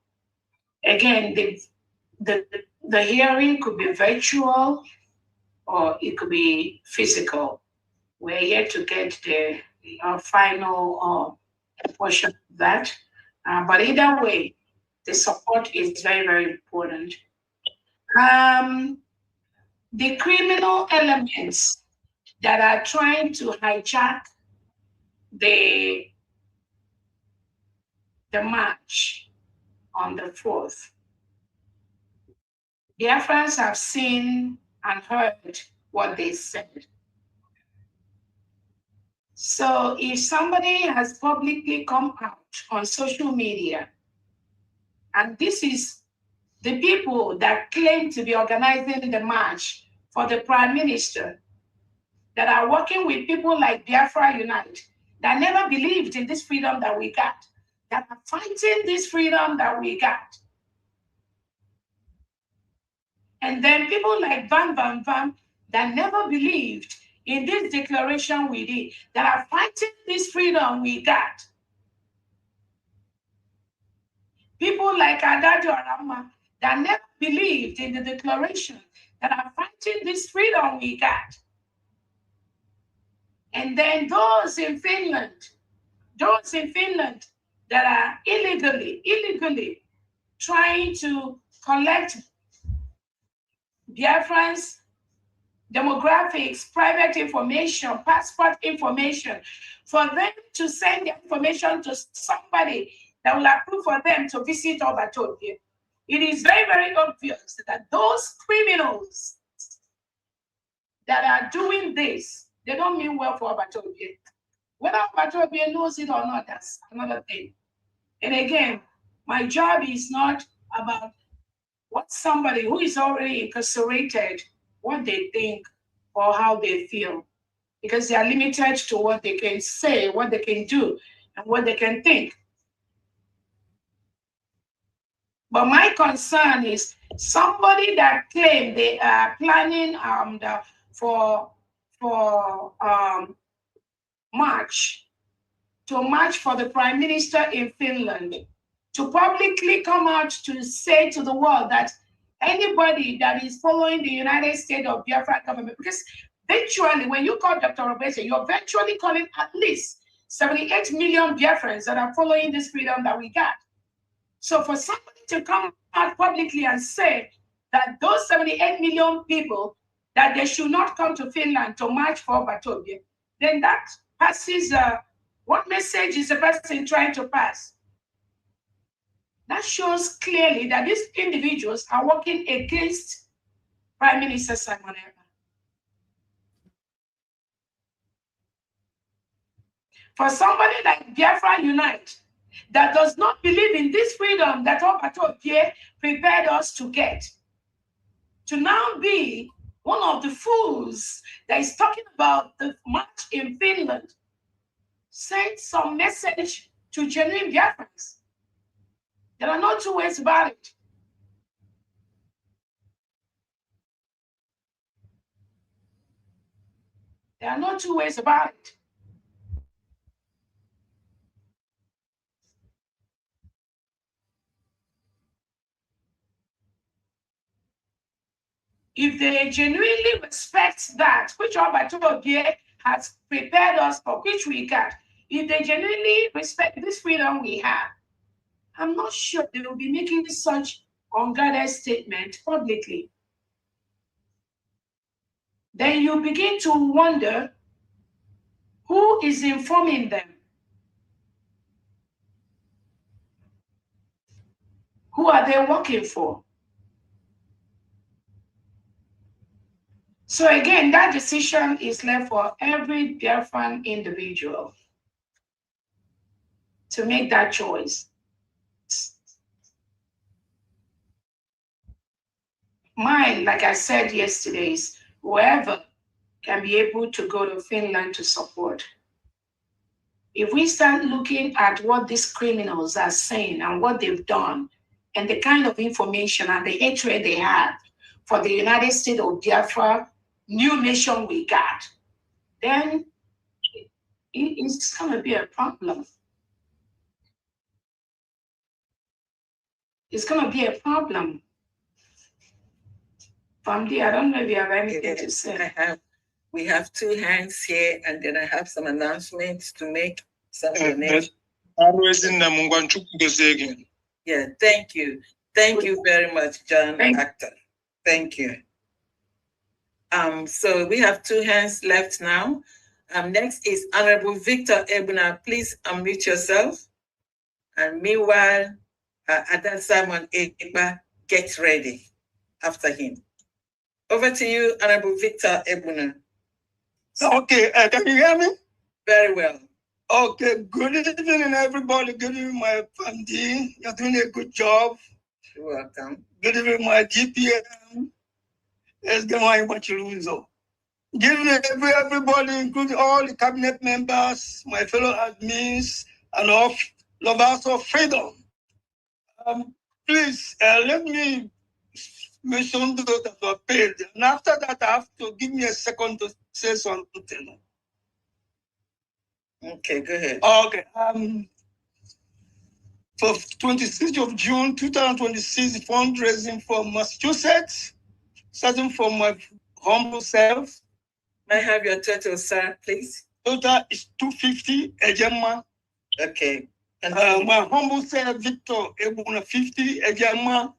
the hearing could be virtual or it could be physical. We're yet to get the final portion of that. But either way, the support is very, very important. The criminal elements that are trying to hijack the march on the 4th. Biafrans have seen and heard what they said. So if somebody has publicly come out on social media, and this is the people that claim to be organizing the march for the Prime Minister, that are working with people like Biafra Unite, that never believed in this freedom that we got, that are fighting this freedom that we got. And then people like Van that never believed in this declaration we did, that are fighting this freedom we got. People like Adado Arama that never believed in the declaration, that are fighting this freedom we got. And then those in Finland that are illegally trying to collect Biafrans' demographics, private information, passport information, for them to send the information to somebody that will approve for them to visit Obatobie. It is very, very obvious that those criminals that are doing this, they don't mean well for Obatobie. Whether Obatobie knows it or not, that's another thing. And again, my job is not about what somebody who is already incarcerated, what they think or how they feel, because they are limited to what they can say, what they can do, and what they can think. But my concern is somebody that claimed they are planning for for march for the Prime Minister in Finland to publicly come out to say to the world that anybody that is following the United States of Biafra government, because virtually when you call Dr. Obese, you're virtually calling at least 78 million Biafrans that are following this freedom that we got. So for somebody to come out publicly and say that those 78 million people, that they should not come to Finland to march for Batobia, then that passes, what message is the person trying to pass? That shows clearly that these individuals are working against Prime Minister Simon Ekpa. For somebody like Biafra Unite, that does not believe in this freedom that Obatobie prepared us to get, to now be one of the fools that is talking about the march in Finland, send some message to genuine Biafrans. There are no two ways about it. There are no two ways about it. If they genuinely respect that, which Obatobie has prepared us for, which we got, if they genuinely respect this freedom we have, I'm not sure they will be making such unguarded statement publicly. Then you begin to wonder who is informing them. Who are they working for? So again, that decision is left for every Biafran individual to make that choice. Mine, like I said yesterday, is whoever can be able to go to Finland to support. If we start looking at what these criminals are saying and what they've done, and the kind of information and the hatred they have for the United States of Biafra, new nation we got, then it's going to be a problem. It's going to be a problem. Family, I don't know if you have anything to say. We have two hands here, and then I have some announcements to make. Some donations. Yeah, thank you. Thank you very much, John Actor. Thank you. So we have two hands left now. Next is Honorable Victor Ebuna. Please unmute yourself. And meanwhile, Adan Simon Ekpa, get ready after him. Over to you, Honorable Victor Ebuna. Okay, can you hear me? Very well. Okay, good evening, everybody. Good evening, my family. You're doing a good job. You're welcome. Good evening, my GPM. Let's get my Machiluzo. Good evening, everybody, including all the cabinet members, my fellow admins, and all lovers of freedom. Please, let me mention those that were paid. And after that, I have to give me a second to say something. Okay, go ahead. Okay. For 26th of June 2026, fundraising from Massachusetts, starting from my humble self. May I have your total, sir, please? Total is 250 Ejema. Okay. My humble self, Victor Ebuna, 50 Ejema.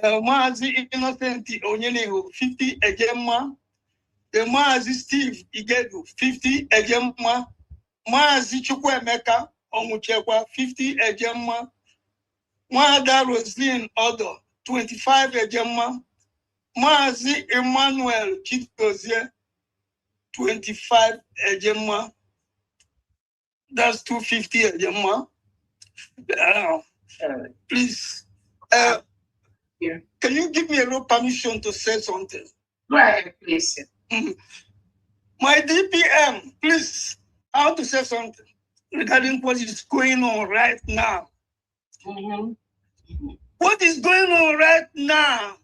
Maazi Innocent Onyeneho, 50 Ejema. The Maazi Steve Igedu, 50 Ejema. Maazi Chukwemeka Omuchekwa, 50 Ejema. Maada Roslyn Odo, 25 Ejema. Maazi Emmanuel Chitgozie, 25 Ejema. That's 250 Ejema. Please, can you give me a little permission to say something? Go ahead, please. My DPM, please, I want to say something regarding what is going on right now. What is going on right now?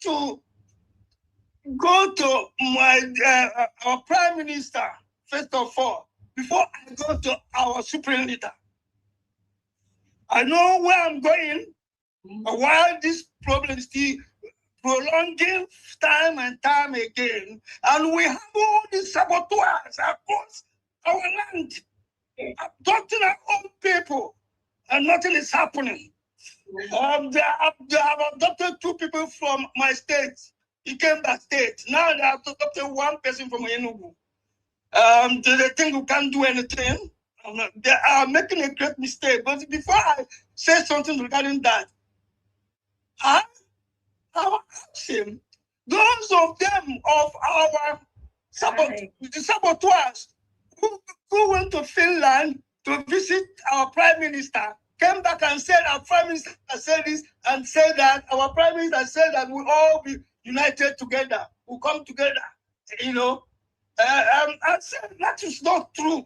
To go to our Prime Minister, first of all, before I go to our Supreme Leader. I know where I'm going, while this problem is still prolonging time and time again, and we have all these saboteurs across our land, abducting our own people, and nothing is happening. They have adopted 2 people from my state. He came back state. Now they have adopted 1 person from Enugu. They think we can't do anything. They are making a great mistake. But before I say something regarding that, I asked him, those of them of our saboteurs who went to Finland to visit our Prime Minister, came back and said our Prime Minister said this and said that, our Prime Minister said that we'll all be united together, we'll come together, you know. I said that is not true.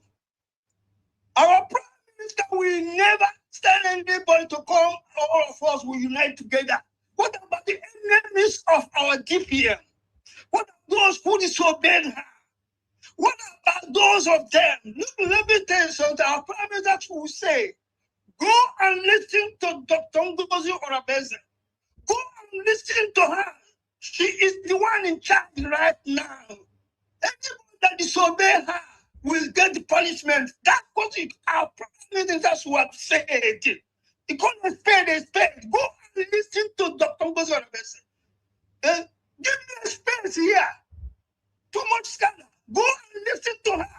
Our Prime Minister will never stand anybody to come, all of us will unite together. What about the enemies of our DPM? What about those who disobeyed her? What about those of them? Let me tell you something. Our Prime Minister will say, go and listen to Dr. Ngozi Orabeze. Go and listen to her. She is the one in charge right now. Anybody that disobey her will get the punishment. That's what our Prime Minister would have said. You can't spare the space. Go and listen to Dr. Ngozi Orabeze. Give me a space here. Too much scandal. Go and listen to her.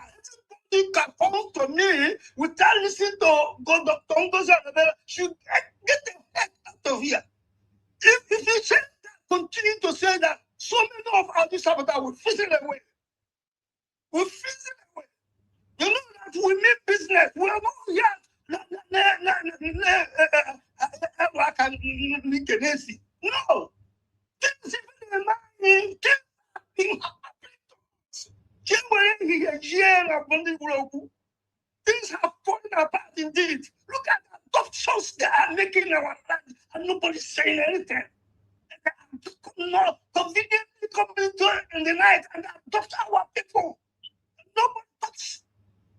Everybody can come to me without listening to Dr. Ngozi Orabeze. Should get the heck out of here. If you say that, continue to say that, so many of our saboteurs will fizzle away. Will fizzle away. You know that we mean business. We are not here. No. Things have fallen apart indeed. Look at the adoptions they are making in our land, and nobody's saying anything. No, conveniently coming in the night and adopt our people. Nobody talks.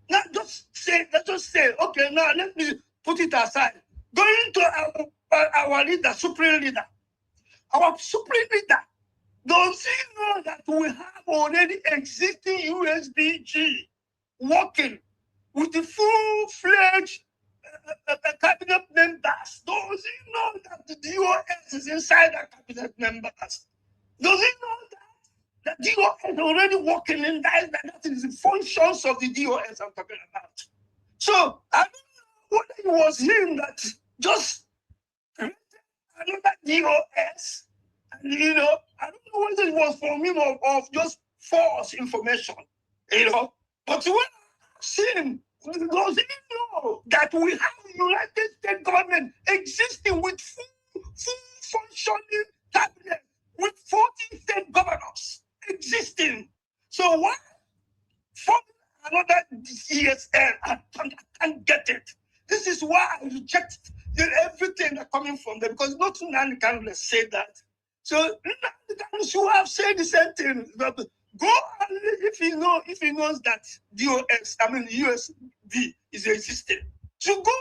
Now just say, okay, now let me put it aside. Going to our leader, supreme leader. Our supreme leader, does he know that we have already existing USBG working with the full-fledged cabinet members? Does he know that the DOS is inside the cabinet members? Does he know that the DOS is already working in that is the functions of the DOS I'm talking about? So I don't know whether it was him that just created another DOS. And, you know, I don't know whether it was from him of just false information, you know. But when I asked him, does he know that we have United States government existing with full functioning cabinet, with 14 state governors existing? So why forming another ESN? I can't get it. This is why I reject everything that's coming from them, because nothing can say that. So you have said the same thing. Go and if he knows that USB is existing. So go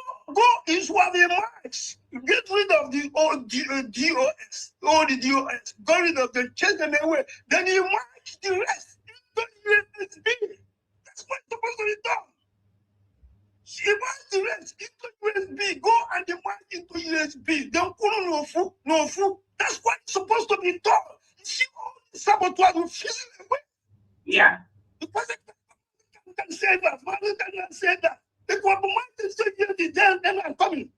is what they march. Get rid of the old DOS, all the DOS. Get rid of them, chase them away. Then you march the rest into USB. That's what's supposed to be done. You march the rest into USB. Go and they march into USB. Then no fool. That's what it's supposed to be done. You see, all the saboteurs will fizzle away. Yeah. Because they can say that. Man can say that. They can say that. Then I'm coming.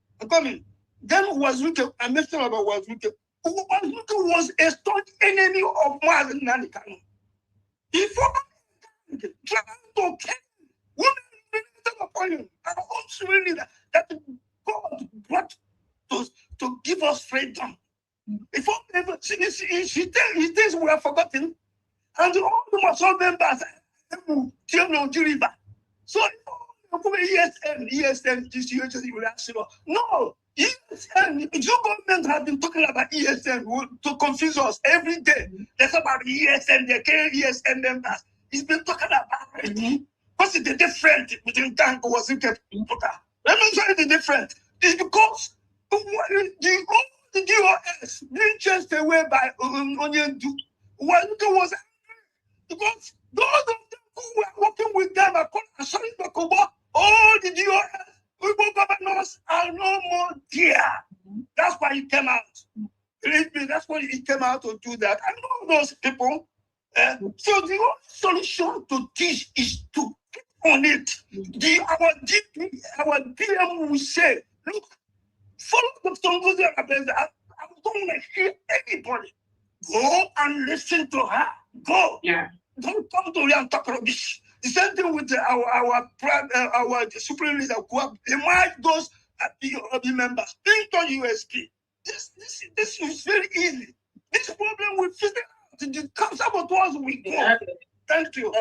Then Wazuke, I mentioned about Wazuke. Wazuke was a staunch enemy of Mazen Nanikano. He fought trying to kill women upon him. And also really that God brought to give us freedom. Before he thinks we are forgotten, and all the muscle members so ESN, no, ESN, your government have been talking about ESN to confuse us every day. There's about ESN, the ESN members. He's been talking about it. What's the difference between tank was important? Let me tell you the difference. It's because the DOS being chased away by Onyendu. Well, it was because those of them who were working with them are sorry, all the DOS, governors are no more there. That's why he came out. Believe me, that's why he came out to do that. I know those people. So the only solution to this is to keep on it. Our DM will say, look, follow the songs I don't want to hear anybody. Go and listen to her. Go. Yeah. Don't come to here and talk rubbish. The same thing with our supreme leader, they might those the members into USP. This is very easy. This problem will figure out. The saboteurs will go. Yeah. Thank you.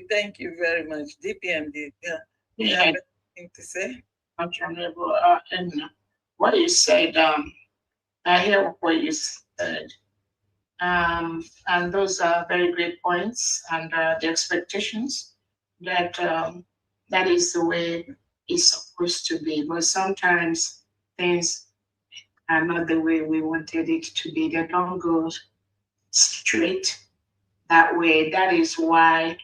Thank you very much. DPMD. Yeah. You have anything to say? Honorable, and what you said, I hear what you said. And those are very great points, and the expectations that that is the way it's supposed to be. But sometimes things are not the way we wanted it to be. They don't go straight that way. That is why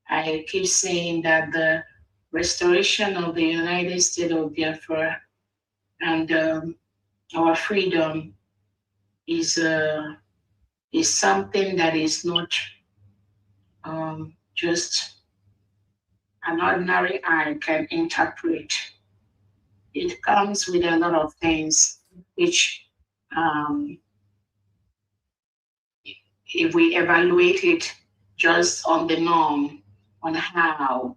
I keep saying that the restoration of the United States of Biafra and our freedom is something that is not just an ordinary eye can interpret. It comes with a lot of things which, if we evaluate it just on the norm, on how,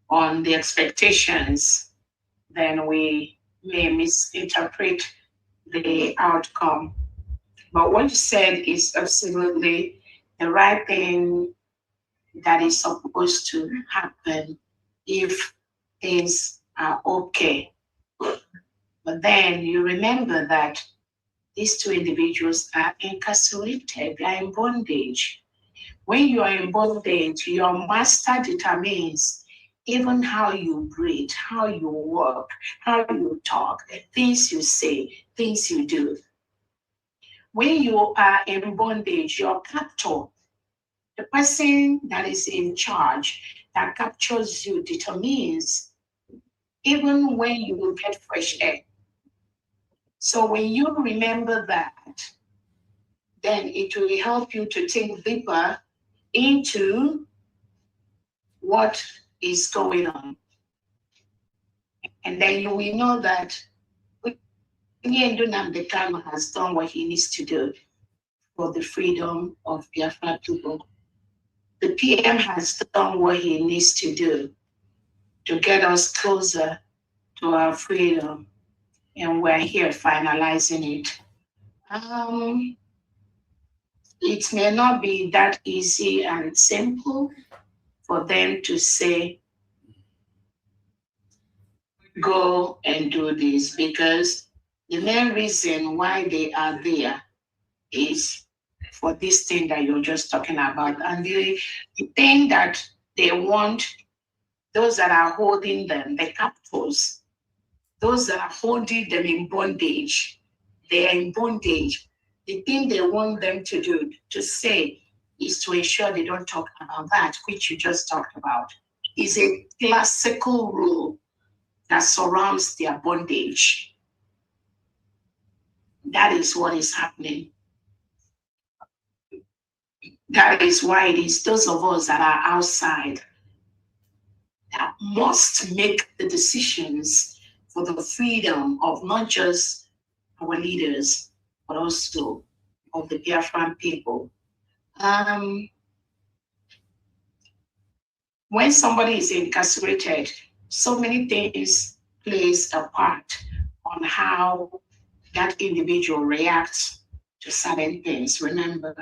on the expectations, then we may misinterpret the outcome. But what you said is absolutely the right thing that is supposed to happen if things are okay. But then you remember that these two individuals are incarcerated, they are in bondage. When you are in bondage, your master determines even how you breathe, how you walk, how you talk, things you say, things you do. When you are in bondage, your captor, the person that is in charge, that captures you, determines even when you will get fresh air. So when you remember that, then it will help you to think deeper into what is going on. And then you will know that Nnamdi Kanu has done what he needs to do for the freedom of Biafra people. The PM has done what he needs to do to get us closer to our freedom, and we're here finalizing it. It may not be that easy and simple for them to say, go and do this, because the main reason why they are there is for this thing that you're just talking about. And the thing that they want, those that are holding them, the captors, those that are holding them in bondage, they are in bondage. The thing they want them to do, to say, is to ensure they don't talk about that, which you just talked about, is a classical rule that surrounds their bondage. That is what is happening. That is why it is those of us that are outside that must make the decisions for the freedom of not just our leaders, but also of the Biafran people. When somebody is incarcerated, so many things plays a part on how that individual reacts to certain things. Remember,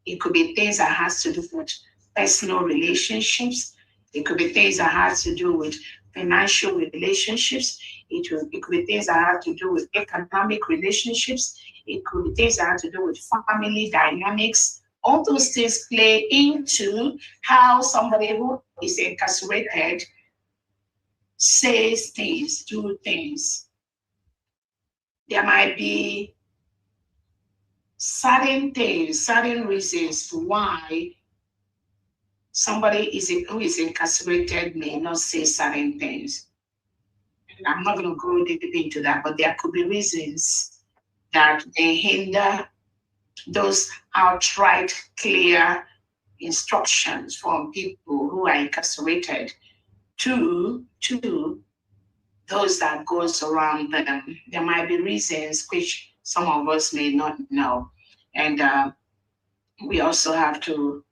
it could be things that has to do with personal relationships. It could be things that has to do with financial relationships. It could be things that have to do with economic relationships. It could be things that have to do with family dynamics. All those things play into how somebody who is incarcerated says things, do things. There might be certain things, certain reasons why somebody who is incarcerated may not say certain things. I'm not going to go deep into that, but there could be reasons that may hinder those outright clear instructions from people who are incarcerated to those that goes around them. There might be reasons which some of us may not know. And we also have to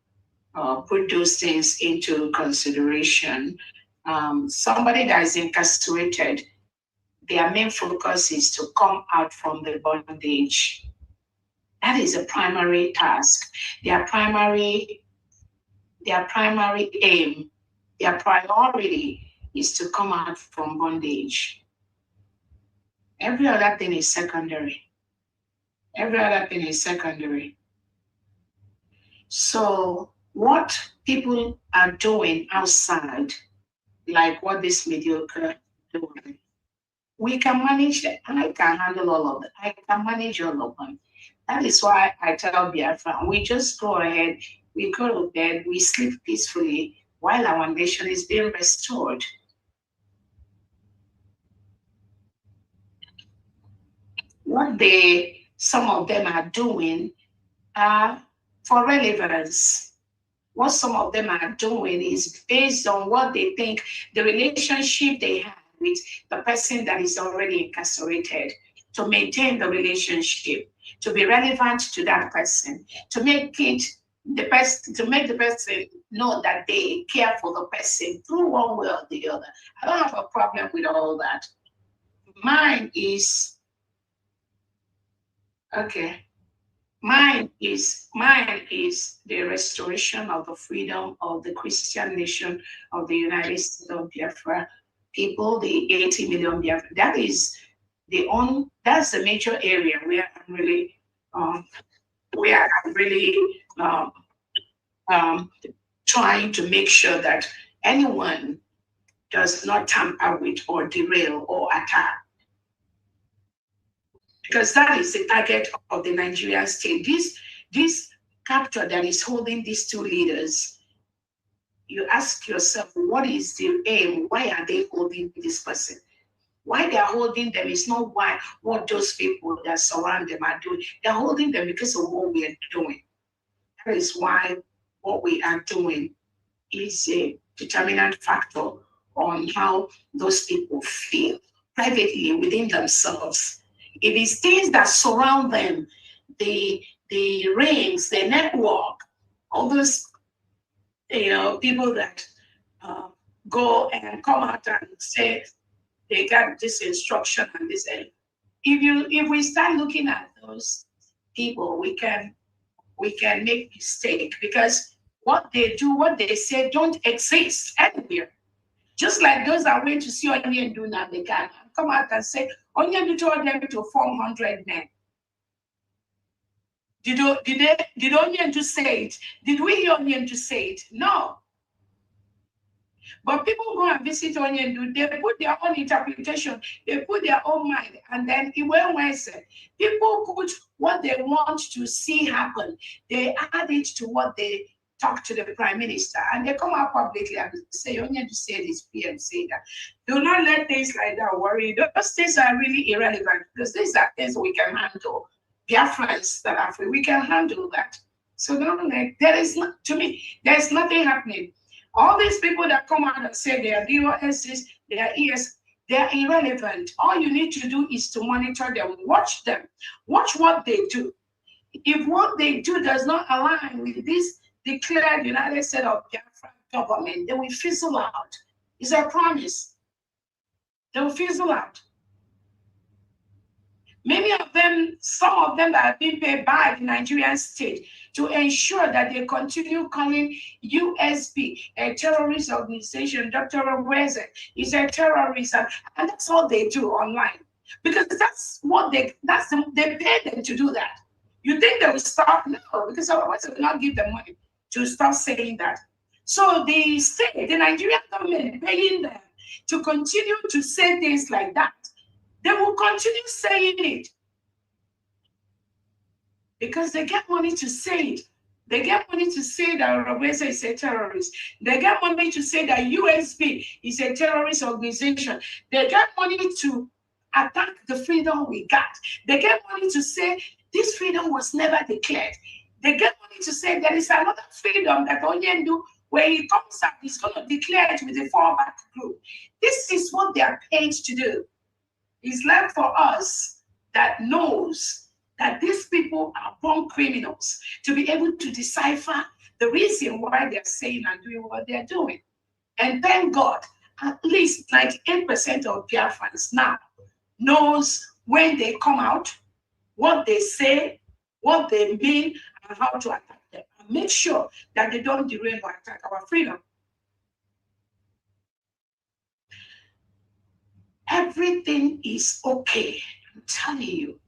put those things into consideration. Somebody that is incarcerated, their main focus is to come out from the bondage. That is a primary task. Their primary aim, their priority is to come out from bondage. Every other thing is secondary. Every other thing is secondary. So what people are doing outside, like what this mediocre doing, we can manage that. I can handle all of that. I can manage all of them. That is why I tell Biafra, we just go ahead, we go to bed, we sleep peacefully while our nation is being restored. What some of them are doing for relevance. What some of them are doing is based on what they think the relationship they have with the person that is already incarcerated, to maintain the relationship, to be relevant to that person, to make the person know that they care for the person through one way or the other. I don't have a problem with all that. Mine is the restoration of the freedom of the Christian nation of the United States of Biafra people, the 80 million Biafra. That's the major area where I'm really trying to make sure that anyone does not tamper with or derail or attack. Because that is the target of the Nigerian state. This capture that is holding these two leaders, you ask yourself, what is the aim? Why are they holding this person? Why they are holding them is not what those people that surround them are doing. They're holding them because of what we are doing. That is why what we are doing is a determinant factor on how those people feel privately within themselves. It is things that surround them, the rings, the network, all those people that go and come out and say they got this instruction and this. If we start looking at those people, we can make mistake, because what they do, what they say don't exist anywhere. Just like those that went to see Onyendu now, they can come out and say, Onyendu told them to form 100 men. Did Onyendu say it? Did we hear Onyendu say it? No. But people go and visit Onyendu, they put their own interpretation, they put their own mind, and then people put what they want to see happen. They add it to what they talk to the prime minister, and they come out publicly and say, Onyendu said this, PM say that. Do not let things like that worry. Those things are really irrelevant, because these are things we can handle. Biafrans that are free, we can handle that. So there's nothing happening. All these people that come out and say they are DOSs, they are ES, they are irrelevant. All you need to do is to monitor them, watch what they do. If what they do does not align with this declared United States of Biafra government, they will fizzle out. It's a promise. They will fizzle out. Many of them, some of them that have been paid by the Nigerian state to ensure that they continue calling USB a terrorist organization. Dr. Obweze is a terrorist, and that's all they do online. Because that's what they pay them to do that. You think they will stop? No, because otherwise they will not give them money to stop saying that. So the state, the Nigerian government paying them to continue to say things like that. They will continue saying it because they get money to say it. They get money to say that Obweze is a terrorist. They get money to say that USB is a terrorist organization. They get money to attack the freedom we got. They get money to say this freedom was never declared. They get money to say there is another freedom that Onyendu, where he comes up, he's going to declare it with a fallback group. This is what they are paid to do. It's left for us that knows that these people are born criminals to be able to decipher the reason why they're saying and doing what they're doing. And thank God, at least 98% of Biafrans now knows when they come out, what they say, what they mean, and how to attack them. And make sure that they don't derail or attack our freedom. Everything is okay. I'm telling you.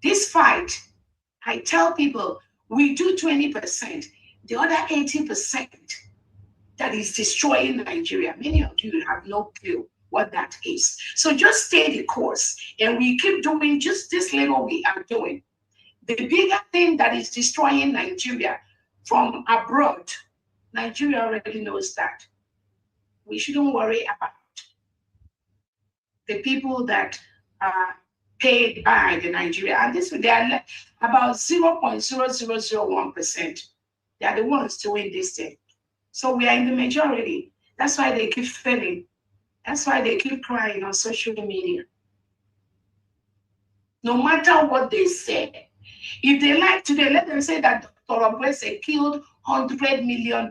This fight, I tell people, we do 20%. The other 80% that is destroying Nigeria. Many of you have no clue what that is. So just stay the course, and we keep doing just this little we are doing. The bigger thing that is destroying Nigeria from abroad, Nigeria already knows that. We shouldn't worry about the people that are paid by the Nigeria. And this, they are about 0.0001%. They are the ones doing this thing. So we are in the majority. That's why they keep failing. That's why they keep crying on social media. No matter what they say, if they like today, let them say that Dr. Obweze killed 100 million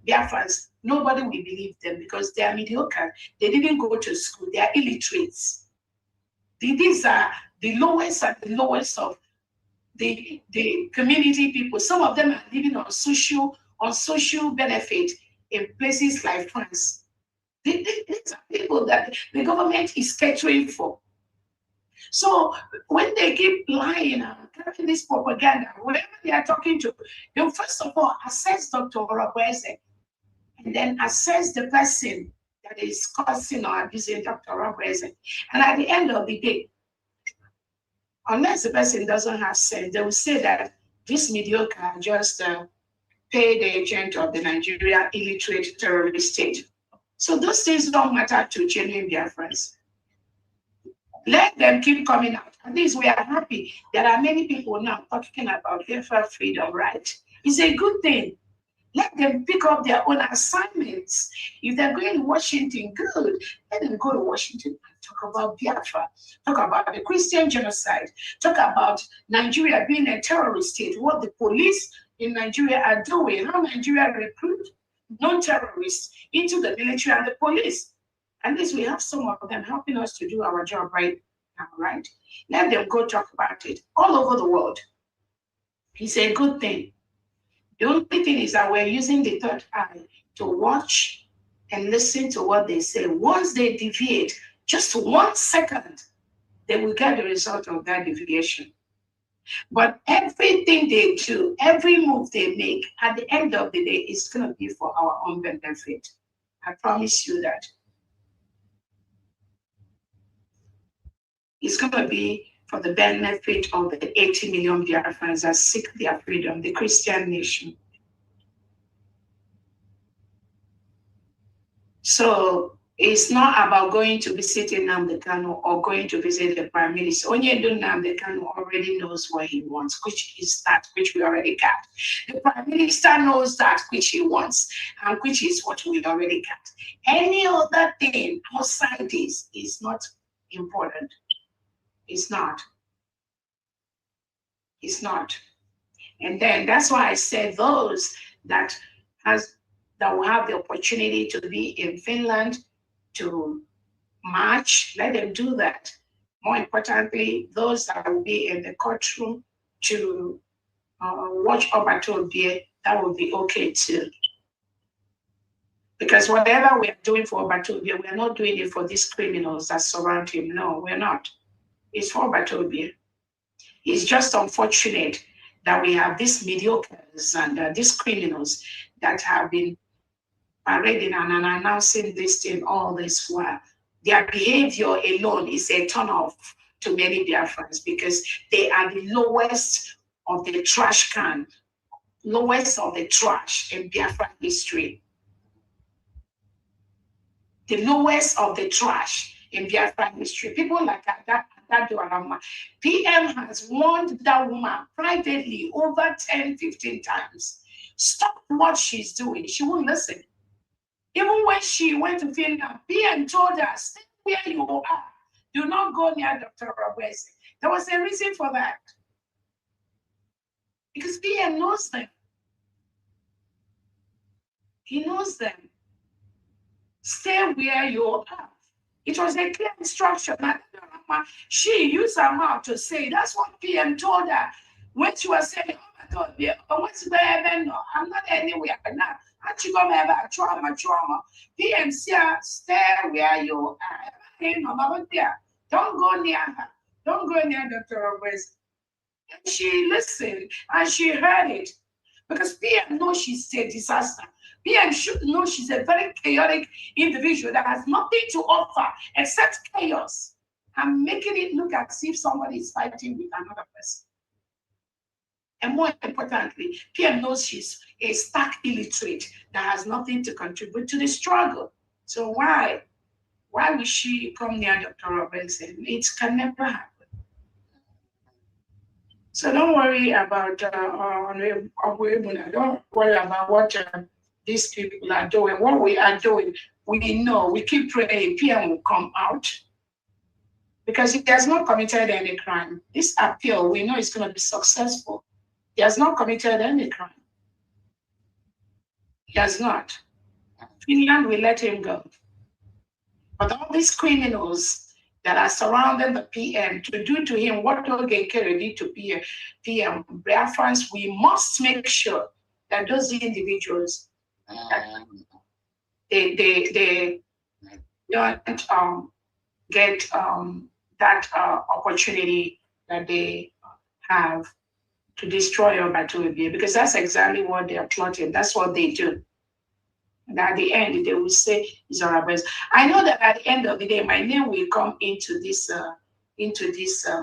Biafrans. Nobody will believe them because they are mediocre. They didn't go to school. They are illiterates. These are the lowest of the community people. Some of them are living on social benefit in places like France. These are people that the government is catering for. So when they keep lying and carrying this propaganda, whoever they are talking to, they'll first of all assess Dr. Obweze and then assess the person that is causing or abusing Dr. Obweze. And at the end of the day, unless the person doesn't have sense, they will say that this mediocre just paid agent of the Nigeria illiterate terrorist state. So those things don't matter to genuine Biafrans. Let them keep coming out. At least we are happy. There are many people now talking about Biafra freedom, right? It's a good thing. Let them pick up their own assignments. If they're going to Washington, good. Let them go to Washington and talk about Biafra, talk about the Christian genocide, talk about Nigeria being a terrorist state, what the police in Nigeria are doing, how Nigeria recruit non-terrorists into the military and the police. At least we have some of them helping us to do our job right now, right? Let them go talk about it all over the world. It's a good thing. The only thing is that we're using the third eye to watch and listen to what they say. Once they deviate, just 1 second, they will get the result of that deviation. But everything they do, every move they make, at the end of the day, is going to be for our own benefit. I promise you that. It's going to be for the benefit of the 80 million Biafrans that seek their freedom, the Christian nation. So it's not about going to visit Nnamdi Kanu or going to visit the Prime Minister. Onyedu Nnamdi Kanu already knows what he wants, which is that which we already got. The Prime Minister knows that which he wants, and which is what we already got. Any other thing outside this is not important. It's not. It's not. And then that's why I said those that will have the opportunity to be in Finland to march, let them do that. More importantly, those that will be in the courtroom to watch Obatobie, that will be okay too. Because whatever we are doing for Obatobie, we are not doing it for these criminals that surround him. No, we're not. It's for Obatobie. It's just unfortunate that we have these mediocres and these criminals that have been parading and announcing this thing all this while. Their behavior alone is a turn off to many Biafrans because they are the lowest of the trash can, lowest of the trash in Biafra history. The lowest of the trash in Biafra history. People like that PM has warned that woman privately over 10, 15 times. Stop what she's doing. She won't listen. Even when she went to Finland, PM told her, stay where you are. Do not go near Dr. Robesi. There was a reason for that. Because PM knows them. He knows them. Stay where you are. It was a clear instruction. She used her mouth to say, that's what PM told her. When she was saying, oh my God, I'm not anywhere now. And you go over trauma. PM said, stay where you are. Don't go near her. Don't go near Dr. Robes. And she listened and she heard it. Because PM knows she's a disaster. PM should know she's a very chaotic individual that has nothing to offer except chaos and making it look as if somebody is fighting with another person. And more importantly, PM knows she's a stark illiterate that has nothing to contribute to the struggle. So why would she come near Dr. Robinson? It can never happen. So don't worry about don't worry about what these people are doing. What we are doing, we know, we keep praying, PM will come out. Because he has not committed any crime. This appeal, we know it's going to be successful. He has not committed any crime. He has not. Finland will let him go. But all these criminals that are surrounding the PM to do to him what Ogenkere did to PM Biafrans, we must make sure that those individuals they don't get that opportunity that they have to destroy Obatobie, because that's exactly what they are plotting. That's what they do. And at the end, they will say, it's our best. I know that at the end of the day, my name will come into this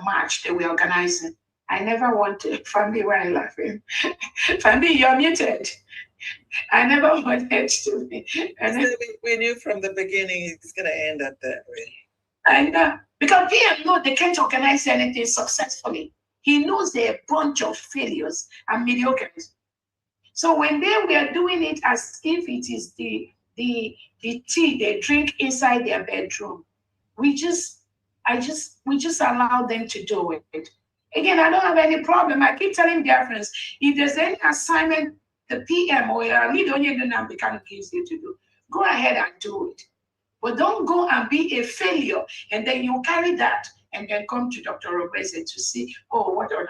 march that we're organizing. I never wanted, family, why are you laughing? Family, you're muted. I never wanted to be. We knew from the beginning it's going to end up that way. I know. Because PM knows they can't organize anything successfully. He knows they're a bunch of failures and mediocres. So when they were doing it as if it is the tea they drink inside their bedroom, we just allow them to do it. Again, I don't have any problem. I keep telling their friends, if there's any assignment the PM or your leader gives you to do, go ahead and do it. But don't go and be a failure, and then you carry that and then come to Dr. Robese to see, oh, what Dr.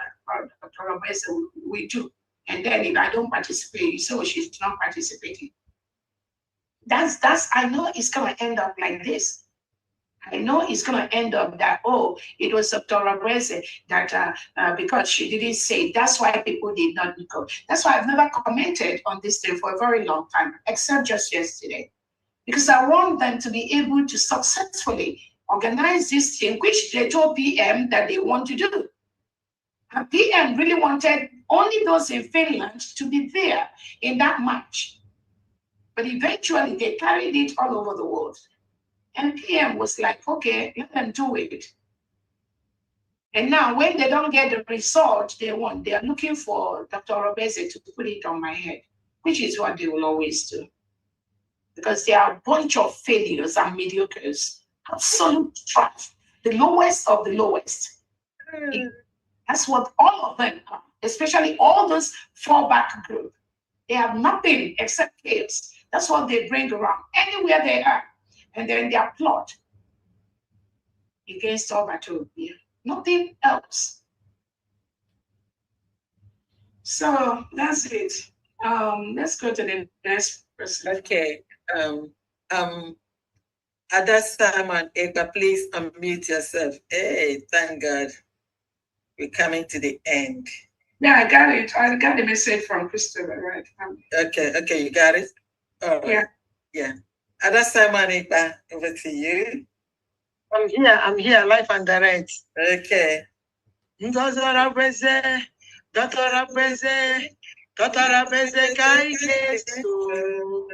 Robese we do. And then if I don't participate, you say, oh, she's not participating. That's I know it's gonna end up like this. I know it's gonna end up that, oh, it was Dr. Robese that because she didn't say, that's why people did not go. That's why I've never commented on this thing for a very long time, except just yesterday. Because I want them to be able to successfully organize this thing, which they told PM that they want to do. And PM really wanted only those in Finland to be there in that match. But eventually they carried it all over the world. And PM was like, okay, let them do it. And now when they don't get the result they want, they are looking for Dr. Robese to put it on my head, which is what they will always do. Because they are a bunch of failures and mediocres, absolute trash, the lowest of the lowest. That's what all of them are, especially all those fallback group. They have nothing except chaos. That's what they bring around anywhere they are. And then their plot against Obatobia. Nothing else. So that's it. Let's go to the next person. Okay. Ada Simon Eka, please unmute yourself. Hey, thank God. We're coming to the end. Yeah, I got it. I got the message from Christopher, right? Okay, you got it? All right. Yeah. Ada Simon Eka, over to you. I'm here, live and direct. Okay. Ndozora beze, dotora beze kai kesu.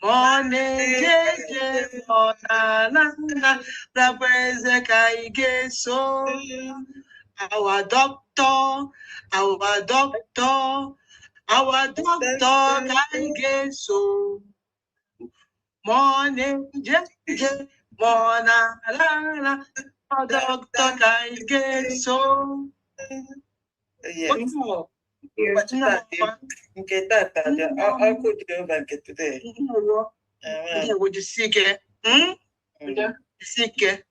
Mone jeje mona nana, rabeze kai kesu. Our doctor kai kesu. Mone jeje mona nana. Doctor kai kesu. Yes. What about you? Get that. I'll go to the bank today. Would you seek it? Seek it.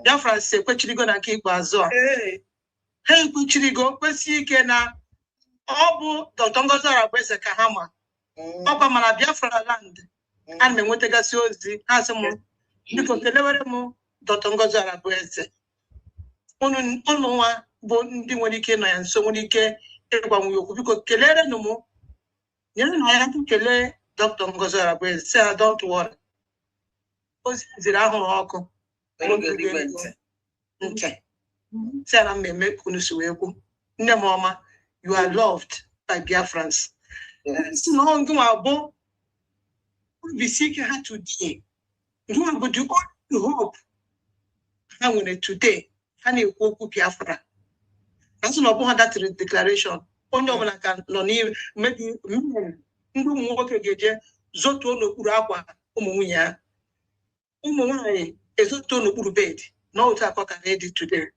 Biafra say, Kwechirigo na keep azo. Hey, Kwechirigo, Kwesike na Obu, Dr. Ngozara Bese Kahama. Papa Mana Biafra land. And me wotega siozi, Hasamo. Because the level mo, Dr. Ngozara Bese. Onwa, Bondi Monike na and so Monike. Because Kelere no more. You know, I have to Kele Dr. Ngozara, but say, don't worry. Because the Rahoko. Okay. Say, I'm a make Kunusueku. No, Mama, you are loved by Biafrans. Yes. No, do our bow. We seek her today. You are good, you hope. How will it today? Honey, Woku Biafra. That's not that declaration. Only one can learn. Maybe ndu mwoke geje zoto no kuru akwa umunya. Umunya ezoto no kuru bed. No uta kwa ready today.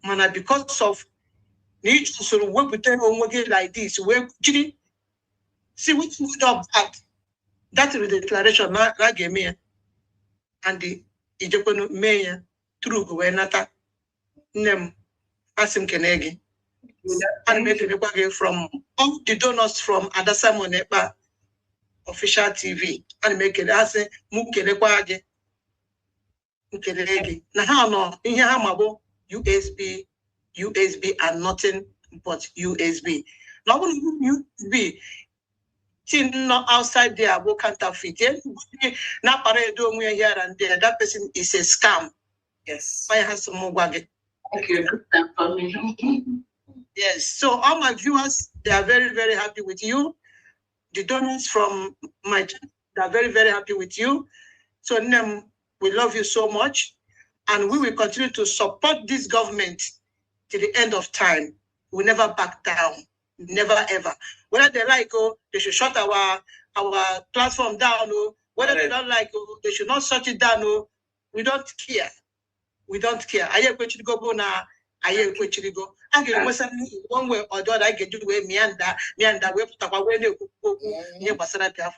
Mana because of need to sort of work with them like this. We actually see which would have that is the declaration na gave me and the Ijokono mayor through Gwenata nem Asim Kenegi. And make it from all the donors from Adasa Monepa official TV and make it as a Mukelewage Mukelegi. Now, no, in Yamabo, USB and nothing but USB. Now, USB, not outside there, what counterfeit. Now, doing here and there, that person is a scam. Yes. I have some more wagon. Okay, yes, so all my viewers, they are very, very happy with you. The donors from my channel, they are very, very happy with you. So Nem, we love you so much. And we will continue to support this government to the end of time. We never back down. Never ever. Whether they like, they should shut our platform down. Whether they don't like, they should not shut it down. We don't care. We don't care. I am going to go now. I am going to go. I get one way or the other. I get to way meander,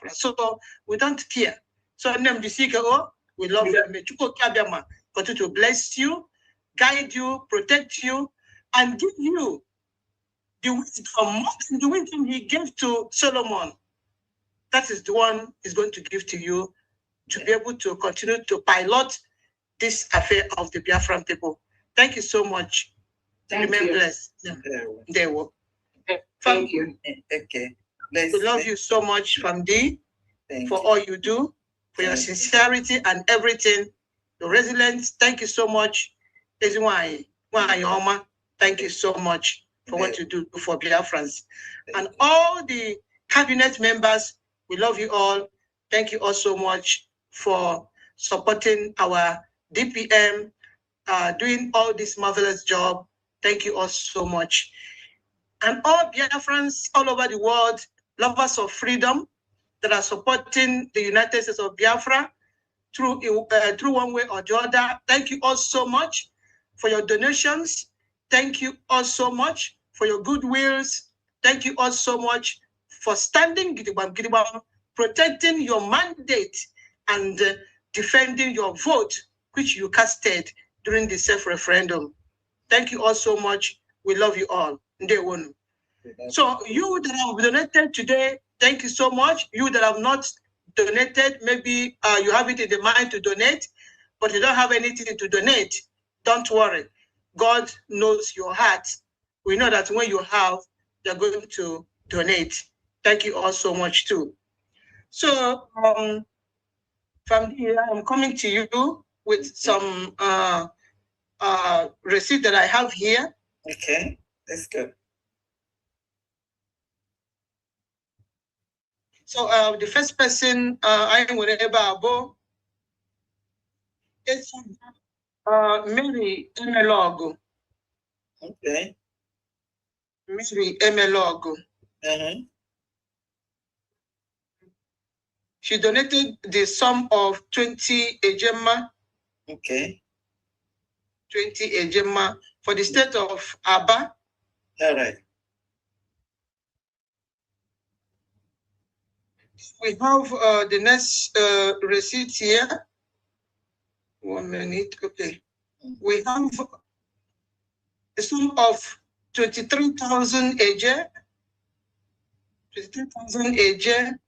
so we don't care. So name the seeker. We love you. Continue to bless you, guide you, protect you, and give you the wisdom, the wisdom he gave to Solomon. That is the one he's going to give to you to be able to continue to pilot this affair of the Biafran people. Thank you so much. Remain blessed. They will. Thank you. Okay. We love you so much, Famdi, for all you do, for your sincerity and everything, your resilience. Thank you so much. Thank you so much for what you do for Biafrans. And all the cabinet members, we love you all. Thank you all so much for supporting our DPM, doing all this marvelous job. Thank you all so much. And all Biafrans all over the world, lovers of freedom, that are supporting the United States of Biafra through one way or the other. Thank you all so much for your donations. Thank you all so much for your goodwills. Thank you all so much for standing, protecting your mandate and defending your vote, which you casted during the self-referendum. Thank you all so much. We love you all. So you that have donated today, thank you so much. You that have not donated, maybe you have it in the mind to donate, but you don't have anything to donate, don't worry. God knows your heart. We know that when you have, you're going to donate. Thank you all so much too. So from here, I'm coming to you with some receipt that I have here. Okay, that's good. So the first person I am with Abo is Mary Emelogo. Okay. Mary Emelogo. She donated the sum of 20 ejema. Okay. 20 ejema for the state of Aba. All right. We have the next receipt here. 1 minute. Okay. We have a sum of 23,000 AJ. 23,000 AJ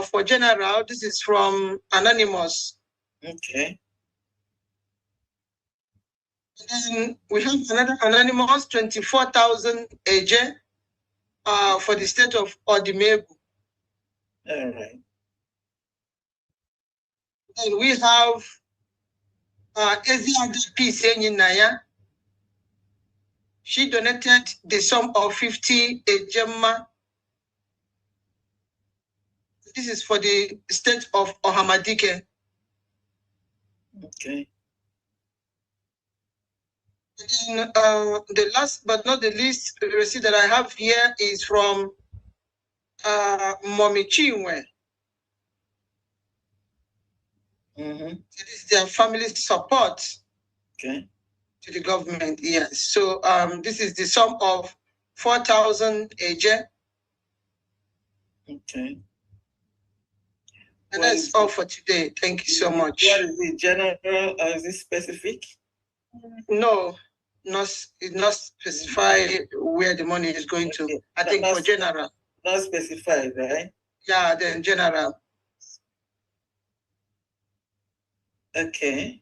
for general. This is from Anonymous. Okay. And then we have another Anonymous, 24,000 AJ for the state of Odimebu. All right. And we have AZRDP saying Naya. She donated the sum of 50 ejema. This is for the state of Ohamadike. Okay. And then, the last but not the least receipt that I have here is from Mommy Chinwe. This is their family support to the government. Yes. So this is the sum of 4,000 AJ. Okay. And that's all for today. Thank you so much. What is it, general or is it specific? No, it's not specify where the money is going to. I think for general. Not specified, right? Yeah, then general. Okay.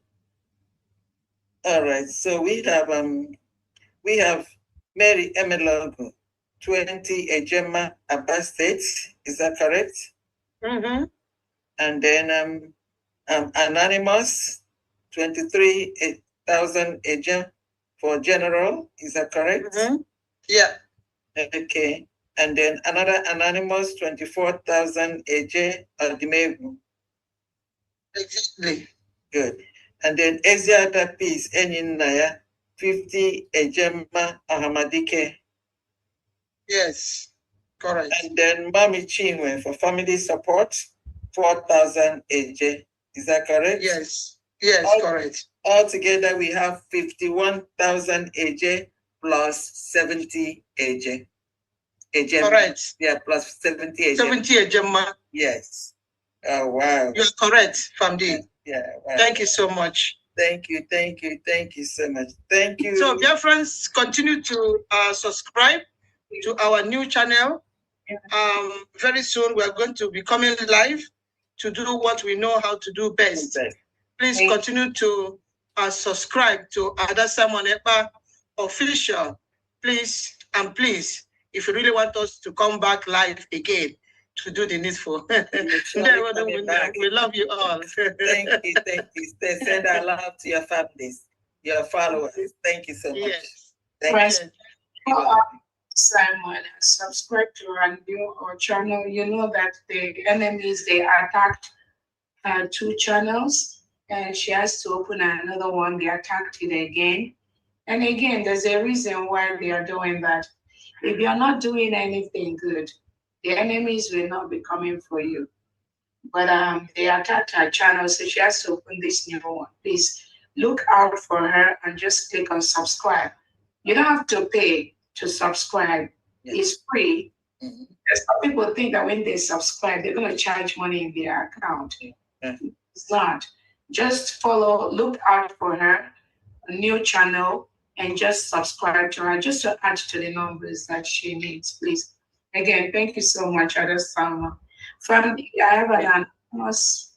All right. So we have Mary Emelogo, 20 Ejema Abba State. Is that correct? And then Anonymous, 23,000 Ejema for general. Is that correct? Yeah. Okay. And then another Anonymous, 24,000 AJ Odimebu. Exactly. Good. And then Eziada Peace, Enin Naya, 50 Ejema Ahamadike. Yes, correct. And then Mami Chinwe for family support, 4,000 AJ. Is that correct? Yes. Yes, correct. Altogether, we have 51,000 AJ plus 70 AJ. Correct. Yeah, plus 70 AJ. 70 Ejema. Yes. Oh, wow. You're correct, Famdi. Yeah. Wow. Thank you so much. Thank you so much. Thank you. So, dear friends, continue to subscribe to our new channel. Very soon, we are going to be coming live to do what we know how to do best. Please continue to subscribe to Adasa Monepa Official. Please, and please, if you really want us to come back live again to do the needful. We love you all. Thank you. Send our love to your families, your followers. Thank you so much. Yes. Thank you. Simon, subscribe to our channel. You know that the enemies, they attacked 2 channels, and she has to open another one. They attacked it again. And again, there's a reason why they are doing that. If you're not doing anything good, the enemies will not be coming for you. But they attacked her channel, so she has to open this new one. Please look out for her and just click on subscribe. You don't have to pay to subscribe. It's free. Some people think that when they subscribe, they're going to charge money in their account. It's not. Just follow, look out for her. new channel and just subscribe to her, just to add to the numbers that she needs, please. Again, thank you so much, Other Salma. From I have an anonymous.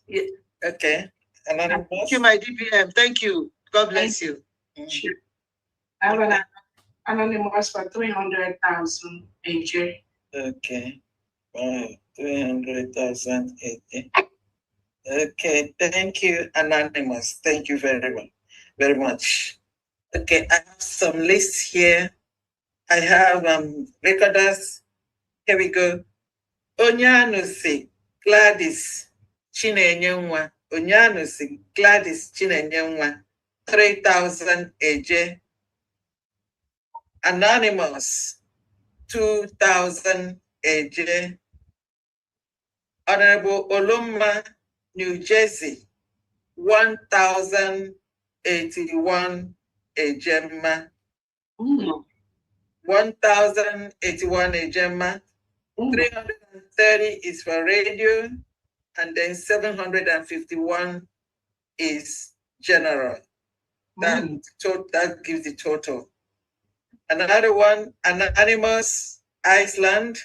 Okay. Anonymous. Thank you, my DPM. Thank you. God bless you. Sure. I have an anonymous for 300,000 AJ. Okay. 300,000 AJ. Okay, thank you, Anonymous. Thank you very much. Okay, I have some lists here. I have recorders. Here we go. Onyanusi Gladys Chinenyenwa. Onyanusi Gladys Chinenyenwa. 3,000 AJ. Anonymous 2,000 AJ. Honorable Olumma, New Jersey, 1,081 Ejema. 1,081 Ejema. 330 is for radio, and then 751 is general. That gives the total. Another one, Anonymous, Iceland,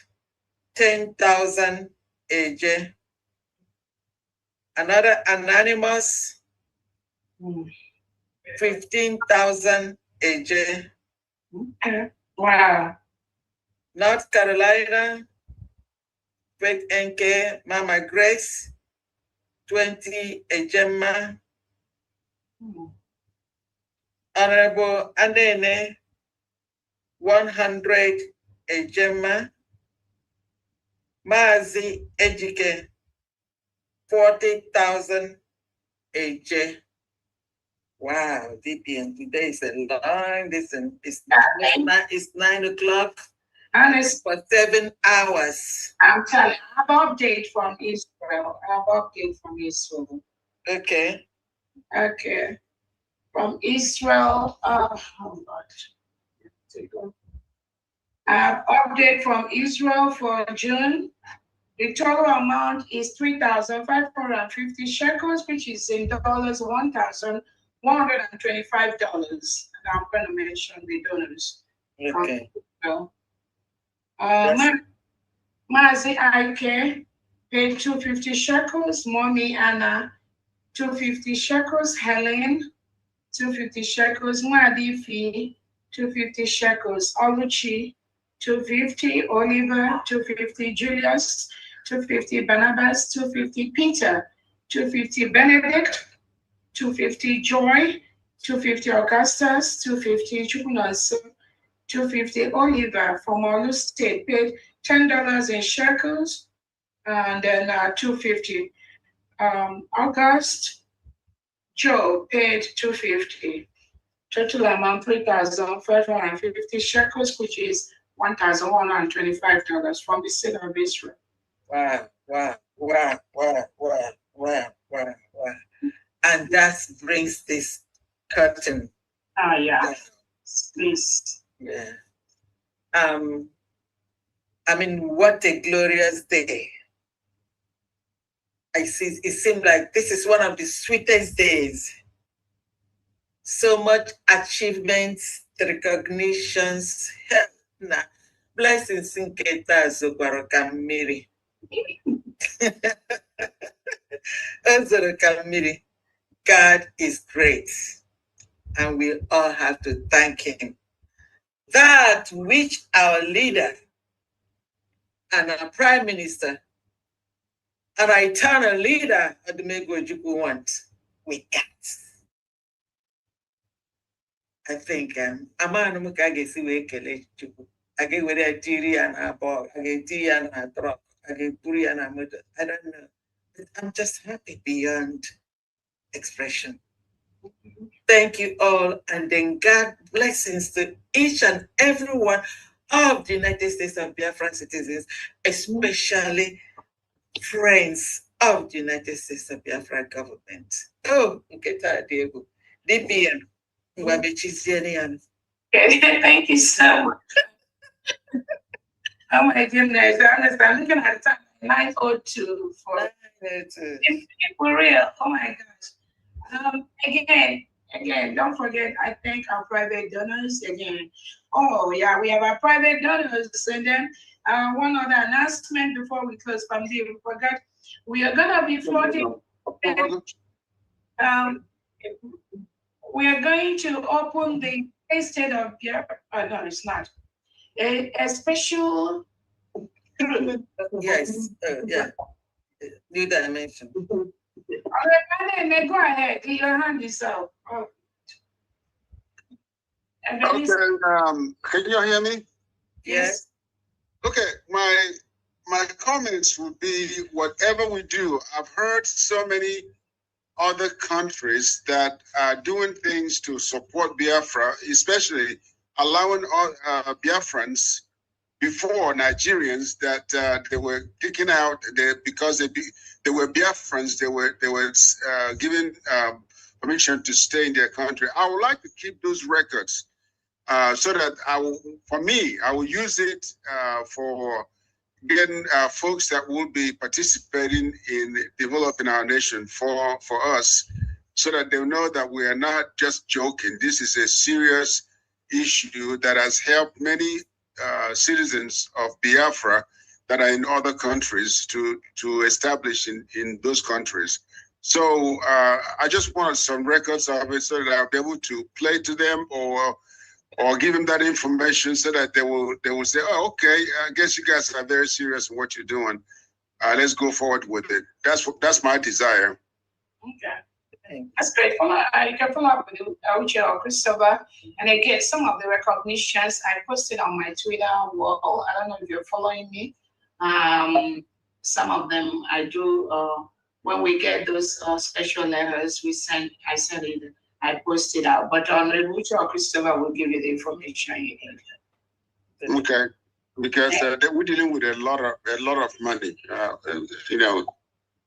10,000 AJ. Another Anonymous, 15,000 AJ. Wow. North Carolina, Faith NK, Mama Grace, 20 Ejema. Honorable Anene, 100 Ejema. Mazi Ejike, 40,000 AJ. Wow, DPN, today is a long distance. It's 9 o'clock. And it's for 7 hours. I'm telling you, I have update from Israel. Okay. Okay. From Israel, oh God. I have update from Israel for June. The total amount is 3,550 shekels, which is in dollars $1,125. And I'm going to mention the donors. Okay. Mazi Ike paid 250 shekels. Mommy Anna, 250 shekels. Helen, 250 shekels. Mwadifi, 250 shekels. Oluchi, 250. Oliver, 250. Julius, 250. Barnabas, 250. Peter, 250. Benedict, 250. Joy, 250. Augustus, 250. Chukwunonso, 250. Oliver from Olu State paid $10 in shekels, and then 250. August, Joe paid 250. Total amount 3,550 shekels, which is $1,125 from the state of Israel. Wow. And that brings this curtain. Yeah. Please. Yeah. I mean, what a glorious day. It seemed like this is one of the sweetest days. So much achievements, recognitions, blessings in Keta Zobarokamiri. God is great, and we all have to thank him. That which our leader and our prime minister and our eternal leader, Odumegwu Ojukwu, want, we got. I think Amanu Mukagesi Wekele Chukwu. I get with a tiri and a ball, I get tea and a drop, I get puri and a mother. I don't know. I'm just happy beyond expression. Thank you all, and then God blessings to each and every one of the United States of Biafra citizens, especially friends of the United States of Biafra government. Oh, DPM. Thank you so much. Oh my goodness, honestly, I'm looking at the time, 9:02 for for real. Oh my gosh. Again, again, don't forget, I thank our private donors again. Oh, yeah, we have our private donors. And then one other announcement before we close from here, we forgot, we are going to be floating. We are going to open the state of Biafra. No, it's not. A special. Yes, yeah. New dimension. All right, go ahead. Your hand is up. Oh. Okay, can you hear me? Yes. Okay, my comments would be whatever we do. I've heard so many other countries that are doing things to support Biafra, especially allowing Biafrans before Nigerians that they were kicking out because they were Biafrans. They were given permission to stay in their country. I would like to keep those records so that I will use it for getting folks that will be participating in developing our nation for us, so that they know that we are not just joking. This is a serious issue that has helped many citizens of Biafra that are in other countries to establish in those countries. So I just wanted some records of it so that I'll be able to play to them or give them that information so that they will say, oh, okay, I guess you guys are very serious in what you're doing. Let's go forward with it. That's my desire. Okay. That's great. You can follow up with Uche or Christopher. And again, some of the recognitions I posted on my Twitter wall. I don't know if you're following me. Some of them I do. When we get those special letters, I send it. I post it out. But on Uche or Christopher will give you the information you need. Okay. Because we're dealing with a lot of money,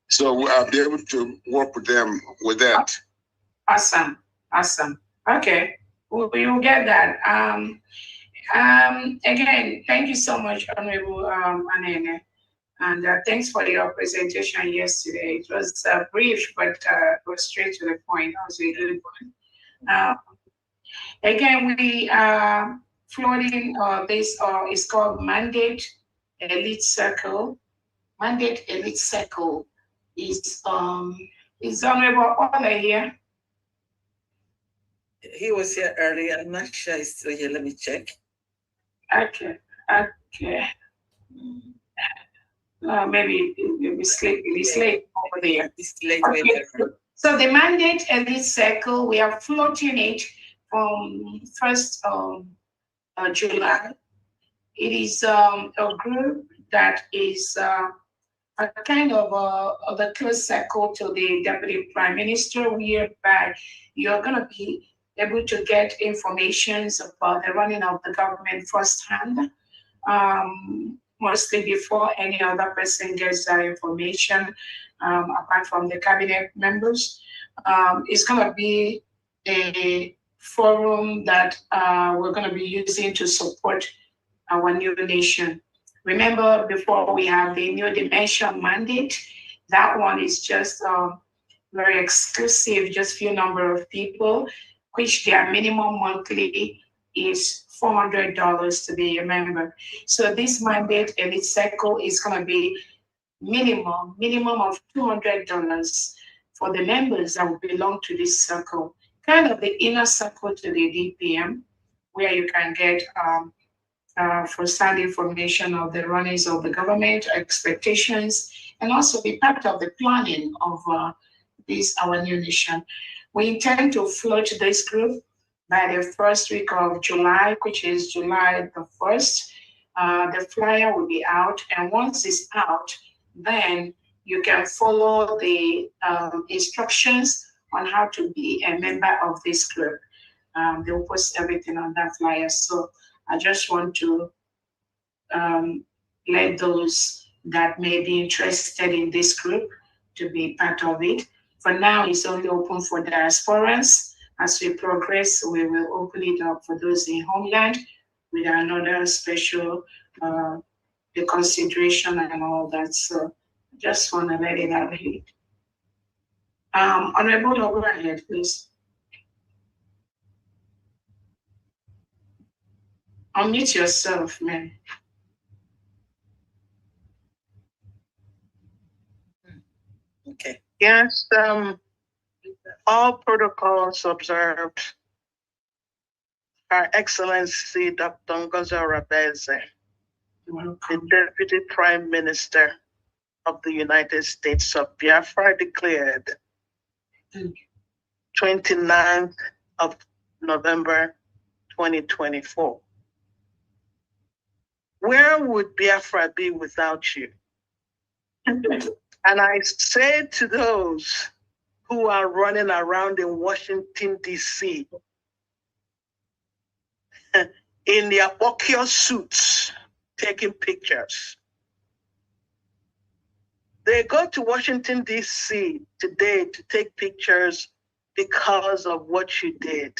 so I'll be able to work with them with that. Awesome. Okay, you'll get that. Again, thank you so much, Honorable Anene, and thanks for your presentation yesterday. It was brief, but it was straight to the point. That was a good one. Again, we are floating this is called Mandate Elite Circle. Mandate Elite Circle is Honorable Ola here. He was here earlier. I'm not sure he's still here. Let me check. Okay. Maybe it's late over there. It's late. Okay. So the Mandate Elite Circle, we are floating it from 1st July. It is a group that is a kind of a close circle to the Deputy Prime Minister, whereby you're going to be able to get information about the running of the government firsthand, mostly before any other person gets that information, apart from the cabinet members. It's going to be a forum that we're going to be using to support our new nation. Remember, before we have the New Dimension mandate, that one is just very exclusive, just few number of people, which their minimum monthly is $400 to be a member. So this mandate Elite Circle is going to be minimum of $200 for the members that will belong to this circle, kind of the inner circle to the DPM, where you can get first-hand information of the runnings of the government, expectations, and also be part of the planning of our new nation. We intend to float this group by the first week of July, which is July the 1st. The flyer will be out, and once it's out, then you can follow the instructions on how to be a member of this group. They'll post everything on that flyer. So I just want to let those that may be interested in this group to be part of it. For now, it's only open for diasporans. As we progress, we will open it up for those in homeland with another special the consideration and all that. So just want to let it out here. Honorable, go ahead, please. Unmute yourself, man. Okay. Yes, all protocols observed. Her Excellency Dr. Ngozi Rabeze, the Deputy Prime Minister of the United States of Biafra, declared 29th of November 2024. Where would Biafra be without you? And I say to those who are running around in Washington, D.C., in their buckier suits, taking pictures. They go to Washington, D.C. today to take pictures because of what you did.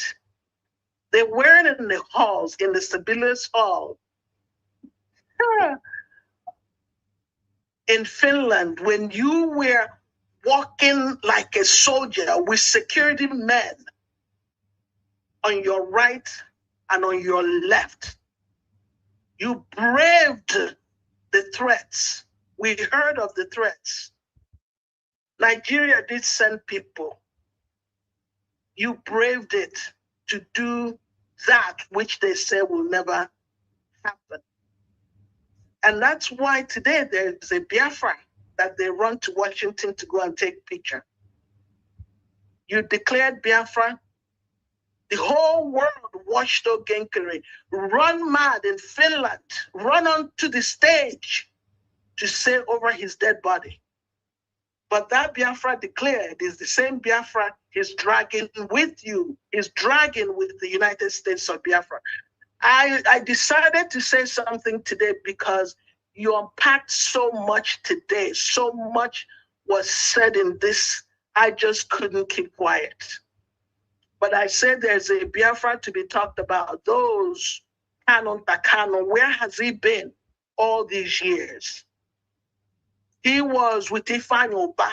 They weren't in the halls, in the Sibelius Hall. In Finland, when you were walking like a soldier with security men on your right and on your left, you braved the threats. We heard of the threats. Nigeria did send people. You braved it to do that which they say will never happen. And that's why today there's a Biafra that they run to Washington to go and take picture. You declared Biafra. The whole world watched Ogenkere run mad in Finland, run onto the stage to say over his dead body. But that Biafra declared is the same Biafra he's dragging with you, is dragging with the United States of Biafra. I decided to say something today because you unpacked so much today. So much was said in this. I just couldn't keep quiet. But I said there's a Biafra to be talked about. Those Canon Takano, where has he been all these years? He was with Ifeanyi Oba.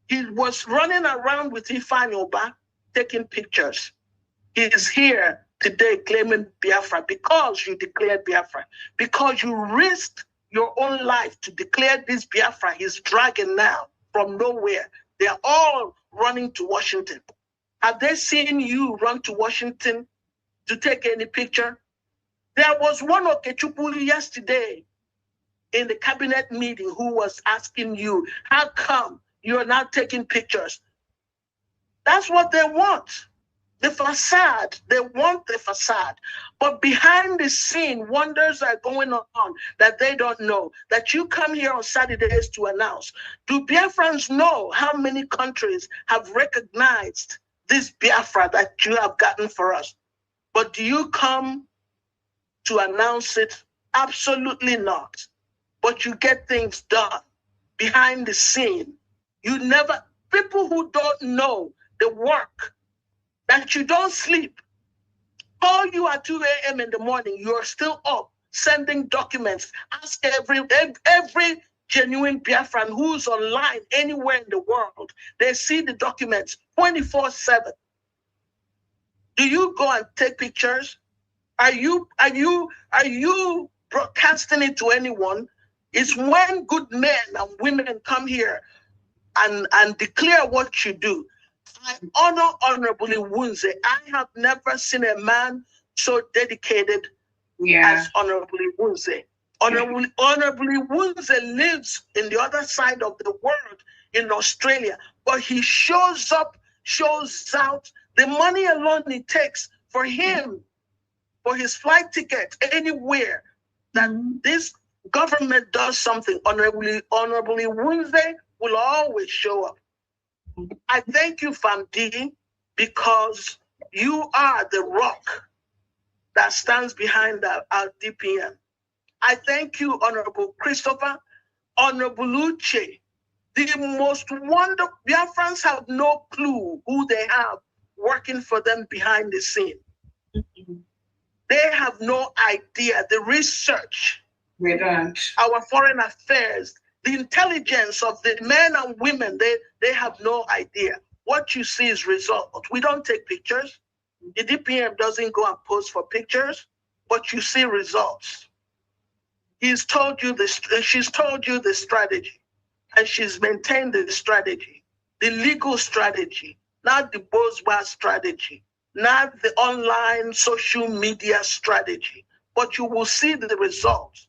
He was running around with Ifeanyi Oba, taking pictures. He is here today claiming Biafra because you declared Biafra, because you risked your own life to declare this Biafra he's dragging now from nowhere. They are all running to Washington. Have they seen you run to Washington to take any picture? There was one Okechukwu yesterday in the cabinet meeting who was asking you, how come you're not taking pictures? That's what they want. The facade, they want the facade. But behind the scene, wonders are going on that they don't know, that you come here on Saturdays to announce. Do Biafrans know how many countries have recognized this Biafra that you have gotten for us? But do you come to announce it? Absolutely not. But you get things done behind the scene. You never, people who don't know the work, that you don't sleep. Call you at 2 a.m. in the morning, you're still up sending documents. Ask every genuine Biafran who's online anywhere in the world. They see the documents 24/7. Do you go and take pictures? Are you broadcasting it to anyone? It's when good men and women come here and declare what you do. I honor Honorable Wunze. I have never seen a man so dedicated as Honorable Wunze. Honorable Wunze lives in the other side of the world in Australia, but he shows up, shows out. The money alone it takes for him, for his flight ticket anywhere, that this government does something. Honorably Wunze will always show up. I thank you, Famdi, because you are the rock that stands behind our DPM. I thank you, Honorable Christopher, Honorable Uche. The most wonderful Biafrans have no clue who they have working for them behind the scene. They have no idea. The research, our foreign affairs, the intelligence of the men and women, they have no idea. What you see is result. We don't take pictures. The DPM doesn't go and pose for pictures. but you see results. He's told you this, she's told you the strategy, and she's maintained the strategy, the legal strategy, not the bourgeois strategy, not the online social media strategy, but you will see the results.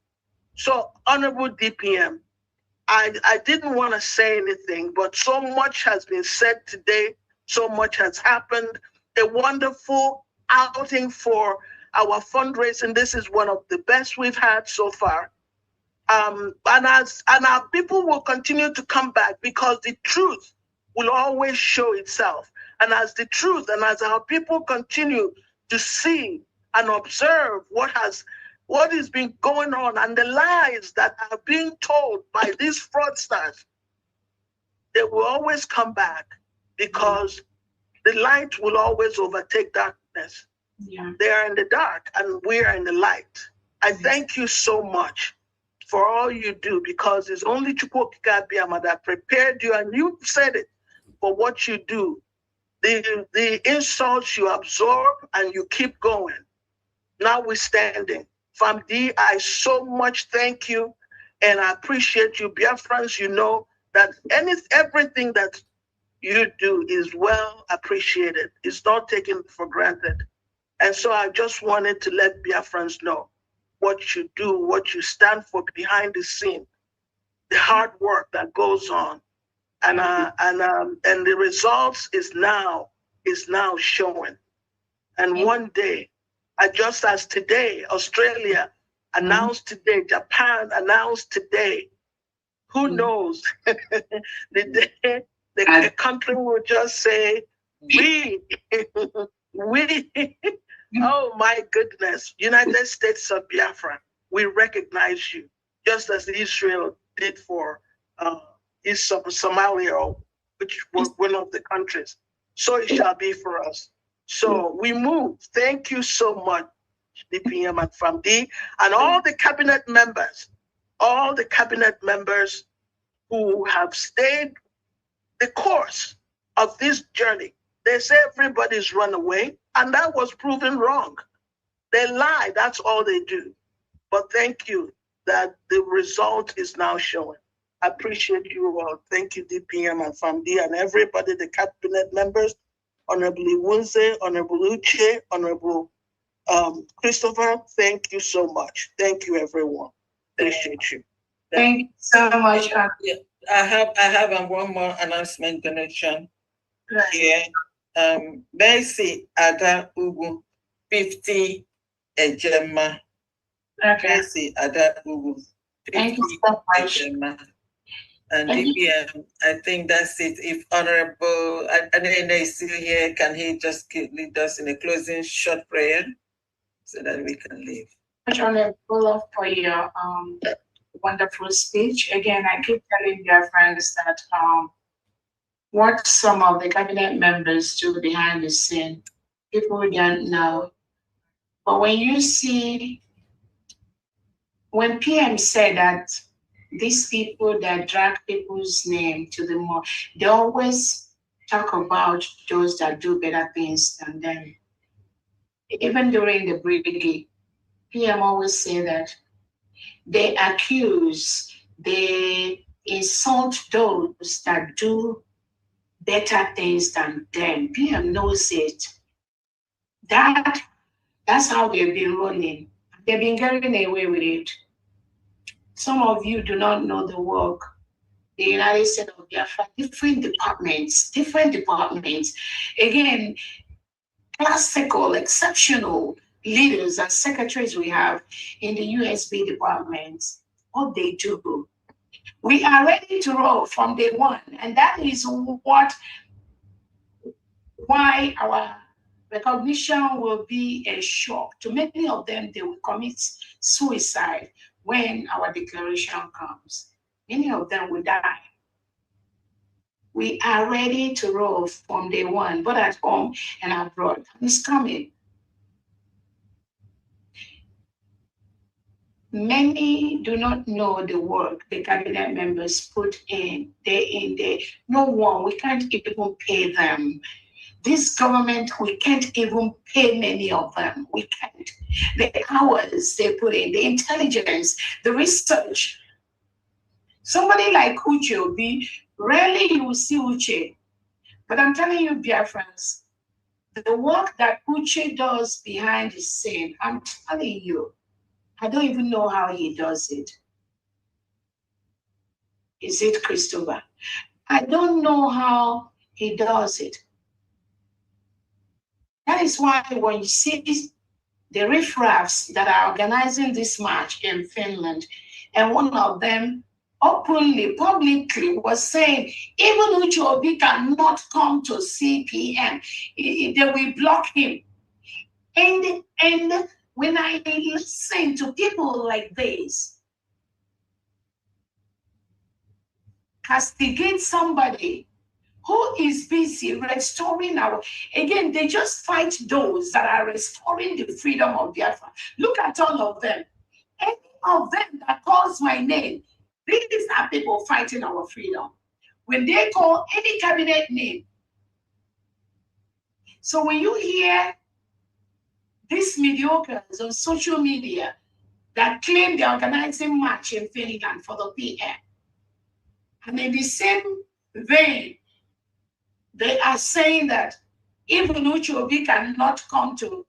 So, Honorable DPM, I didn't want to say anything, but so much has been said today, so much has happened. A wonderful outing for our fundraising. This is one of the best we've had so far. And our people will continue to come back because the truth will always show itself. And as the truth and as our people continue to see and observe what is been going on and the lies that are being told by these fraudsters, they will always come back because the light will always overtake darkness. Yeah. They are in the dark and we are in the light. I thank you so much for all you do, because it's only Chukwokika Biama that prepared you, and you said it, for what you do. The insults you absorb and you keep going. Notwithstanding, Famdi, I so much thank you and I appreciate you. Biafrans, you know that everything that you do is well appreciated. It's not taken for granted. And so I just wanted to let Biafrans know what you do, what you stand for behind the scene, the hard work that goes on, and the results is now showing. And one day, just as today, Australia announced today, Japan announced today, who knows? The day the country will just say, we. Oh my goodness, United States of Biafra, we recognize you, just as Israel did for Somalia, which was one of the countries. So it shall be for us. So we move. Thank you so much, DPM and Famdi, and all the cabinet members who have stayed the course of this journey. They say everybody's run away, and that was proven wrong. They lie, that's all they do. But thank you that the result is now showing. I appreciate you all. Thank you, DPM and Famdi, and everybody, the cabinet members, Honorable Wunze, Honorable Uche, Honorable Christopher. Thank you so much. Thank you, everyone. Appreciate you. Thank you so much. I have one more announcement donation here. Mercy Ada Ugu, 50 Ejema. Okay. Mercy Ada Ugu, 50 Thank you so much. Ejema. And DPM, I think that's it. If Honorable Adene is still here, can he just lead us in a closing short prayer so that we can leave? Honorable, for your wonderful speech. Again, I keep telling your friends that what some of the cabinet members do behind the scene, people don't know. But when you see, when PM said that these people that drag people's name to the mall, they always talk about those that do better things than them. Even during the brigade, PM always say that they accuse, they insult those that do better things than them. PM knows it. That's how they've been running. They've been getting away with it. Some of you do not know the work. The United States of Biafra, different departments. Again, classical, exceptional leaders and secretaries we have in the USB departments, what they do. We are ready to roll from day one. And that is why our recognition will be a shock. To many of them, they will commit suicide when our declaration comes. Many of them will die. We are ready to roll from day one, both at home and abroad. It's coming. Many do not know the work the cabinet members put in day in day. No one, we can't even pay them. This government, we can't even pay many of them. We can't. The hours they put in, the intelligence, the research. Somebody like Uche Obi, rarely you will see Uche. But I'm telling you, Biafrans, the work that Uche does behind the scene, I'm telling you, I don't even know how he does it. Is it Christopher? I don't know how he does it. That is why when you see the riffraffs that are organizing this march in Finland, and one of them openly, publicly was saying, even Uche Obi cannot come to CPM, they will block him. And when I listen to people like this, castigate somebody who is busy restoring our, again, they just fight those that are restoring the freedom of Biafra. Look at all of them. Any of them that calls my name, these are people fighting our freedom. When they call any cabinet name. So when you hear these mediocres on social media that claim they're organizing march in Finland for the PM, and in the same vein, they are saying that even Uche Obi cannot come to,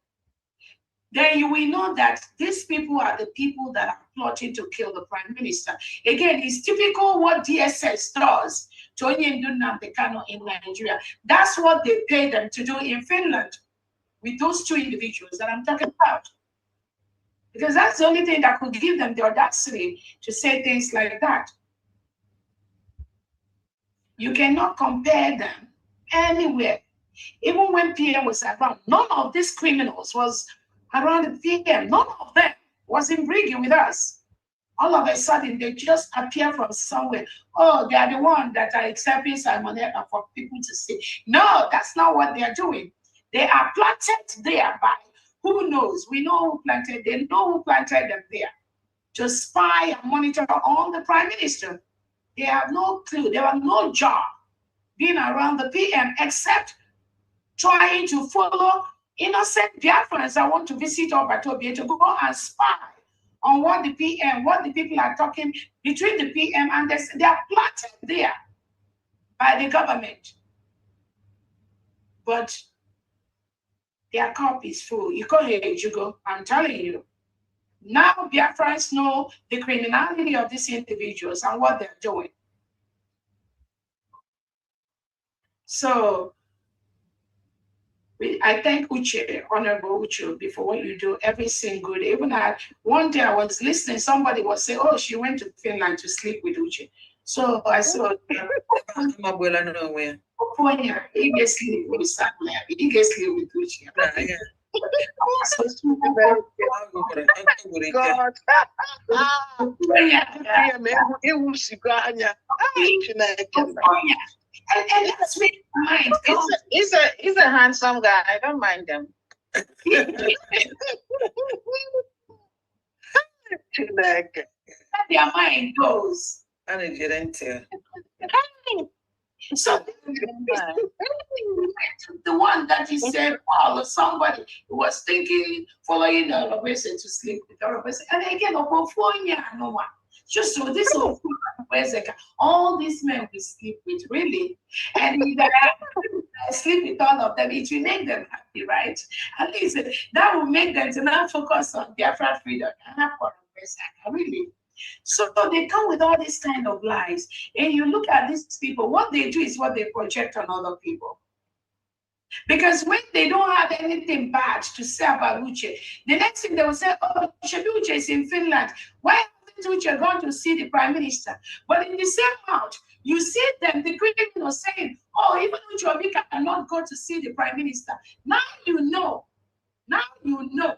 then you will know that these people are the people that are plotting to kill the Prime Minister. Again, it's typical what DSS does to Nnamdi Kanu in Nigeria. That's what they pay them to do in Finland with those two individuals that I'm talking about. Because that's the only thing that could give them the audacity to say things like that. You cannot compare them anywhere. Even when PM was around, none of these criminals was around the PM. None of them was in Briggy with us. All of a sudden, they just appear from somewhere. Oh, they are the one that are accepting salmonella for people to see. No, that's not what they are doing. They are planted there by who knows? We know who planted. They know who planted them there to spy and monitor on the Prime Minister. They have no clue. They have no job being around the PM except trying to follow innocent Biafrans that want to visit Obatobie to go and spy on what the PM, what the people are talking between the PM and they are planted there by the government. But their cup is full. You go here, you go. I'm telling you. Now Biafrans know the criminality of these individuals and what they're doing. So I thank Uche, Honorable Uche, for what you do every single day. Even one day I was listening, somebody was saying, oh, she went to Finland to sleep with Uche. So I saw, he gets sleep with somewhere. He gets sleep with Uche. And that's me. He's a handsome guy. I don't mind him. Their mind goes. So the one that he said, oh, somebody was thinking, following a person to sleep with a person. And again, no one. Just so this whole all these men we sleep with, really. And if I sleep with all of them, it will make them happy, right? At least that will make them to now focus on their freedom. Really. So they come with all these kind of lies. And you look at these people, what they do is what they project on other people. Because when they don't have anything bad to say about Uche, the next thing they will say, oh, Uche is in Finland. Why haven't Uche gone to see the Prime Minister? But in the same mouth, you see them, the criminals saying, oh, even Uche Obi cannot go to see the Prime Minister. Now you know. Now you know.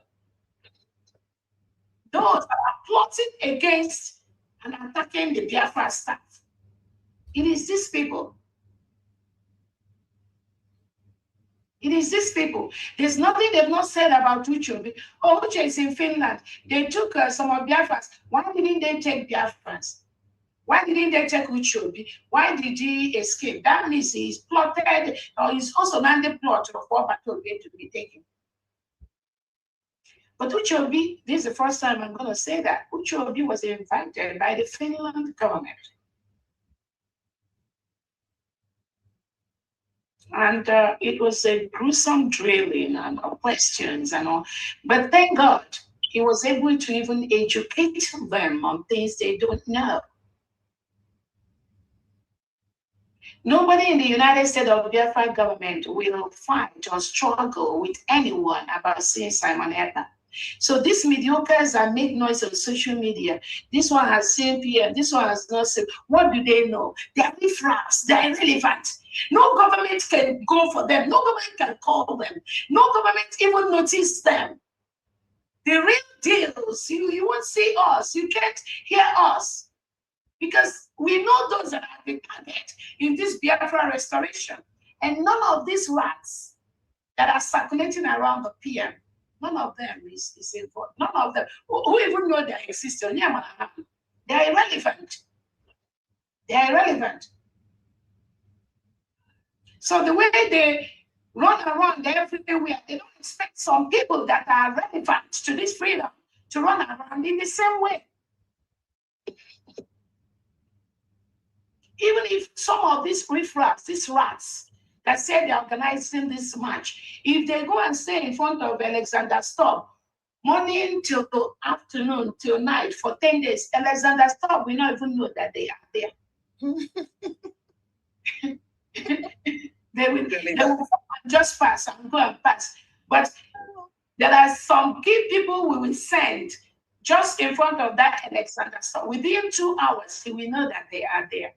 Those that are plotting against and attacking the Biafra staff. It is these people. It is these people. There's nothing they've not said about Uche. Oh, Uche is in Finland. They took some of Biafrans. Why didn't they take Biafrans? Why didn't they take Uchobi? Why did he escape? That means he's plotted, or he's also not the plot of what Batobe to be taken. But Uchobi, this is the first time I'm going to say that, Uchobi was invited by the Finland government. And it was a gruesome drilling and questions and all. But thank God, he was able to even educate them on things they don't know. Nobody in the United States of Biafra government will fight or struggle with anyone about seeing Simon Ekpa. So these mediocres that make noise on social media, this one has seen PM, this one has not seen. What do they know? They are riffraffs, they are irrelevant. No government can go for them. No government can call them. No government even notice them. The real deals, you won't see us. You can't hear us. Because we know those that have been targeted in this Biafra restoration. And none of these rats that are circulating around the PM, none of them is involved. None of them, who even know they exist. They are irrelevant. They are irrelevant. So the way they run around everywhere, they don't expect some people that are relevant to this freedom to run around in the same way. Even if some of these riffraffs, these rats that say they're organizing this march, if they go and stay in front of Alexander Stubb, morning till afternoon till night for 10 days, Alexander Stubb, we don't even know that they are there. They will just pass and go and pass. But there are some key people we will send just in front of that Alexander Stubb. Within 2 hours, we know that they are there.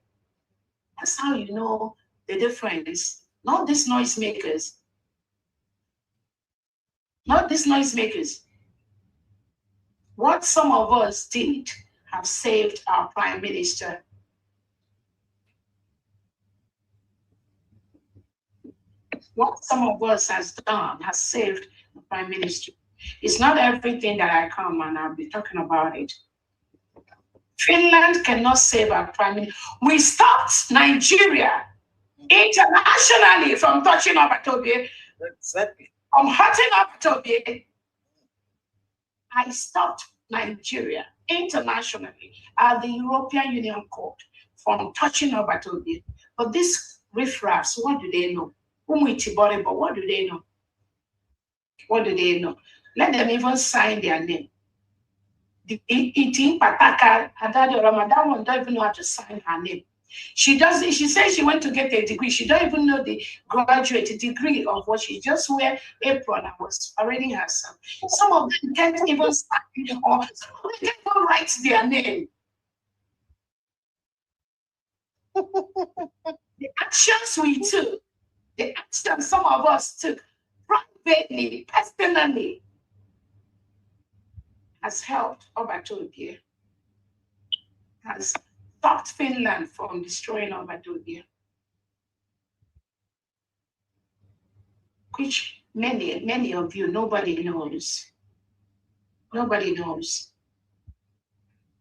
That's how you know the difference. Not these noisemakers. Not these noisemakers. What some of us did have saved our Prime Minister. What some of us has done has saved the Prime Minister. It's not everything that I come and I'll be talking about it. Finland cannot save our Prime Minister. We stopped Nigeria internationally from touching Obatobe, Exactly. from hurting Obatobe. I stopped Nigeria internationally at the European Union Court from touching Obatobe. But these riffraffs, what do they know? But what do they know? What do they know? Let them even sign their name. Pataka, that one don't even know how to sign her name. She doesn't. She says she went to get a degree. She don't even know the graduate degree of what she just wear apron and was already herself. Some of them can't even sign, or some of them can't even write their name. The actions we took, the actions some of us took privately, personally, has helped Obatobe, has stopped Finland from destroying Obatobe, which many of you, nobody knows. Nobody knows.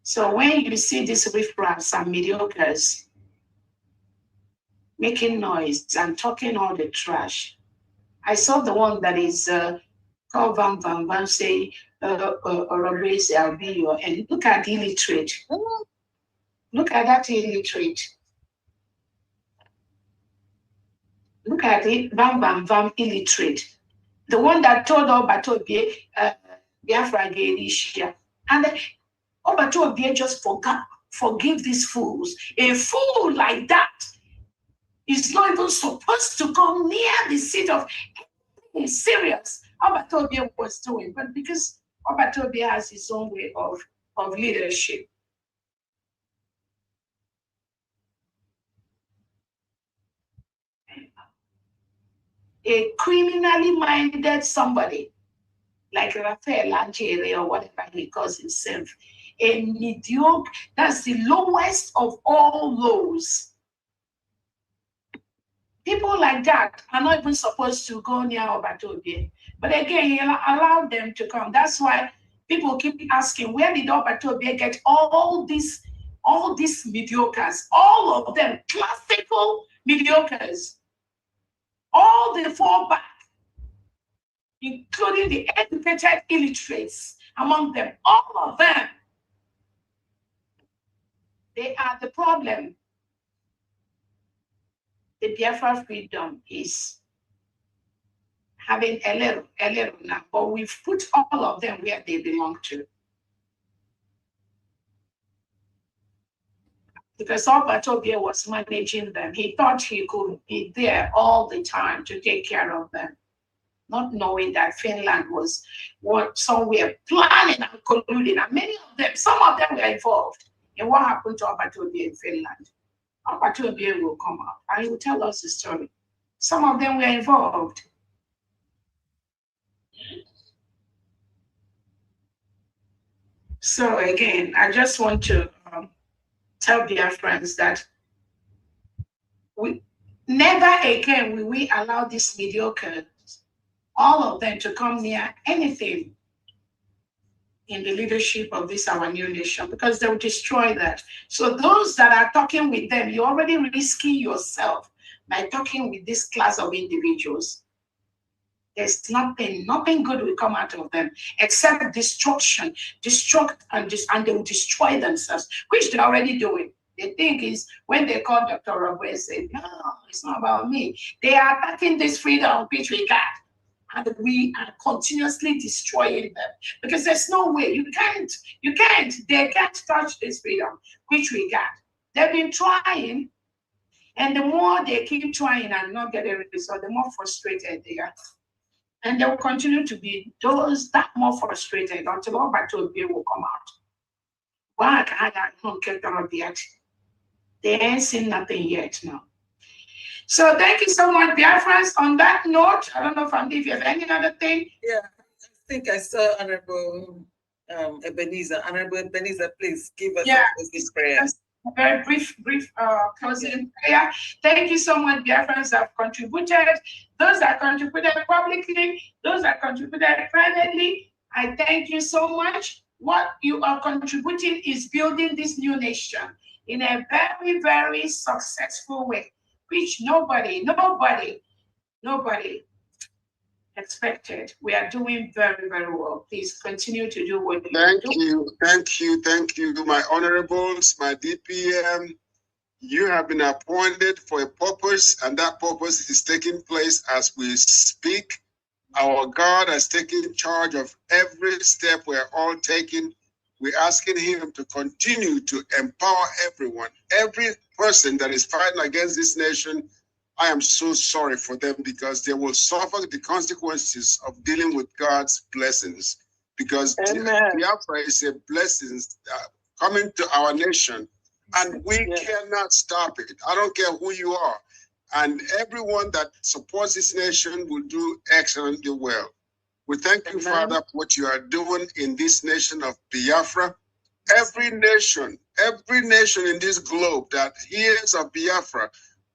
So when you see these riffraffs and mediocres making noise and talking all the trash, I saw the one that is called Van Van Van say, I'll be your, and look at the illiterate. Look at that illiterate. Look at it, Van Van Van illiterate. The one that told Obatobe, Biafra Gerisha. And Obatobe just forgive these fools. A fool like that is not even supposed to come near the seat of anything serious Obatobe was doing, but because Obatobe has his own way of leadership. A criminally minded somebody like Raphael Angere or whatever he calls himself, a mediocre, that's the lowest of all lows. People like that are not even supposed to go near Obatobe. But again, he allowed them to come. That's why people keep asking, where did Obatobe get all these all these mediocres, all of them, classical mediocres, all the fall back, including the educated illiterates among them, all of them, they are the problem. The Biafra freedom is having a little now, but we've put all of them where they belong to. Because Obatobia was managing them. He thought he could be there all the time to take care of them, not knowing that Finland was somewhere planning and colluding. And many of them, some of them were involved in what happened to Obatobia in Finland. Obatobia will come out and he will tell us the story. Some of them were involved. So again, I just want to tell dear friends that we never again will we allow these mediocres, all of them, to come near anything in the leadership of this our new nation, because they will destroy that. So those that are talking with them, you're already risking yourself by talking with this class of individuals. There's nothing good will come out of them except destruction, and they will destroy themselves, which they're already doing. The thing is, when they call Dr. Robert and say, no, it's not about me, they are attacking this freedom which we got. And we are continuously destroying them because there's no way, they can't touch this freedom which we got. They've been trying, and the more they keep trying and not getting results, the more frustrated they are. And they will continue to be that more frustrated until all Batobia will come out. Why can't I not get out yet? They ain't seen nothing yet now. So thank you so much, Biafrans. On that note, I don't know if you have any other thing. Yeah, I think I saw Honorable Ebenezer. Honorable Ebenezer, please give us this prayer. A very brief closing prayer. Thank you so much, Biafrans, that have contributed. Those that contributed publicly, those that contributed privately, I thank you so much. What you are contributing is building this new nation in a very, very successful way, which nobody expected. We are doing very, very well. Please continue to do what you do. Thank you, my honorables, my DPM. You have been appointed for a purpose, and that purpose is taking place as we speak. Our God has taken charge of every step we're all taking. We're asking him to continue to empower everyone, every person that is fighting against this nation. I am so sorry for them because they will suffer the consequences of dealing with God's blessings. Because Biafra is a blessing coming to our nation, and we cannot stop it. I don't care who you are. And everyone that supports this nation will do excellently well. We thank you, Father, for what you are doing in this nation of Biafra. Every nation in this globe that hears of Biafra,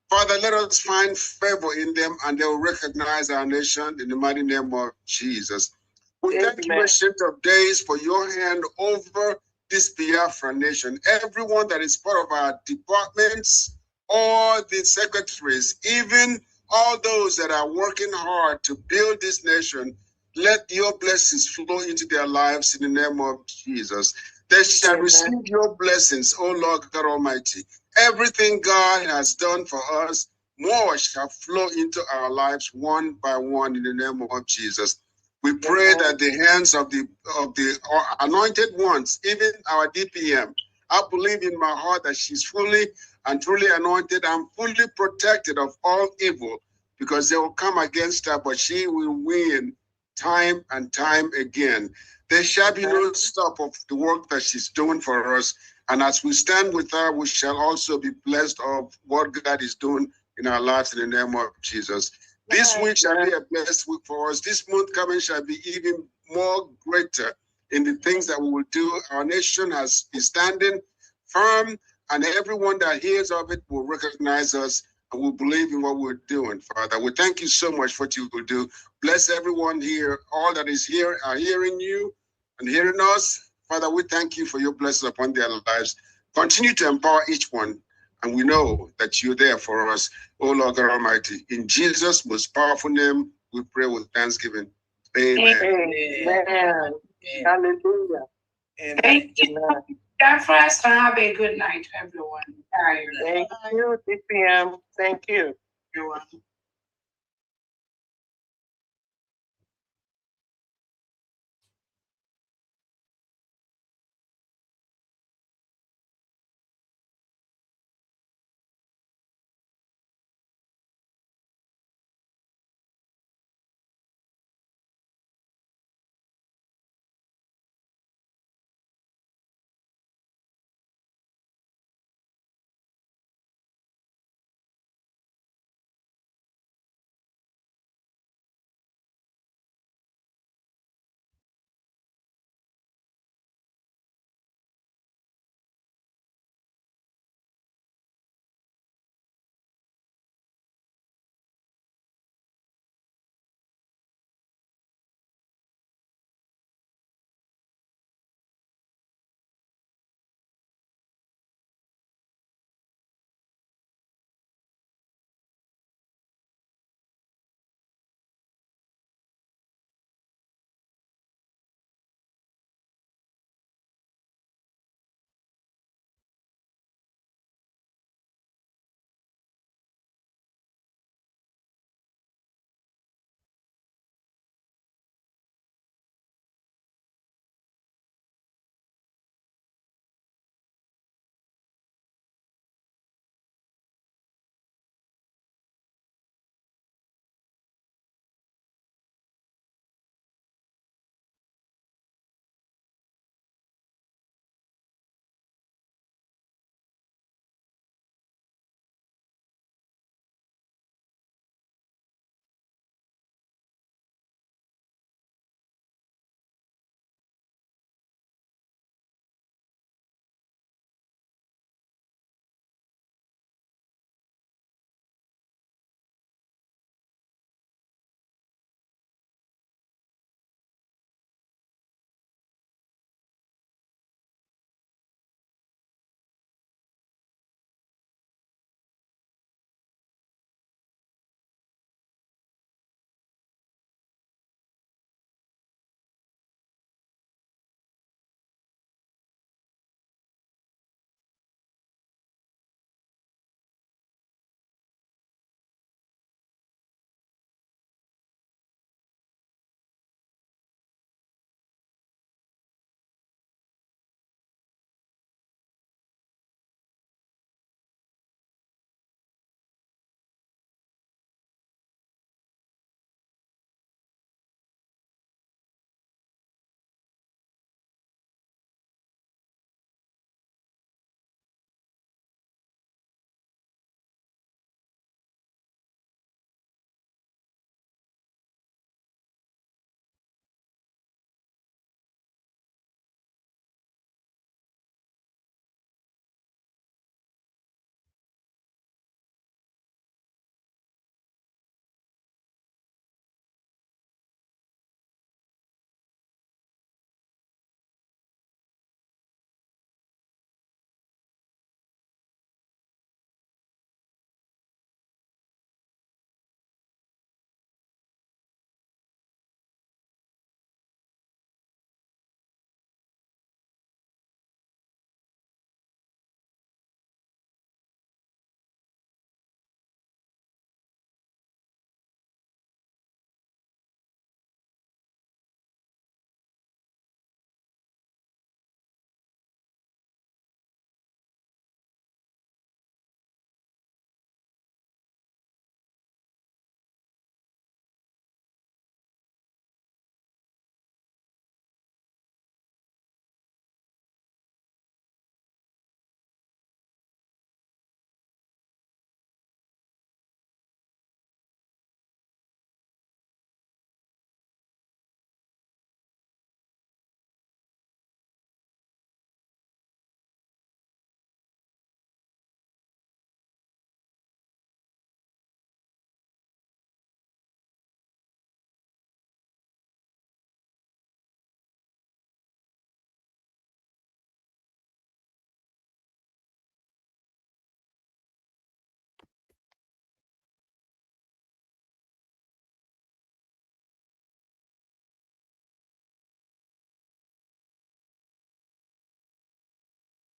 Father, let us find favor in them, and they will recognize our nation in the mighty name of Jesus. We thank you, Ancient of Days, for your hand over this Biafra nation. Everyone that is part of our departments, all the secretaries, even all those that are working hard to build this nation, let your blessings flow into their lives in the name of Jesus. They shall receive your blessings, O Lord God Almighty. Everything God has done for us, more shall flow into our lives one by one in the name of Jesus. We pray that the hands of the anointed ones, even our DPM, I believe in my heart that she's fully and truly anointed and fully protected of all evil, because they will come against her, but she will win time and time again. There shall be no stop of the work that she's doing for us. And as we stand with her, we shall also be blessed of what God is doing in our lives in the name of Jesus. This week shall be a blessed week for us. This month coming shall be even more greater in the things that we will do. Our nation is standing firm, and everyone that hears of it will recognize us and will believe in what we're doing, Father. We thank you so much for what you will do. Bless everyone here. All that is here are hearing you and hearing us. Father, we thank you for your blessings upon their lives. Continue to empower each one, and we know that you're there for us, oh Lord God Almighty. In Jesus' most powerful name, we pray with thanksgiving. Amen. Amen. Hallelujah. Thank you. Biafras, have a good night, everyone. Thank you, DPM. Thank you. You're welcome.